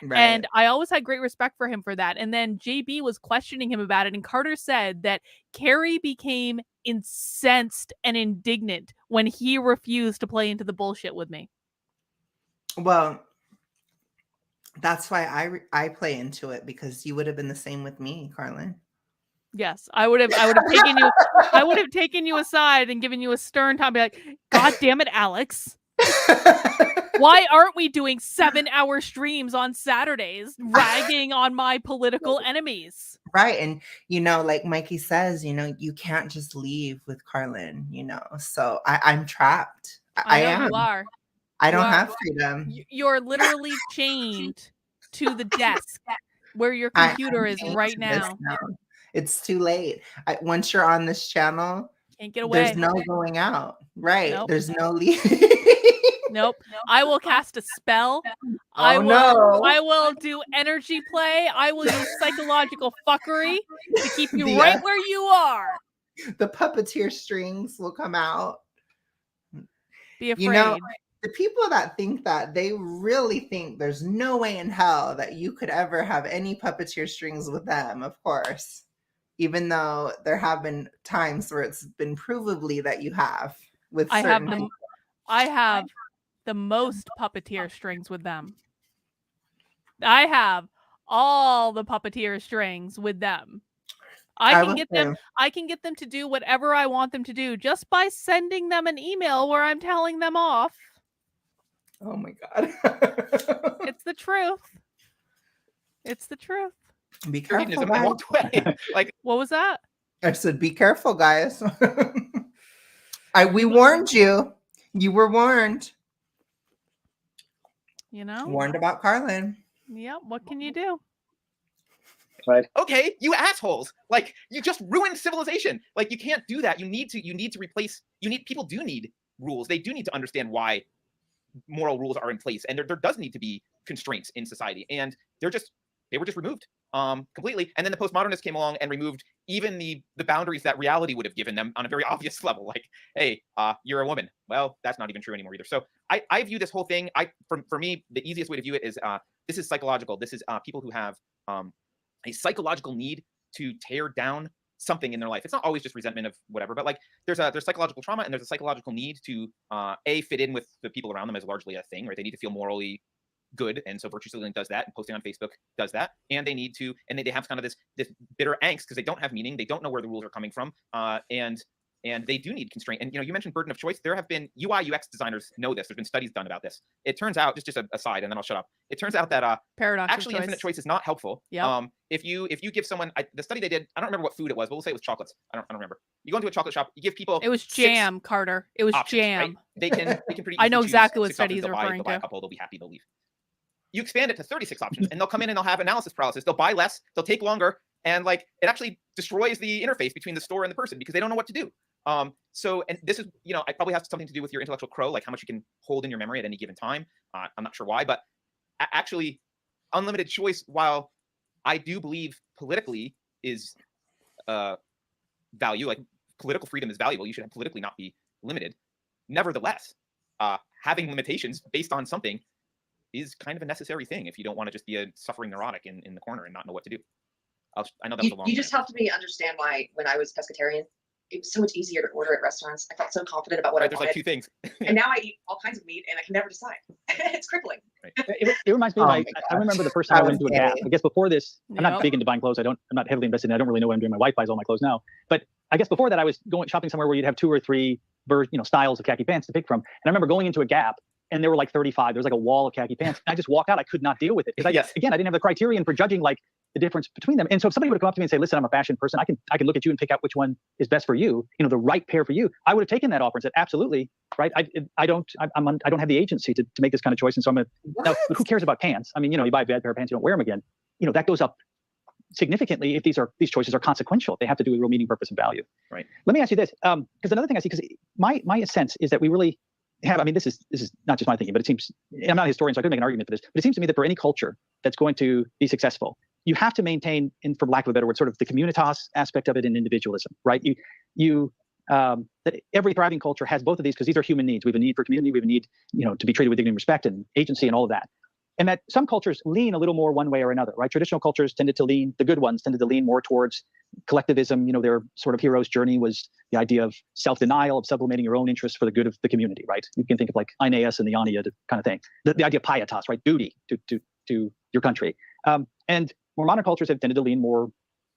Right. And I always had great respect for him for that. And then JB was questioning him about it, and Carter said that Keri became incensed and indignant when he refused to play into the bullshit with me. Well, that's why I play into it, because you would have been the same with me, Carlin. Yes, I would have taken you aside and given you a stern time, be like, God damn it, Alex. Why aren't we doing 7-hour streams on Saturdays ragging on my political enemies? Right. And, like Mikey says, you can't just leave with Carlin, so I'm trapped. I am. You are. I don't have freedom. You're literally chained to the desk where your computer is right now. It's too late. Once you're on this channel, can't get away. There's no going out. Right. Nope. There's no leaving. Nope. I will cast a spell. I will do energy play. I will use psychological fuckery to keep you right where you are. The puppeteer strings will come out. Be afraid. The people that think that, they really think there's no way in hell that you could ever have any puppeteer strings with them, of course. Even though there have been times where it's been provably that you have with certain people. I have the most puppeteer strings with them. I have all the puppeteer strings with them. I can get them to do whatever I want them to do just by sending them an email where I'm telling them off. Oh my God. It's the truth. It's the truth. Be careful. Like, what was that? I said, be careful, guys. We warned you. You were warned. Warned about Carlin. Yeah. What can you do? Right. Okay, you assholes. Like, you just ruined civilization. Like, you can't do that. You need to replace. People do need rules. They do need to understand why moral rules are in place, and there does need to be constraints in society, and they were just removed completely. And then the postmodernists came along and removed even the boundaries that reality would have given them on a very obvious level. Like, hey, you're a woman. Well, that's not even true anymore either. So I view this whole thing. For me, the easiest way to view it is this is psychological. This is people who have a psychological need to tear down something in their life. It's not always just resentment of whatever, but like there's psychological trauma, and there's a psychological need to fit in with the people around them as largely a thing, right? They need to feel morally good, and so virtue signaling does that, and posting on Facebook does that, and they need to, and they have kind of this bitter angst because they don't have meaning, they don't know where the rules are coming from, and they do need constraint. And you mentioned burden of choice. There have been UI UX designers know this. There's been studies done about this. It turns out, just a aside, and then I'll shut up. It turns out that paradox actually infinite choice is not helpful. Yeah. If you give someone the study they did, I don't remember what food it was, but we'll say it was chocolates. I don't remember. You go into a chocolate shop, you give people. It was jam, Carter. It was options, jam. Right? They can pretty. I know exactly what studies study he's referring to. They'll buy a couple. They'll be happy. They'll leave. You expand it to 36 options, and they'll come in and they'll have analysis paralysis. They'll buy less. They'll take longer, and like it actually destroys the interface between the store and the person because they don't know what to do. So, and this is, it probably has something to do with your intellectual crow, like how much you can hold in your memory at any given time. I'm not sure why, but actually unlimited choice, while I do believe politically is value, like political freedom is valuable. You should politically not be limited. Nevertheless, having limitations based on something is kind of a necessary thing if you don't want to just be a suffering neurotic in the corner and not know what to do. I know that was a long You just helped me understand why, when I was pescatarian, it was so much easier to order at restaurants. I felt so confident about what I wanted. There's like two things. And now I eat all kinds of meat and I can never decide. It's crippling. Right. It reminds me of I remember the first time I went into a Gap. I guess before this, I'm not big into buying clothes. I'm not heavily invested in it. I don't really know what I'm doing. My wife buys all my clothes now. But I guess before that, I was going shopping somewhere where you'd have 2 or 3 styles of khaki pants to pick from. And I remember going into a Gap and there were like 35. There was like a wall of khaki pants. And I just walk out. I could not deal with it. Because again, I didn't have the criterion for judging like the difference between them. And so if somebody would have come up to me and say, listen, I'm a fashion person. I can look at you and pick out which one is best for you, the right pair for you. I would have taken that offer and said, absolutely. Right. I don't have the agency to make this kind of choice. And so now, who cares about pants? I mean, you buy a bad pair of pants, you don't wear them again. That goes up significantly if these choices are consequential. They have to do with real meaning, purpose, and value. Right. Let me ask you this, because another thing I see, because my sense is that we really have, I mean, this is not just my thinking, but it seems, I'm not a historian, so I couldn't make an argument for this, but it seems to me that for any culture that's going to be successful, you have to maintain, and for lack of a better word, sort of the communitas aspect of it and individualism, right? That every thriving culture has both of these, because these are human needs. We have a need for community. We have a need, to be treated with dignity and respect and agency and all of that. And that some cultures lean a little more one way or another, right? Traditional cultures tended to lean, the good ones tended to lean more towards collectivism. Their sort of hero's journey was the idea of self-denial, of sublimating your own interests for the good of the community, right? You can think of like Aeneas and the Aeneid kind of thing. The idea of pietas, right? Duty to your country. And more modern cultures have tended to lean more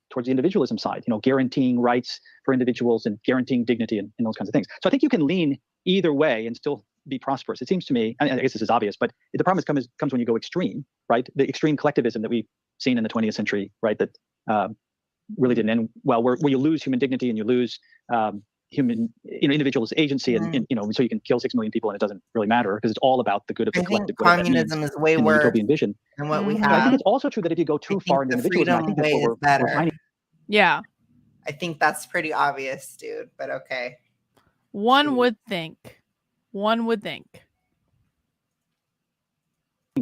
towards the individualism side, guaranteeing rights for individuals and guaranteeing dignity and those kinds of things. So I think you can lean either way and still be prosperous. It seems to me, I guess this is obvious, but the problem comes when you go extreme, right? The extreme collectivism that we've seen in the 20th century, right? That really didn't end well, where you lose human dignity and you lose human, individuals' agency, and so you can kill 6 million people and it doesn't really matter because it's all about the good of the collective. Communism is way worse utopian vision than what we But I have. think it's also true that if you go too far into individualism, I think that's what we're finding. Yeah. I think that's pretty obvious, dude, but okay. One would think.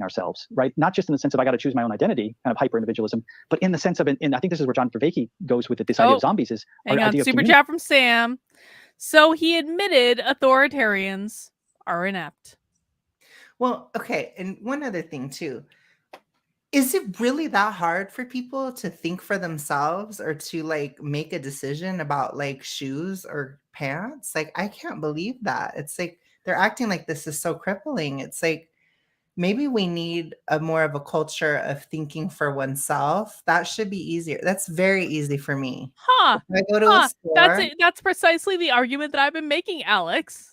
Ourselves, right? Not just in the sense of I got to choose my own identity, kind of hyper individualism, but in the sense of, and I think this is where John Vervaeke goes with it. This idea of zombies is hang on, super chat from Sam. So he admitted authoritarians are inept. Well, okay, and one other thing too. Is it really that hard for people to think for themselves or to like make a decision about like shoes or pants? Like, I can't believe that. It's like they're acting like this is so crippling. It's like maybe we need a more of a culture of thinking for oneself. That should be easier. That's very easy for me. Huh. If I go to a store, that's precisely the argument that I've been making, Alex.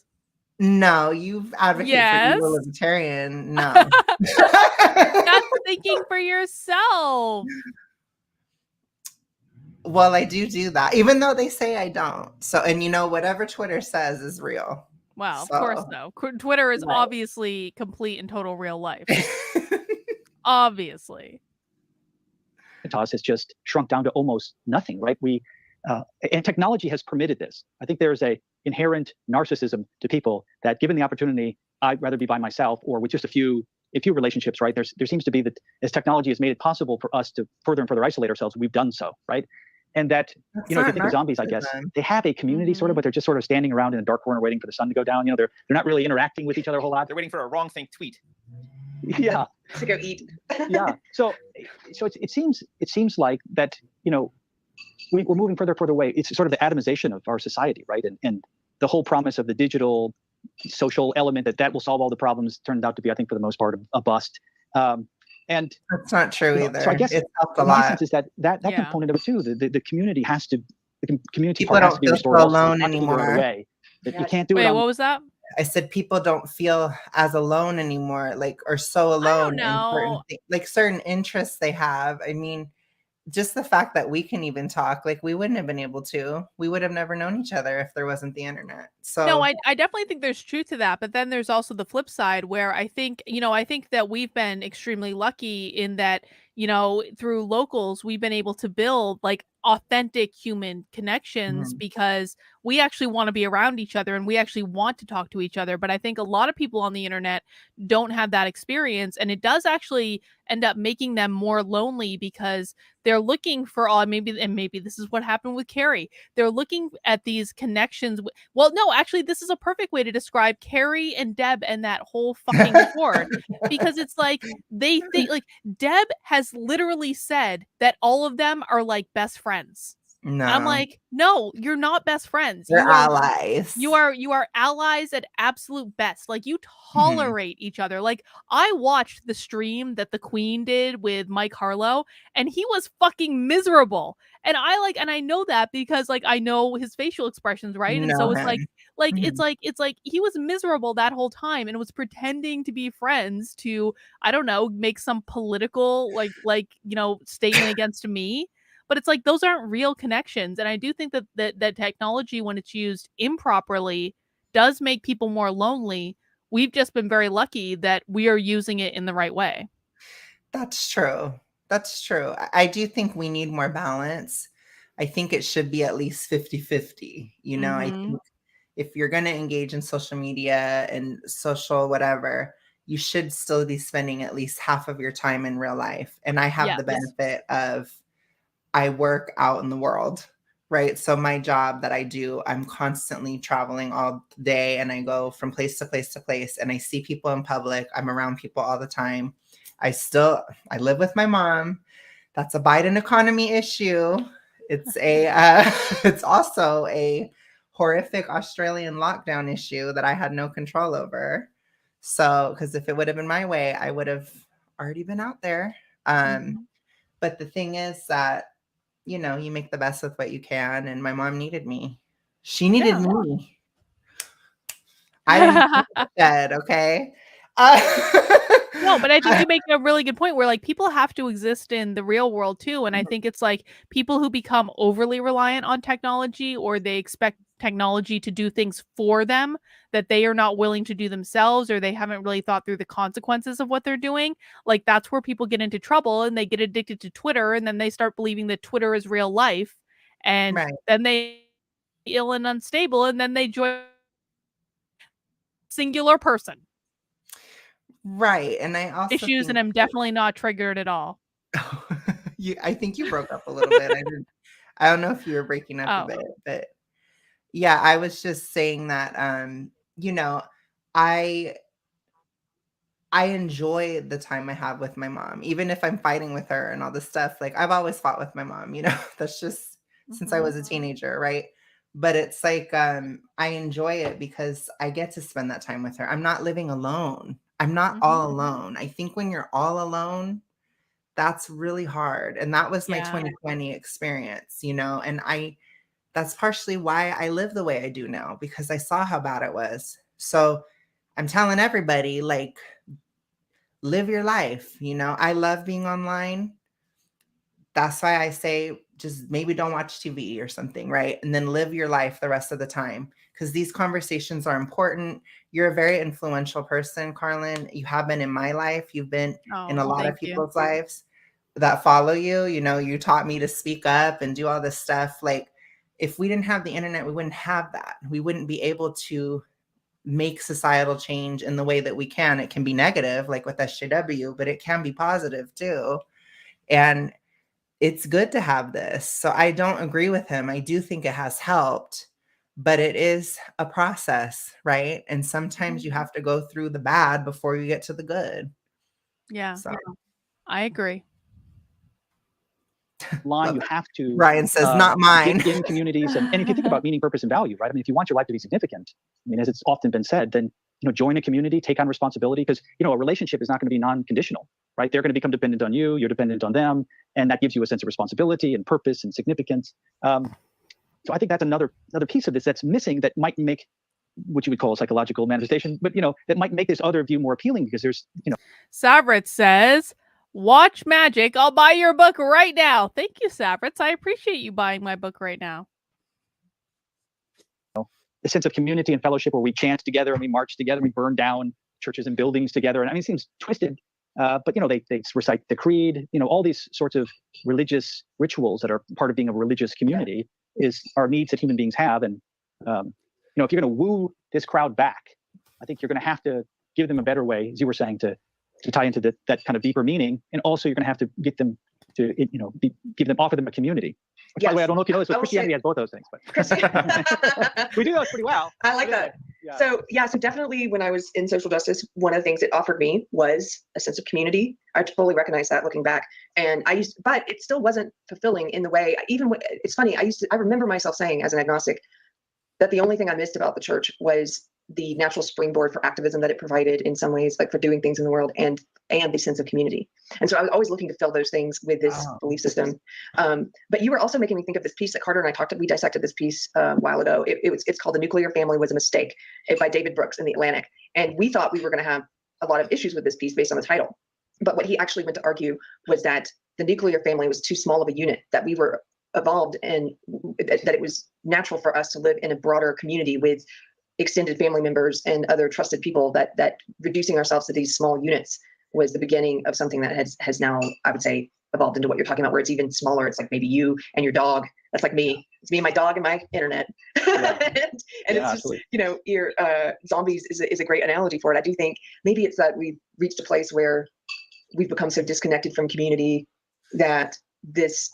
No, you've advocated for evil libertarian. No. That's thinking for yourself. Well, I do that, even though they say I don't. So, and whatever Twitter says is real. Wow, of course, though. Twitter is obviously complete and total real life. Obviously. Has just shrunk down to almost nothing, right? And technology has permitted this. I think there's a inherent narcissism to people that given the opportunity, I'd rather be by myself or with just a few relationships, right? There seems to be that as technology has made it possible for us to further and further isolate ourselves, we've done so, right? And that, if you think of zombies, I guess, they have a community sort of, but they're just sort of standing around in a dark corner waiting for the sun to go down. They're not really interacting with each other a whole lot. They're waiting for a wrong thing tweet. Yeah. To go eat. Yeah. So it seems like that, we're moving further away. It's sort of the atomization of our society, right? And the whole promise of the digital social element that will solve all the problems turned out to be, I think, for the most part, a bust. And that's not true either. So I guess it's helped a my lot. sense is that component of it too. The community has to, the community people part has to be don't restored. feel alone anymore. You can't do it. Wait, what was that? I said people don't feel as alone anymore, or so alone in certain interests they have. I mean, just the fact that we can even talk, we wouldn't have been able to. We would have never known each other if there wasn't the internet. So no, I definitely think there's truth to that. But then there's also the flip side where I think that we've been extremely lucky in that, through locals, we've been able to build authentic human connections because we actually want to be around each other and we actually want to talk to each other. But I think a lot of people on the internet don't have that experience, and it does actually end up making them more lonely because they're looking for maybe this is what happened with Keri. They're looking at these connections. Well, no, actually, this is a perfect way to describe Keri and Deb and that whole fucking board because it's they think Deb has literally said that all of them are best friends. No. I'm like, no, you're not best friends. You're allies. You are allies at absolute best. You tolerate each other. I watched the stream that the Queen did with Mike Harlow, and he was fucking miserable. And I know that because I know his facial expressions, right? And so it's it's he was miserable that whole time and was pretending to be friends to, I don't know, make some political statement against me. But it's those aren't real connections. And I do think that technology, when it's used improperly, does make people more lonely. We've just been very lucky that we are using it in the right way. That's true. That's true. I do think we need more balance. I think it should be at least 50-50. I Mhm. think if you're going to engage in social media and social whatever, you should still be spending at least half of your time in real life. And I have the Yes. benefit of I work out in the world, right? So my job that I do, I'm constantly traveling all day and I go from place to place to place and I see people in public. I'm around people all the time. I live with my mom. That's a Biden economy issue. It's it's also a horrific Australian lockdown issue that I had no control over. So, because if it would have been my way, I would have already been out there. Mhm. But the thing is that, you make the best with what you can. And my mom needed me. She needed Yeah. me. I didn't dead, okay? Uh, No, but I think you make a really good point where like people have to exist in the real world too. And I think it's like people who become overly reliant on technology or they expect technology to do things for them that they are not willing to do themselves or they haven't really thought through the consequences of what they're doing. Like that's where people get into trouble and they get addicted to Twitter and then they start believing that Twitter is real life. And right, then they ill and unstable and then they join singular person right. And I also issues and think I'm definitely not triggered at all. I think you broke up a little bit. I don't know if you were breaking up a Oh. bit, but yeah, I was just saying that you know, I I enjoy the time I have with my mom, even if I'm fighting with her and all this stuff. Like I've always fought with my mom, that's just since I Mhm. was a teenager, right? But it's like I enjoy it because I get to spend that time with her. I'm not living alone. I'm not Mhm. all alone. I think when you're all alone, that's really hard. And that was my Yeah. 2020 experience, and that's partially why I live the way I do now because I saw how bad it was. So I'm telling everybody, like, live your life. I love being online. That's why I say just maybe don't watch TV or something, right? And then live your life the rest of the time because these conversations are important. You're a very influential person, Carlin. You have been in my life, you've been in a Oh, lot of thank you. people's lives that follow you. You taught me to speak up and do all this stuff. Like, if we didn't have the internet, we wouldn't have that. We wouldn't be able to make societal change in the way that we can. It can be negative, like with SJW, but it can be positive too. And it's good to have this. So I don't agree with him. I do think it has helped, but it is a process, right? And sometimes Mhm. you have to go through the bad before you get to the good. Yeah, So I agree. Line, love you it. have to Ryan says, not mine. get in communities. And if you think about meaning, purpose, and value, right? I mean, if you want your life to be significant, I mean, as it's often been said, then, join a community, take on responsibility, because, a relationship is not going to be non-conditional, right? They're going to become dependent on you, you're dependent on them. And that gives you a sense of responsibility and purpose and significance. So I think that's another piece of this that's missing that might make what you would call a psychological manifestation, but, that might make this other view more appealing because there's, Sabrits says, watch magic. I'll buy your book right now. Thank you, Sabrits. I appreciate you buying my book right now. the sense of community and fellowship where we chant together and we march together, and we burn down churches and buildings together. And I mean, it seems twisted, but they recite the creed. All these sorts of religious rituals that are part of being a religious community are needs that human beings have. And if you're going to woo this crowd back, I think you're going to have to give them a better way, as you were saying, to tie into that kind of deeper meaning. And also, you're going to have to get them to offer them a community. Which, by the way, I don't know if you know this, but Christianity has both those things. But we do those pretty well. I like that. Yeah. So definitely when I was in social justice, one of the things it offered me was a sense of community. I totally recognize that looking back. And but it still wasn't fulfilling in the way, it's funny, I remember myself saying as an agnostic that the only thing I missed about the church was the natural springboard for activism that it provided in some ways, like for doing things in the world and the sense of community. And so I was always looking to fill those things with this belief system. But you were also making me think of this piece that Carter and I we dissected this piece a while ago. It's called The Nuclear Family Was a Mistake by David Brooks in The Atlantic. And we thought we were going to have a lot of issues with this piece based on the title. But what he actually went to argue was that the nuclear family was too small of a unit, that we were evolved and that it was natural for us to live in a broader community with extended family members and other trusted people, that reducing ourselves to these small units was the beginning of something that has now, I would say, evolved into what you're talking about, where it's even smaller. It's like maybe you and your dog. That's like me. It's me and my dog and my internet. Yeah. and it's Absolutely. just, your zombies is a great analogy for it. I do think maybe it's that we've reached a place where we've become so disconnected from community that this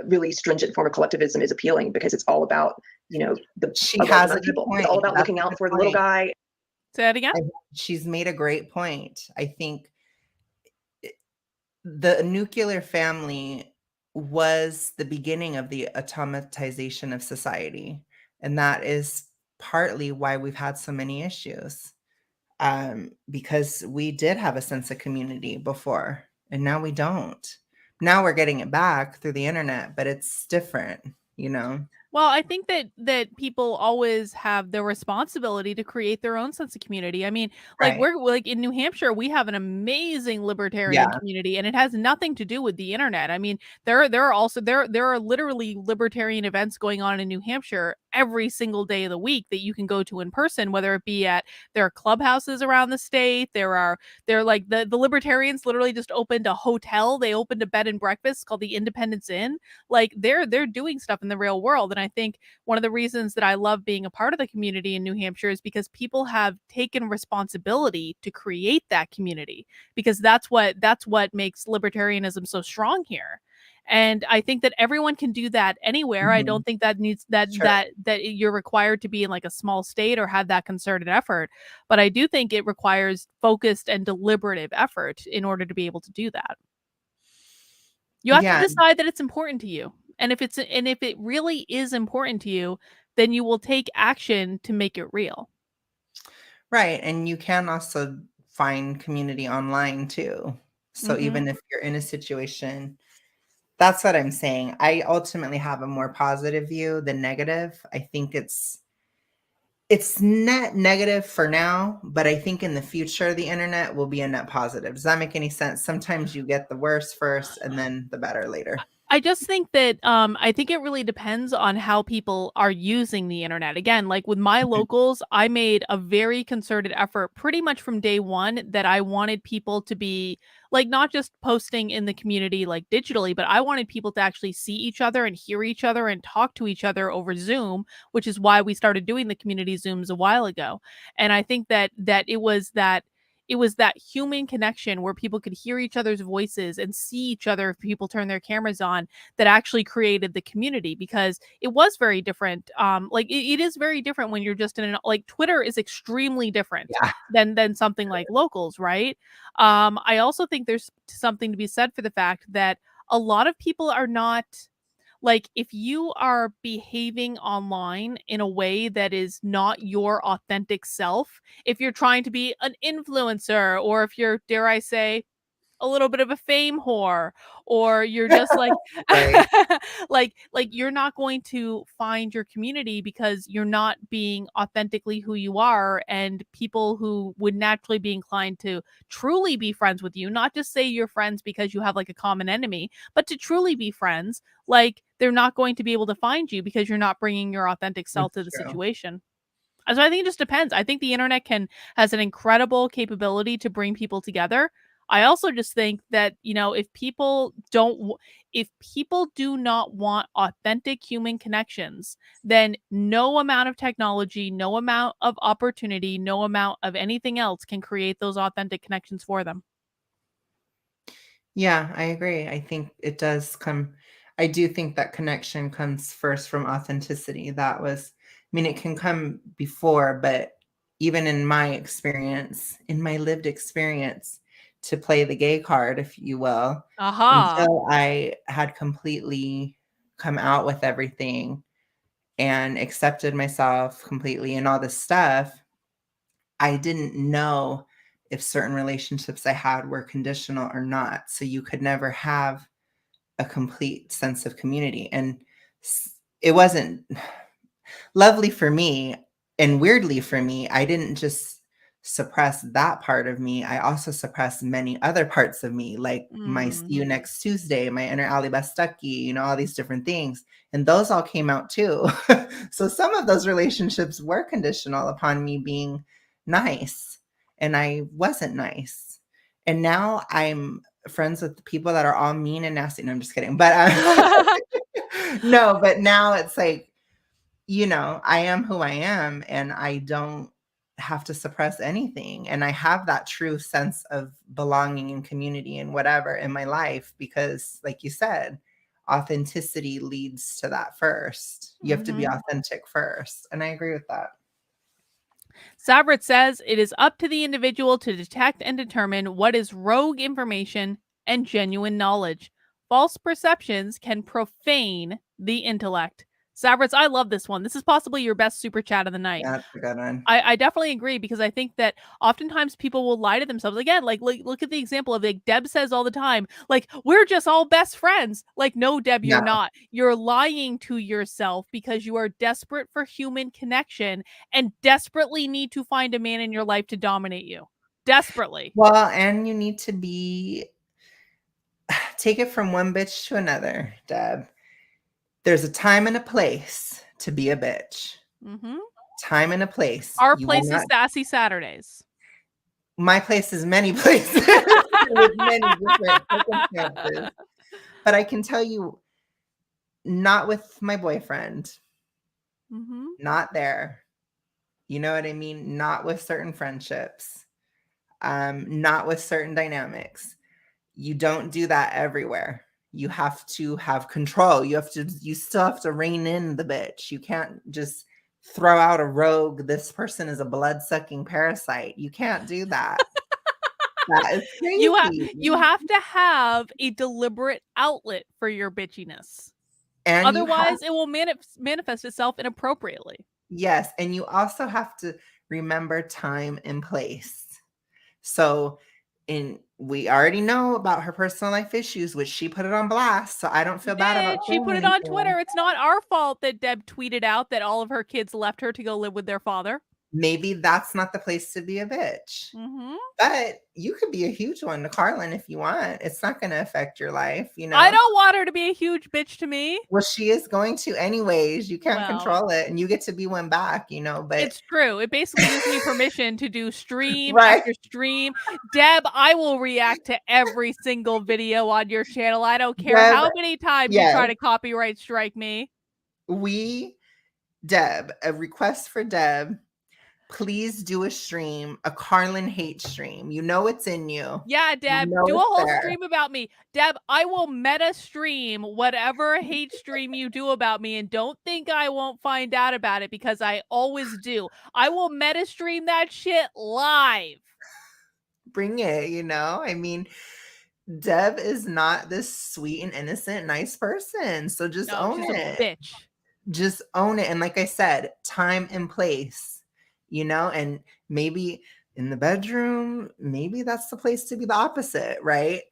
really stringent form of collectivism is appealing, because it's all about, the She above has and a good people. point. It's all about That's looking a out good for the little point. guy. Say that again. She's made a great point. I think the nuclear family was the beginning of the automatization of society, and that is partly why we've had so many issues. Because we did have a sense of community before, and now we don't. Now we're getting it back through the internet, but it's different, Well, I think that people always have the responsibility to create their own sense of community. I mean, like Right. we're like in New Hampshire, we have an amazing libertarian Yeah. community, and it has nothing to do with the internet. I mean, there are also there are literally libertarian events going on in New Hampshire every single day of the week that you can go to in person, whether it be at there are clubhouses around the state. They're like the libertarians literally just opened a hotel. They opened a bed and breakfast called the Independence Inn. Like they're doing stuff in the real world. And I think one of the reasons that I love being a part of the community in New Hampshire is because people have taken responsibility to create that community, because that's what makes libertarianism so strong here. And I think that everyone can do that anywhere. I Mhm. don't think that needs that Sure. that you're required to be in like a small state or have that concerted effort. But I do think it requires focused and deliberative effort in order to be able to do that. You have to Yeah. decide that it's important to you. And if it really is important to you, then you will take action to make it real. Right. And you can also find community online too. So Mhm. even if you're in a situation, that's what I'm saying. I ultimately have a more positive view than negative. I think it's net negative for now, but I think in the future the internet will be a net positive. Does that make any sense? Sometimes you get the worst first and then the better later. I just think that I think it really depends on how people are using the internet. Again, like with my Mhm. locals, I made a very concerted effort pretty much from day one that I wanted people to be like not just posting in the community like digitally, but I wanted people to actually see each other and hear each other and talk to each other over Zoom, which is why we started doing the community Zooms a while ago. And I think that it was that human connection where people could hear each other's voices and see each other if people turn their cameras on, that actually created the community, because it was very different. Like it is very different when you're just in like Twitter is extremely different Yeah. than something like locals, right? I also think there's something to be said for the fact that a lot of people are not like, if you are behaving online in a way that is not your authentic self, if you're trying to be an influencer, or if you're, dare I say, a little bit of a fame whore, or you're just like Right. like you're not going to find your community because you're not being authentically who you are, and people who would naturally be inclined to truly be friends with you, not just say you're friends because you have like a common enemy, but to truly be friends, like they're not going to be able to find you because you're not bringing your authentic self to That's the true. situation. So I think it just depends. I think the internet has an incredible capability to bring people together. I also just think that, if people do not want authentic human connections, then no amount of technology, no amount of opportunity, no amount of anything else can create those authentic connections for them. Yeah, I agree. I think it does come I do think that connection comes first from authenticity. It can come before, but even in my experience, in my lived experience, to play the gay card, if you will, Aha. until I had completely come out with everything and accepted myself completely and all this stuff, I didn't know if certain relationships I had were conditional or not. So you could never have a complete sense of community. And it wasn't lovely for me, and weirdly for me, I didn't just suppress that part of me. I also suppressed many other parts of me, like my see you Mm. next Tuesday, my inner Ali Stucky, all these different things. And those all came out too. So some of those relationships were conditional upon me being nice, and I wasn't nice. And now I'm friends with people that are all mean and nasty. No, I'm just kidding. But no, but now it's like, you know, I am who I am, and I don't have to suppress anything. And I have that true sense of belonging and community and whatever in my life, because like you said, authenticity leads to that first. You have to be authentic first. And I agree with that. Savrit says it is up to the individual to detect and determine what is rogue information and genuine knowledge. False perceptions can profane the intellect. Savrits, I love this one. This is possibly your best super chat of the night. That's a good one. I definitely agree, because I think that oftentimes people will lie to themselves. Again, like look at the example of, like, Deb says all the time, like, we're just all best friends. Like, no, Deb, you're not. You're lying to yourself because you are desperate for human connection and desperately need to find a man in your life to dominate you. Desperately. Well, and you need to take it from one bitch to another, Deb. There's a time and a place to be a bitch. Time and a place. Our place is Sassy Saturdays. My place is many places with many different circumstances. But I can tell you, not with my boyfriend. Not there. You know what I mean? Not with certain friendships. Not with certain dynamics. You don't do that everywhere. You have to have control. You still have to rein in the bitch. You can't just throw out a rogue, this person is a blood-sucking parasite. You can't do that. That is crazy. You have to have a deliberate outlet for your bitchiness. And otherwise it will manifest itself inappropriately. Yes, and you also have to remember time and place. So we already know about her personal life issues, which she put it on blast. So I don't feel bad about she put it on Twitter. It's not our fault that Deb tweeted out that all of her kids left her to go live with their father. Maybe that's not the place to be a bitch. But you could be a huge one to Carlin if you want. It's not going to affect your life, you know. I don't want her to be a huge bitch to me. Well, she is going to anyways. You can't control it, and you get to be one back, you know. But it's true. It basically gives me permission to do stream after stream. Deb, I will react to every single video on your channel. I don't care how many times you try to copyright strike me. Deb, a request for Deb. Please do a stream, a Carlin hate stream. You know it's in you. Yeah, Deb, do a whole stream about me. Deb, I will meta stream whatever hate stream you do about me, and don't think I won't find out about it, because I always do. I will meta stream that shit live. Bring it, you know? I mean, Deb is not this sweet and innocent, nice person. So just own it. A bitch. Just own it. And like I said, time and place. You know, and maybe in the bedroom, maybe that's the place to be the opposite, right?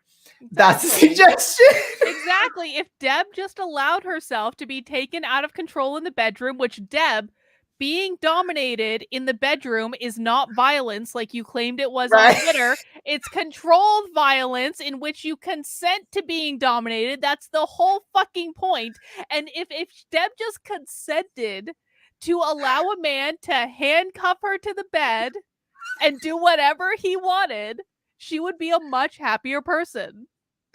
Exactly. That's a suggestion. Exactly. If Deb just allowed herself to be taken out of control in the bedroom, which Deb, being dominated in the bedroom is not violence like you claimed it was on Twitter. It's controlled violence in which you consent to being dominated. That's the whole fucking point. And if Deb just consented to allow a man to handcuff her to the bed and do whatever he wanted, she would be a much happier person.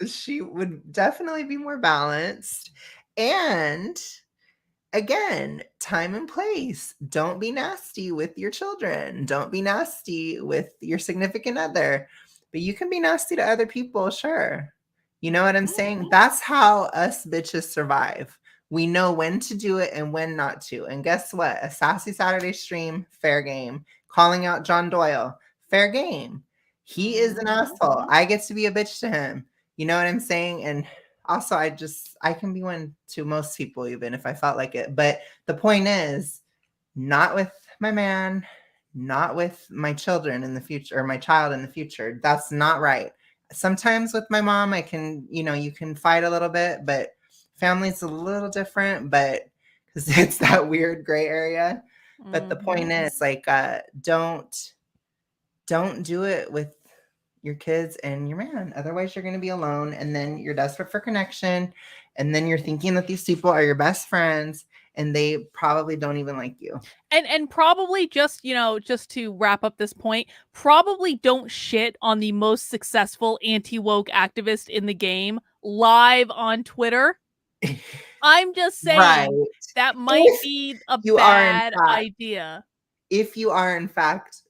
She would definitely be more balanced. And again, time and place. Don't be nasty with your children. Don't be nasty with your significant other. But you can be nasty to other people, sure. You know what I'm saying? That's how us bitches survive. We know when to do it and when not to. And guess what? A Sassy Saturday stream, fair game. Calling out John Doyle, fair game. He is an asshole. I get to be a bitch to him. You know what I'm saying? And also, I can be one to most people, even if I felt like it. But the point is, not with my man, not with my children in the future, or my child in the future. That's not right. Sometimes with my mom, I can, you can fight a little bit, but family's a little different, but because it's that weird gray area. But the point is, like, don't do it with your kids and your man. Otherwise, you're going to be alone, and then you're desperate for connection, and then you're thinking that these people are your best friends, and they probably don't even like you. And probably just to wrap up this point, probably don't shit on the most successful anti-woke activist in the game live on Twitter. I'm just saying Right. that might be a you are in bad fact- idea. If you are in fact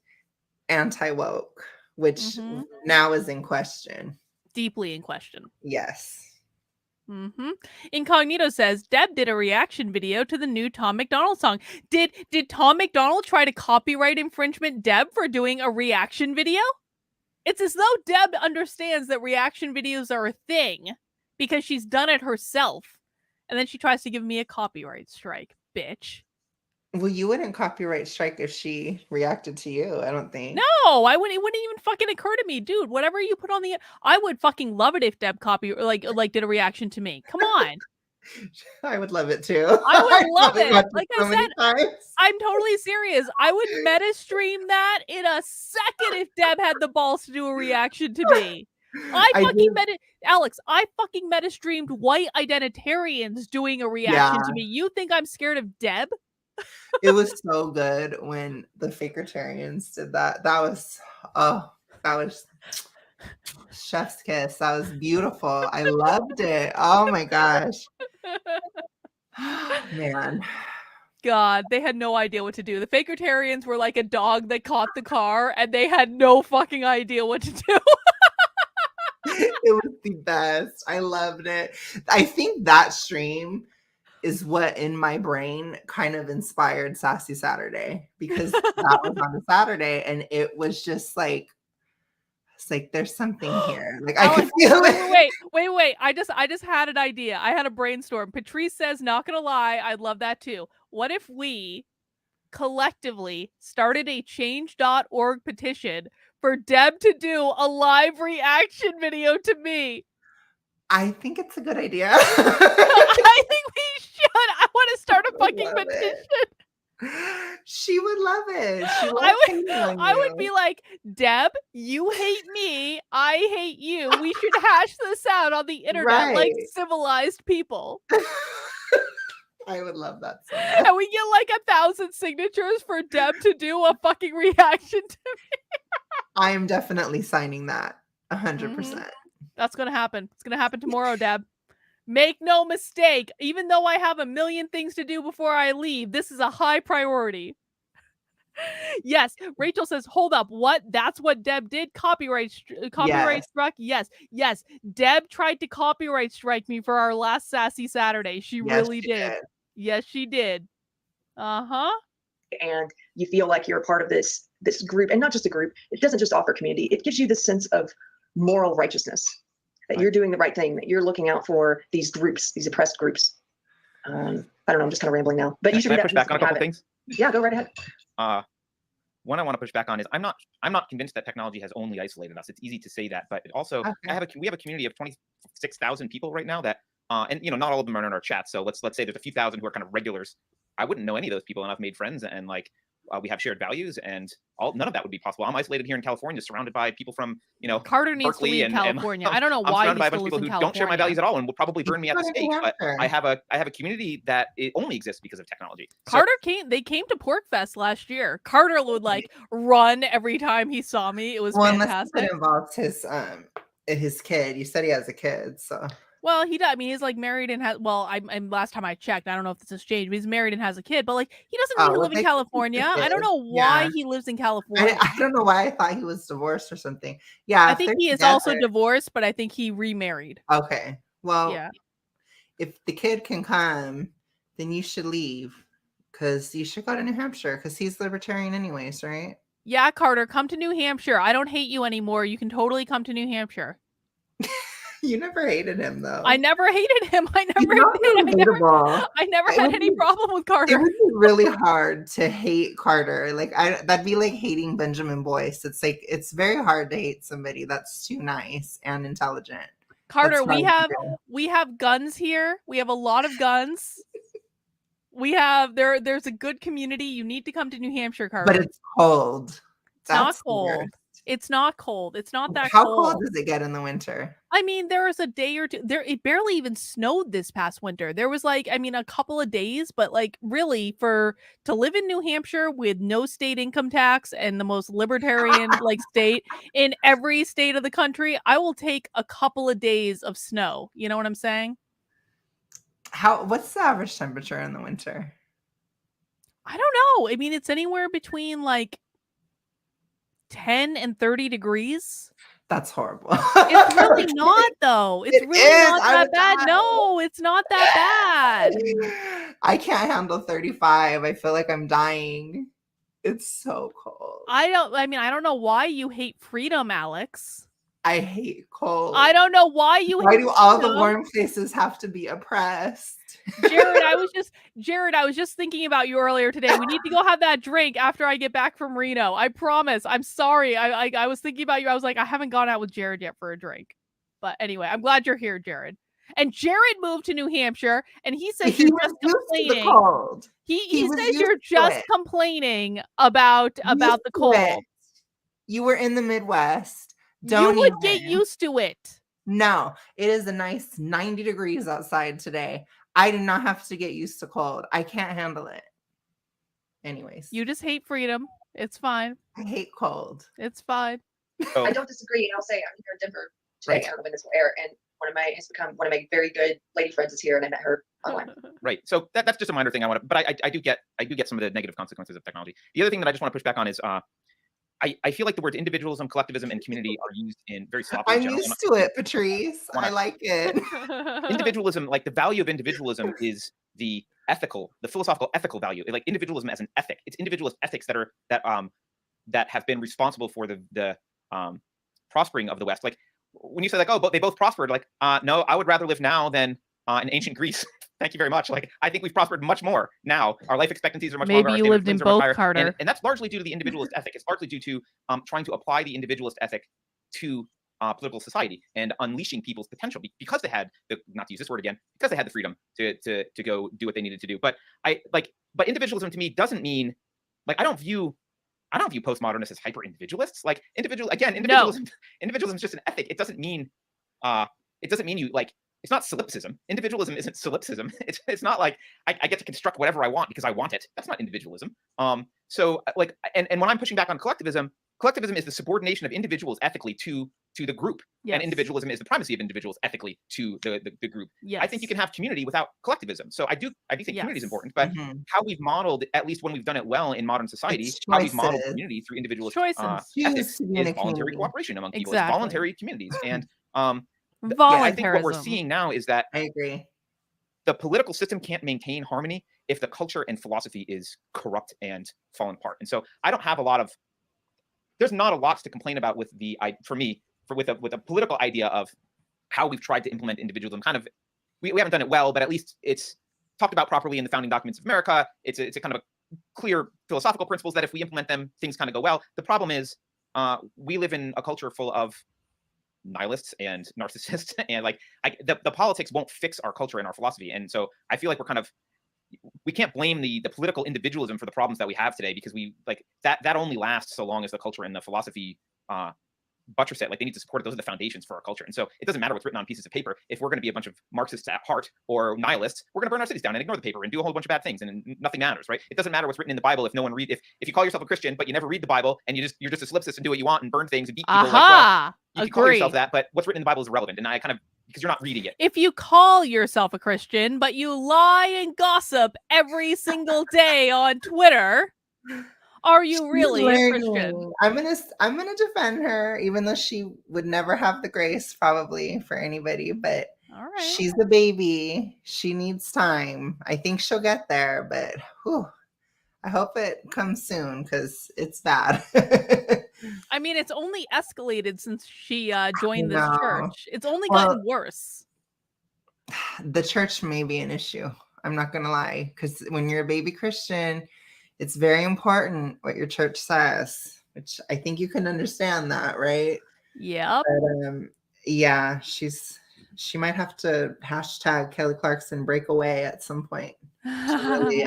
anti-woke, which now is in question. Deeply in question. Yes. Incognito says Deb did a reaction video to the new Tom McDonald song. Did Tom McDonald try to copyright infringement Deb for doing a reaction video? It's as though Deb understands that reaction videos are a thing because she's done it herself. And then she tries to give me a copyright strike, bitch. Well, you wouldn't copyright strike if she reacted to you, I don't think. No, it wouldn't even fucking occur to me, dude. Whatever you put on the, I would fucking love it if Deb did a reaction to me. Come on. I would love it too. I would love it. Like I said, times. I'm totally serious. I would meta stream that in a second if Deb had the balls to do a reaction to me. Alex, I fucking meta streamed white identitarians doing a reaction to me. You think I'm scared of Deb? It was so good when the Fakertarians did that. That was chef's kiss. That was beautiful. I loved it. Oh my gosh. Man. God, they had no idea what to do. The Fakertarians were like a dog that caught the car and they had no fucking idea what to do. It was the best. I loved it. I think that stream is what in my brain kind of inspired Sassy Saturday, because that was on a Saturday and it was just like, it's like there's something here. Like I could feel it. Wait. I just had an idea. I had a brainstorm. Patrice says, not gonna lie, I'd love that too. What if we collectively started a change.org petition for Deb to do a live reaction video to me? I think it's a good idea. I think we should. I want to start a fucking petition. She would love it. I would be like, Deb, you hate me. I hate you. We should hash this out on the internet like civilized people. I would love that so much. And we get like 1,000 signatures for Deb to do a fucking reaction to me. I am definitely signing that 100%. That's going to happen. It's going to happen tomorrow, Deb. Make no mistake. Even though I have a million things to do before I leave, this is a high priority. Yes. Rachel says, hold up. What? That's what Deb did? Copyright struck? Yes. Deb tried to copyright strike me for our last Sassy Saturday. She really did. Yes, she did. Uh-huh. And you feel like you're a part of this group, and not just a group. It doesn't just offer community. It gives you this sense of moral righteousness, that you're doing the right thing, that you're looking out for these groups, these oppressed groups. I don't know. I'm just kind of rambling now, but you should push back on a couple things. Yeah, go right ahead. One I want to push back on is I'm not convinced that technology has only isolated us. It's easy to say that, but it also we have a community of 26,000 people right now that and not all of them are in our chat. So let's say there's a few thousand who are kind of regulars. I wouldn't know any of those people, and I've made friends, and like we have shared values, and none of that would be possible. I'm isolated here in California, surrounded by people from Carter needs Berkeley to leave California. I don't know why I'm surrounded by a bunch of people who California. don't share my values at all and will probably burn me at the stake. But I have a community that it only exists because of technology. Carter came to PorkFest last year. Carter would like run every time he saw me. It was fantastic. It involves his kid. You said he has a kid, so. Well, he does. I mean, he's like married and has. Well, I'm last time I checked, I don't know if this has changed, but he's married and has a kid. But like, he doesn't really live in California. I don't know why he lives in California. I don't know why I thought he was divorced or something. Yeah, I think he is also divorced, but I think he remarried. Okay, well, yeah. If the kid can come, then you should leave, because you should go to New Hampshire, because he's libertarian anyways, right? Yeah, Carter, come to New Hampshire. I don't hate you anymore. You can totally come to New Hampshire. You never hated him, though. I never hated him. I never had any problem with Carter. It would be really hard to hate Carter. Like that'd be like hating Benjamin Boyce. It's like it's very hard to hate somebody that's too nice and intelligent. Carter, we have guns here. We have a lot of guns. There's a good community. You need to come to New Hampshire, Carter. But it's cold. It's not cold. It's not cold. It's not that How cold. cold does it get in the winter? I mean, there was a day or two there. It barely even snowed this past winter. There was like, I mean, a couple of days, but like really to live in New Hampshire with no state income tax and the most libertarian like state in every state of the country, I will take a couple of days of snow. You know what I'm saying? What's the average temperature in the winter? I don't know. I mean, it's anywhere between like 10 and 30 degrees. That's horrible. It's really not, though. It's It really is. not I that would bad. die. No, it's not that bad. I can't handle 35. I feel like I'm dying. It's so cold. I don't know why you hate freedom, Alex. I hate cold. I don't know why you Why hate do all the freedom. warm places have to be oppressed? Jared, I was just thinking about you earlier today. We need to go have that drink after I get back from Reno. I promise. I'm sorry. I was thinking about you. I was like, I haven't gone out with Jared yet for a drink. But anyway, I'm glad you're here, Jared. And Jared moved to New Hampshire, and he says He you're was just used to the complaining. cold. He was says used you're to just it. complaining about Used the to cold. it. You were in the Midwest. Don't You would get even. used to it. No, it is a nice 90 degrees outside today. I do not have to get used to cold. I can't handle it. Anyways, You just hate freedom. It's fine. I hate cold. It's fine. So I don't disagree, and I'll say I'm here in Denver today. Right. I don't know when this will air, and one of my very good lady friends is here, and I met her online. right. So that's just a minor thing I want to, but I do get some of the negative consequences of technology. The other thing that I just want to push back on is I feel like the words individualism, collectivism, and community are used in very sloppy. I'm used to it, Patrice. I like it. Individualism, like the value of individualism is the philosophical ethical value. Like individualism as an ethic. It's individualist ethics that have been responsible for the prospering of the West. Like when you say like, oh, but they both prospered, like, no, I would rather live now than in ancient Greece. Thank you very much. Like, I think we've prospered much more now. Our life expectancies are much longer. Maybe Our you lived in standards of living are much both, higher. Carter. And that's largely due to the individualist ethic. It's largely due to trying to apply the individualist ethic to political society and unleashing people's potential because they had not to use this word again, because they had the freedom to go do what they needed to do. But but individualism to me doesn't mean like I don't view postmodernists as hyper individualists. Like individualism is just an ethic. It doesn't mean you like. It's not solipsism. Individualism isn't solipsism. It's not like I get to construct whatever I want because I want it. That's not individualism. So like, and when I'm pushing back on collectivism is the subordination of individuals ethically to the group, Yes. and individualism is the primacy of individuals ethically to the group. Yes. I think you can have community without collectivism. So I do think community is Yes. important, but how we've modeled, at least when we've done it well in modern society, how we've modeled community through individualist ethics is voluntary cooperation among people. It's voluntary communities, and I think what we're seeing now is that I agree. The political system can't maintain harmony if the culture and philosophy is corrupt and fallen apart. And so I don't have there's not a lot to complain about with with a political idea of how we've tried to implement individualism. Kind of, we haven't done it well, but at least it's talked about properly in the founding documents of America. It's a kind of a clear philosophical principles that if we implement them, things kind of go well. The problem is we live in a culture full of nihilists and narcissists, and like the politics won't fix our culture and our philosophy. And so I feel like we can't blame the political individualism for the problems that we have today, because we like that only lasts so long as the culture and the philosophy buttress it. Like they need to support it. Those are the foundations for our culture. And so it doesn't matter what's written on pieces of paper. If we're going to be a bunch of Marxists at heart or nihilists, we're going to burn our cities down and ignore the paper and do a whole bunch of bad things, and nothing matters, right? It doesn't matter what's written in the Bible if no one if you call yourself a Christian but you never read the Bible and you're just a solipsist and do what you want and burn things and beat people. Like, well, you can call yourself that, but what's written in the Bible is irrelevant. And I kind of, because you're not reading it. If you call yourself a Christian, but you lie and gossip every single day on Twitter, are you really a Christian? I'm gonna defend her, even though she would never have the grace probably for anybody, but all right. She's a baby. She needs time. I think she'll get there, but I hope it comes soon because it's bad. I mean, it's only escalated since she joined this church. It's only gotten worse. The church may be an issue. I'm not going to lie, because when you're a baby Christian, it's very important what your church says, which I think you can understand that, right? Yep. But, yeah, she might have to hashtag Kelly Clarkson break away at some point to really,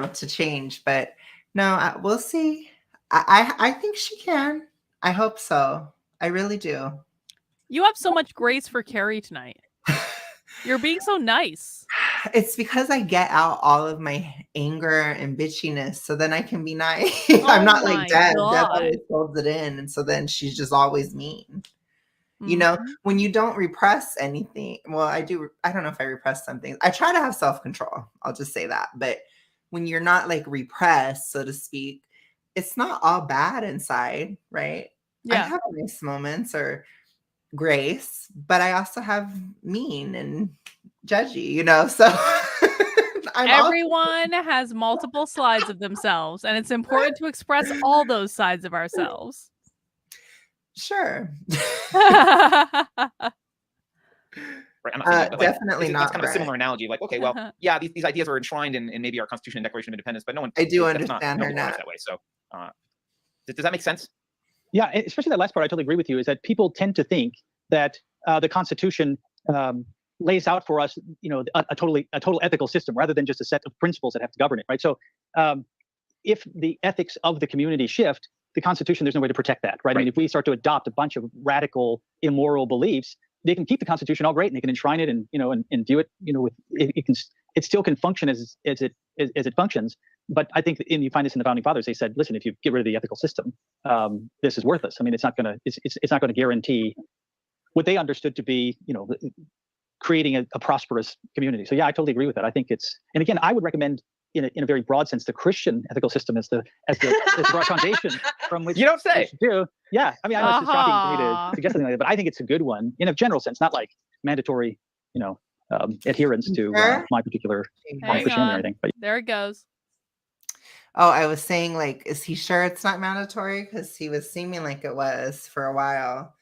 to change. But no, we'll see. I think she can. I hope so. I really do. You have so much grace for Keri tonight. You're being so nice. It's because I get out all of my anger and bitchiness, so then I can be nice. Oh I'm not my like Deb. Deb God. always holds it in, and so then she's just always mean. You know, Mhm. when you don't repress anything, well, I do. I don't know if I repress some things. I try to have self-control. I'll just say that. But when you're not like repressed, so to speak, it's not all bad inside, right? I Yeah. have nice moments or grace, but I also have mean and judgy, you know. So I'm also Everyone has multiple sides of themselves, and it's important to express all those sides of ourselves. sure. Right, I'm not saying that, but like, Definitely that's not kind of a right. similar analogy of like, okay, well, yeah, these ideas are enshrined in maybe our Constitution and Declaration of Independence, but no one, I do that's not, understand her nobody thinks now. that way. So, does that make sense? Yeah, especially that last part. I totally agree with you. Is that people tend to think that the Constitution lays out for us, a total ethical system rather than just a set of principles that have to govern it, right? So, if the ethics of the community shift, the Constitution, there's no way to protect that, right? I mean, if we start to adopt a bunch of radical, immoral beliefs, they can keep the Constitution all great, and they can enshrine it, and and do it, it still can function as it functions. But I think, and you find this in the founding fathers, they said, listen, if you get rid of the ethical system, this is worthless. I mean, it's not going to guarantee what they understood to be, creating a prosperous community. So yeah, I totally agree with that. I think and again, I would recommend in a very broad sense, the Christian ethical system as the broad foundation from which You don't say. do. Yeah, I mean, I know it's shocking for me to suggest something like that, but I think it's a good one in a general sense, not like mandatory, adherence to my particular Christianity or anything. But there it goes. Oh, I was saying, like, is he sure it's not mandatory? Because he was seeming like it was for a while.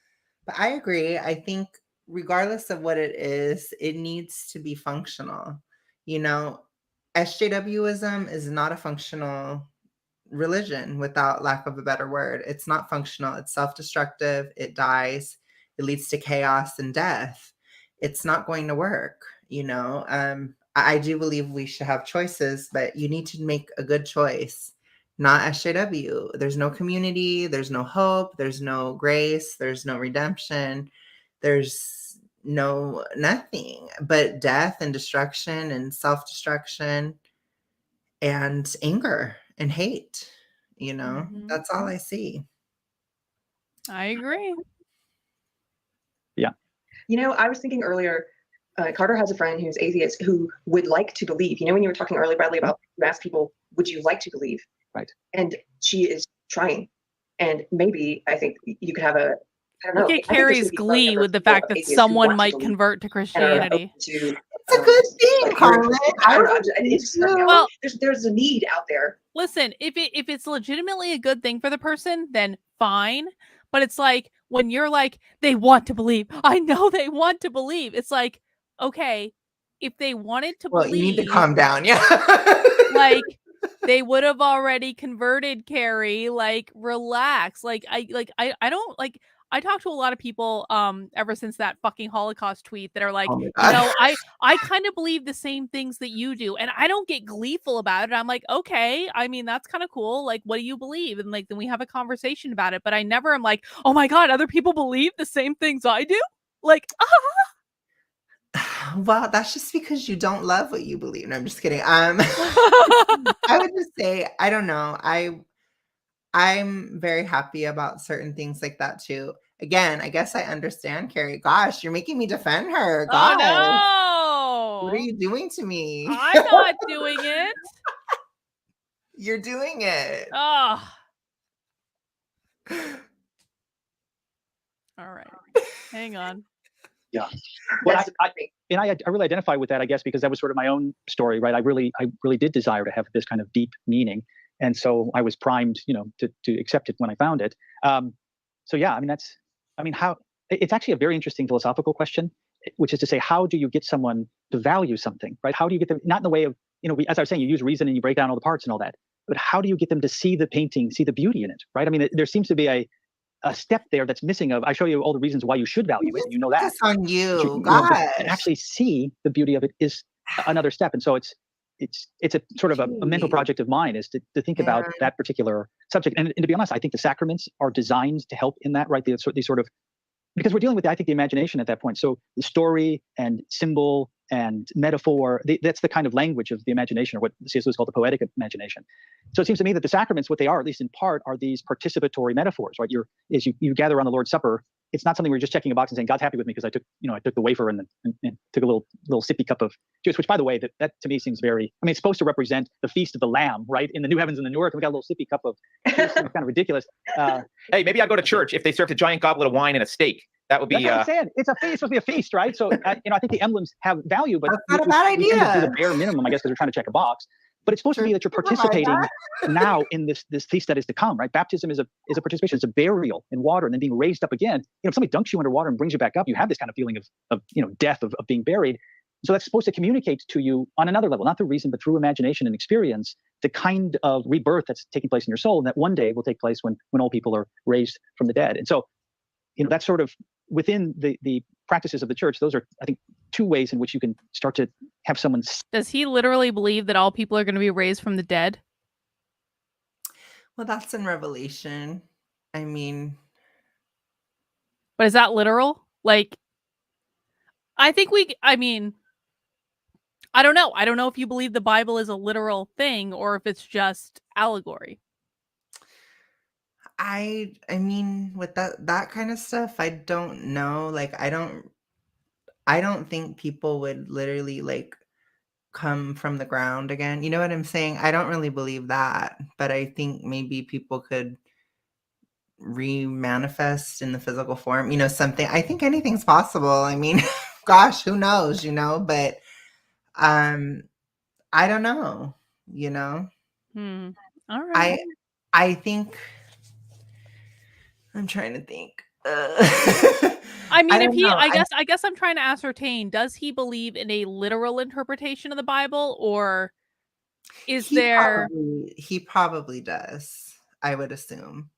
But I agree. I think regardless of what it is, it needs to be functional. SJWism is not a functional religion, without lack of a better word. It's not functional. It's self-destructive. It dies. It leads to chaos and death. It's not going to work. I do believe we should have choices, but you need to make a good choice. Not SJW. There's no community. There's no hope. There's no grace. There's no redemption. There's no nothing but death and destruction and self-destruction and anger and hate. That's all I see. I agree. Yeah. I was thinking earlier, Carter has a friend who's atheist who would like to believe. When you were talking earlier, Bradley, about you ask people, would you like to believe? Right. And she is trying. And maybe I think you could have I don't know. Look at Keri's glee with the fact that someone might convert to Christianity. It's a good thing, Carmen. I don't know. Well, there's a need out there. Listen, if it's legitimately a good thing for the person, then fine. But it's like when you're like, they want to believe. I know they want to believe. It's like, okay, if they wanted to believe, you need to calm down. Yeah. Like they would have already converted, Keri. Like, relax. I don't like. I talk to a lot of people ever since that fucking Holocaust tweet that are like, I kind of believe the same things that you do, and I don't get gleeful about it. I'm like, okay, I mean, that's kind of cool. Like, what do you believe? And like, then we have a conversation about it. But I never am like, oh my God, other people believe the same things I do? Like, Well, that's just because you don't love what you believe. No, I'm just kidding. I would just say, I don't know. I'm very happy about certain things like that too. Again, I guess I understand, Keri. Gosh, you're making me defend her. Gosh. Oh, no. What are you doing to me? I'm not doing it. You're doing it. Oh. All right. Hang on. Yeah. Well, I really identify with that, I guess, because that was sort of my own story, right? I really did desire to have this kind of deep meaning. And so I was primed, to accept it when I found it. So yeah, I mean, it's actually a very interesting philosophical question, which is to say, how do you get someone to value something, right? How do you get them, not in the way of, as I was saying, you use reason and you break down all the parts and all that, but how do you get them to see the painting, see the beauty in it, right? I mean, there seems to be a step there that's missing I show you all the reasons why you should value it. You know that. It's on you. But to actually see the beauty of it is another step. And so it's a sort of a mental project of mine, is to think about that particular subject. And to be honest, I think the sacraments are designed to help in that, right? These sort of, because we're dealing with, I think, the imagination at that point. So the story and symbol and metaphor, that's the kind of language of the imagination, or what C.S. Lewis called the poetic imagination. So it seems to me that the sacraments, what they are, at least in part, are these participatory metaphors, right? As you gather on the Lord's Supper, it's not something where you're just checking a box and saying, God's happy with me because I took the wafer and took a little sippy cup of juice, which, by the way, that to me seems very, I mean, it's supposed to represent the feast of the Lamb, right? In the new heavens and the new earth, we got a little sippy cup of juice. It's kind of ridiculous. Hey, maybe I'll go to church if they served a giant goblet of wine and a steak. That would be. That's what I'm saying. It's a feast. It's supposed to be a feast, right? So, I think the emblems have value, but that's not a bad we tend to do idea. the bare minimum, I guess, because they're trying to check a box. But it's supposed to be that you're participating now in this feast that is to come, right? Baptism is a participation. It's a burial in water and then being raised up again. If somebody dunks you underwater and brings you back up, you have this kind of feeling of death, of being buried. So that's supposed to communicate to you on another level, not through reason, but through imagination and experience, the kind of rebirth that's taking place in your soul, and that one day will take place when all people are raised from the dead. And so, that's sort of within the practices of the church. Those are, I think, two ways in which you can start to have someone. Does he literally believe that all people are going to be raised from the dead? Well, that's in Revelation. I mean, but is that literal? Like, I don't know. I don't know if you believe the Bible is a literal thing or if it's just allegory. I mean, with that kind of stuff, I don't know. Like, I don't think people would literally like come from the ground again. You know what I'm saying? I don't really believe that, but I think maybe people could re-manifest in the physical form, something. I think anything's possible. I mean, gosh, who knows, but I don't know, All right. I think I'm trying to think. I mean, I guess I'm trying to ascertain, does he believe in a literal interpretation of the Bible, or is there? He probably does, I would assume.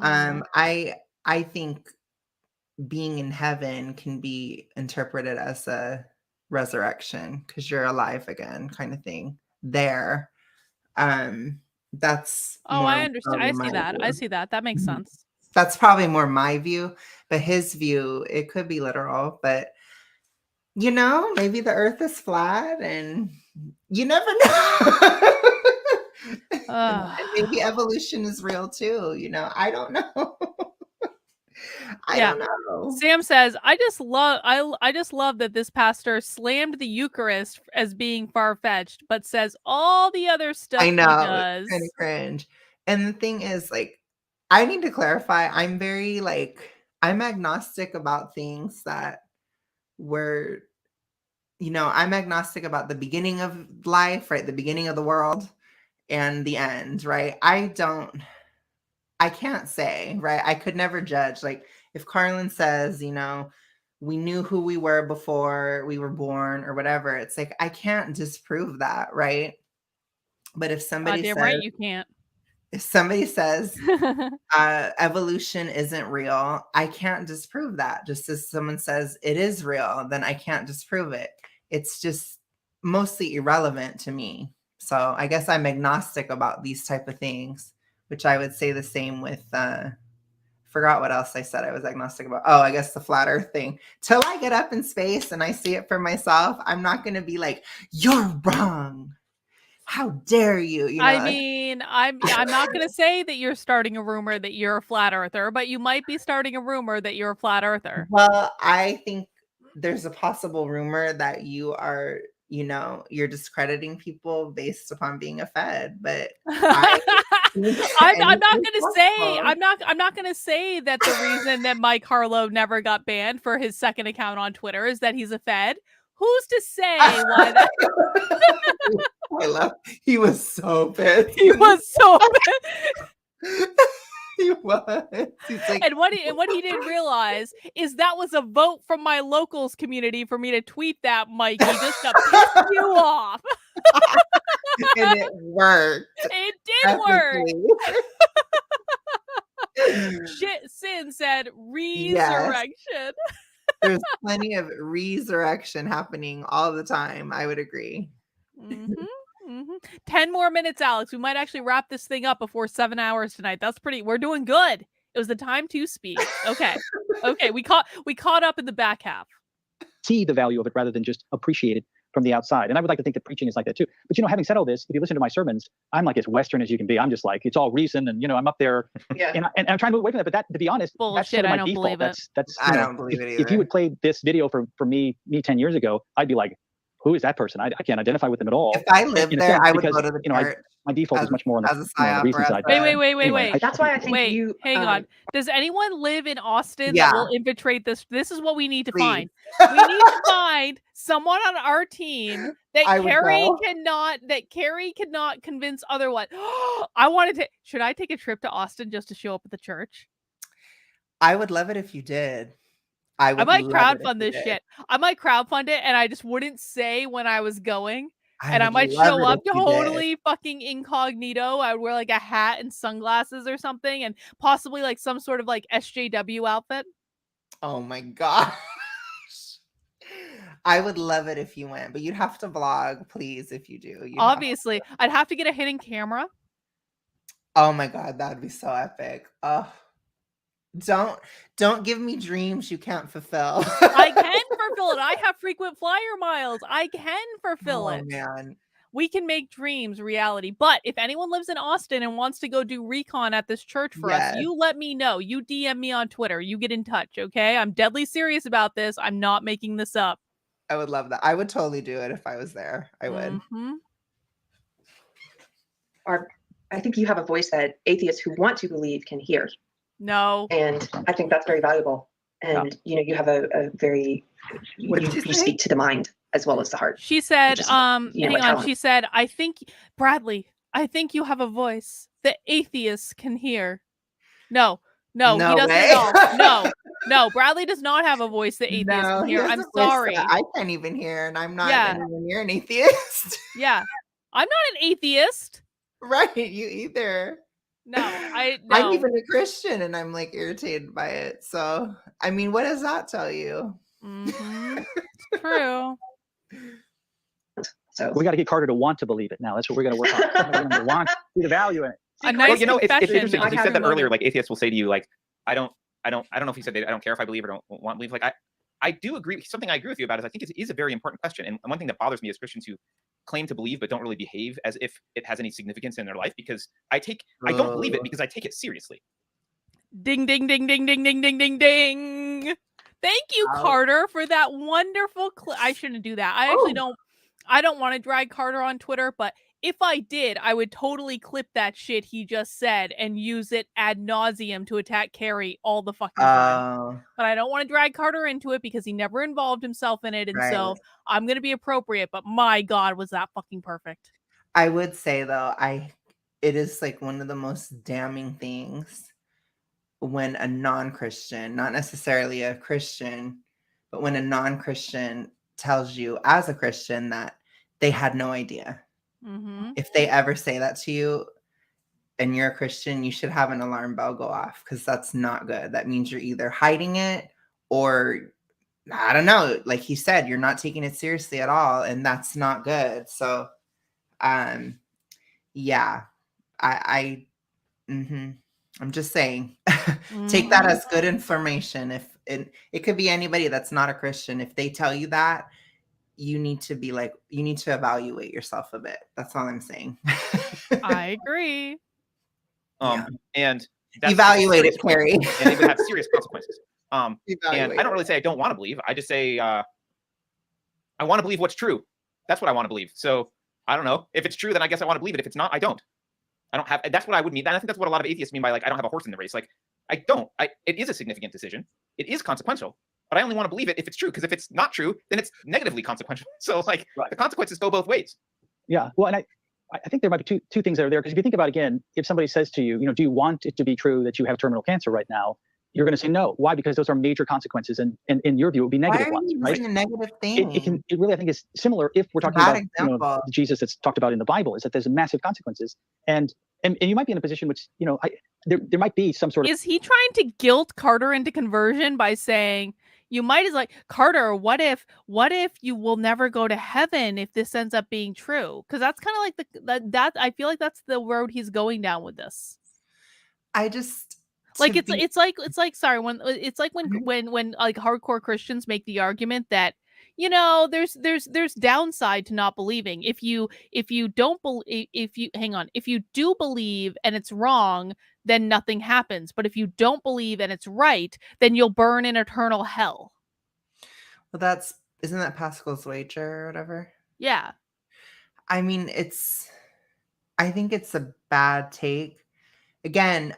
Mm-hmm. I think being in heaven can be interpreted as a resurrection because you're alive again, kind of thing. There, that's. I understand. I see that. That makes sense. That's probably more my view, but his view, it could be literal. But maybe the Earth is flat, and you never know. And maybe evolution is real too. I don't know. I don't know. Sam says, I just love that this pastor slammed the Eucharist as being far-fetched, but says all the other stuff I know, he does. it's kind of cringe. And the thing is, like, I need to clarify, I'm very I'm agnostic about things that were, I'm agnostic about the beginning of life, right? The beginning of the world and the end, right? I can't say, right? I could never judge. Like, if Carlin says, we knew who we were before we were born or whatever, it's like, I can't disprove that, right? But if somebody damn says, right you can't. If somebody says evolution isn't real, I can't disprove that. Just as someone says it is real, then I can't disprove it. It's just mostly irrelevant to me. So I guess I'm agnostic about these type of things, which I would say the same with, forgot what else I said I was agnostic about. Oh, I guess the flat earth thing. Till I get up in space and I see it for myself, I'm not going to be like, you're wrong. How dare you? I mean, I'm not going to say that you're starting a rumor that you're a flat earther, but you might be starting a rumor that you're a flat earther. Well, I think there's a possible rumor that you are, you're discrediting people based upon being a Fed, but I'm not going to say that the reason that Mike Harlow never got banned for his second account on Twitter is that he's a Fed. Who's to say why that? He was so pissed. He was so pissed. He was. He's like, and what he didn't realize is that was a vote from my locals community for me to tweet that, Mike. He just got pissed you off. And it worked. It did work. Shit, Sin said resurrection. Yes. There's plenty of resurrection happening all the time. I would agree. Mm-hmm. 10 more minutes, Alex. We might actually wrap this thing up before 7 hours tonight. That's we're doing good. It was the time to speak. Okay. Okay. We caught up in the back half. See the value of it rather than just appreciate it from the outside. And I would like to think that preaching is like that too. But, having said all this, if you listen to my sermons, I'm like as Western as you can be. I'm just like, it's all reason. And, I'm up there and I'm trying to move away from that. But that, to be honest, that's sort of my default. That's I don't believe it either. If you would play this video for me 10 years ago, I'd be like, who is that person? I can't identify with them at all. If I lived there, I would go to the church. My default is much more on the reason side. Wait. That's why I think hang on. Does anyone live in Austin Yeah. that will infiltrate this? This is what we need to Please. find. We need to find someone on our team that Keri cannot convince otherwise. Should I take a trip to Austin just to show up at the church? I would love it if you did. I might crowdfund this shit. I might crowdfund it, and I just wouldn't say when I was going. And I might show up totally fucking incognito. I would wear like a hat and sunglasses or something, and possibly like some sort of like SJW outfit. Oh my gosh. I would love it if you went, but you'd have to vlog, please, if you do. Obviously, I'd have to get a hidden camera. Oh my God, that would be so epic. Oh, don't give me dreams you can't fulfill. I can fulfill it. I have frequent flyer miles. I can fulfill it. Man. We can make dreams reality. But if anyone lives in Austin and wants to go do recon at this church for us, you let me know. You DM me on Twitter. You get in touch, okay? I'm deadly serious about this. I'm not making this up. I would love that. I would totally do it if I was there. I would. I think you have a voice that atheists who want to believe can hear. No. And I think that's very valuable. And, you have a very, you speak to the mind as well as the heart. She said, hang on. She said, Bradley, I think you have a voice that atheists can hear. No, he doesn't at all. No, Bradley does not have a voice that atheists can hear. I'm sorry. I can't even hear, and I'm not even near an atheist. Yeah. I'm not an atheist. Right, you either. No. I'm even a Christian, and I'm like irritated by it. So, I mean, what does that tell you? It's true. So we got to get Carter to want to believe it now. That's what we're going to work on. To want to see the value in it. A nice it's interesting because you said that earlier. Like atheists will say to you, like, I don't know if you said I don't care if I believe or don't want to believe. Like I do agree. Something I agree with you about is I think it is a very important question. And one thing that bothers me is Christians who claim to believe but don't really behave as if it has any significance in their life, because I don't believe it because I take it seriously. Ding, ding, ding, ding, ding, ding, ding, ding, ding. Thank you, Carter, for that wonderful clip. I shouldn't do that. I don't want to drag Carter on Twitter, but if I did, I would totally clip that shit he just said and use it ad nauseum to attack Keri all the fucking time. But I don't want to drag Carter into it because he never involved himself in it. And so I'm going to be appropriate. But my God, was that fucking perfect. I would say, though, it is like one of the most damning things when a non-Christian, not necessarily a Christian, but when a non-Christian tells you as a Christian that they had no idea. If they ever say that to you and you're a Christian, you should have an alarm bell go off, because that's not good. That means you're either hiding it or, I don't know, like he said, you're not taking it seriously at all, and that's not good. So, yeah, I'm just saying, take that as good information. If it could be anybody that's not a Christian. If they tell you that, you need to be like, you need to evaluate yourself a bit. That's all I'm saying. I agree. And evaluate it, Keri. And they would have serious consequences. And I don't really say I don't want to believe. I just say I want to believe what's true. That's what I want to believe. So I don't know. If it's true, then I guess I want to believe it. If it's not, I don't. I don't have. That's what I would mean. And I think that's what a lot of atheists mean by like, I don't have a horse in the race. Like, I don't. It is a significant decision. It is consequential. But I only want to believe it if it's true, because if it's not true, then it's negatively consequential. So like the consequences go both ways. Yeah. Well, and I think there might be two things that are there. Because if you think about, again, if somebody says to you, do you want it to be true that you have terminal cancer right now? You're going to say no. Why? Because those are major consequences, and in your view, it would be negative ones, right? A negative thing. It really, I think, is similar if we're talking about Jesus that's talked about in the Bible, is that there's massive consequences, and you might be in a position which there might be some sort of. Is he trying to guilt Carter into conversion by saying, You might as like Carter. What if you will never go to heaven if this ends up being true? Because that's kind of like that. I feel like that's the road he's going down with this. I just Like to it's be like sorry when it's like Mhm. when like hardcore Christians make the argument that there's downside to not believing. If you don't believe, if you hang on, if you do believe and it's wrong, then nothing happens. But if you don't believe and it's right, then you'll burn in eternal hell. well, isn't that Pascal's wager or whatever? Yeah. I mean, I think it's a bad take. Again,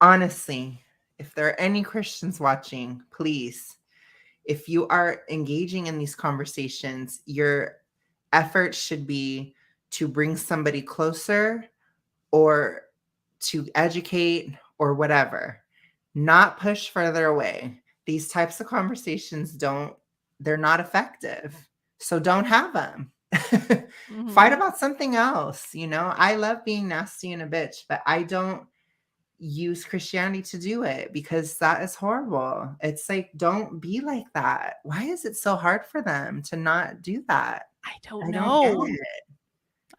honestly, if there are any Christians watching, please, if you are engaging in these conversations, your effort should be to bring somebody closer or to educate or whatever, not push further away. These types of conversations they're not effective. So don't have them. Fight about something else. I love being nasty and a bitch, but I don't use Christianity to do it because that is horrible. It's like, don't be like that. Why is it so hard for them to not do that? I don't I don't get know. it.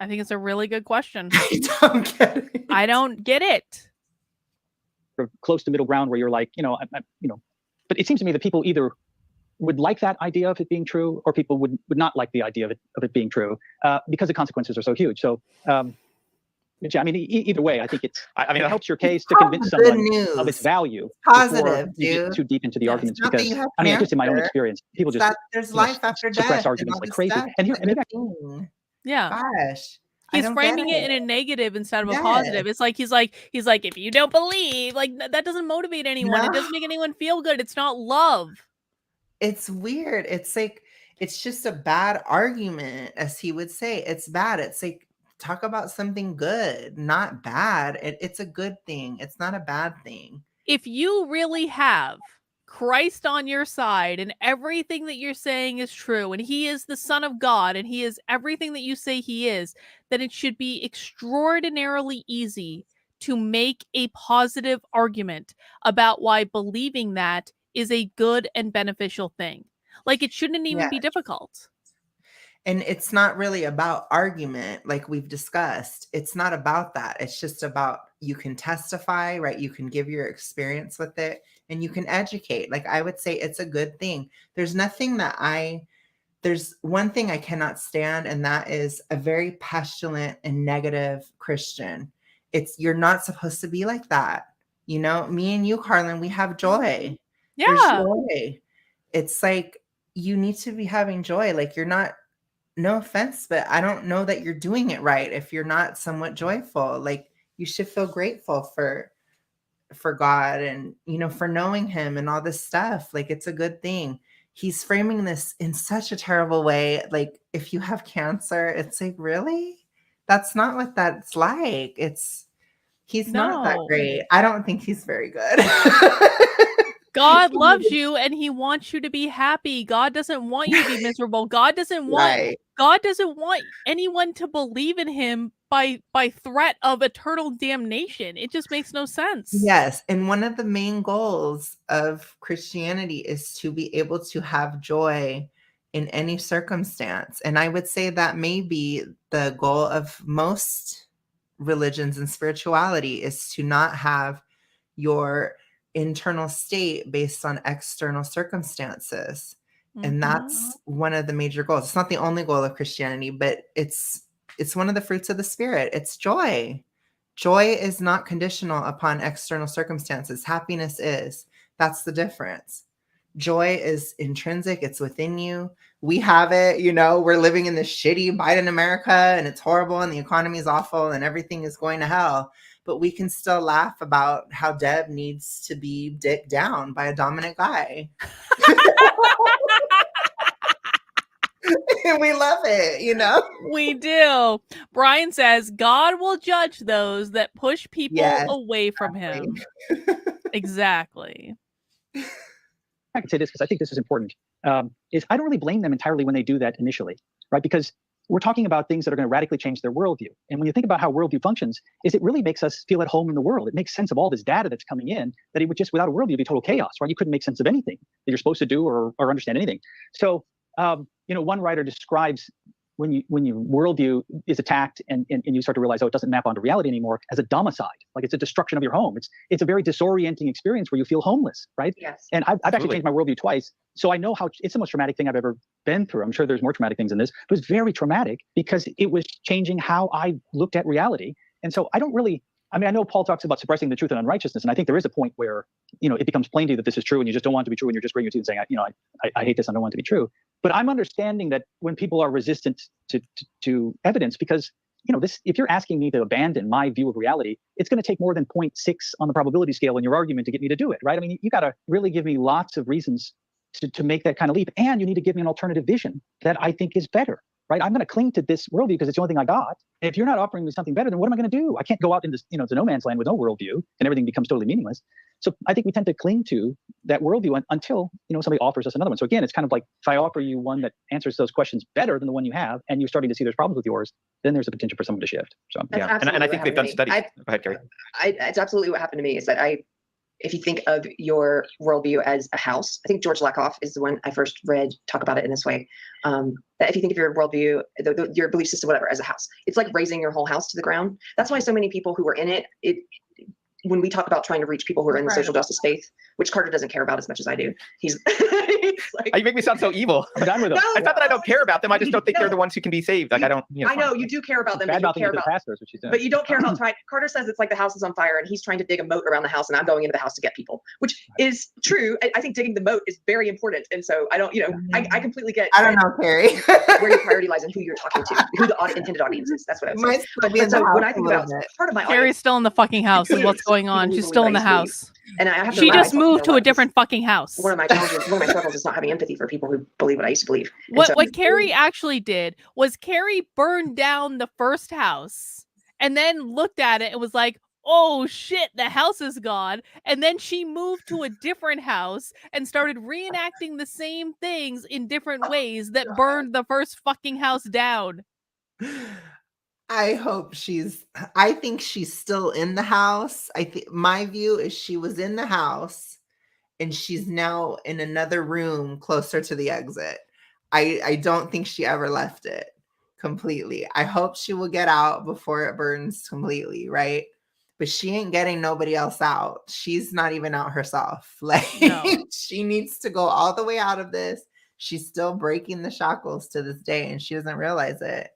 I think it's a really good question. I don't get it. I don't get it. Close to middle ground where you're like, but it seems to me that people either would like that idea of it being true, or people would not like the idea of it being true, because the consequences are so huge. So, I mean, either way, I think it helps your case to convince Good someone news. of its value Positive, before you get dude. too deep into the Yeah, arguments. Not that Because you have I mean, just in my own cancer, experience, people it's just that there's life after suppress death and arguments all like this crazy. stuff. And here, It's a maybe good thing. Yeah. Gosh, I He's don't get framing it in a negative instead of a positive. Yes. It's like he's like if you don't believe, like that doesn't motivate anyone. It doesn't make anyone feel good. It's not love. It's weird. It's like it's just a bad argument, as he would say. It's bad. It's like talk about something good, not bad. It's a good thing. It's not a bad thing. If you really have Christ on your side and everything that you're saying is true and he is the Son of God and he is everything that you say he is, then it should be extraordinarily easy to make a positive argument about why believing that is a good and beneficial thing. Like it shouldn't even Yeah. be difficult. And it's not really about argument, like we've discussed. It's not about that. It's just about you can testify, right? You can give your experience with it and you can educate. Like I would say it's a good thing. There's one thing I cannot stand, and that is a very pestilent and negative Christian. You're not supposed to be like that. Me and you, Carlin, we have joy. Yeah. There's joy. It's like you need to be having joy. Like you're not, no offense, but I don't know that you're doing it right if you're not somewhat joyful. Like you should feel grateful for God and for knowing him and all this stuff. Like it's a good thing. He's framing this in such a terrible way. Like if you have cancer, it's like, really? That's not what that's like. He's not that great. I don't think he's very good. God loves you and he wants you to be happy. God doesn't want you to be miserable. God doesn't want anyone to believe in him by threat of eternal damnation. It just makes no sense. Yes, and one of the main goals of Christianity is to be able to have joy in any circumstance. And I would say that may be the goal of most religions and spirituality, is to not have your internal state based on external circumstances. And that's one of the major goals. It's not the only goal of Christianity, but it's one of the fruits of the Spirit. It's joy. Joy is not conditional upon external circumstances. Happiness is. That's the difference. Joy is intrinsic. It's within you. We have it. We're living in this shitty Biden America and it's horrible and the economy is awful and everything is going to hell. But we can still laugh about how Deb needs to be dicked down by a dominant guy. We love it, We do. Brian says, God will judge those that push people away from him. Exactly. I can say this because I think this is important, is I don't really blame them entirely when they do that initially, right? Because we're talking about things that are going to radically change their worldview. And when you think about how worldview functions, is it really makes us feel at home in the world. It makes sense of all this data that's coming in, that it would just, without a worldview, be total chaos, right? You couldn't make sense of anything that you're supposed to do or understand anything. So, one writer describes when your worldview is attacked and you start to realize, oh, it doesn't map onto reality anymore, as a domicide. Like, it's a destruction of your home. It's a very disorienting experience where you feel homeless, right? Yes. And I've actually changed my worldview twice. So I know how it's the most traumatic thing I've ever been through. I'm sure there's more traumatic things in this. It was very traumatic because it was changing how I looked at reality. And so I know Paul talks about suppressing the truth and unrighteousness. And I think there is a point where, it becomes plain to you that this is true and you just don't want it to be true. And you're just gritting your teeth and saying, I hate this. I don't want it to be true. But I'm understanding that when people are resistant to evidence, because, if you're asking me to abandon my view of reality, it's going to take more than 0.6 on the probability scale in your argument to get me to do it, right? I mean, you got to really give me lots of reasons to make that kind of leap. And you need to give me an alternative vision that I think is better, right? I'm going to cling to this worldview because it's the only thing I got. And if you're not offering me something better, then what am I going to do? I can't go out into, to no man's land with no worldview and everything becomes totally meaningless. So I think we tend to cling to that worldview until, somebody offers us another one. So again, it's kind of like, if I offer you one that answers those questions better than the one you have, and you're starting to see there's problems with yours, then there's a potential for someone to shift. So That's and I think they've done studies. Go ahead, Keri. It's absolutely what happened to me, is that if you think of your worldview as a house, I think George Lakoff is the one I first read talk about it in this way. That if you think of your worldview, your belief system, whatever, as a house, it's like raising your whole house to the ground. That's why so many people who are in it, when we talk about trying to reach people who are in the social justice faith, which Carter doesn't care about as much as I do, he's like, you make me sound so evil. I'm done with them. It's not that I don't care about them. I just don't think they're the ones who can be saved. Like, I don't. I know you do care about them, but you don't care about pastors, what she's doing. But you don't care about trying. Carter says it's like the house is on fire and he's trying to dig a moat around the house, and I'm going into the house to get people, which is true. I think digging the moat is very important, and so I don't. I completely get. I don't know, Keri. where your priority lies and who you're talking to, who the intended audience is. That's what I was saying. But so when I think about part of my audience, Keri's still in the fucking house, and what's going on? She's still in the house. And I have to she just moved to a different fucking house. One of my challenges, one of my struggles is not having empathy for people who believe what I used to believe. What Keri actually did was Keri burned down the first house and then looked at it and was like, oh shit, the house is gone. And then she moved to a different house and started reenacting the same things in different ways that burned the first fucking house down. I think she's still in the house. I think my view is she was in the house and she's now in another room closer to the exit. I don't think she ever left it completely. I hope she will get out before it burns completely, right? But she ain't getting nobody else out. She's not even out herself. She needs to go all the way out of this. She's still breaking the shackles to this day and she doesn't realize it.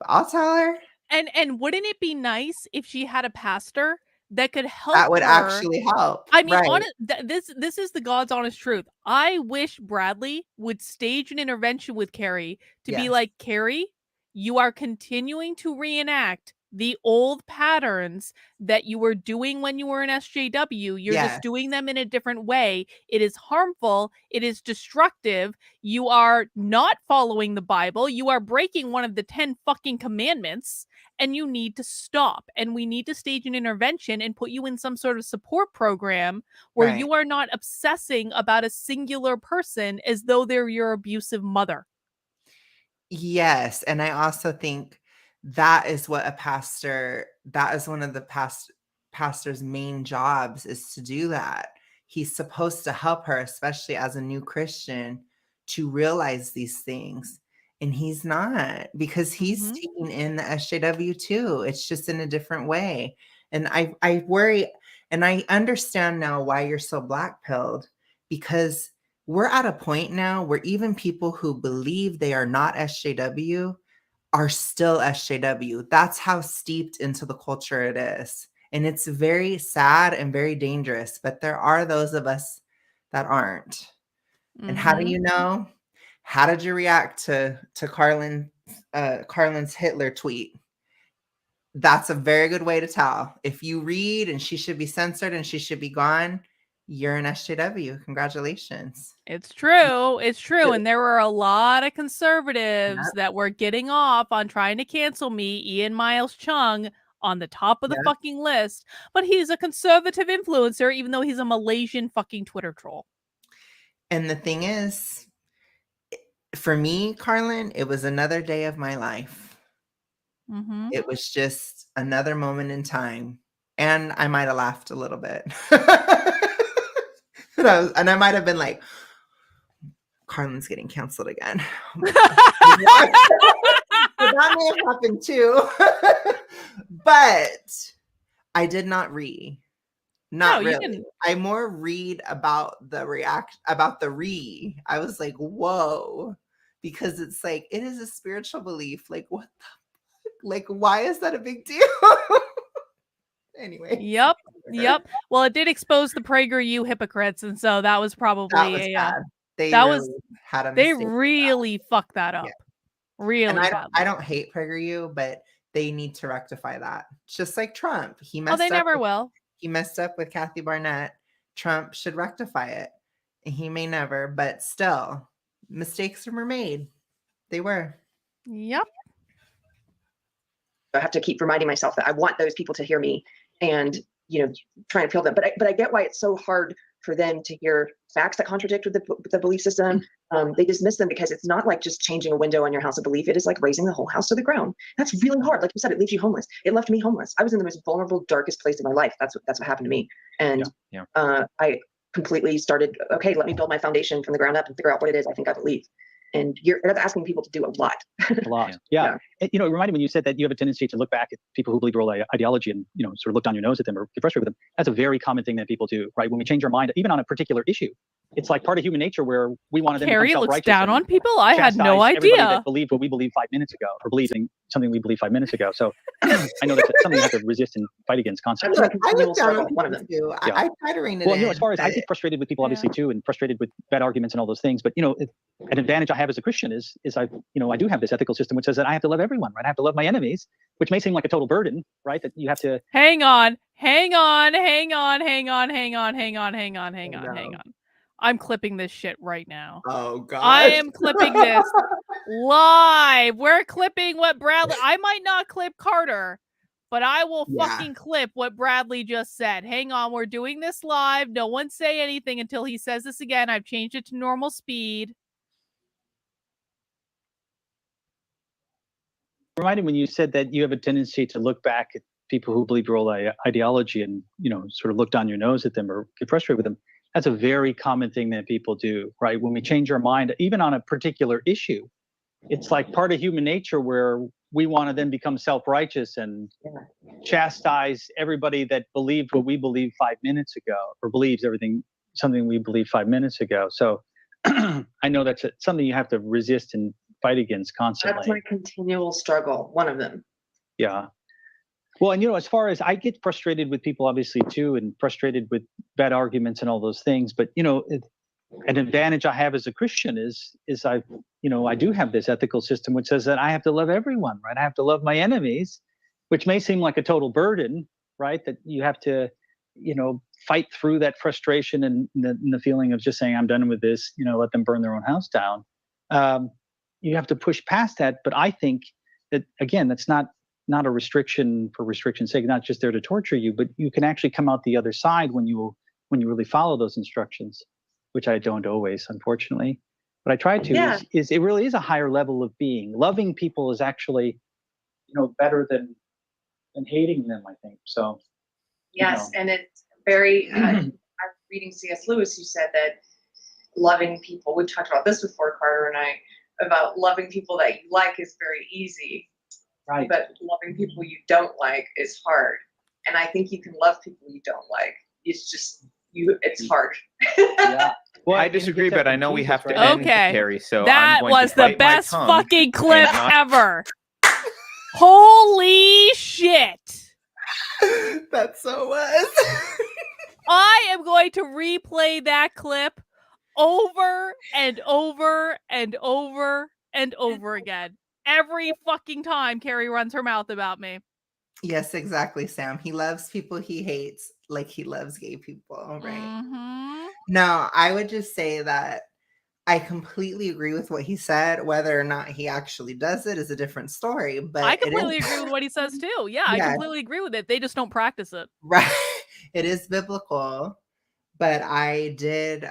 I'll tell her. And wouldn't it be nice if she had a pastor that could help that would her? Actually help? I mean, right. This is the God's honest truth. I wish Bradley would stage an intervention with Keri to be like, Keri, you are continuing to reenact the old patterns that you were doing when you were in SJW. You're just doing them in a different way. It is harmful. It is destructive. You are not following the Bible. You are breaking one of the 10 fucking commandments, and you need to stop. And we need to stage an intervention and put you in some sort of support program where you are not obsessing about a singular person as though they're your abusive mother. Yes. And I also think that is what that is one of the pastor's main jobs, is to do that. He's supposed to help her, especially as a new Christian, to realize these things. And he's not, because he's taking in the SJW too. It's just in a different way. And I worry, and I understand now why you're so black-pilled, because we're at a point now where even people who believe they are not SJW are still SJW. That's how steeped into the culture it is. And it's very sad and very dangerous, but there are those of us that aren't. And how do you know? How did you react to Carlin's Hitler tweet? That's a very good way to tell. If you read and she should be censored and she should be gone, you're an SJW. Congratulations. It's true. It's true. And there were a lot of conservatives that were getting off on trying to cancel me, Ian Miles Chung, on the top of the fucking list. But he's a conservative influencer, even though he's a Malaysian fucking Twitter troll. And the thing is, For me, Carlin, it was another day of my life. Mm-hmm. It was just another moment in time. And I might have laughed a little bit. And I might have been like, Carlin's getting canceled again. So that may have happened too. But I did not read. Not No, you really. didn't. I more read about the I was like, whoa. Because it's like, it is a spiritual belief. Like, what the fuck? Like, why is that a big deal? Anyway. Yep. Well, it did expose the PragerU hypocrites, and so that was probably That was bad. They that really was had a they mistake. really fucked that up. Yeah. Really And badly. I don't hate PragerU, but they need to rectify that. Just like Trump. He messed they up. never will. He messed up with Kathy Barnett. Trump should rectify it. He may never, but still, mistakes were made. They were. Yep. I have to keep reminding myself that I want those people to hear me and, try and feel them. But I get why it's so hard for them to hear facts that contradict with the belief system. They dismiss them because it's not like just changing a window on your house of belief. It is like raising the whole house to the ground. That's really hard. Like you said, it leaves you homeless. It left me homeless. I was in the most vulnerable, darkest place of my life. That's what happened to me. And I completely started, okay, let me build my foundation from the ground up and figure out what it is I think I believe. And that's asking people to do a lot. A lot. Yeah. It reminded me when you said that you have a tendency to look back at people who believe role ideology and, sort of look down your nose at them or get frustrated with them. That's a very common thing that people do, right? When we change our mind, even on a particular issue, it's like part of human nature where we want to then Keri become looks self-righteous down and on people. I had no chastise everybody idea. that believed what we believed 5 minutes ago or believing something we believed 5 minutes ago. So I know that's something you have to resist and fight against constantly. That's a continual struggle, one of them. Too. I try to rein it in. As far as I get frustrated with people, obviously too, and frustrated with bad arguments and all those things. But an advantage I have as a Christian is I do have this ethical system which says that I have to love everyone, right? I have to love my enemies, which may seem like a total burden, right? That you have to Hang on. I'm clipping this shit right now. Oh God. I am clipping this live. We're clipping what Bradley. I might not clip Carter, but I will fucking clip what Bradley just said. Hang on, we're doing this live. No one say anything until he says this again. I've changed it to normal speed. Reminded when you said that you have a tendency to look back at people who believe role ideology and sort of look down your nose at them or get frustrated with them. That's a very common thing that people do, right? When we change our mind, even on a particular issue, it's like part of human nature where we want to then become self-righteous and chastise everybody that believed what we believed 5 minutes ago or believes something we believed 5 minutes ago. So I know that's something you have to resist and fight against constantly. That's my continual struggle, one of them. Yeah. Well, and as far as I get frustrated with people, obviously too, and frustrated with bad arguments and all those things. But an advantage I have as a Christian is I do have this ethical system which says that I have to love everyone, right? I have to love my enemies, which may seem like a total burden, right? That you have to, fight through that frustration and the feeling of just saying I'm done with this, let them burn their own house down. You have to push past that, but I think that again, that's not a restriction for restriction's sake, not just there to torture you, but you can actually come out the other side when you really follow those instructions, which I don't always, unfortunately. But I try to. Is it really is a higher level of being. Loving people is actually, better than hating them, I think. So. Yes, and it's very. I'm reading C.S. Lewis, who said that loving people. We've talked about this before, Carter and I, about loving people that you like is very easy. Right. But loving people you don't like is hard. And I think you can love people you don't like. It's just it's hard. Yeah. Well, I disagree, but I know we have to end, Okay. Keri, so that I'm going was to the bite my best tongue fucking clip and not- ever. Holy shit. That so was. I am going to replay that clip over and over and over and over again. Every fucking time Keri runs her mouth about me. Yes, exactly, Sam. He loves people he hates like he loves gay people, right? Mm-hmm. No, I would just say that I completely agree with what he said. Whether or not he actually does it is a different story. But I completely agree with what he says too. Yeah, I completely agree with it. They just don't practice it. Right. It is biblical. But I did,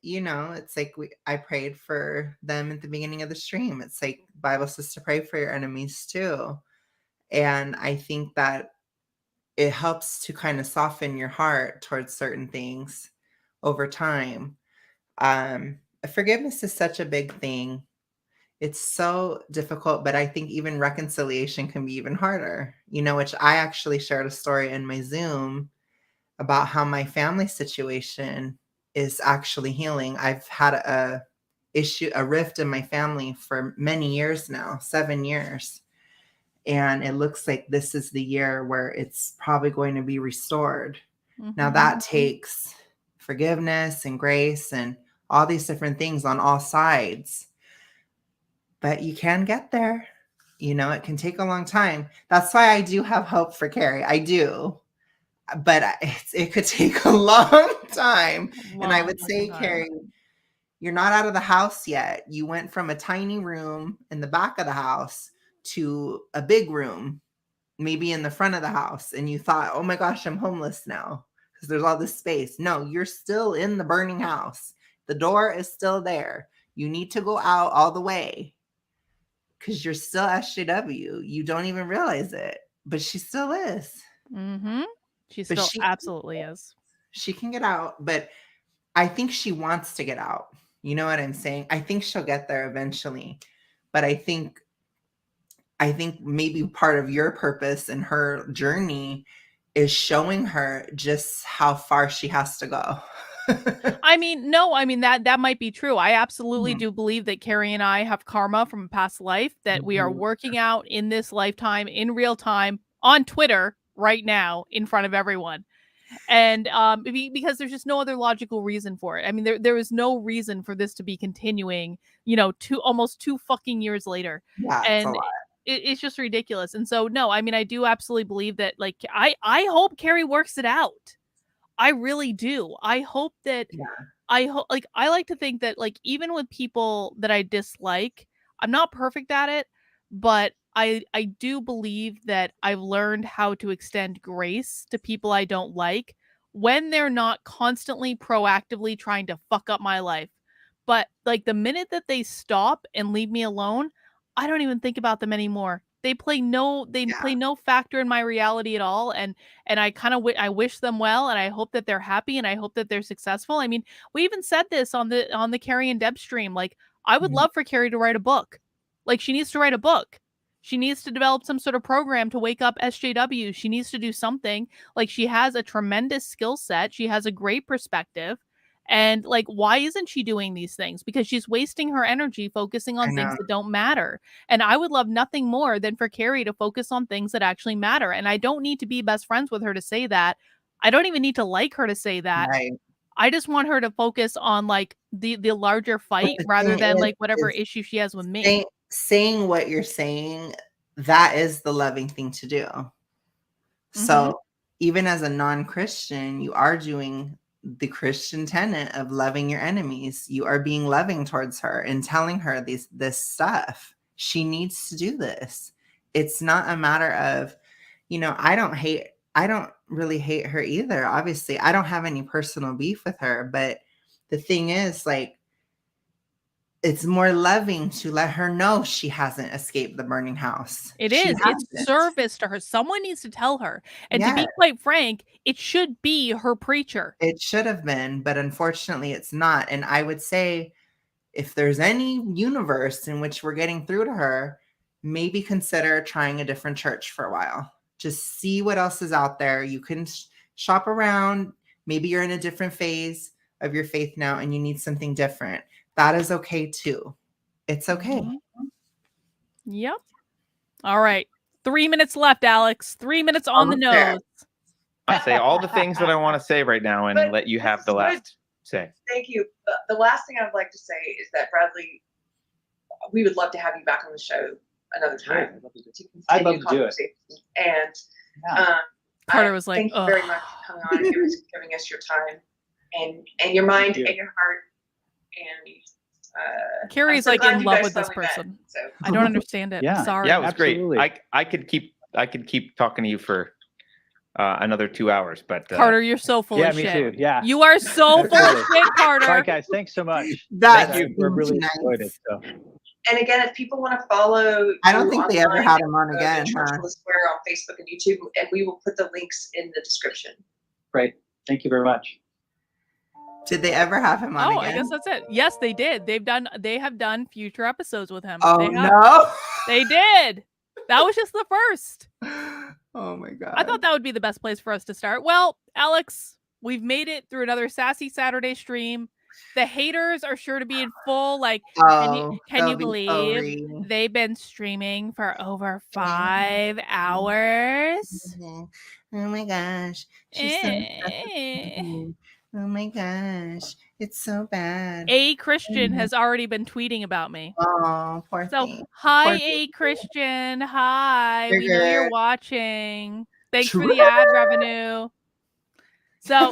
you know, it's like I prayed for them at the beginning of the stream. It's like Bible says to pray for your enemies too. And I think that it helps to kind of soften your heart towards certain things over time. Forgiveness is such a big thing. It's so difficult, but I think even reconciliation can be even harder, you know, which I actually shared a story in my Zoom about how my family situation is actually healing. I've had a rift in my family for many years now, 7 years. And it looks like this is the year where it's probably going to be restored. Now that takes forgiveness and grace and all these different things on all sides. But you can get there. You know, it can take a long time. That's why I do have hope for Keri. I do. But it could take a long time. And I would say, Keri, you're not out of the house yet. You went from a tiny room in the back of the house to a big room, maybe in the front of the house. And you thought, oh my gosh, I'm homeless now because there's all this space. No, you're still in the burning house. The door is still there. You need to go out all the way because you're still SJW. You don't even realize it, but she still is. She still absolutely is. She can get out, but I think she wants to get out. You know what I'm saying? I think she'll get there eventually. But I think maybe part of your purpose in her journey is showing her just how far she has to go. I mean, no, I mean that might be true. I absolutely do believe that Keri and I have karma from a past life that we are working out in this lifetime in real time on Twitter right now in front of everyone. And because there's just no other logical reason for it. I mean, there is no reason for this to be continuing, you know, almost 2 fucking years later. Yeah, and it's a lot. It's just ridiculous. And so, no, I mean, I do absolutely believe that, like, I hope Keri works it out. I really do. I hope that, I like to think that, like, even with people that I dislike, I'm not perfect at it, but I do believe that I've learned how to extend grace to people I don't like when they're not constantly proactively trying to fuck up my life. But like the minute that they stop and leave me alone, I don't even think about them anymore. They play no factor in my reality at all. And I kind of I wish them well, and I hope that they're happy, and I hope that they're successful. I mean, we even said this on the Keri and Deb stream. Like, I would love for Keri to write a book. Like, she needs to write a book. She needs to develop some sort of program to wake up SJW. She needs to do something. Like, she has a tremendous skill set. She has a great perspective. And like, why isn't she doing these things? Because she's wasting her energy focusing on things that don't matter. And I would love nothing more than for Keri to focus on things that actually matter. And I don't need to be best friends with her to say that. I don't even need to like her to say that. Right. I just want her to focus on like the larger fight rather than like whatever issue she has with me. Saying what you're saying, that is the loving thing to do. So even as a non-Christian, you are doing the Christian tenet of loving your enemies. You are being loving towards her and telling her this stuff. She needs to do this. It's not a matter of, you know, I don't really hate her either. Obviously, I don't have any personal beef with her, but the thing is, like, it's more loving to let her know she hasn't escaped the burning house. It's service to her. Someone needs to tell her. And to be quite frank, it should be her preacher. It should have been, but unfortunately it's not. And I would say, if there's any universe in which we're getting through to her, maybe consider trying a different church for a while. Just see what else is out there. You can shop around. Maybe you're in a different phase of your faith now and you need something different. That is okay too. It's okay. Yep. All right. 3 minutes left, Alex. 3 minutes on the nose. I say all the things that I want to say right now and let you have the last say. Thank you. The last thing I would like to say is that, Bradley, we would love to have you back on the show another time. I'd love to do it. And Carter was like, thank you very much for coming on and giving us your time and your mind and your heart. And Keri's like in love with this person. So. I don't understand it. Yeah. Sorry. Yeah, it was Absolutely. great. I could keep talking to you for another 2 hours. But Carter, you're so full Yeah, of me shit. too. Yeah. You are so full of shit, Carter. All right, guys. Thanks so much. That's Thank you. We're really nice. enjoyed it. So. And again, if people want to follow, I don't you think they ever online, had him on go to again, Church huh? on the Square on Facebook and YouTube, and we will put the links in the description. Great. Thank you very much. Did they ever have him on Oh, again? I guess that's it. Yes, they did. They have done future episodes with him. Oh They have. no! They did. That was just the first. Oh my god! I thought that would be the best place for us to start. Well, Alex, we've made it through another Sassy Saturday stream. The haters are sure to be in full. Like, can they'll you be believe sorry. they've been streaming for over 5 hours? Oh my gosh, she's so disgusting. Oh my gosh, it's so bad. A Christian has already been tweeting about me. Oh, poor So, thing. hi, Poor A Christian. Hi. We know Trigger. you're watching. Thanks for the ad revenue. So,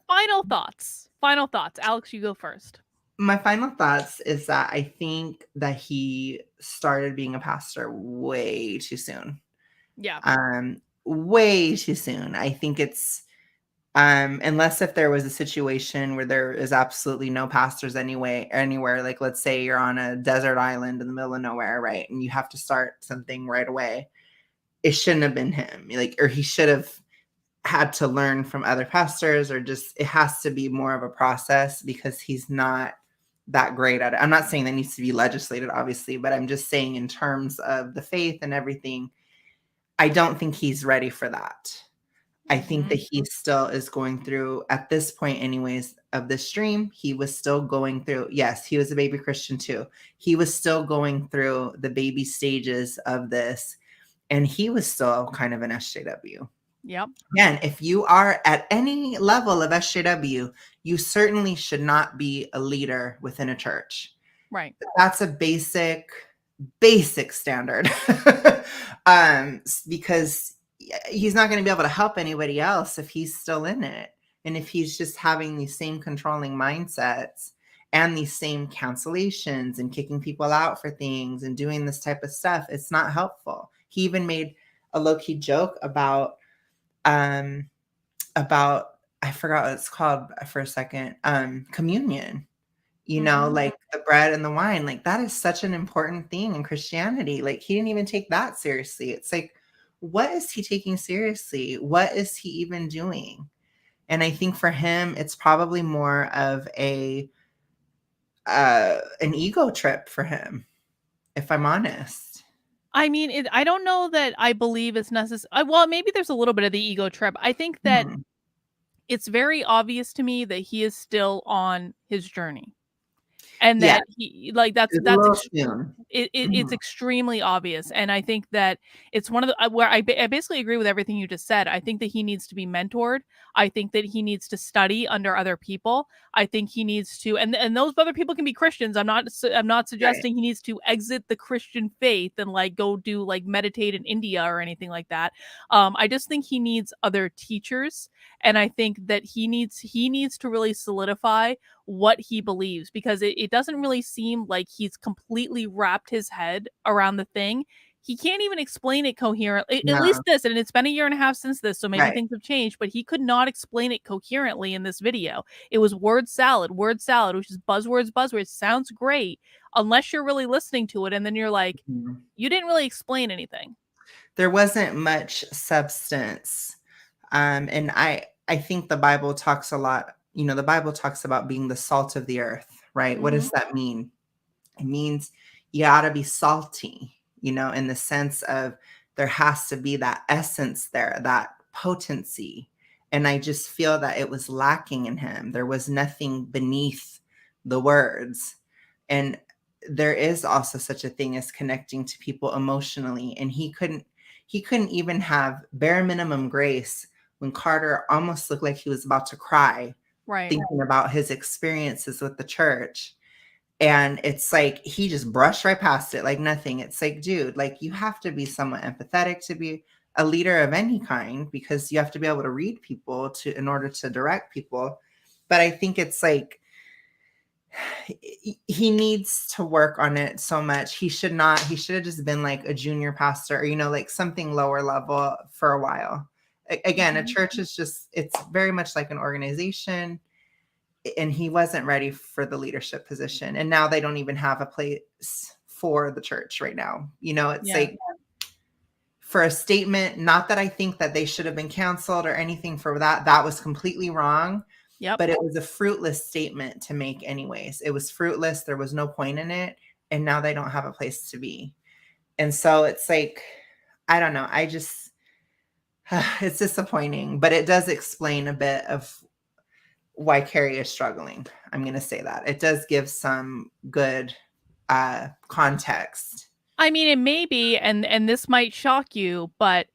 final thoughts. Final thoughts. Alex, you go first. My final thoughts is that I think that he started being a pastor way too soon. Yeah. Way too soon. I think it's unless if there was a situation where there is absolutely no pastors anywhere, like let's say you're on a desert island in the middle of nowhere, right? And you have to start something right away. It shouldn't have been him. Or he should have had to learn from other pastors, or just it has to be more of a process because he's not that great at it. I'm not saying that needs to be legislated, obviously, but I'm just saying in terms of the faith and everything, I don't think he's ready for that. I think that he still is going through, at this point anyways, of the stream, he was still going through, yes, he was a baby Christian too. He was still going through the baby stages of this, and he was still kind of an SJW. Yep. Again, if you are at any level of SJW, you certainly should not be a leader within a church. Right. That's a basic standard. Because he's not going to be able to help anybody else if he's still in it. And if he's just having these same controlling mindsets and these same cancellations and kicking people out for things and doing this type of stuff, it's not helpful. He even made a low-key joke about I forgot what it's called for a second, communion, like the bread and the wine, like that is such an important thing in Christianity. Like he didn't even take that seriously. It's like, what is he taking seriously? What is he even doing? And I think for him, it's probably more of an ego trip for him, if I'm honest. I mean, I don't know that I believe it's necessary. Well, maybe there's a little bit of the ego trip. I think that it's very obvious to me that he is still on his journey. And that he it's extremely obvious. And I think that it's one of the where I basically agree with everything you just said. I think that he needs to be mentored. I think that he needs to study under other people. I think he needs to, and those other people can be Christians. I'm not suggesting he needs to exit the Christian faith and like go do like meditate in India or anything like that. I just think he needs other teachers, and I think that he needs to really solidify what he believes, because it doesn't really seem like he's completely wrapped his head around the thing. He can't even explain it coherently, at least this, and it's been a year and a half since this, so maybe things have changed, but he could not explain it coherently in this video. It was word salad, which is buzzwords. Sounds great, unless you're really listening to it, and then you're like, you didn't really explain anything. There wasn't much substance. And I think the Bible talks a lot, the Bible talks about being the salt of the earth, right? What does that mean? It means you ought to be salty, in the sense of there has to be that essence there, that potency. And I just feel that it was lacking in him. There was nothing beneath the words. And there is also such a thing as connecting to people emotionally. And he couldn't even have bare minimum grace when Carter almost looked like he was about to cry, thinking about his experiences with the church. And it's like he just brushed right past it like nothing. It's like, dude, like you have to be somewhat empathetic to be a leader of any kind, because you have to be able to read people in order to direct people. But I think it's like he needs to work on it so much. He should have just been like a junior pastor, or like something lower level for a while. Again, a Mhm. church is just, it's very much like an organization, and he wasn't ready for the leadership position. And now they don't even have a place for the church right now. You know, it's Yeah. like, for a statement, not that I think that they should have been canceled or anything for that. That was completely wrong. Yep. But it was a fruitless statement to make anyways. It was fruitless. There was no point in it. And now they don't have a place to be. And so it's like, I don't know. I just, it's disappointing, but it does explain a bit of why Keri is struggling. I'm going to say that. It does give some good context. I mean, it may be, and this might shock you, but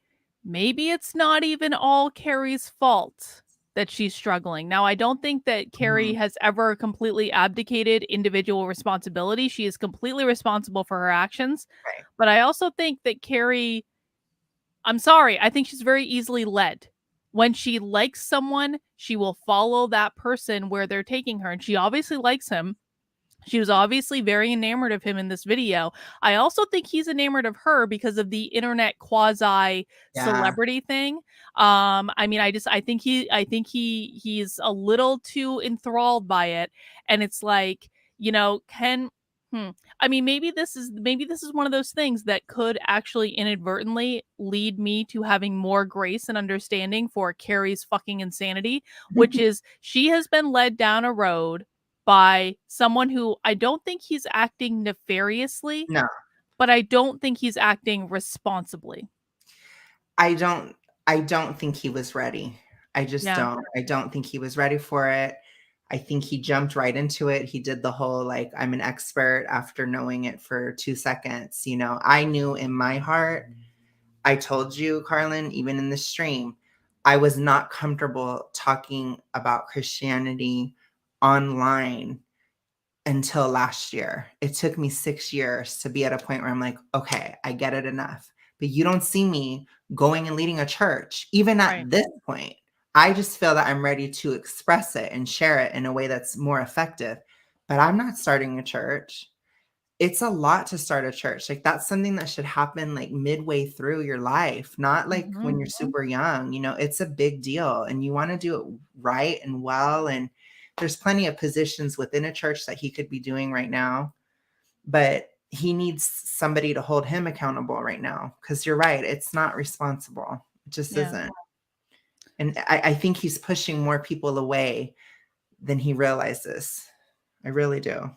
maybe it's not even all Keri's fault that she's struggling. Now, I don't think that Keri has ever completely abdicated individual responsibility. She is completely responsible for her actions. Right. But I also think that Keri, I'm sorry, I think she's very easily led. When she likes someone, she will follow that person where they're taking her. And she obviously likes him. She was obviously very enamored of him in this video. I also think he's enamored of her because of the internet quasi celebrity thing. I mean, I think he's a little too enthralled by it, and it's like, you know, I mean, maybe this is one of those things that could actually inadvertently lead me to having more grace and understanding for Keri's fucking insanity, which is she has been led down a road by someone who I don't think he's acting nefariously. No. But I don't think he's acting responsibly. I don't think he was ready. I just don't. I don't think he was ready for it. I think he jumped right into it. He did the whole, like, I'm an expert after knowing it for 2 seconds. You know, I knew in my heart, I told you, Carlin, even in the stream, I was not comfortable talking about Christianity online until last year. It took me 6 years to be at a point where I'm like, okay, I get it enough. But you don't see me going and leading a church, even at this point. I just feel that I'm ready to express it and share it in a way that's more effective. But I'm not starting a church. It's a lot to start a church. Like, that's something that should happen like midway through your life, not like when you're super young. You know, it's a big deal, and you want to do it right and well. And there's plenty of positions within a church that he could be doing right now, but he needs somebody to hold him accountable right now. Because you're right, it's not responsible. It just isn't. And I think he's pushing more people away than he realizes. I really do.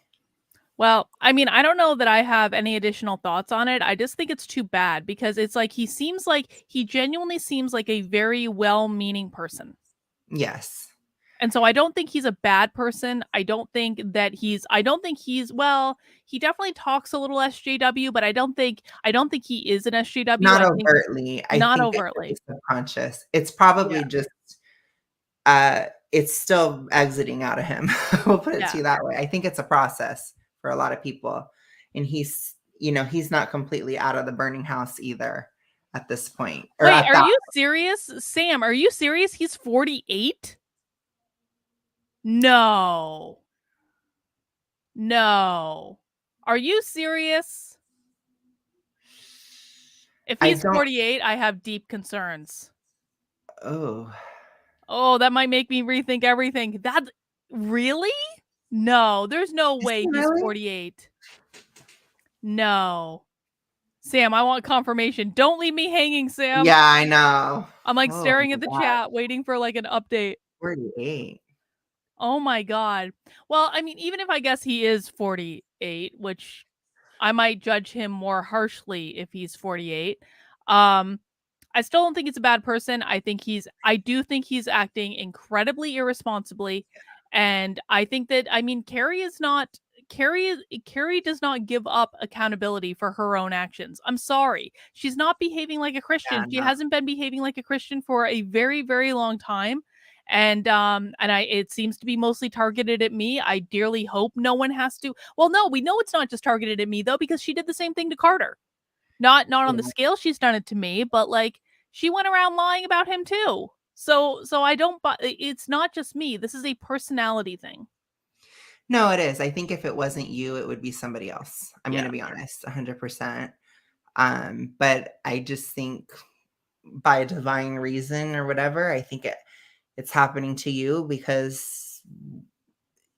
Well, I mean, I don't know that I have any additional thoughts on it. I just think it's too bad because it's like he genuinely seems like a very well-meaning person. Yes. And so I don't think he's a bad person. I don't think well, he definitely talks a little SJW, but I don't think he is an SJW. Not overtly. I not think overtly. It's subconscious. It's probably just it's still exiting out of him. We'll put it to you that way. I think it's a process for a lot of people. And he's not completely out of the burning house either at this point. Wait, are you serious? Sam, are you serious? He's 48? No. Are you serious? If he's 48, I have deep concerns. Oh, that might make me rethink everything. That really? No, there's no way he's 48. No. Sam, I want confirmation. Don't leave me hanging, Sam. Yeah, I know. I'm like staring at the chat, waiting for like an update. 48. Oh my God. Well, I mean, even if I guess he is 48, which I might judge him more harshly if he's 48. I still don't think he's a bad person. I do think he's acting incredibly irresponsibly. And I think that, I mean, Keri does not give up accountability for her own actions. I'm sorry. She's not behaving like a Christian. She hasn't been behaving like a Christian for a very, very long time. And it seems to be mostly targeted at me. I dearly hope no one has to. Well, no, we know it's not just targeted at me though, because she did the same thing to Carter. Not on the scale she's done it to me, but like she went around lying about him too. So I don't, but it's not just me. This is a personality thing. No, it is. I think if it wasn't you, it would be somebody else. I'm going to be honest, 100%. But I just think by divine reason or whatever. I think it's happening to you because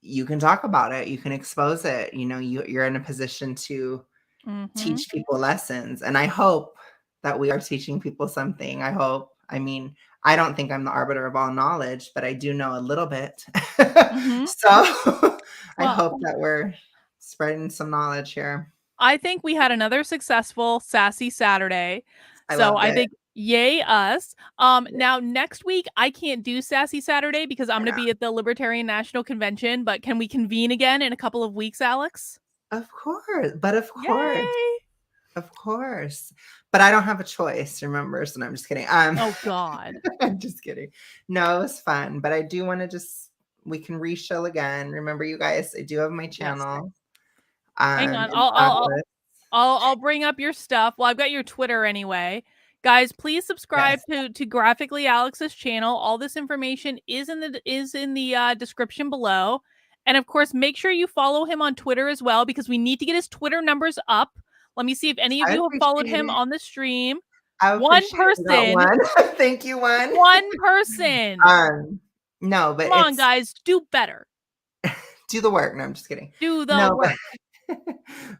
you can talk about it, you can expose it. You know, you're in a position to teach people lessons. And I hope that we are teaching people something. I hope. I mean, I don't think I'm the arbiter of all knowledge, but I do know a little bit. So I hope that we're spreading some knowledge here. I think we had another successful Sassy Saturday. I So loved I it. think yay us. Now next week I can't do Sassy Saturday because I'm going to be at the Libertarian National Convention, but can we convene again in a couple of weeks, Alex? Of course. But of course. Yay! Of course. But I don't have a choice, remember? So no, I'm just kidding. Oh God. I'm just kidding. No, it was fun. But I do want to we can reshow again. Remember, you guys, I do have my channel. Hang on. in I'll bring up your stuff. Well, I've got your Twitter anyway. Guys, please subscribe to Graphically Alex's channel. All this information is in the description below. And of course, make sure you follow him on Twitter as well because we need to get his Twitter numbers up. Let me see if any of you have followed him on the stream. One person. One. Thank you, one. One person. No, but come on, guys, do better. Do the work. No, I'm just kidding. Do the work.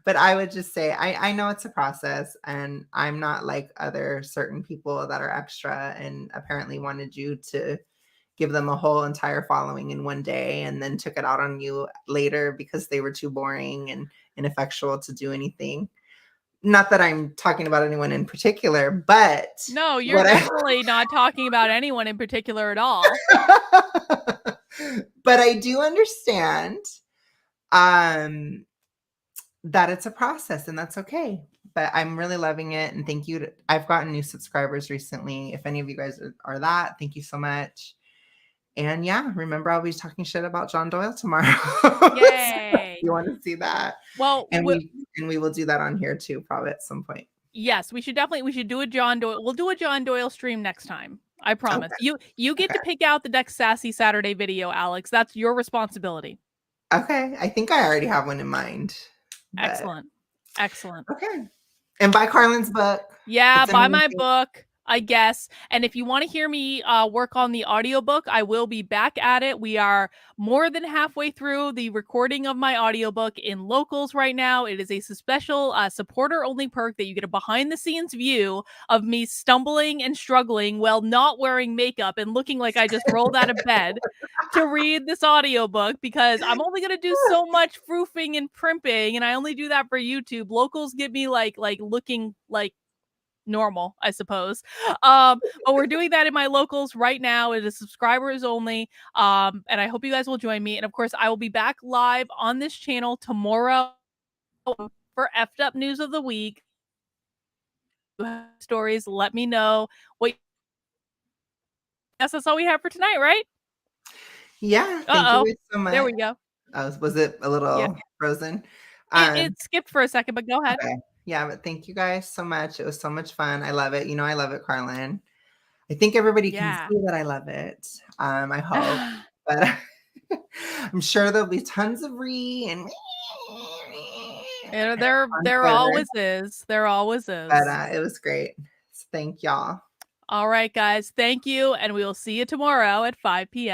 But I would just say I know it's a process, and I'm not like other certain people that are extra and apparently wanted you to give them a whole entire following in one day and then took it out on you later because they were too boring and ineffectual to do anything. Not that I'm talking about anyone in particular, but no, you're definitely not talking about anyone in particular at all. But I do understand that it's a process, and that's okay. But I'm really loving it, and thank you. I've gotten new subscribers recently. If any of you guys are that, thank you so much. And yeah, remember, I'll be talking shit about John Doyle tomorrow. Yay! So you want to see that? Well, and we will do that on here too, probably at some point. Yes, we should do a John Doyle. We'll do a John Doyle stream next time. I promise. Okay. You get to pick out the next Sassy Saturday video, Alex. That's your responsibility. Okay. I think I already have one in mind. But... Excellent. Okay. And buy Carlin's book. Yeah, buy my book, I guess. And if you want to hear me work on the audiobook, I will be back at it. We are more than halfway through the recording of my audiobook in Locals right now. It is a special supporter-only perk that you get a behind-the-scenes view of me stumbling and struggling while not wearing makeup and looking like I just rolled out of bed to read this audiobook because I'm only going to do so much proofing and primping, and I only do that for YouTube. Locals get me like looking like normal, I suppose. But we're doing that in my Locals right now. It is subscribers only. And I hope you guys will join me. And of course, I will be back live on this channel tomorrow for effed up news of the week. Stories, let me know what. Yes, that's all we have for tonight, right? Yeah. Thank you so much. There we go. Was it a little frozen? It skipped for a second, but go ahead. Okay. Yeah, but thank you guys so much. It was so much fun. I love it. You know, I love it, Carlin. I think everybody can see that I love it. I hope. But I'm sure there'll be tons of and there always is. There always is. But it was great. So thank y'all. All right, guys. Thank you. And we will see you tomorrow at 5 p.m.